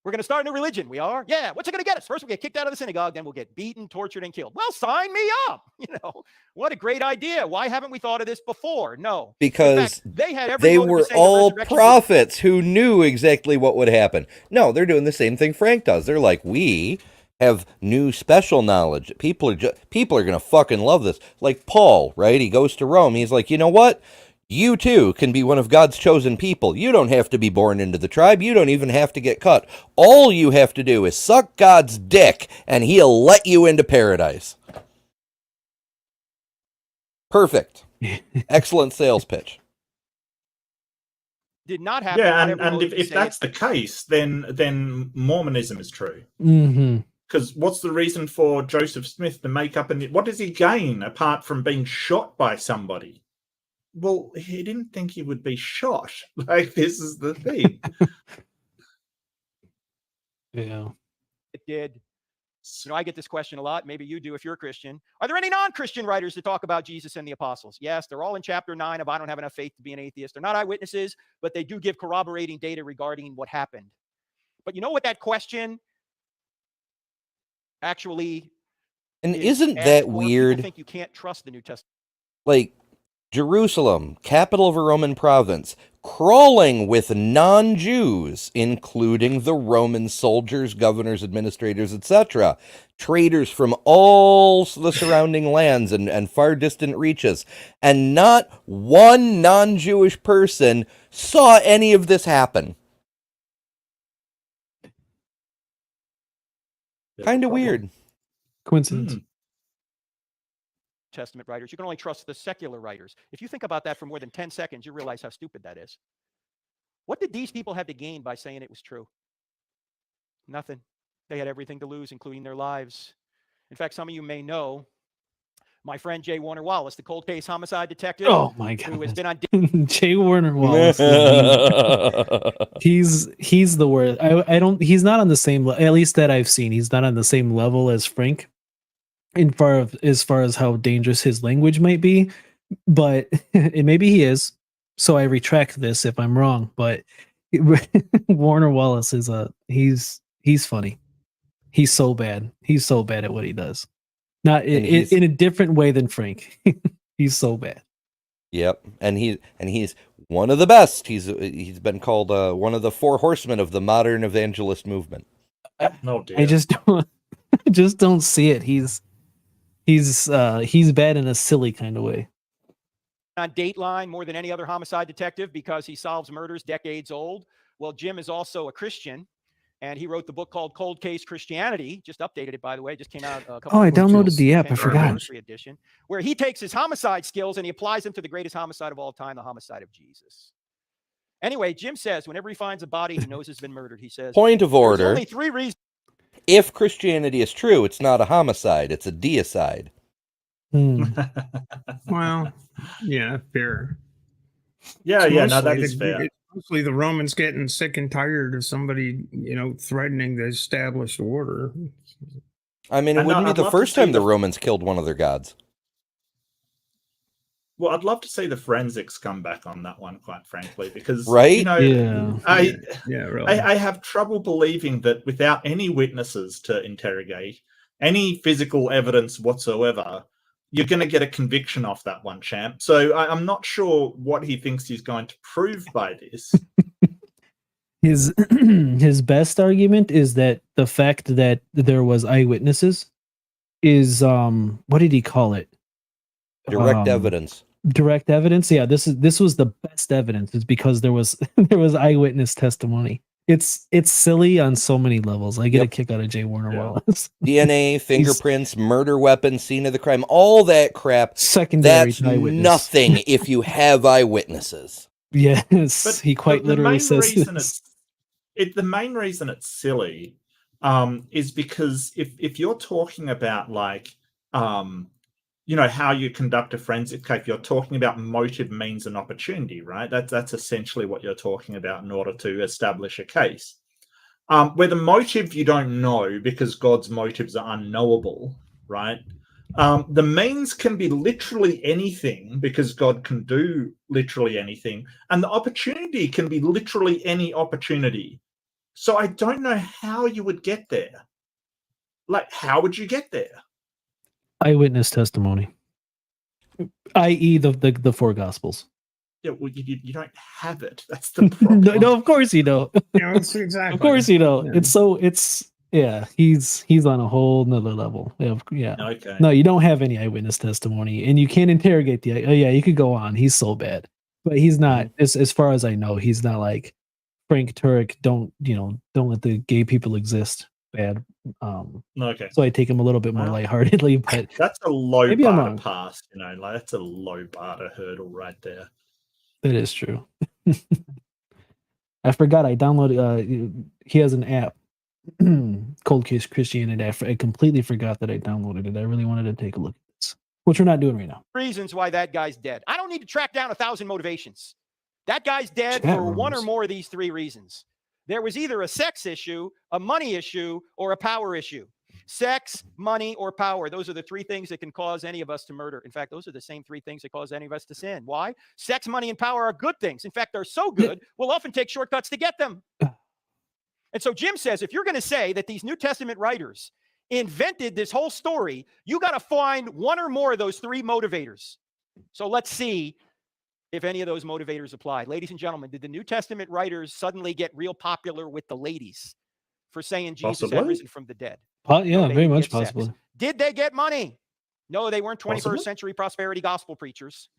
We're going to start a new religion. We are? Yeah. What's it going to get us? First, we'll get kicked out of the synagogue. Then we'll get beaten, tortured, and killed. Well, sign me up. What a great idea. Why haven't we thought of this before? No. Because In fact, they had every they motive to were say the all resurrection prophets who knew exactly what would happen. No, they're doing the same thing Frank does. They're like, we have new special knowledge. People are going to fucking love this. Like Paul, right? He goes to Rome. He's like, you know what? You too can be one of God's chosen people. You don't have to be born into the tribe. You don't even have to get cut. All you have to do is suck God's dick, and he'll let you into paradise. Perfect. Excellent sales pitch. did not happen. Yeah, Not and, every and motive if, to if say that's it. the case, then Mormonism is true. Mm-hmm. Because what's the reason for Joseph Smith to make up what does he gain apart from being shot by somebody? Well, he didn't think he would be shot. Like, this is the thing. Yeah. It did. I get this question a lot. Maybe you do if you're a Christian. Are there any non-Christian writers that talk about Jesus and the apostles? Yes, they're all in chapter 9 of I Don't Have Enough Faith to Be an Atheist. They're not eyewitnesses, but they do give corroborating data regarding what happened. But you know what that question actually And is isn't asked that for? weird? People think you can't trust the New Testament. Like, Jerusalem, capital of a Roman province, crawling with non-Jews, including the Roman soldiers, governors, administrators, etc., traders from all the surrounding lands and far distant reaches, and not one non-Jewish person saw any of this happen. Kind of weird. Coincidence. Testament writers. You can only trust the secular writers. If you think about that for more than 10 seconds, you realize how stupid that is. What did these people have to gain by saying it was true? Nothing. They had everything to lose, including their lives. In fact, some of you may know my friend Jay Warner Wallace, the cold case homicide detective. Oh my Who has god. been on Jay Warner Wallace. He's the worst. I don't. He's not on the same. At least that I've seen. He's not on the same level as Frank. As far as how dangerous his language might be, but and maybe he is. So I retract this if I'm wrong. But Warner Wallace is he's funny. He's so bad. He's so bad at what he does. Not in a different way than Frank. He's so bad. Yep, and he's one of the best. He's been called one of the 4 horsemen of the modern evangelist movement. No, dear. I just don't see it. He's bad in a silly kind of way. on Dateline more than any other homicide detective because he solves murders decades old. Well, Jim is also a Christian, and he wrote the book called Cold Case Christianity. Just updated it, by the way. Just came out a couple. Oh, I downloaded weeks the ago. app. I forgot. Anniversary edition, where he takes his homicide skills and he applies them to the greatest homicide of all time, the homicide of Jesus. Anyway, Jim says whenever he finds a body he knows has been murdered, he says, Point of order. There's only 3 reasons. If Christianity is true, it's not a homicide, it's a deicide. Well, yeah, fair. Yeah, It's yeah, no, that mostly is fair. It's mostly the Romans getting sick and tired of somebody, threatening the established order. I mean, it I know, wouldn't be I'd the love to first see time the the- Romans killed one of their gods. Well, I'd love to see the forensics come back on that one, quite frankly, because Right? Yeah. Really. I have trouble believing that without any witnesses to interrogate, any physical evidence whatsoever, you're going to get a conviction off that one, champ. So I'm not sure what he thinks he's going to prove by this. His his best argument is that the fact that there was eyewitnesses is what did he call it? Direct evidence. Direct evidence. Yeah, this was the best evidence. Is because there was eyewitness testimony. It's silly on so many levels. I get a kick out of Jay Warner Wallace. DNA, fingerprints, murder weapon, scene of the crime, all that crap. Secondary That's eyewitness. nothing if you have eyewitnesses. Yes, But he quite the literally main says reason this. the main reason it's silly is because if you're talking about how you conduct a forensic case, you're talking about motive, means, and opportunity, right? That's essentially what you're talking about in order to establish a case. Where the motive you don't know because God's motives are unknowable, right? The means can be literally anything because God can do literally anything, and the opportunity can be literally any opportunity. So I don't know how you would get there. Like, how would you get there? Eyewitness testimony, i.e., the 4 Gospels. Yeah, well, you don't have it. That's the problem. No, of course you don't. It's exactly. Of course you don't. Yeah. He's on a whole nother level. Yeah. Okay. No, you don't have any eyewitness testimony, and you can't interrogate the. Oh yeah, you could go on. He's so bad, but he's not. As far as I know, he's not like Frank Turek. Don't let the gay people exist. Bad. Okay. So I take him a little bit more lightheartedly, but That's a low maybe I'm bar wrong. to pass. That's a low bar to hurdle right there. That is true. I forgot I downloaded. He has an app, Cold Case Christianity. I completely forgot that I downloaded it. I really wanted to take a look at this, which we're not doing right now. Reasons why that guy's dead. I don't need to track down 1,000 motivations. That guy's dead Chat for one or rooms. more of these 3 reasons. There was either a sex issue, a money issue, or a power issue. Sex, money, or power. Those are the 3 things that can cause any of us to murder. In fact, those are the same 3 things that cause any of us to sin. Why? Sex, money, and power are good things. In fact, they're so good, we'll often take shortcuts to get them. And so Jim says, if you're going to say that these New Testament writers invented this whole story, you got to find one or more of those 3 motivators. So let's see if any of those motivators apply. Ladies and gentlemen, did the New Testament writers suddenly get real popular with the ladies for saying Jesus had Possibly. risen from the dead? Yeah, No, they very didn't much get sex. possible. Did they get money? No, they weren't 21st Possibly. century prosperity gospel preachers.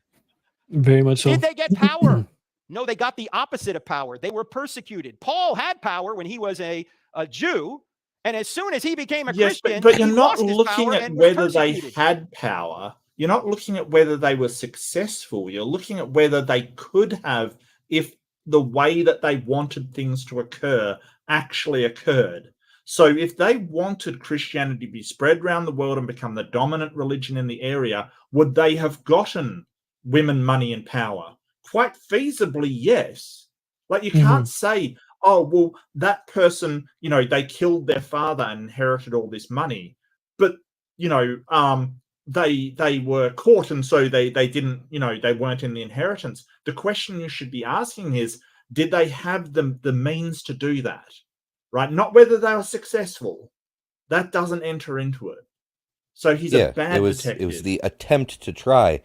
Very much so. Did they get power? No, they got the opposite of power. They were persecuted. Paul had power when he was a Jew, and as soon as he became a Yes, Christian, but you're he not lost his looking power at and was whether they persecuted. had power. You're not looking at whether they were successful. You're looking at whether they could have, if the way that they wanted things to occur actually occurred. So if they wanted Christianity to be spread around the world and become the dominant religion in the area, would they have gotten women, money, and power? Quite feasibly, yes. Like you can't say, oh, well, that person, they killed their father and inherited all this money. But, they were caught, and so they didn't, they weren't in the inheritance. The question you should be asking is, did they have the means to do that? Right? Not whether they were successful. That doesn't enter into it. So he's a bad detective. It was the attempt to try.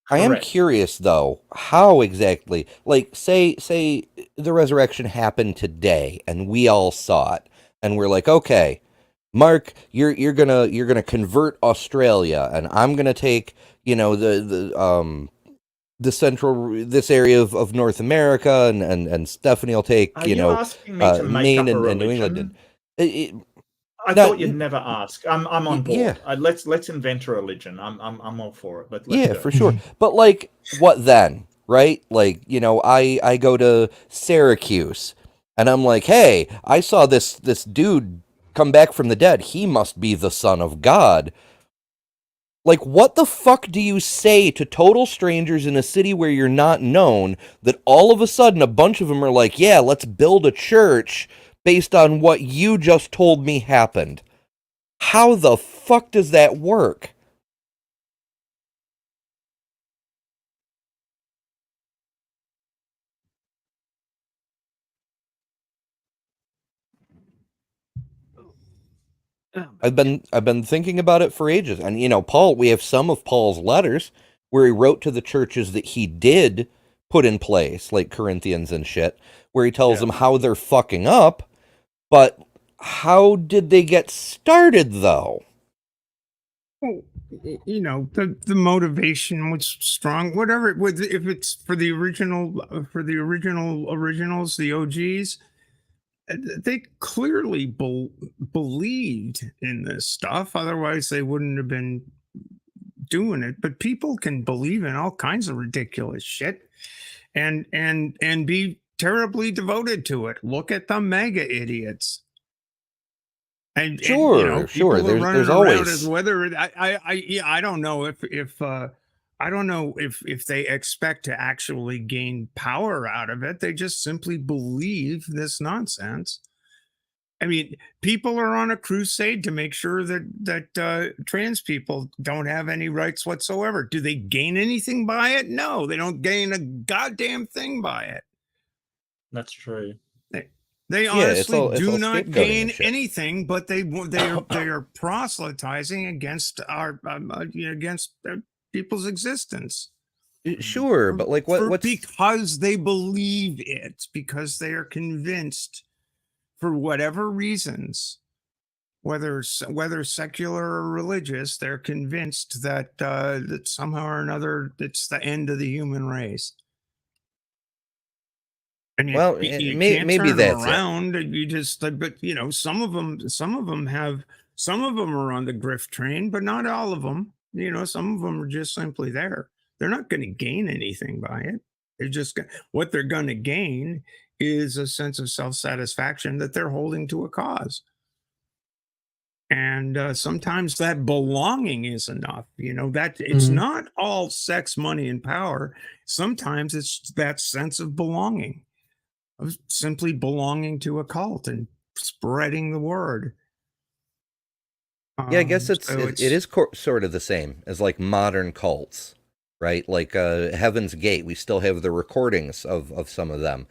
Correct. I am curious, though, how exactly, like, say the resurrection happened today, and we all saw it, and we're like, okay, Mark, you're gonna convert Australia, and I'm gonna take, this area of North America, and Stephanie will take, Are you asking me to make Maine up a and New religion? England. I thought you'd never ask. I'm on board. Yeah. Let's invent a religion. I'm all for it. Let's Yeah, go. for sure. But like, what then? Right? Like, I go to Syracuse, and I'm like, hey, I saw this dude come back from the dead. He must be the son of God. Like, what the fuck do you say to total strangers in a city where you're not known that all of a sudden a bunch of them are like, yeah, let's build a church based on what you just told me happened? How the fuck does that work? I've been thinking about it for ages. And Paul, we have some of Paul's letters where he wrote to the churches that he did put in place, like Corinthians and shit, where he tells them how they're fucking up, but how did they get started though? Well, the motivation was strong. Whatever if it's for the originals, the OGs, they clearly believed in this stuff. Otherwise, they wouldn't have been doing it. But people can believe in all kinds of ridiculous shit, and be terribly devoted to it. Look at the mega idiots. And Sure. There's always whether I don't know if they expect to actually gain power out of it. They just simply believe this nonsense. I mean, people are on a crusade to make sure that trans people don't have any rights whatsoever. Do they gain anything by it? No, they don't gain a goddamn thing by it. That's true. They honestly do not gain anything, but they are proselytizing against against people's existence. Sure, but like what's because they believe it, because they are convinced, for whatever reasons, whether secular or religious, they're convinced that that somehow or another it's the end of the human race. And you can't maybe turn that's around. You just, but some of them are on the grift train, but not all of them. Some of them are just simply there. They're not going to gain anything by it. What they're going to gain is a sense of self-satisfaction that they're holding to a cause. And sometimes that belonging is enough. That it's not all sex, money, and power. Sometimes it's that sense of belonging, of simply belonging to a cult and spreading the word. Yeah, I guess it is sort of the same as like modern cults, right? Like Heaven's Gate, we still have the recordings of some of them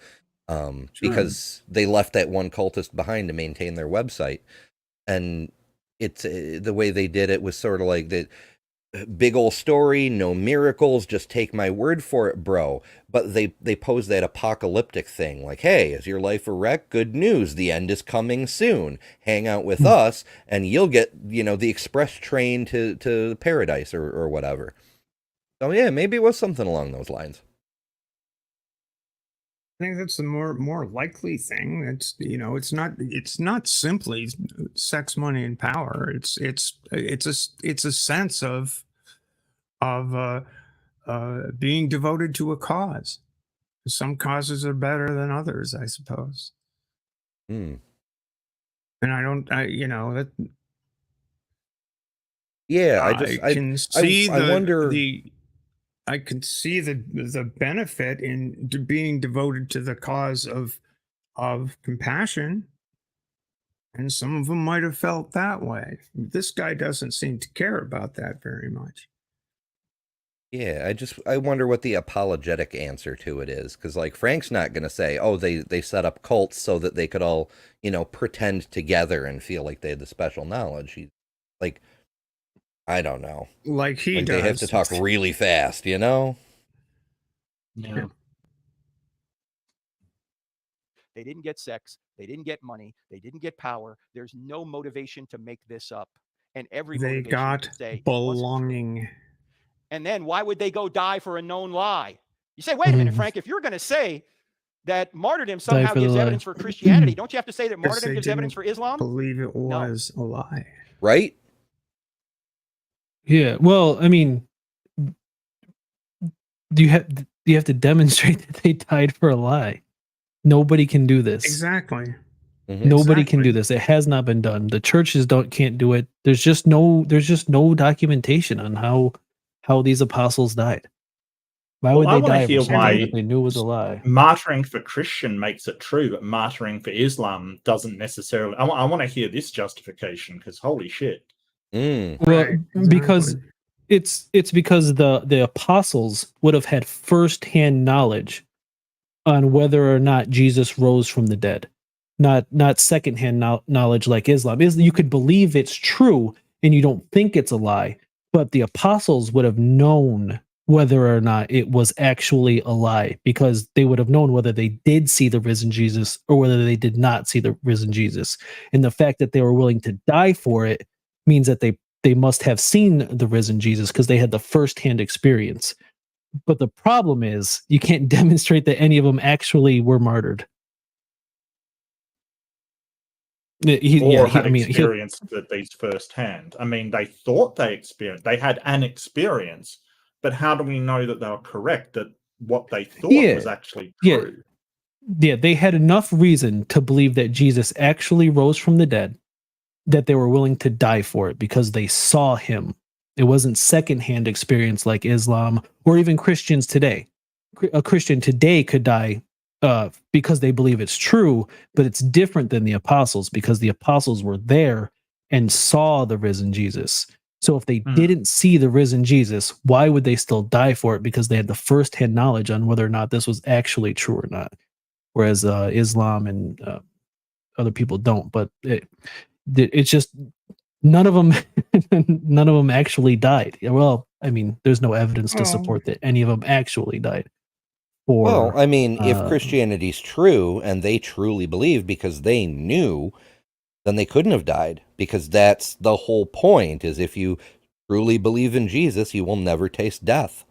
because they left that one cultist behind to maintain their website. And it's the way they did it was sort of like that. Big old story, no miracles, just take my word for it, bro. But they pose that apocalyptic thing, like, hey, is your life a wreck? Good news, the end is coming soon. Hang out with us, and you'll get, the express train to paradise or whatever. So yeah, maybe it was something along those lines. I think that's the more likely thing. It's not simply sex, money, and power. It's a sense of being devoted to a cause. Some causes are better than others, I suppose. And I don't, that Yeah, I can see I wonder. I can see the benefit in being devoted to the cause of compassion, and some of them might have felt that way. This guy doesn't seem to care about that very much. Yeah, I wonder what the apologetic answer to it is, because like Frank's not going to say, oh, they set up cults so that they could all pretend together and feel like they had the special knowledge. Like, I don't know, Like he like does. they have to talk really fast, Yeah. They didn't get sex. They didn't get money. They didn't get power. There's no motivation to make this up. And every They motivation got to say it wasn't true. belonging. And then why would they go die for a known lie? You say, wait a minute, Frank, if you're going to say that martyrdom somehow for the gives lie. evidence for Christianity, don't you have to say that Because martyrdom they gives evidence for didn't Islam? believe it was a lie. right? Yeah. Well, I mean, you have to demonstrate that they died for a lie. Nobody can do this. Exactly. Nobody can do this. It has not been done. The churches can't do it. There's just no documentation on how these apostles died. Why Well, would I they wanna die hear for something why that they knew was a lie? martyring for Christian makes it true, but martyring for Islam doesn't necessarily. I want to hear this justification because holy shit. Well, Right, because exactly. it's because the apostles would have had firsthand knowledge on whether or not Jesus rose from the dead, not secondhand knowledge like Islam. You could believe it's true and you don't think it's a lie, but the apostles would have known whether or not it was actually a lie, because they would have known whether they did see the risen Jesus or whether they did not see the risen Jesus. And the fact that they were willing to die for it means that they must have seen the risen Jesus because they had the firsthand experience. But the problem is you can't demonstrate that any of them actually were martyred. Had experienced that these firsthand. I mean, they thought they had an experience, but how do we know that they were correct, that what they thought was actually true? Yeah, they had enough reason to believe that Jesus actually rose from the dead, that they were willing to die for it because they saw him. It wasn't secondhand experience like Islam or even Christians today. A Christian today could die because they believe it's true, but it's different than the apostles because the apostles were there and saw the risen Jesus. So if they didn't see the risen Jesus, why would they still die for it? Because they had the firsthand knowledge on whether or not this was actually true or not. Whereas Islam and other people don't. But it's just none of them actually died. Well, I mean, there's no evidence to support that any of them actually died. Well, I mean, if Christianity's true and they truly believe because they knew, then they couldn't have died, because that's the whole point, is if you truly believe in Jesus, you will never taste death.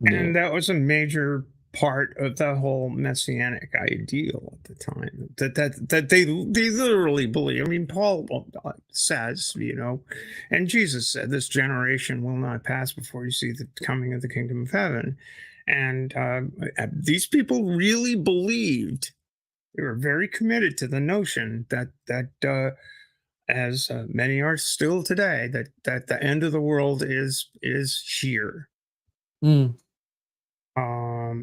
And that was a major part of the whole messianic ideal at the time, that they literally believe. I mean, Paul says, and Jesus said, this generation will not pass before you see the coming of the kingdom of heaven. And these people really believed, they were very committed to the notion that as many are still today, that the end of the world is here.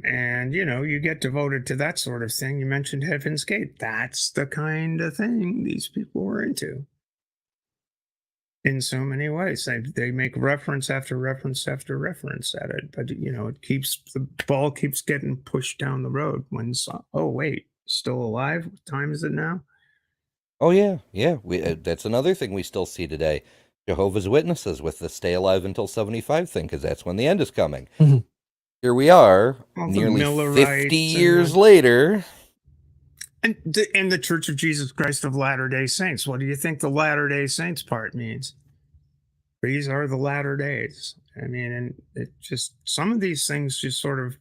And you get devoted to that sort of thing. You mentioned Heaven's Gate. That's the kind of thing these people were into in so many ways. They make reference after reference after reference at it, but the ball keeps getting pushed down the road when wait, still alive? What time is it now? Oh yeah. That's another thing we still see today. Jehovah's Witnesses with the stay alive until 75 thing, because that's when the end is coming. Here we are, nearly 50 years later. And the Church of Jesus Christ of Latter-day Saints. What do you think the Latter-day Saints part means? These are the latter days. I mean, and it just, some of these things just sort of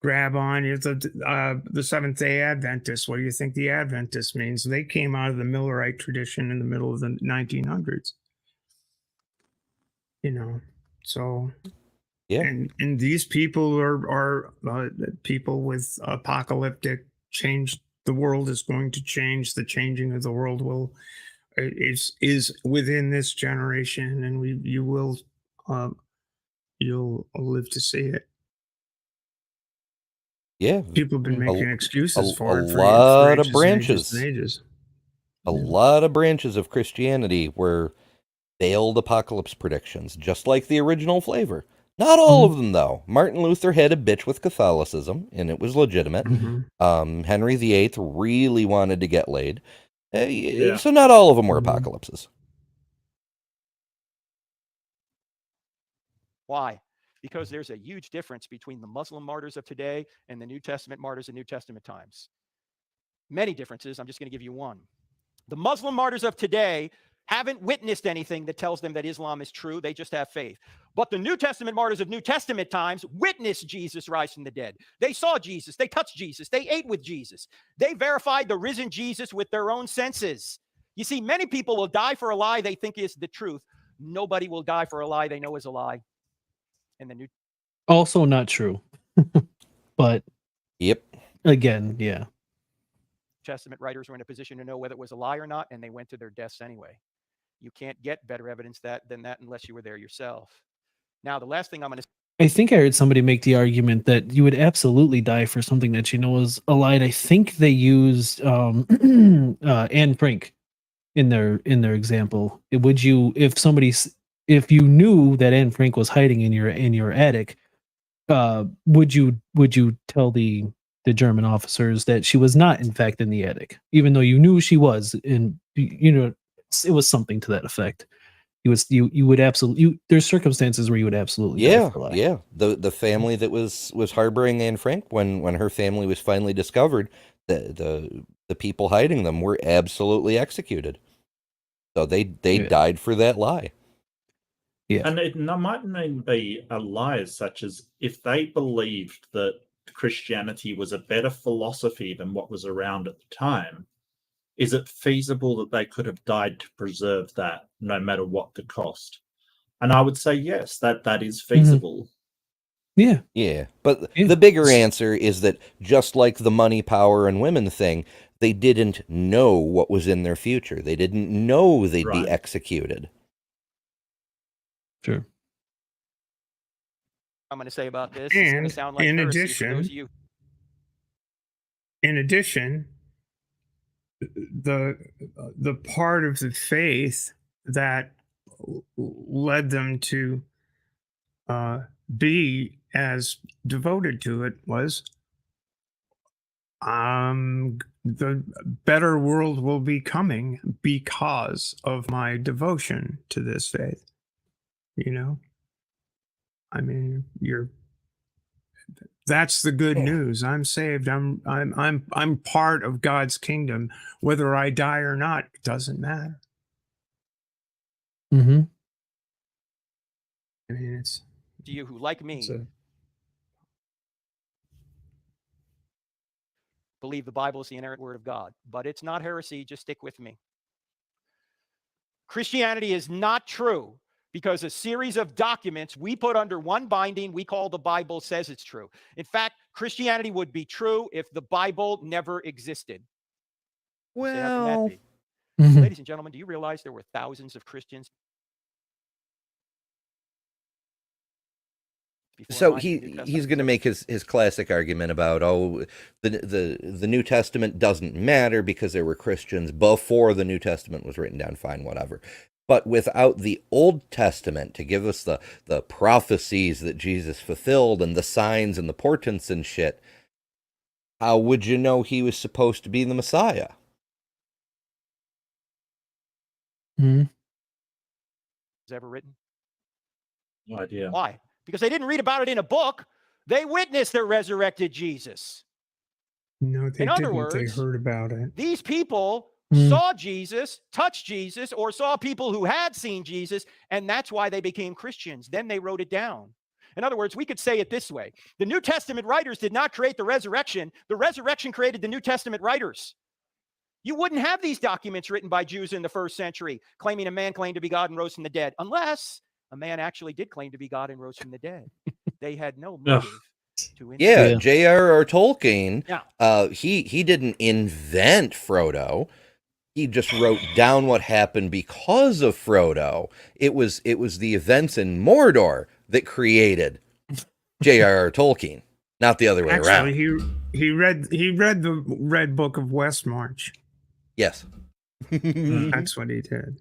grab on. The Seventh-day Adventists. What do you think the Adventist means? They came out of the Millerite tradition in the middle of the 1900s. So... Yeah. And these people are people with apocalyptic, change the world is going to change. The changing of the world is within this generation, and you'll live to see it. Yeah, People have been Mm. making excuses for it for lot of ages and ages branches. and ages. A lot of branches of Christianity were failed apocalypse predictions, just like the original flavor. Not all of them, though. Martin Luther had a bitch with Catholicism, and it was legitimate. Henry VIII really wanted to get laid. So not all of them were apocalypses. Why? Because there's a huge difference between the Muslim martyrs of today and the New Testament martyrs in New Testament times. Many differences. I'm just going to give you one. The Muslim martyrs of today haven't witnessed anything that tells them that Islam is true. They just have faith. But the New Testament martyrs of New Testament times witnessed Jesus rise from the dead. They saw Jesus. They touched Jesus. They ate with Jesus. They verified the risen Jesus with their own senses. You see, many people will die for a lie they think is the truth. Nobody will die for a lie they know is a lie. And the New Also not true. But Yep. again, yeah. Testament writers were in a position to know whether it was a lie or not, and they went to their deaths anyway. You can't get better evidence than that unless you were there yourself. Now, the last thing I'm going to I think I heard somebody make the argument that you would absolutely die for something that you know is a lie. And I think they used Anne Frank in their example. Would you, if you knew that Anne Frank was hiding in your attic, would you tell the German officers that she was not in fact in the attic, even though you knew she was? And it was something to that effect. You would absolutely, there's circumstances where you would absolutely die for a lie. Yeah. The family that was harboring Anne Frank when her family was finally discovered, the people hiding them were absolutely executed. So they died for that lie. Yeah. And it might not even be a lie as such as if they believed that Christianity was a better philosophy than what was around at the time. Is it feasible that they could have died to preserve that, no matter what the cost? And I would say yes, that is feasible. Yeah. Yeah. But the bigger answer is that just like the money, power, and women thing, they didn't know what was in their future. They didn't know they'd be executed. Sure. I'm going to say about this is going to sound like heresy for those of you. In addition, the part of the faith that led them to be as devoted to it was the better world will be coming because of my devotion to this faith. I mean, that's the good news. I'm saved. I'm part of God's kingdom. Whether I die or not, it doesn't matter. Mm-hmm. I mean, it's To you who, like me, believe the Bible is the inerrant word of God, but it's not heresy. Just stick with me. Christianity is not true because a series of documents we put under one binding we call the Bible says it's true. In fact, Christianity would be true if the Bible never existed. Well, so how can that be? Ladies and gentlemen, do you realize there were thousands of Christians? So he's going to make his classic argument about the New Testament doesn't matter because there were Christians before the New Testament was written down. Fine, whatever. But without the Old Testament to give us the prophecies that Jesus fulfilled and the signs and the portents and shit, how would you know he was supposed to be the Messiah? Mm-hmm. Was ever written? No idea. Why? Because they didn't read about it in a book. They witnessed the resurrected Jesus. No, they in other words, they heard about it. These people saw Jesus, touched Jesus, or saw people who had seen Jesus, and that's why they became Christians. Then they wrote it down. In other words, we could say it this way. The New Testament writers did not create the resurrection. The resurrection created the New Testament writers. You wouldn't have these documents written by Jews in the first century claiming a man claimed to be God and rose from the dead, unless a man actually did claim to be God and rose from the dead. They had no motive to invent. Yeah, Yeah. J.R.R. Tolkien, Yeah. he didn't invent Frodo. He just wrote down what happened because of Frodo. It was the events in Mordor that created J.R.R. Tolkien, not the other way Actually, around. he read the Red Book of Westmarch. Yes. That's what he did.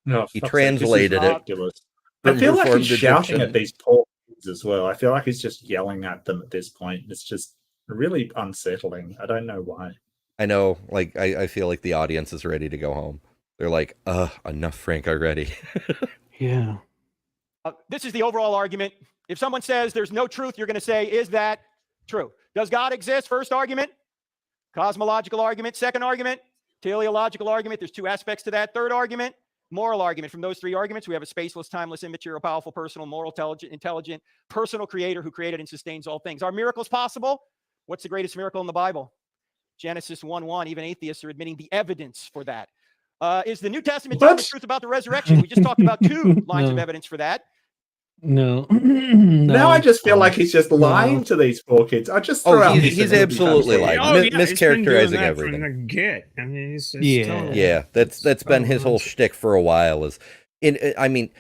No, He fuck's sake, this is translated it ridiculous. I from feel like Reformed he's shouting Egyptian. at these poor kids as well. I feel like he's just yelling at them at this point. It's just really unsettling. I don't know why. I know, like, I feel like the audience is ready to go home. They're like, enough Frank already. Yeah. This is the overall argument. If someone says there's no truth, you're going to say, is that true? Does God exist? First argument. Cosmological argument. Second argument. Teleological argument. There's two aspects to that. Third argument. Moral argument. From those three arguments, we have a spaceless, timeless, immaterial, powerful, personal, moral, intelligent, personal creator who created and sustains all things. Are miracles possible? What's the greatest miracle in the Bible? Genesis 1:1. Even atheists are admitting the evidence for that. Is the New Testament telling the truth about the resurrection? We just talked about two lines of No. evidence for that. No. Now I just feel No. like he's just lying to these poor kids. I just throw out he's absolutely lying. Mischaracterizing everything. From the get. I mean, it's Yeah. totally, Yeah, that's been his whole shtick for a while. I mean,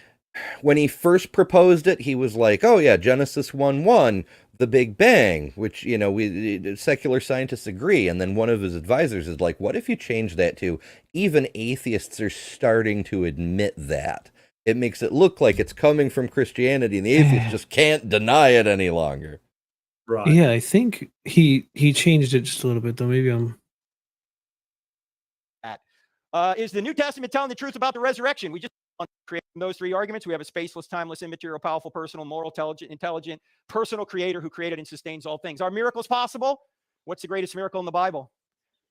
when he first proposed it, he was like, "Oh yeah, Genesis 1:1, the Big Bang," which we secular scientists agree. And then one of his advisors is like, "What if you change that to even atheists are starting to admit that? It makes it look like it's coming from Christianity, and the atheists just can't deny it any longer." Right. Yeah, I think he changed it just a little bit though. Maybe I'm. Is the New Testament telling the truth about the resurrection? We just create those three arguments. We have a spaceless, timeless, immaterial, powerful, personal, moral, intelligent, personal creator who created and sustains all things. Are miracles possible? What's the greatest miracle in the Bible?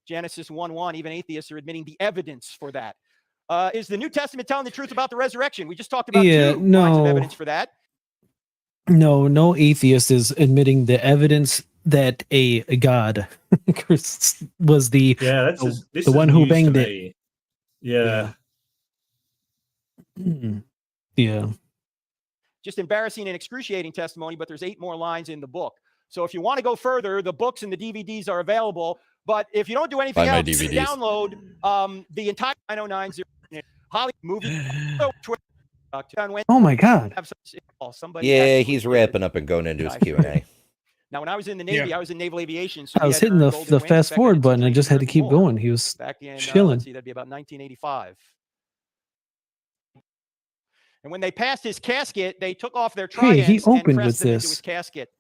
Genesis 1:1. Even atheists are admitting the evidence for that. Is the New Testament telling the truth about the resurrection? We just talked about two lines of evidence for that. No atheist is admitting the evidence that a God was the this the one is who news to banged it. me. Yeah. Yeah. Just embarrassing and excruciating testimony, but there's 8 more lines in the book. So if you want to go further, the books and the DVDs are available. But if you don't do anything else, download the entire 9090 Hollywood movie. Oh my God. Yeah, he's wrapping up and going into his Q&A. Now, when I was in the Navy, I was in naval aviation. So I was hitting the fast forward button. I just had to keep going. He was back in chilling. let's see, that'd be about 1985. And when they passed his casket, they took off their tridents he and opened pressed with them into his this. casket.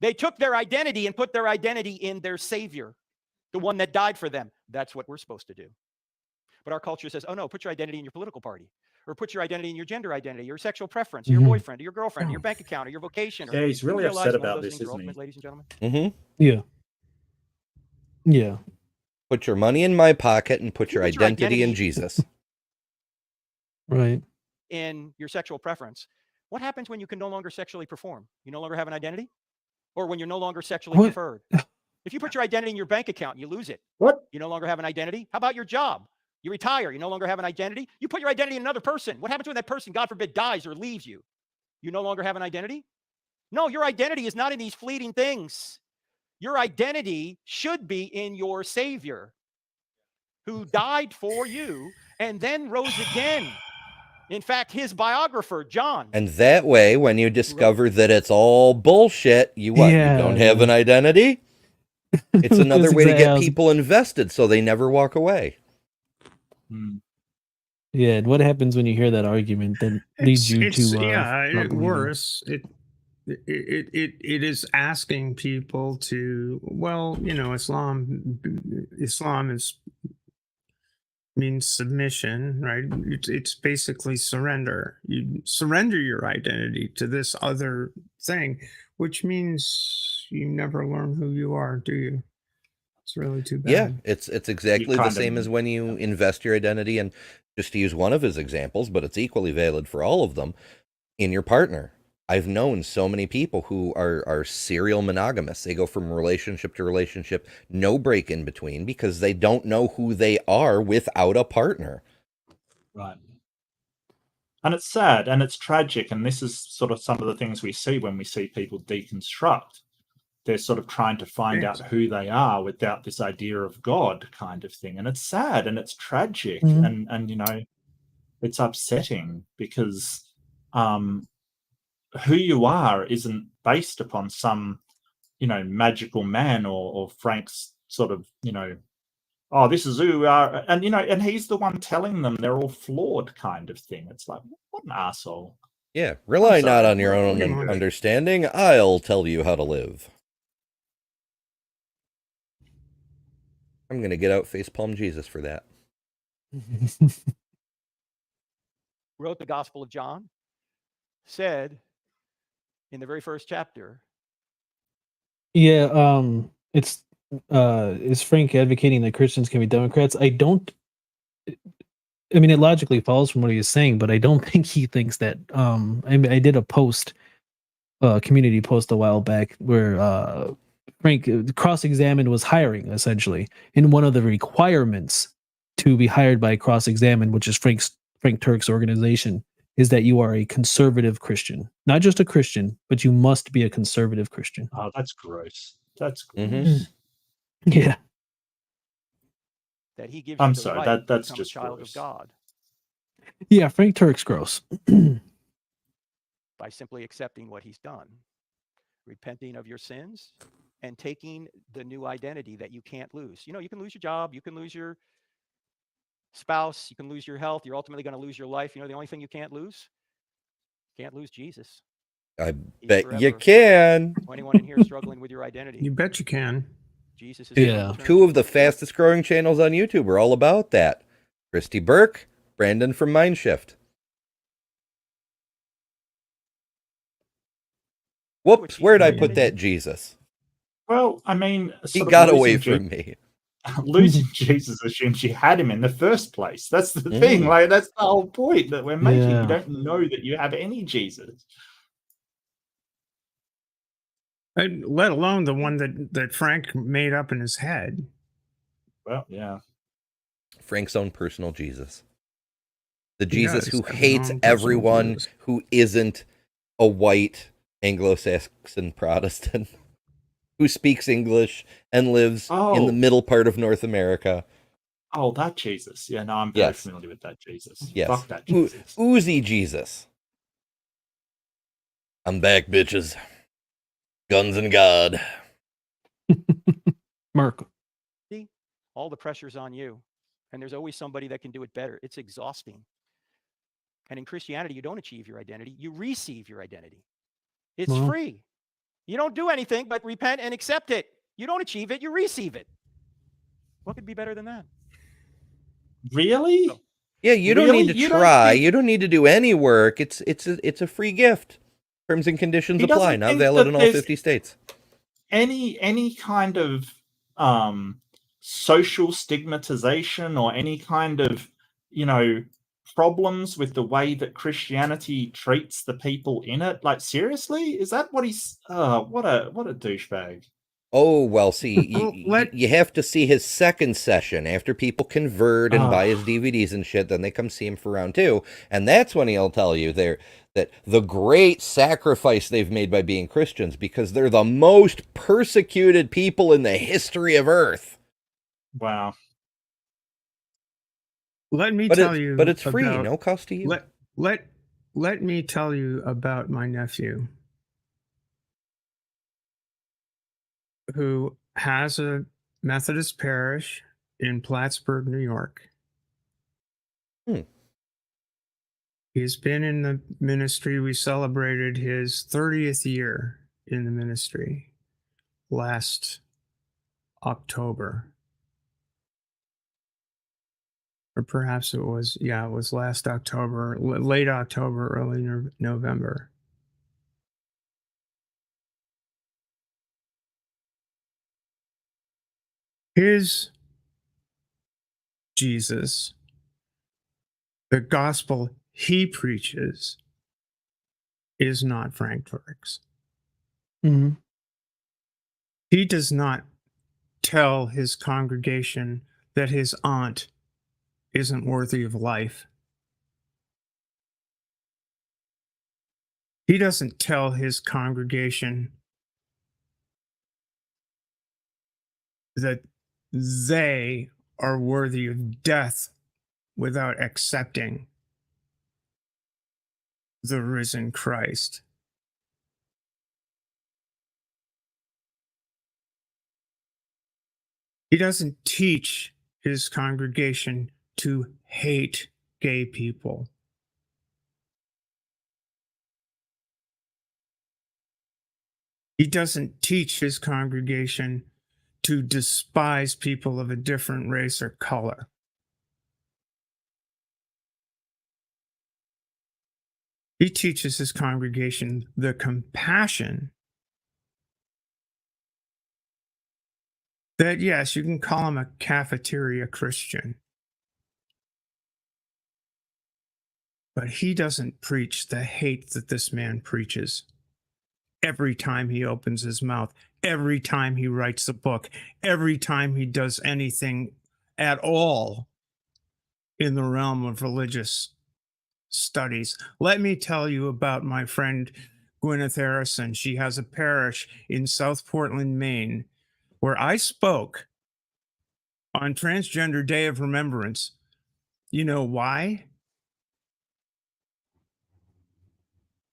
They took their identity and put their identity in their Savior, the one that died for them. That's what we're supposed to do. But our culture says, oh no, put your identity in your political party, or put your identity in your gender identity, your sexual preference, your boyfriend, or your girlfriend, or your bank account, or your vocation. Or Yeah, he's really upset about this, isn't isn't he? Ladies and gentlemen. Mm-hmm. Yeah. Yeah. Put your money in my pocket and put your identity in Jesus. Right. In your sexual preference. What happens when you can no longer sexually perform? You no longer have an identity? Or when you're no longer sexually preferred? If you put your identity in your bank account, you lose it. What? You no longer have an identity? How about your job? You retire, you no longer have an identity? You put your identity in another person. What happens when that person, God forbid, dies or leaves you? You no longer have an identity? No, your identity is not in these fleeting things. Your identity should be in your Savior, who died for you and then rose again. In fact, his biographer, John. And that way, when you discover that it's all bullshit, you what? Yeah. You don't have an identity? It's another That's way to get exactly- people invested so they never walk away. Yeah, and what happens when you hear that argument that leads you to not believing? worse. It is asking people to, well, Islam is means submission, right? It's basically surrender. You surrender your identity to this other thing, which means you never learn who you are, do you? It's really too bad. Yeah, it's exactly the same as when you invest your identity, and just to use one of his examples, but it's equally valid for all of them, in your partner. I've known so many people who are serial monogamous. They go from relationship to relationship, no break in between, because they don't know who they are without a partner. Right. And it's sad and it's tragic. And this is sort of some of the things we see when we see people deconstruct. They're sort of trying to find out who they are without this idea of God kind of thing. And it's sad and it's tragic. Mhm. And you know, it's upsetting because who you are isn't based upon some, you know, magical man or Frank's sort of, you know, oh, this is who we are. And, you know, and he's the one telling them they're all flawed kind of thing. It's like, what an asshole. Yeah, rely I'm not sorry. on your What own are you doing? understanding. I'll tell you how to live. I'm going to get out facepalm Jesus for that. Wrote the Gospel of John, said in the very first chapter, Yeah, it's is Frank advocating that Christians can be Democrats? I mean, it logically follows from what he is saying, but I don't think he thinks that. I did a post, community post a while back where Frank cross-examined was hiring essentially, and one of the requirements to be hired by cross-examined, which is Frank Turek's organization, is that you are a conservative Christian, not just a Christian, but you must be a conservative Christian. Oh, that's gross. That's gross. Mhm. Yeah. that he gives I'm you the sorry, right that- to that's become just a child gross. of God Yeah, Frank Turek's gross. by simply accepting what he's done, repenting of your sins, and taking the new identity that you can't lose. You know, you can lose your job, you can lose your spouse, you can lose your health, you're ultimately going to lose your life. You know, the only thing you can't lose Jesus. I He's bet you forever. can. Anyone in here struggling with your identity, You bet you can. Jesus is the one Yeah. who turns Two you of the into good. fastest growing channels on YouTube are all about that. Christy Burke, Brandon from Mindshift. Whoops, where'd I put that Jesus? Well, I mean, He sort of got away losing from me. losing Jesus assumes you had him in the first place. That's the thing. Like, that's the whole point that we're making. Yeah. You don't know that you have any Jesus. And let alone the one that Frank made up in his head. Well, yeah. Frank's own personal Jesus. The He Jesus does who have his hates own personal everyone Jesus. who isn't a white Anglo-Saxon Protestant, who speaks English and lives in the Oh. middle part of North America. Oh, that Jesus. Yeah, no, I'm very Yes. familiar with that Jesus. Yes. Fuck that Ooh, Jesus. Oozy Jesus. I'm back, bitches. Guns and God. Mark. All the pressure's on you, and there's always somebody that can do it better. It's exhausting. And in Christianity, you don't achieve your identity, you receive your identity. It's Wow. free. You don't do anything but repent and accept it. You don't achieve it, you receive it. What could be better than that? Really? Yeah, you don't Really? need to You don't try. think- You don't need to do any work. It's a free gift. Terms and conditions He apply. doesn't Not think valid that in all there's 50 states. Any kind of social stigmatization or any kind of, you know, problems with the way that Christianity treats the people in it? Like, seriously? Is that what he's what a douchebag. Oh, well, see, Well, you have to see his second session after people convert and buy his Ah. DVDs and shit. Then they come see him for round two. And that's when he'll tell you that the great sacrifice they've made by being Christians because they're the most persecuted people in the history of Earth. Wow. Let me But tell it's, you. but it's free, about- no cost to you. Let me tell you about my nephew, who has a Methodist parish in Plattsburgh, New York. He's been in the ministry. We celebrated his 30th year in the ministry last October. Or perhaps it was last October, late October, early November. His Jesus, the gospel he preaches, is not Frank Turek's. Mhm. He does not tell his congregation that his aunt isn't worthy of life. He doesn't tell his congregation that they are worthy of death without accepting the risen Christ. He doesn't teach his congregation to hate gay people. He doesn't teach his congregation to despise people of a different race or color. He teaches his congregation the compassion that, yes, you can call him a cafeteria Christian, but he doesn't preach the hate that this man preaches every time he opens his mouth, every time he writes a book, every time he does anything at all in the realm of religious studies. Let me tell you about my friend Gwyneth Harrison. She has a parish in South Portland, Maine, where I spoke on Transgender Day of Remembrance. You know why?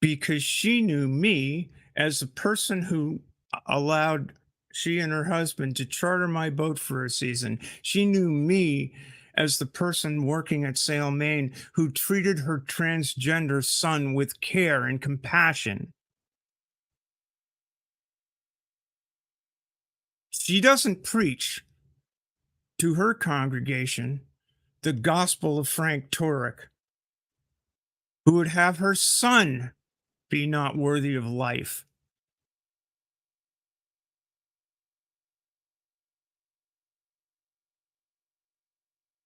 Because she knew me as a person who allowed she and her husband to charter my boat for a season. She knew me as the person working at Sail, Maine, who treated her transgender son with care and compassion. She doesn't preach to her congregation the gospel of Frank Turek, who would have her son be not worthy of life.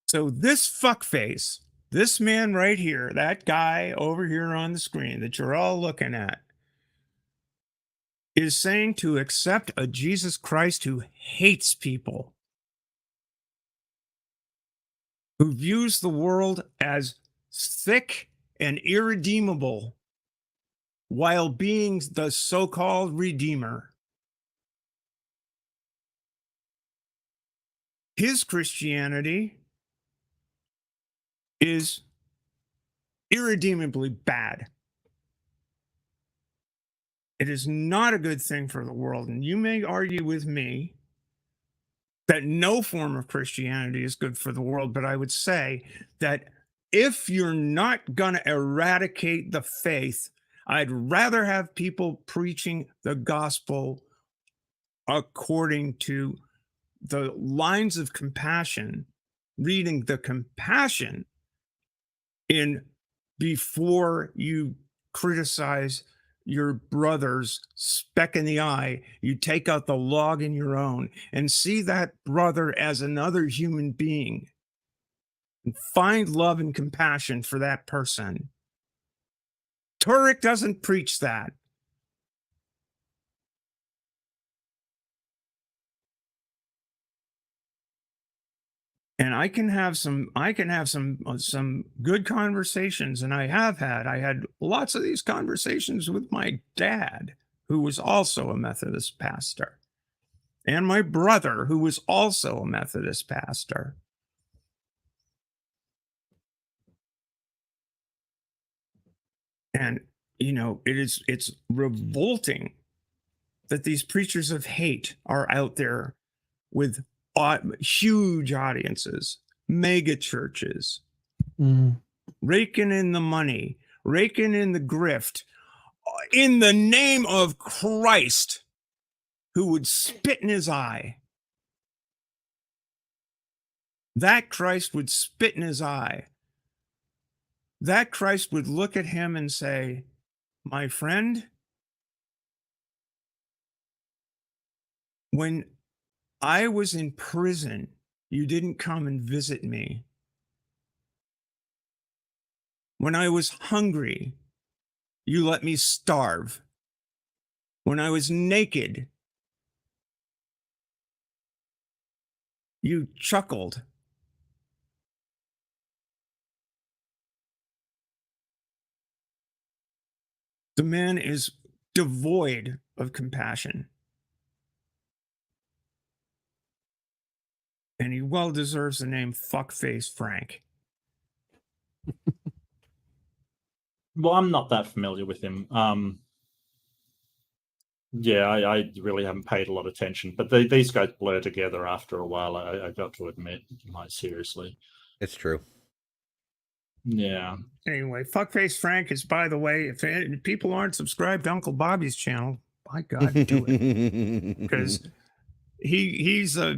So this fuckface, this man right here, that guy over here on the screen that you're all looking at, is saying to accept a Jesus Christ who hates people, who views the world as thick and irredeemable while being the so-called redeemer. His Christianity is irredeemably bad. It is not a good thing for the world. And you may argue with me that no form of Christianity is good for the world, but I would say that if you're not going to eradicate the faith, I'd rather have people preaching the gospel according to the lines of compassion, reading the compassion in before you criticize your brother's speck in the eye. You take out the log in your own and see that brother as another human being and find love and compassion for that person. Turek doesn't preach that. And I can have some good conversations, and I had lots of these conversations with my dad, who was also a Methodist pastor, and my brother, who was also a Methodist pastor. And it's revolting that these preachers of hate are out there with huge audiences, mega churches, raking in the money, raking in the grift, in the name of Christ, who would spit in his eye. That Christ would spit in his eye. That Christ would look at him and say, "My friend, when I was in prison, you didn't come and visit me. When I was hungry, you let me starve. When I was naked, you chuckled. The man is devoid of compassion. And he well deserves the name Fuckface Frank. Well, I'm not that familiar with him. Yeah, I really haven't paid a lot of attention, but these guys blur together after a while. I got to admit, like, seriously. It's true. Yeah. Anyway, Fuckface Frank is, by the way, if people aren't subscribed to Uncle Bobby's channel, by God, do it. Because he's a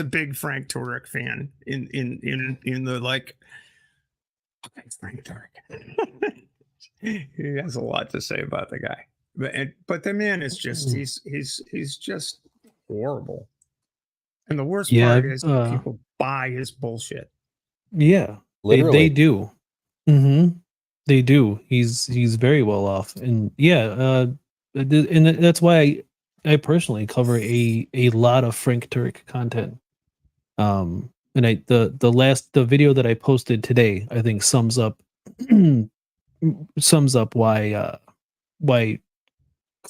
big Frank Turek fan in the like. Okay, Frank Turek. He has a lot to say about the guy, but the man is just he's just horrible. And the worst part is people buy his bullshit. Yeah, they do. They do. He's very well off, and yeah, and that's why I personally cover a lot of Frank Turek content. And the video that I posted today, I think sums up why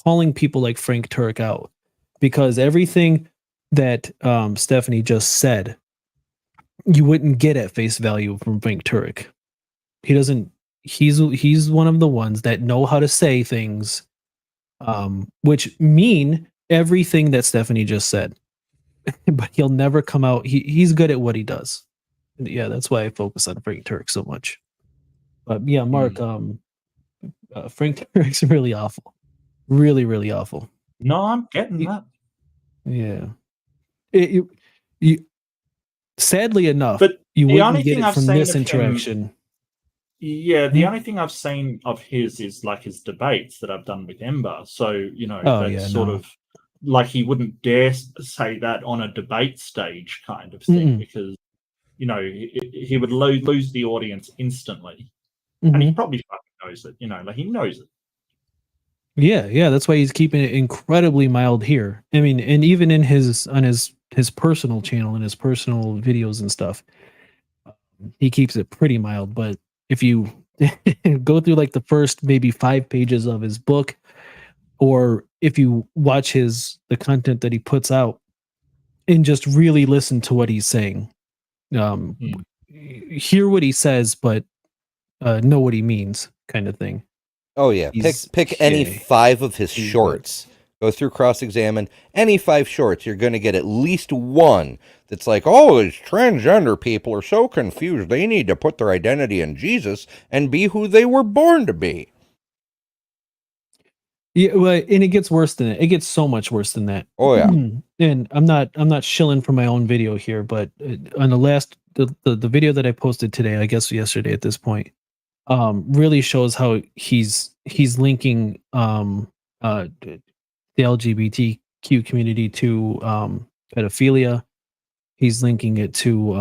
calling people like Frank Turek out, because everything that Stephanie just said, you wouldn't get at face value from Frank Turek. He doesn't. He's one of the ones that know how to say things, which mean everything that Stephanie just said. But he'll never come out. He's good at what he does. And yeah, that's why I focus on Frank Turek so much. But yeah, Mark, Frank Turek's really awful. Really, really awful. No, I'm getting that. Yeah. Sadly enough, but you the wouldn't only get thing it I've from seen this of him- interaction. Yeah, the only thing I've seen of his is like his debates that I've done with Ember. So, that's sort of like he wouldn't dare say that on a debate stage kind of thing, because, he would lose the audience instantly. And he probably fucking knows it, like he knows it. Yeah, that's why he's keeping it incredibly mild here. I mean, and even in his personal channel and his personal videos and stuff, he keeps it pretty mild. But if you go through like the first maybe 5 pages of his book, or if you watch the content that he puts out and just really listen to what he's saying, hear what he says, but know what he means, kind of thing. Oh yeah, pick any 5 of his shorts. Go through cross-examine any 5 shorts. You're going to get at least one that's like, oh, these transgender people are so confused. They need to put their identity in Jesus and be who they were born to be. Yeah, well, and it gets worse than that. It gets so much worse than that. Oh yeah. And I'm not shilling for my own video here, but on the video that I posted today, I guess yesterday at this point, really shows how he's linking the LGBTQ community to pedophilia. He's linking it to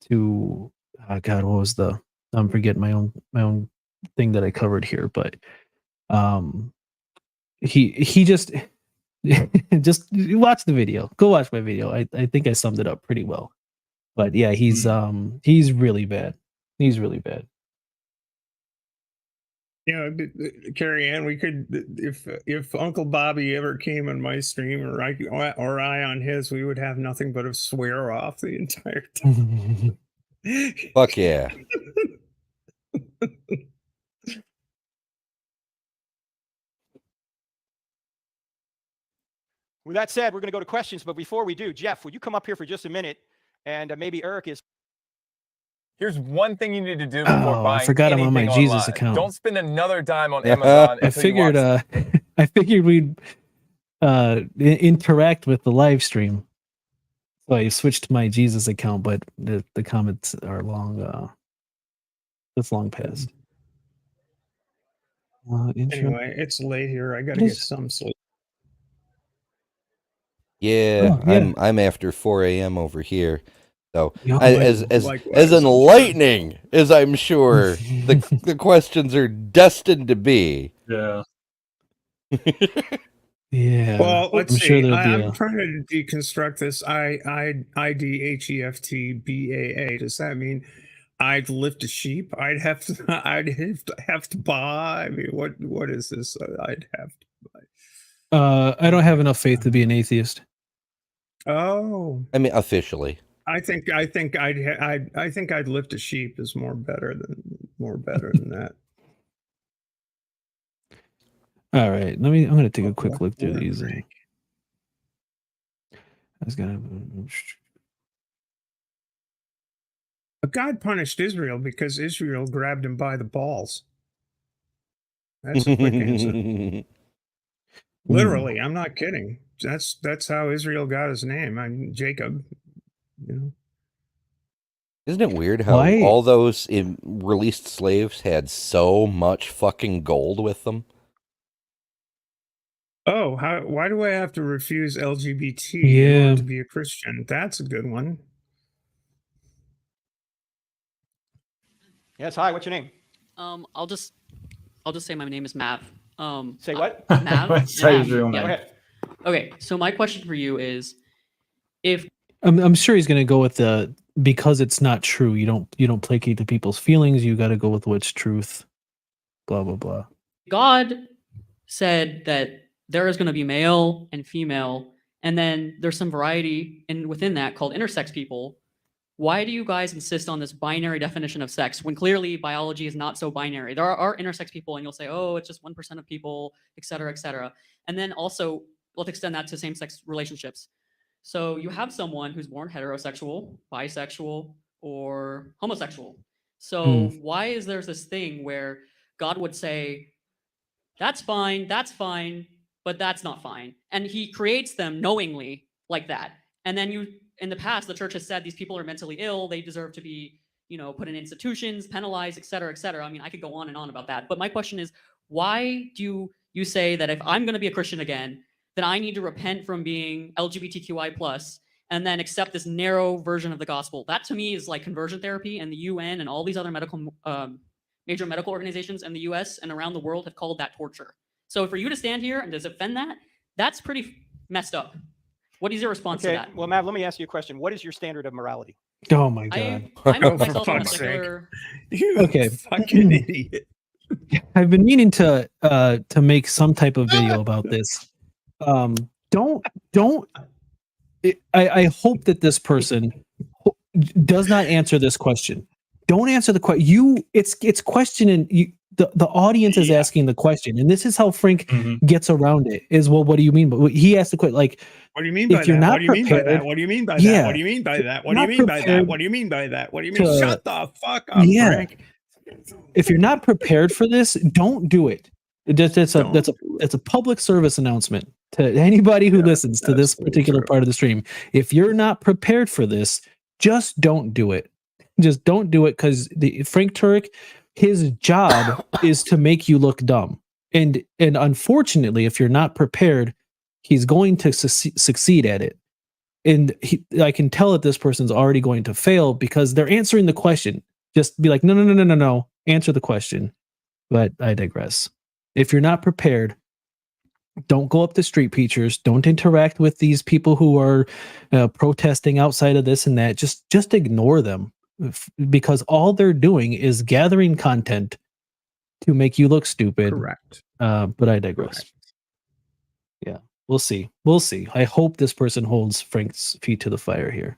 God, what was I'm forgetting my own thing that I covered here, but he just just watch the video. Go watch my video. I think I summed it up pretty well. But yeah, he's really bad. He's really bad. Carrie Ann, we could, if Uncle Bobby ever came on my stream or I on his, we would have nothing but a swear off the entire time. Fuck yeah. With that said, we're going to go to questions. But before we do, Jeff, would you come up here for just a minute? And maybe Eric is. Here's one thing you need to do before buying. I forgot I'm on my anything Jesus online. account. Don't spend another dime on Amazon. I figured we'd interact with the live stream. So I switched to my Jesus account, but the comments are long. It's long past. Anyway, it's late here. I got to get some sleep. Yeah, I'm after 4 a.m. over here. So Yeah, as enlightening as I'm sure the questions are destined to be. Yeah. Yeah. Well, let's I'm see. sure I'm trying to deconstruct this IDHEFTBAA. Does that mean I'd lift a sheep. I'd have to buy. I mean, what is this? I'd have to buy. I don't have enough faith to be an atheist. Oh, I mean, officially. I think I'd lift a sheep is more better than that. All right, I'm gonna take a quick look through these. I was gonna. God punished Israel because Israel grabbed him by the balls. That's a quick answer. Literally, I'm not kidding. That's how Israel got his name. I'm Jacob. You know. Isn't it weird how Why? all those released slaves had so much fucking gold with them? Oh, why do I have to refuse LGBT in order to be a Christian? That's a good one. Yes, hi, what's your name? I'll just say my name is Mav. Say what? Mav. Say his real Go name. ahead. Okay, so my question for you is, if I'm sure he's gonna go with the because it's not true. You don't placate to people's feelings. You got to go with what's truth. Blah blah blah. God said that there is going to be male and female, and then there's some variety within that called intersex people. Why do you guys insist on this binary definition of sex when clearly biology is not so binary? There are intersex people, and you'll say, oh, it's just 1% of people, et cetera, et cetera. And then also, let's extend that to same-sex relationships. So you have someone who's born heterosexual, bisexual, or homosexual. So why is there this thing where God would say, that's fine, but that's not fine. And he creates them knowingly like that. And then in the past, the church has said these people are mentally ill. They deserve to be, put in institutions, penalized, et cetera, et cetera. I mean, I could go on and on about that. But my question is, why do you say that if I'm going to be a Christian again, then I need to repent from being LGBTQI+ and then accept this narrow version of the gospel? That to me is like conversion therapy, and the UN and all these other major medical organizations in the US and around the world have called that torture. So for you to stand here and to defend that, that's pretty messed up. What is your response to that? Well, Mav, let me ask you a question. What is your standard of morality? Oh my god! I put myself on a secular. You fucking idiot. I've been meaning to make some type of video about this. I hope that this person does not answer this question. Don't answer the question. It's questioning you. The audience is asking the question, and this is how Frank gets around it. Is, well, what do you mean? But he asked the question, like, what do you mean by that? What do you mean by that? What do you mean by that? What do you mean by that? What do you mean by that? What do you mean by that? What do you mean? Shut the fuck up, Frank. If you're not prepared for this, don't do it. That's a public service announcement to anybody who listens to this particular part of the stream. If you're not prepared for this, just don't do it. Just don't do it, because Frank Turek, his job is to make you look dumb. And unfortunately, if you're not prepared, he's going to succeed at it. And I can tell that this person's already going to fail because they're answering the question. Just be like, no. Answer the question. But I digress. If you're not prepared, don't go up to street preachers. Don't interact with these people who are protesting outside of this and that. Just ignore them, because all they're doing is gathering content to make you look stupid. Correct. But I digress. Correct. Yeah, we'll see. I hope this person holds Frank's feet to the fire here.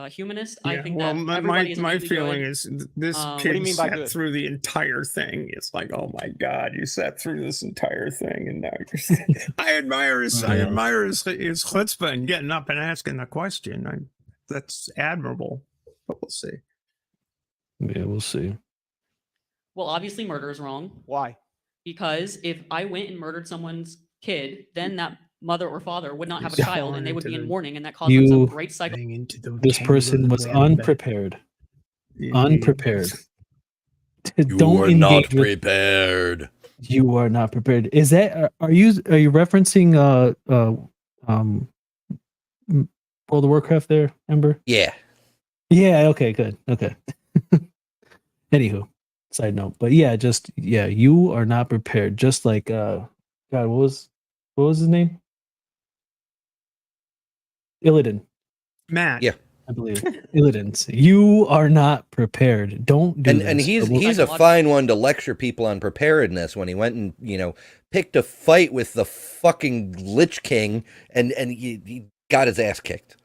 Humanist. Yeah, I think well, that my feeling is this kid sat good? through the entire thing. It's like, oh my god, you sat through this entire thing, and now you're. I admire his chutzpah and getting up and asking the question. That's admirable, but we'll see. Yeah, we'll see. Well, obviously, murder is wrong. Why? Because if I went and murdered someone's kid, then that mother or father would not have a child, and they would be in mourning, and that caused them some great cycle. This person was unprepared. Unprepared. You are not prepared. You are not prepared. Is that? Are you referencing World of Warcraft there, Ember? Yeah. Yeah. Okay. Good. Okay. Anywho, side note, but yeah, you are not prepared. Just like God, what was his name? Illidan. Matt. Yeah. I believe Illidan's. You are not prepared. Don't do And this. he's a fine one to lecture people on preparedness when he went and picked a fight with the fucking Lich King and he got his ass kicked.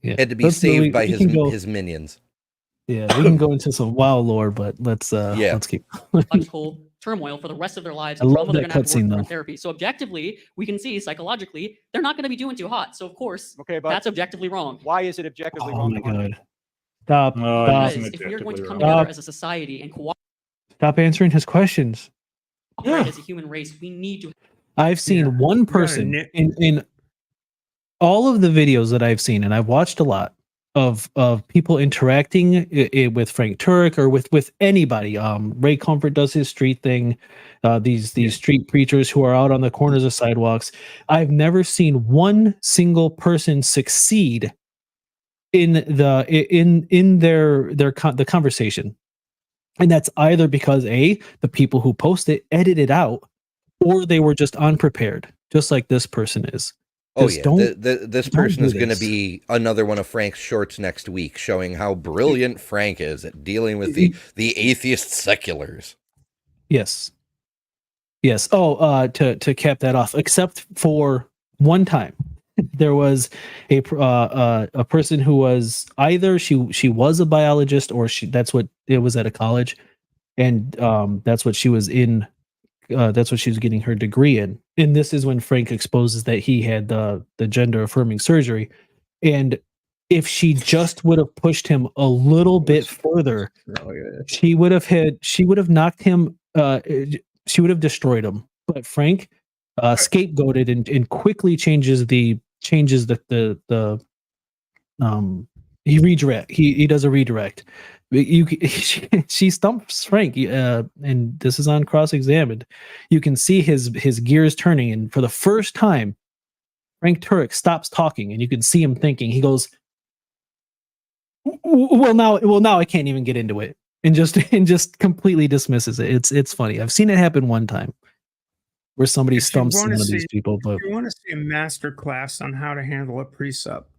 Yeah. Had to be saved by his minions. Yeah, we can go into some WoW lore, but let's keep. Psychological turmoil for the rest of their lives. I And love trauma they're that gonna have to work cutscene, through in though. therapy. So objectively, we can see psychologically they're not going to be doing too hot. So of course, Okay, but that's objectively wrong. why is it objectively Oh wrong? my to harm? god! Stop! No, Stop! isn't Because if we are going to come objectively together wrong. as a society and cooperate Stop answering his questions. as a human race, we need to. I've seen Yeah, one person in all of the videos that I've seen, and I've watched a lot of people interacting with Frank Turek or with anybody. Ray Comfort does his street thing. These street preachers who are out on the corners of sidewalks. I've never seen one single person succeed in the conversation, and that's either because the people who post it edit it out, or they were just unprepared, just like this person is. Oh Just yeah, this person is going to this. be another one of Frank's shorts next week, showing how brilliant Frank is at dealing with the atheist seculars. Yes. Oh, to cap that off, except for one time, there was a person who was either she was a biologist or that's what it was at a college, and that's what she was in. That's what she was getting her degree in. And this is when Frank exposes that he had the gender affirming surgery. And if she just would have pushed him a little bit further, she would have knocked him. She would have destroyed him. But Frank scapegoated and quickly changes the he does a redirect. She stumps Frank, and this is on cross-examined. You can see his gears turning, and for the first time, Frank Turek stops talking, and you can see him thinking. He goes, "Well, now I can't even get into it," and just completely dismisses it. It's funny. I've seen it happen one time, where somebody stumps one of these people. But if you want to see a master class on how to handle a precept,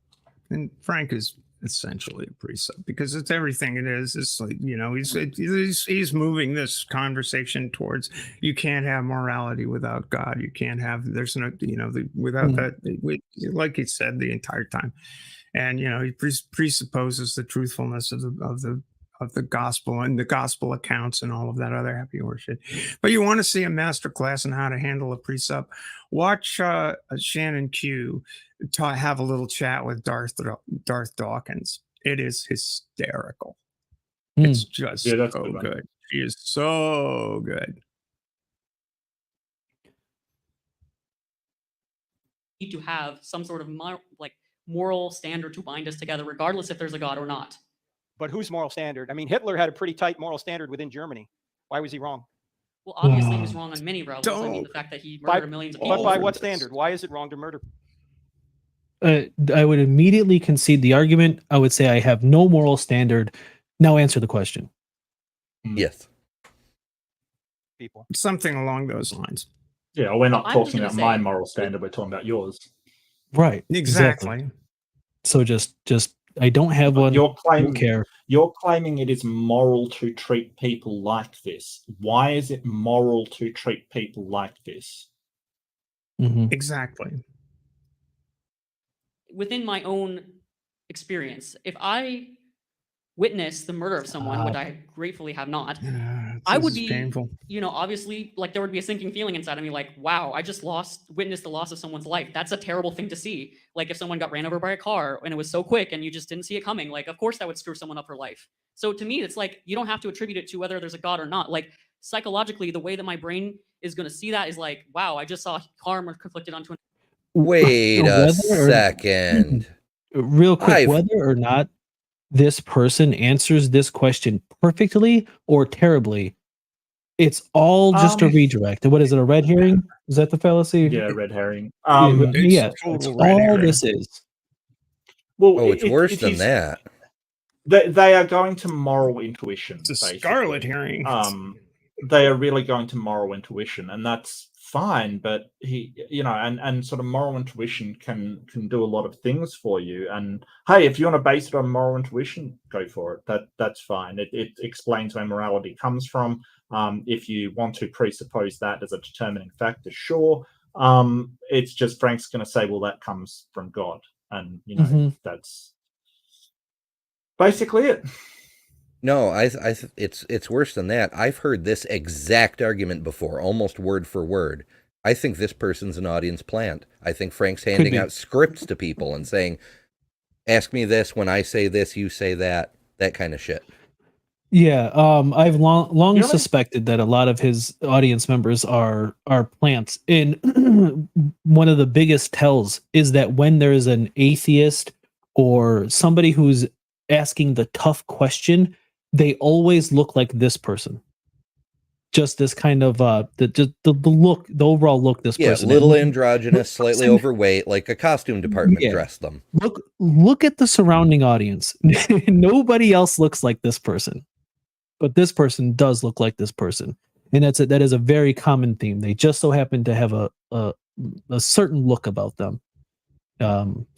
and Frank is essentially a precept because it's everything it is. It's like, he's moving this conversation towards, you can't have morality without God. You can't have, there's no, without that, like he said the entire time. And, he presupposes the truthfulness of the gospel and the gospel accounts and all of that other happy worship. But you want to see a master class on how to handle a precept, watch Shannon Q have a little chat with Darth Dawkins. It is hysterical. It's just so good. She is so good. Need to have some sort of moral standard to bind us together, regardless if there's a God or not. But whose moral standard? I mean, Hitler had a pretty tight moral standard within Germany. Why was he wrong? Well, obviously he was wrong on many levels. I mean, the fact that he murdered millions of people. But by what standard? Why is it wrong to murder? I would immediately concede the argument. I would say I have no moral standard. Now answer the question. Yes. People. Something along those lines. Yeah, we're not I'm talking just about gonna my say- moral standard. We're talking about yours. Right. Exactly. So just I don't have one. You're Don't care. You're claiming it is moral to treat people like this. Why is it moral to treat people like this? Exactly. Within my own experience, if I witness the murder of someone, which I gratefully have not, I would be painful. Obviously, there would be a sinking feeling inside of me, like, wow, I just witnessed the loss of someone's life. That's a terrible thing to see. Like if someone got ran over by a car and it was so quick and you just didn't see it coming, of course that would screw someone up for life. So to me, it's like, you don't have to attribute it to whether there's a God or not. Like psychologically, the way that my brain is going to see that is like, wow, I just saw harm conflicted onto an. Wait a second. Real quick, whether or not this person answers this question perfectly or terribly, it's all just a redirect. What is it, a red herring? Is that the fallacy? Yeah, red herring. Yeah, that's all this is. Well, it's worse than that. They are going to moral intuition. It's a basically. scarlet herring. they are really going to moral intuition, and that's fine. But and sort of moral intuition can do a lot of things for you. And hey, if you want to base it on moral intuition, go for it. That's fine. It explains where morality comes from. If you want to presuppose that as a determining factor, sure. It's just Frank's going to say, well, that comes from God, and that's basically it. No, it's worse than that. I've heard this exact argument before, almost word for word. I think this person's an audience plant. I think Frank's handing out scripts to people and saying, ask me this, when I say this, you say that kind of shit. Yeah, I've long suspected that a lot of his audience members are plants. And one of the biggest tells is that when there is an atheist or somebody who's asking the tough question, they always look like this person. Just this kind of the look, the overall look. This person, little androgynous, slightly overweight, like a costume department dressed them. Look at the surrounding audience. Nobody else looks like this person, but this person does look like this person, and that is a very common theme. They just so happen to have a certain look about them.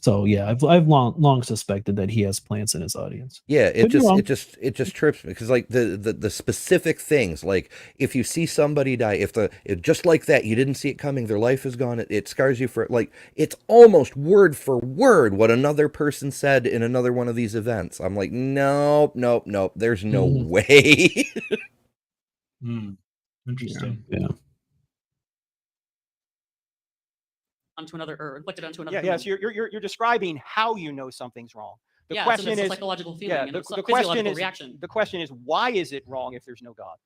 So yeah, I've long suspected that he has plants in his audience. Yeah, it just trips me because like the specific things, like if you see somebody die, if just like that, you didn't see it coming, their life is gone, it scars you for like it's almost word for word what another person said in another one of these events. I'm like, nope, there's no way. Interesting. Yeah. Onto another, or inflicted onto another. Yes, you're describing how you know something's wrong. The Yeah, question it's a is psychological feeling. the The question is reaction. the question is why is it wrong if there's no God?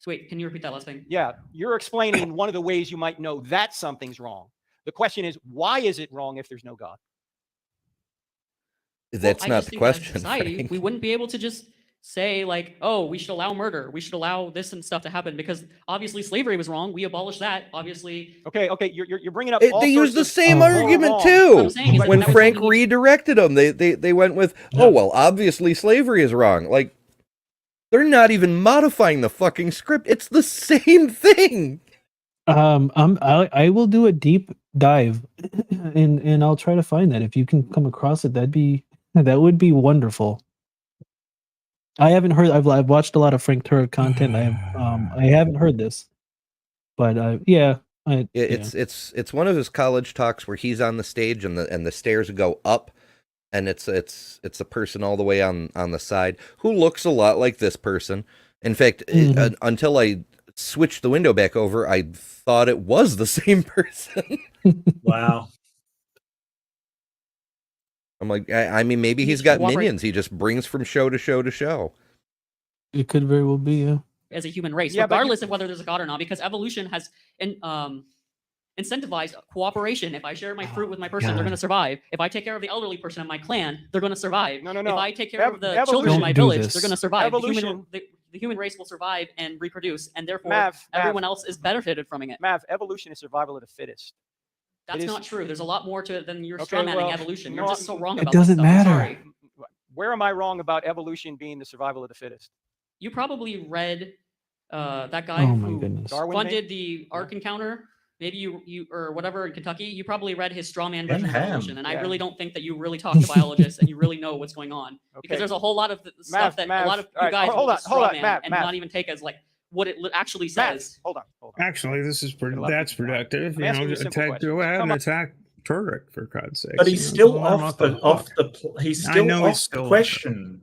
So wait, can you repeat that last thing? Yeah, you're explaining one of the ways you might know that something's wrong. The question is why is it wrong if there's no God? That's not the question. Society, Frank. we wouldn't be able to just say like, oh, we should allow murder, we should allow this and stuff to happen because obviously slavery was wrong. We abolished that. Obviously. Okay, you're bringing up. They used the same moral argument wrong. too. Like, When Frank redirected them, they went with, oh well, obviously slavery is wrong. Like they're not even modifying the fucking script. It's the same thing. I will do a deep dive, and I'll try to find that. If you can come across it, that would be wonderful. I haven't heard. I've watched a lot of Frank Turek content. I haven't heard this, but yeah. It's one of his college talks where he's on the stage and the stairs go up, and it's a person all the way on the side who looks a lot like this person. In fact, until I switched the window back over, I thought it was the same person. Wow. I'm like, I mean, maybe he's got minions. He just brings from show to show to show. It could very well be, yeah. As a human race, Yeah, regardless of whether there's a God or not, because evolution has incentivized cooperation. If I share my fruit with my person, they're going to survive. If I take care of the elderly person in my clan, they're going to survive. No. If I take care of the children in my Don't do village, this. they're going to survive. Evolution. The human race will survive and reproduce, and therefore everyone else is benefited from it. Mav, evolution is survival of the fittest. That's not true. There's a lot more to it than you're Okay, strawmanning well, evolution. no, You're just so wrong it about doesn't this stuff. I'm matter. sorry. Where am I wrong about evolution being the survival of the fittest? You probably read that guy Oh my who goodness. Darwin funded the Ark Encounter. Maybe you or whatever in Kentucky. You probably read his straw man version of Ham. evolution, and I Yeah. really don't think that you really talk to biologists and you really know what's going on because there's a whole lot of stuff that a lot of you guys will just straw man and not even take as like what it actually says. Hold on. Actually, this is that's productive. I'm asking you a simple question. Go ahead Come and on. attack Turek for God's sake. But he's still off the he's I still know off he's still the off question.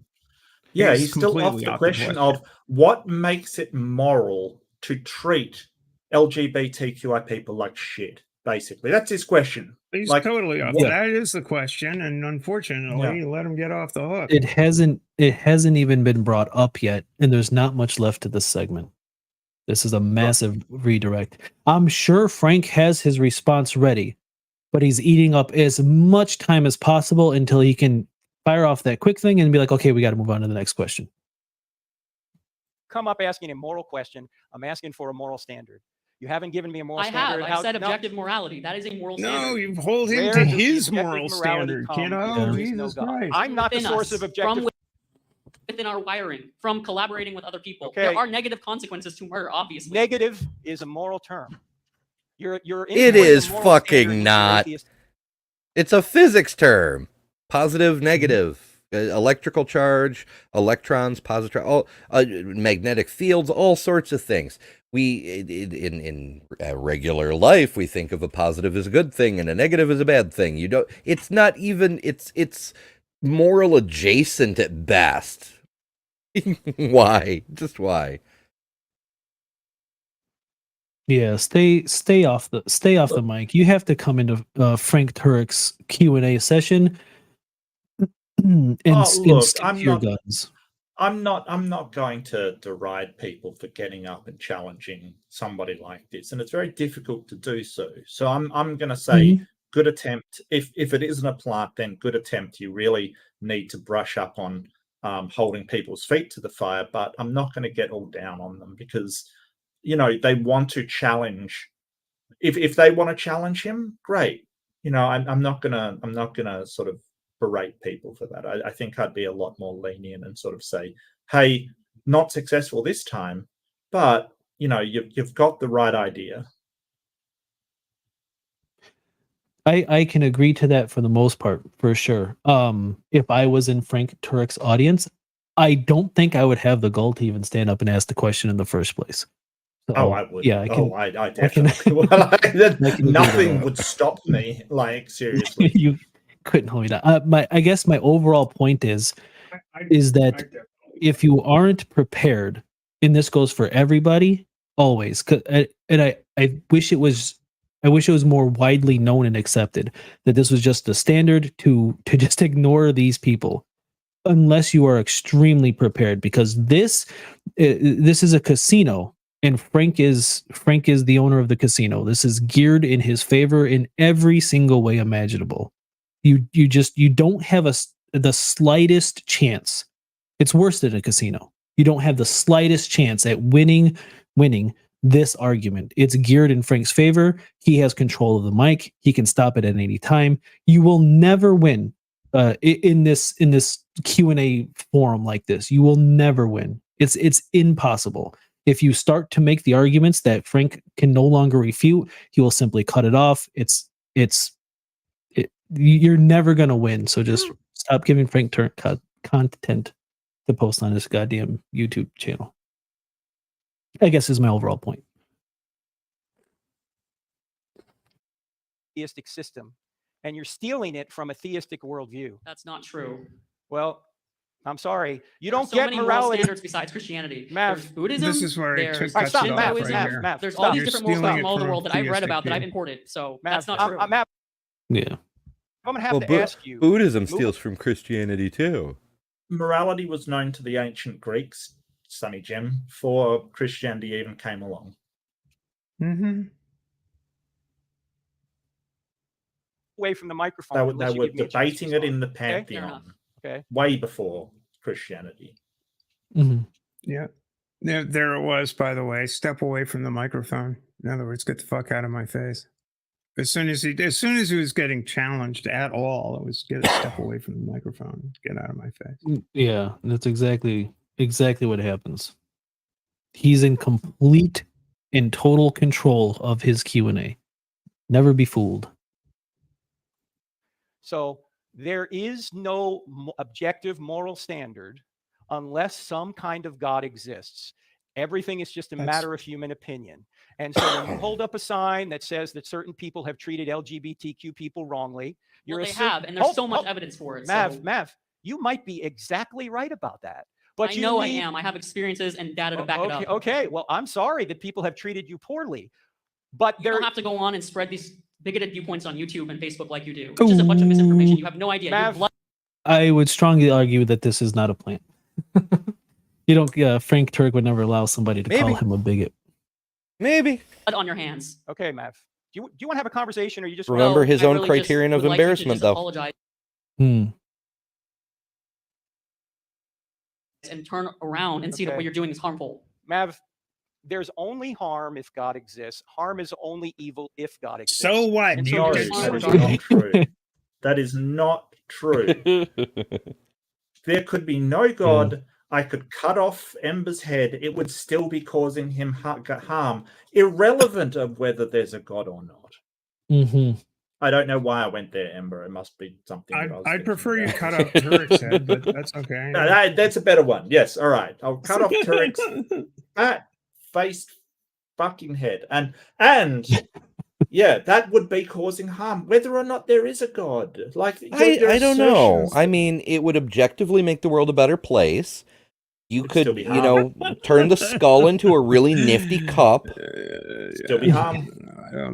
Yeah, He's he's still off completely the off the question question. of what makes it moral to treat LGBTQI people like shit. Basically, that's his question. He's like, totally off. what- That is the question, and unfortunately, you let him get off the hook. It hasn't even been brought up yet, and there's not much left to this segment. This is a massive redirect. I'm sure Frank has his response ready, but he's eating up as much time as possible until he can fire off that quick thing and be like, okay, we got to move on to the next question. Come up asking a moral question. I'm asking for a moral standard. You haven't given me a moral I standard. have. I said objective morality. That is a moral standard. No, you hold him Where to does the his objective moral morality standard, come kiddo. if there is no Jesus God? Christ. I'm not the Within source us, of objective. within our wiring from collaborating with other people. Okay. There are negative consequences to murder, obviously. Negative is a moral term. You're It importing a is moral fucking standard into your not. atheist- It's a physics term. Positive, negative, electrical charge, electrons, positron, all magnetic fields, all sorts of things. We in regular life, we think of a positive as a good thing and a negative as a bad thing. You don't. It's not even. It's moral adjacent at best. Why? Just why? Yeah, stay off the mic. You have to come into Frank Turek's Q&A session and Look, stick I'm to your not- guns. I'm not going to deride people for getting up and challenging somebody like this, and it's very difficult to do so. So I'm going to say, good attempt. If it isn't a plant, then good attempt. You really need to brush up on holding people's feet to the fire. But I'm not going to get all down on them because, you know, they want to challenge. If they want to challenge him, great. You know, I'm not gonna sort of berate people for that. I think I'd be a lot more lenient and sort of say, hey, not successful this time, but you know, you've got the right idea. I can agree to that for the most part, for sure. If I was in Frank Turek's audience, I don't think I would have the gall to even stand up and ask the question in the first place. So, I would. Yeah, I can. I definitely would. Nothing would stop me. Like seriously. You couldn't hold me down. I guess my overall point is that if you aren't prepared, and this goes for everybody, always. I wish it was more widely known and accepted that this was just the standard to just ignore these people, unless you are extremely prepared, because this is a casino. And Frank is the owner of the casino. This is geared in his favor in every single way imaginable. You don't have the slightest chance. It's worse than a casino. You don't have the slightest chance at winning this argument. It's geared in Frank's favor. He has control of the mic. He can stop it at any time. You will never win in this Q&A forum like this. You will never win. It's impossible. If you start to make the arguments that Frank can no longer refute, he will simply cut it off. You're never going to win. So just stop giving Frank Turek content to post on his goddamn YouTube channel, I guess, is my overall point. Theistic system, and you're stealing it from a theistic worldview. That's not true. Well, I'm sorry. You There are don't so get many moral morality. standards besides Christianity. Mav, There's Buddhism. This is where there's it All right, stop, cuts it Mav, off Shintoism, right here. Mav, there's stop. all these You're different moral stealing stuff it from all over the from world that I've read theistic about that I've view. imported. So Mav, that's not true. Mav, Yeah. I'm gonna have to ask you. Buddhism steals from Christianity too. Morality was known to the ancient Greeks, Sonny Jim, before Christianity even came along. Mm-hmm. Away from the microphone. They unless you were give me a chance to debating it in respond. the Fair enough. pantheon Okay. way before Christianity. Mhm. Yeah. There it was, by the way. Step away from the microphone. In other words, get the fuck out of my face. As soon as he was getting challenged at all, it was get a step away from the microphone. Get out of my face. Yeah, that's exactly what happens. He's in complete and total control of his Q&A. Never be fooled. So there is no objective moral standard unless some kind of God exists. Everything is just a matter of human opinion. And so when you hold up a sign that says that certain people have treated LGBTQ people wrongly, Well, you're they have, and there's so much evidence for it. So Mav, you might be exactly right about that. But I you know need- I am. I have experiences and data to back it okay, up. okay. Well, I'm sorry that people have treated you poorly, but You there don't have to go on and spread these bigoted viewpoints on YouTube and Facebook like you do. It's just a bunch of misinformation. You have no idea. You're Mav, blood I would strongly argue that this is not a plant. You don't. Frank Turek would never allow somebody to call Maybe. him a bigot. Maybe. on your hands. Okay, Mav. Do you want to have a conversation, or you just Remember wanna- his I own really just criterion of would like you to embarrassment, just though. apologize and turn around and see that Okay. what you're doing is harmful. Mav, there's only harm if God exists. Harm is only evil if God exists. So what? And so No, you're that is stealing- not true. That is not true. there could be no God. I could cut off Ember's head. It would still be causing him harm, irrelevant of whether there's a God or not. Mm-hmm. I don't know why I went there, Ember. It must be something. I'd prefer you cut off Turek's head, but that's okay. No, that's a better one. Yes, all right. I'll cut off Turek's fat-faced fucking head, and yeah, that would be causing harm, whether or not there is a God. Like I don't know. I mean, it would objectively make the world a better place. You could, you know, turn the skull into a really nifty cup. Still be harm.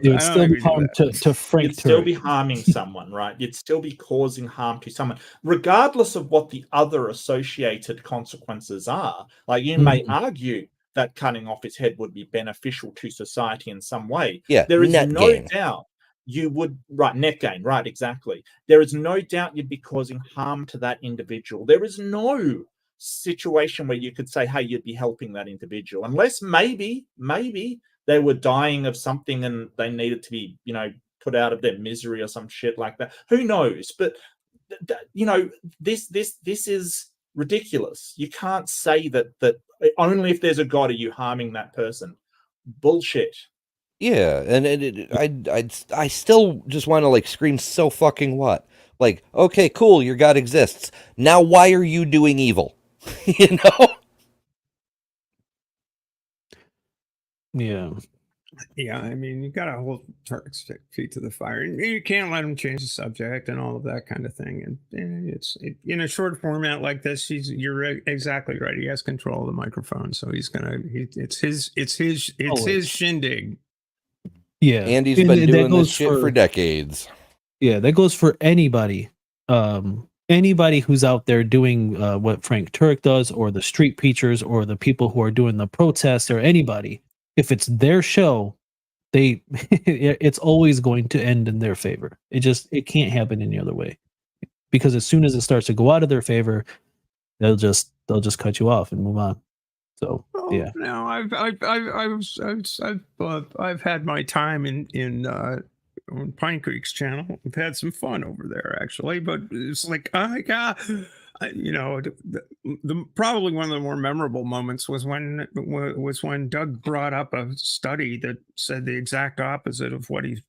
It would still be harm to Frank You'd still Turek. be harming someone, right? You'd still be causing harm to someone, regardless of what the other associated consequences are. Like you may argue that cutting off his head would be beneficial to society in some way. Yeah, there is net no gain. doubt you would, right, net gain, right, exactly. There is no doubt you'd be causing harm to that individual. There is no situation where you could say, hey, you'd be helping that individual, unless maybe they were dying of something and they needed to be, you know, put out of their misery or some shit like that. Who knows? But you know, this is ridiculous. You can't say that only if there's a God are you harming that person. Bullshit. Yeah, and I still just want to like scream, so fucking what? Like, okay, cool, your God exists. Now why are you doing evil? You know? Yeah. Yeah, I mean, you got to hold Turek's feet to the fire. You can't let him change the subject and all of that kind of thing. And it's in a short format like this. You're exactly right. He has control of the microphone, so it's his shindig. Yeah, And he's been doing this shit for decades. Yeah, that goes for anybody. Anybody who's out there doing what Frank Turek does, or the street preachers, or the people who are doing the protests, or anybody. If it's their show, it's always going to end in their favor. It can't happen any other way, because as soon as it starts to go out of their favor, they'll just cut you off and move on. So yeah. No, I've had my time in Pine Creek's channel. We've had some fun over there actually, but it's like, oh my God. You know, the probably one of the more memorable moments was when Doug brought up a study that said the exact opposite of what he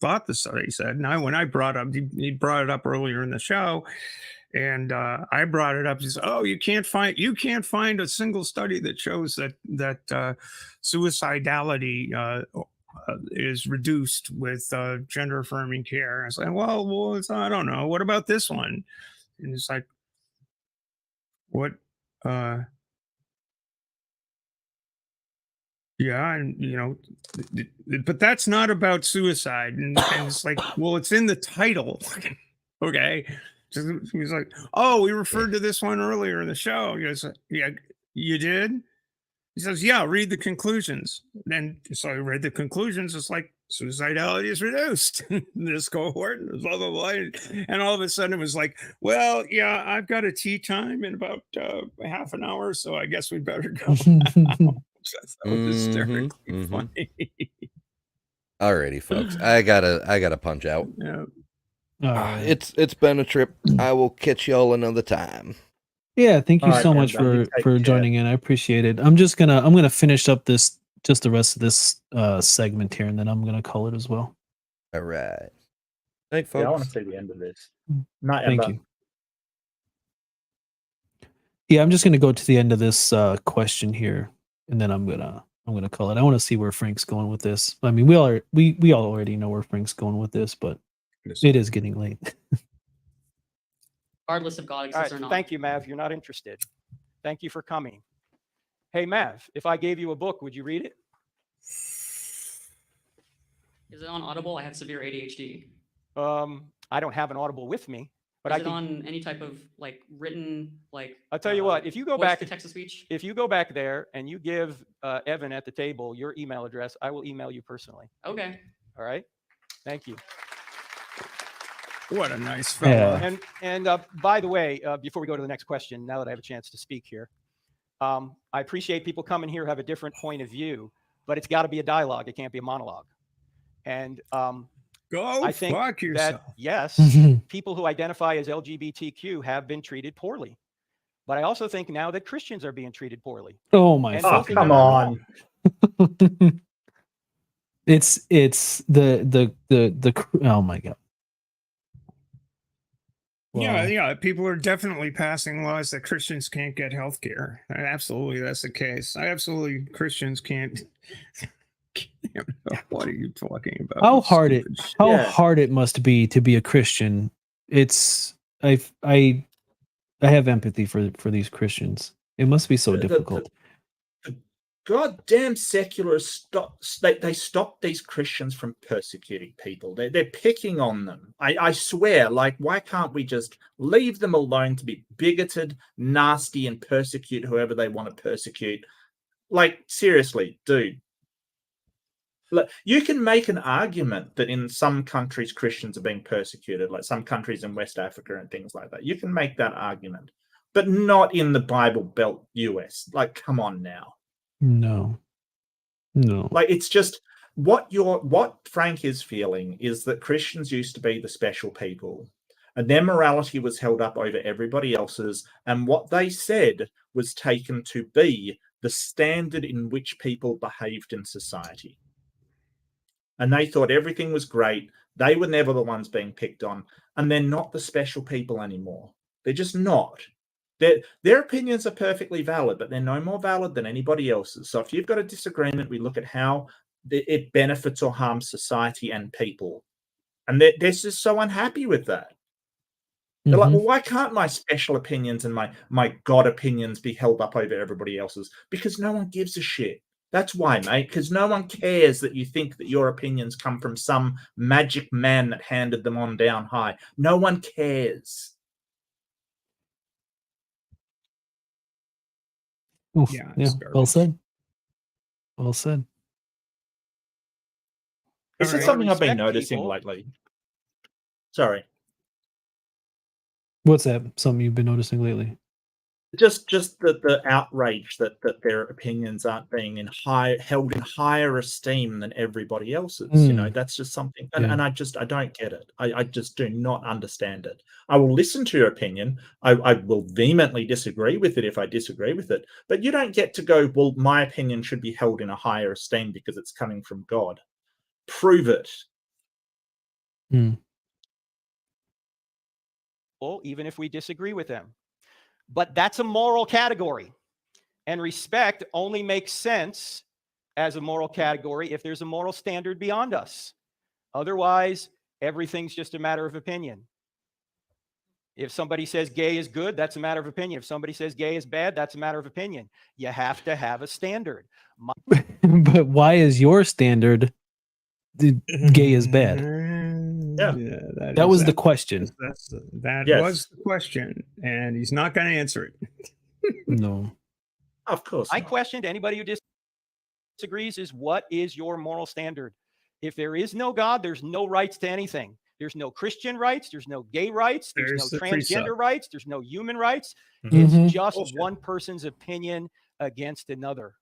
thought the study said. Now, when I brought up, he brought it up earlier in the show, and I brought it up. He said, "Oh, you can't find a single study that shows that suicidality is reduced with gender affirming care." I was like, "Well, I don't know. What about this one?" And it's like, what? Yeah, and you know, but that's not about suicide. And it's like, well, it's in the title. Okay. So he's like, oh, we referred to this one earlier in the show. He goes, yeah, you did? He says, yeah, read the conclusions. Then, so I read the conclusions. It's like, suicidality is reduced in this cohort, blah, blah, blah. And all of a sudden it was like, well, yeah, I've got a tea time in about half an hour, so I guess we better go now. That was hysterically funny. Alrighty, folks. I gotta punch out. Yeah. It's been a trip. I will catch y'all another time. Yeah, thank you so man, much you take for care. joining in. I appreciate it. I'm gonna finish up the rest of this segment here, and then I'm gonna call it as well. All right. Thanks, folks. Yeah, I want to see the end of this. Night, Thank Ember. you. Yeah, I'm just gonna go to the end of this question here, and then I'm gonna call it. I want to see where Frank's going with this. I mean, we all already know where Frank's going with this, but it is getting late. Regardless of God All exists right, or not. thank you, Mav. You're not interested. Thank you for coming. Hey, Mav, if I gave you a book, would you read it? Is it on Audible? I have severe ADHD. I don't have an Audible with me, but Is I it can. on any type of like written like? I'll tell you what. If you go voice back, to text to speech. if you go back there and you give Evan at the table your email address, I will email you personally. Okay. All right. Thank you. What a nice fellow. Yeah. And by the way, before we go to the next question, now that I have a chance to speak here, I appreciate people coming here who have a different point of view, but it's got to be a dialogue. It can't be a monologue. And Go I think fuck that yourself. yes, people who identify as LGBTQ have been treated poorly. But I also think now that Christians are being treated poorly. Oh my And both of fucking them come are on. wrong. it's the oh my god. Wow. Yeah. People are definitely passing laws that Christians can't get health care. Absolutely, that's the case. Christians can't. What are you talking about? How you hard it stupid shit? how Yeah. hard it must be to be a Christian. It's I have empathy for these Christians. It must be so difficult. The goddamn secularists they stop these Christians from persecuting people. They're picking on them. I swear, like, why can't we just leave them alone to be bigoted, nasty, and persecute whoever they want to persecute? Like, seriously, dude. Look, you can make an argument that in some countries Christians are being persecuted, like some countries in West Africa and things like that. You can make that argument, but not in the Bible Belt US. Like, come on now. No. Like, it's just what Frank is feeling is that Christians used to be the special people, and their morality was held up over everybody else's, and what they said was taken to be the standard in which people behaved in society. And they thought everything was great. They were never the ones being picked on, and they're not the special people anymore. They're just not. Their opinions are perfectly valid, but they're no more valid than anybody else's. So if you've got a disagreement, we look at how it benefits or harms society and people. And they're just so unhappy with that. They're like, well, why can't my special opinions and my God opinions be held up over everybody else's? Because no one gives a shit. That's why, mate, because no one cares that you think that your opinions come from some magic man that handed them on down high. No one cares. Oof, Yeah, yeah. it's Well garbage. said. Well said. This is Alright. something I've been Respect noticing people. lately. Sorry. What's that? Something you've been noticing lately? Just the outrage that their opinions aren't being held in higher esteem than everybody else's. You know, that's just something, and I don't get it. I just do not understand it. I will listen to your opinion. I will vehemently disagree with it if I disagree with it. But you don't get to go, well, my opinion should be held in a higher esteem because it's coming from God. Prove it. Well, even if we disagree with them. But that's a moral category. And respect only makes sense as a moral category if there's a moral standard beyond us. Otherwise, everything's just a matter of opinion. If somebody says gay is good, that's a matter of opinion. If somebody says gay is bad, that's a matter of opinion. You have to have a standard. But why is your standard gay is bad? Yeah. That was the question. That Yes. was the question, and he's not going to answer it. No. Of course. My not. question to anybody who disagrees is, what is your moral standard? If there is no God, there's no rights to anything. There's no Christian rights. There's no gay rights. There's There's no the transgender precept. rights. There's no human rights. Mhm. It's just Bullshit. one person's opinion against another.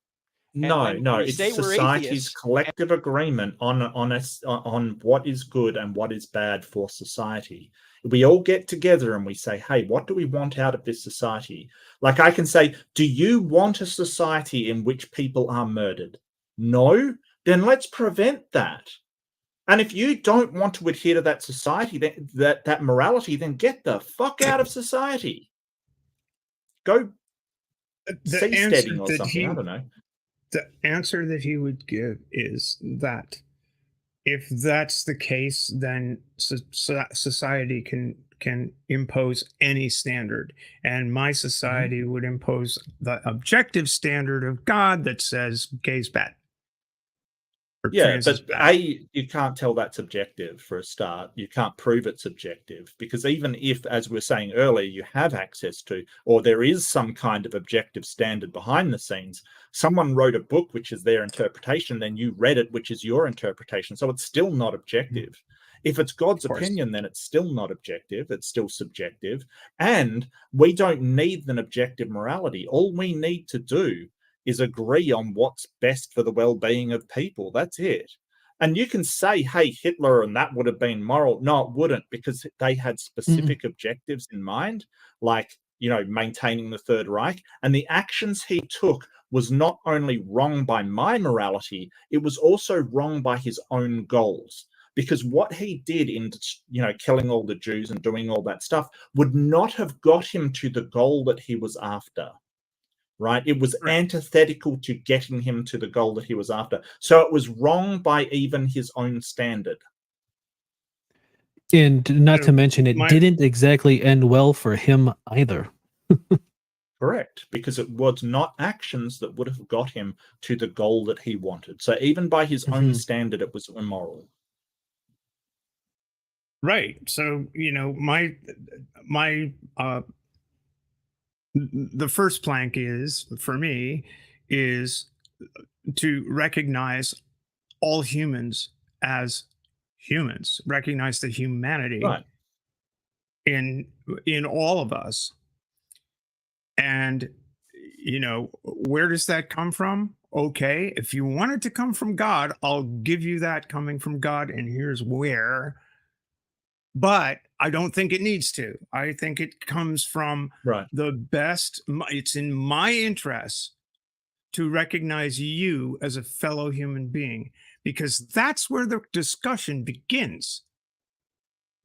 And No, when no, we it's say we're society's atheists, collective agreement on what is good and what is bad for society. We all get together and we say, hey, what do we want out of this society? Like, I can say, do you want a society in which people are murdered? No? Then let's prevent that. And if you don't want to adhere to that society, that morality, then get the fuck out of society. Go seasteading or something. I don't know. The answer that he would give is that if that's the case, then society can impose any standard, and my society would impose the objective standard of God that says gay's bad. Yeah, but you can't tell that's objective for a start. You can't prove it's objective, because even if, as we were saying earlier, you have access to, or there is some kind of objective standard behind the scenes, someone wrote a book which is their interpretation, then you read it, which is your interpretation. So it's still not objective. If it's God's opinion, then it's still not objective. It's still subjective. And we don't need an objective morality. All we need to do is agree on what's best for the well-being of people. That's it. And you can say, hey, Hitler and that would have been moral. No, it wouldn't, because they had specific objectives in mind, like, maintaining the Third Reich. And the actions he took was not only wrong by my morality, it was also wrong by his own goals. Because what he did in, killing all the Jews and doing all that stuff would not have got him to the goal that he was after. Right? It was antithetical to getting him to the goal that he was after. So it was wrong by even his own standard. And not to mention, it didn't exactly end well for him either. Correct, because it was not actions that would have got him to the goal that he wanted. So even by his own standard, it was immoral. Right. So, the first plank is, for me, is to recognize all humans as humans, recognize the humanity in all of us. And, where does that come from? Okay, if you want it to come from God, I'll give you that coming from God, and here's where. But I don't think it needs to. I think it comes from the best. It's in my interest to recognize you as a fellow human being, because that's where the discussion begins.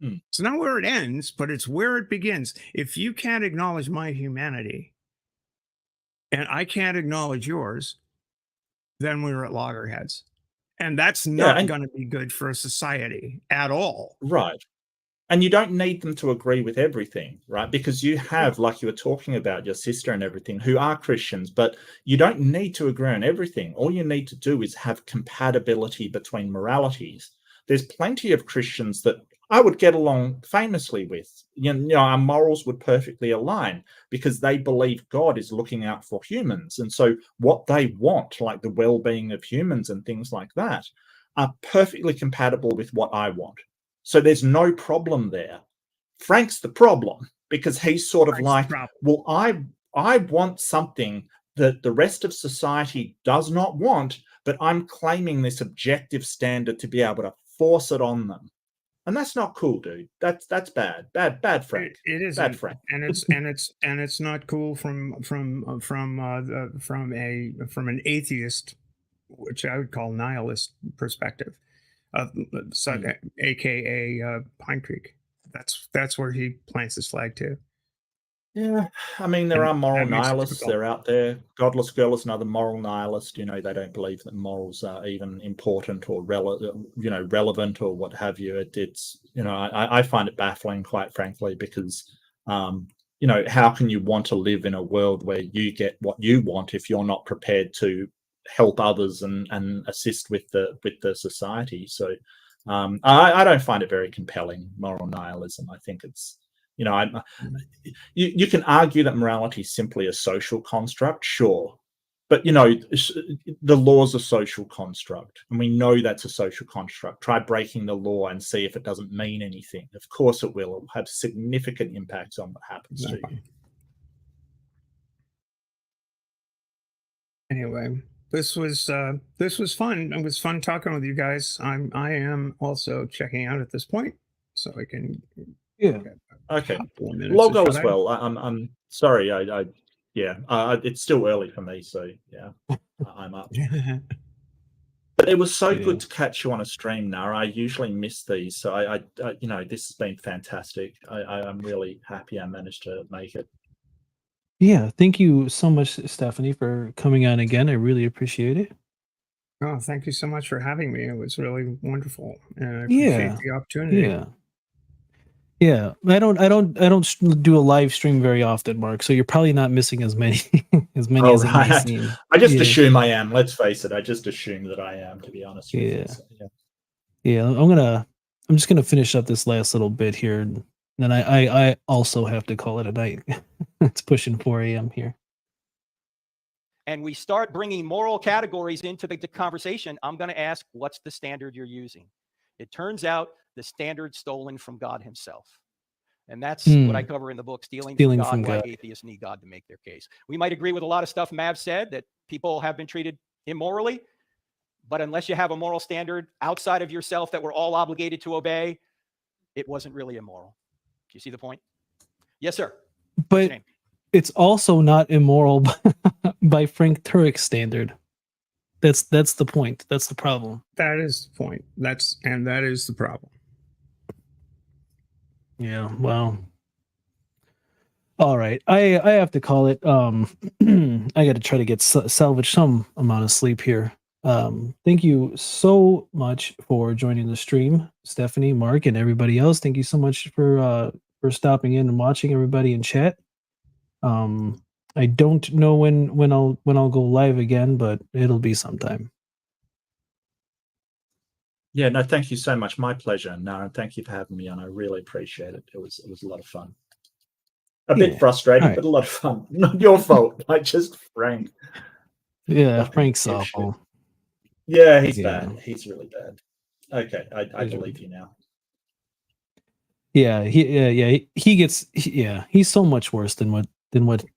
It's not where it ends, but it's where it begins. If you can't acknowledge my humanity and I can't acknowledge yours, then we're at loggerheads. And that's not going to be good for a society at all. Right. And you don't need them to agree with everything, right? Because you have, like you were talking about, your sister and everything, who are Christians, but you don't need to agree on everything. All you need to do is have compatibility between moralities. There's plenty of Christians that I would get along famously with. Our morals would perfectly align because they believe God is looking out for humans. And so what they want, like the well-being of humans and things like that, are perfectly compatible with what I want. So there's no problem there. Frank's the problem, because he's sort of like, well, I want something that the rest of society does not want, but I'm claiming this objective standard to be able to force it on them. And that's not cool, dude. That's bad. Bad Frank. It is bad Frank. And it's not cool from an atheist, which I would call nihilist perspective. AKA Pine Creek. That's where he plants his flag too. Yeah, I mean, there are moral nihilists. They're out there. Godless Girl is another moral nihilist. They don't believe that morals are even important or relevant or what have you. It's I find it baffling, quite frankly, because how can you want to live in a world where you get what you want if you're not prepared to help others and assist with the society? So I don't find it very compelling, moral nihilism. I think it's you can argue that morality is simply a social construct, sure, but the law's a social construct, and we know that's a social construct. Try breaking the law and see if it doesn't mean anything. Of course it will. It will have significant impacts on what happens to you. Anyway, this was fun. It was fun talking with you guys. I am also checking out at this point, so I can okay. Logo as well. I'm sorry. It's still early for me, so yeah, I'm up. But it was so good to catch you on a stream, Nara. I usually miss these, so I this has been fantastic. I'm really happy I managed to make it. Yeah, thank you so much, Stephanie, for coming on again. I really appreciate it. Oh, thank you so much for having me. It was really wonderful, and I appreciate the opportunity. Yeah. I don't do a live stream very often, Mark. So you're probably not missing as many as many as it may seem. I just assume I am. Let's face it. I just assume that I am, to be honest with you. So, I'm just gonna finish up this last little bit here, and then I also have to call it a night. It's pushing 4 a.m. here. And we start bringing moral categories into the conversation, I'm going to ask, what's the standard you're using? It turns out the standard stolen from God himself. And that's what I cover in the book, Stealing from God, Why Atheists Need God to Make Their Case. We might agree with a lot of stuff Mav said, that people have been treated immorally, But unless you have a moral standard outside of yourself that we're all obligated to obey, it wasn't really immoral. Do you see the point? Yes, sir. What's your But name? it's also not immoral by Frank Turek's standard. That's the point. That's the problem. That is the point. That is the problem. Yeah, well. All right. I have to call it. I got to try to get salvage some amount of sleep here. Thank you so much for joining the stream, Stephanie, Mark, and everybody else. Thank you so much for stopping in and watching, everybody in chat. I don't know when I'll go live again, but it'll be sometime. Yeah, no, thank you so much. My pleasure, Nara. Thank you for having me on. I really appreciate it. It was a lot of fun. A bit frustrating, but a lot of fun. Not your fault. Like just Frank. Yeah, Frank's awful. Yeah, he's bad. He's really bad. Okay, I believe you now. Yeah, he's so much worse than what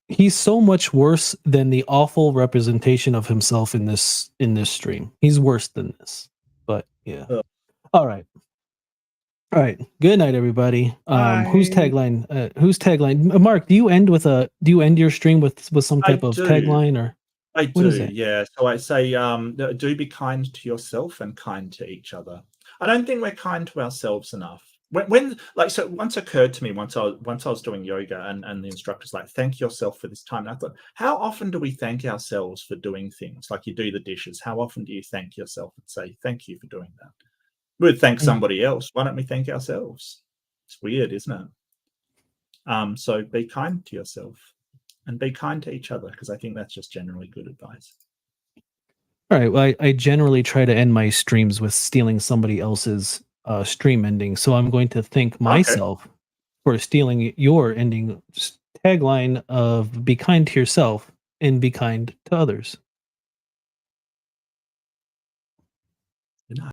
he's so much worse than the awful representation of himself in this stream. He's worse than this. But yeah. All right. Good night, everybody. Whose tagline? Mark, do you end your stream with some type of tagline, or I what is do, it? yeah. So I say, do be kind to yourself and kind to each other. I don't think we're kind to ourselves enough. So once occurred to me once I was doing yoga and the instructor's like, thank yourself for this time. And I thought, how often do we thank ourselves for doing things? Like you do the dishes. How often do you thank yourself and say, thank you for doing that? We'd thank somebody else. Why don't we thank ourselves? It's weird, isn't it? So be kind to yourself and be kind to each other, because I think that's just generally good advice. All right. Well, I generally try to end my streams with stealing somebody else's stream ending. So I'm going to thank myself for stealing your ending tagline of be kind to yourself and be kind to others.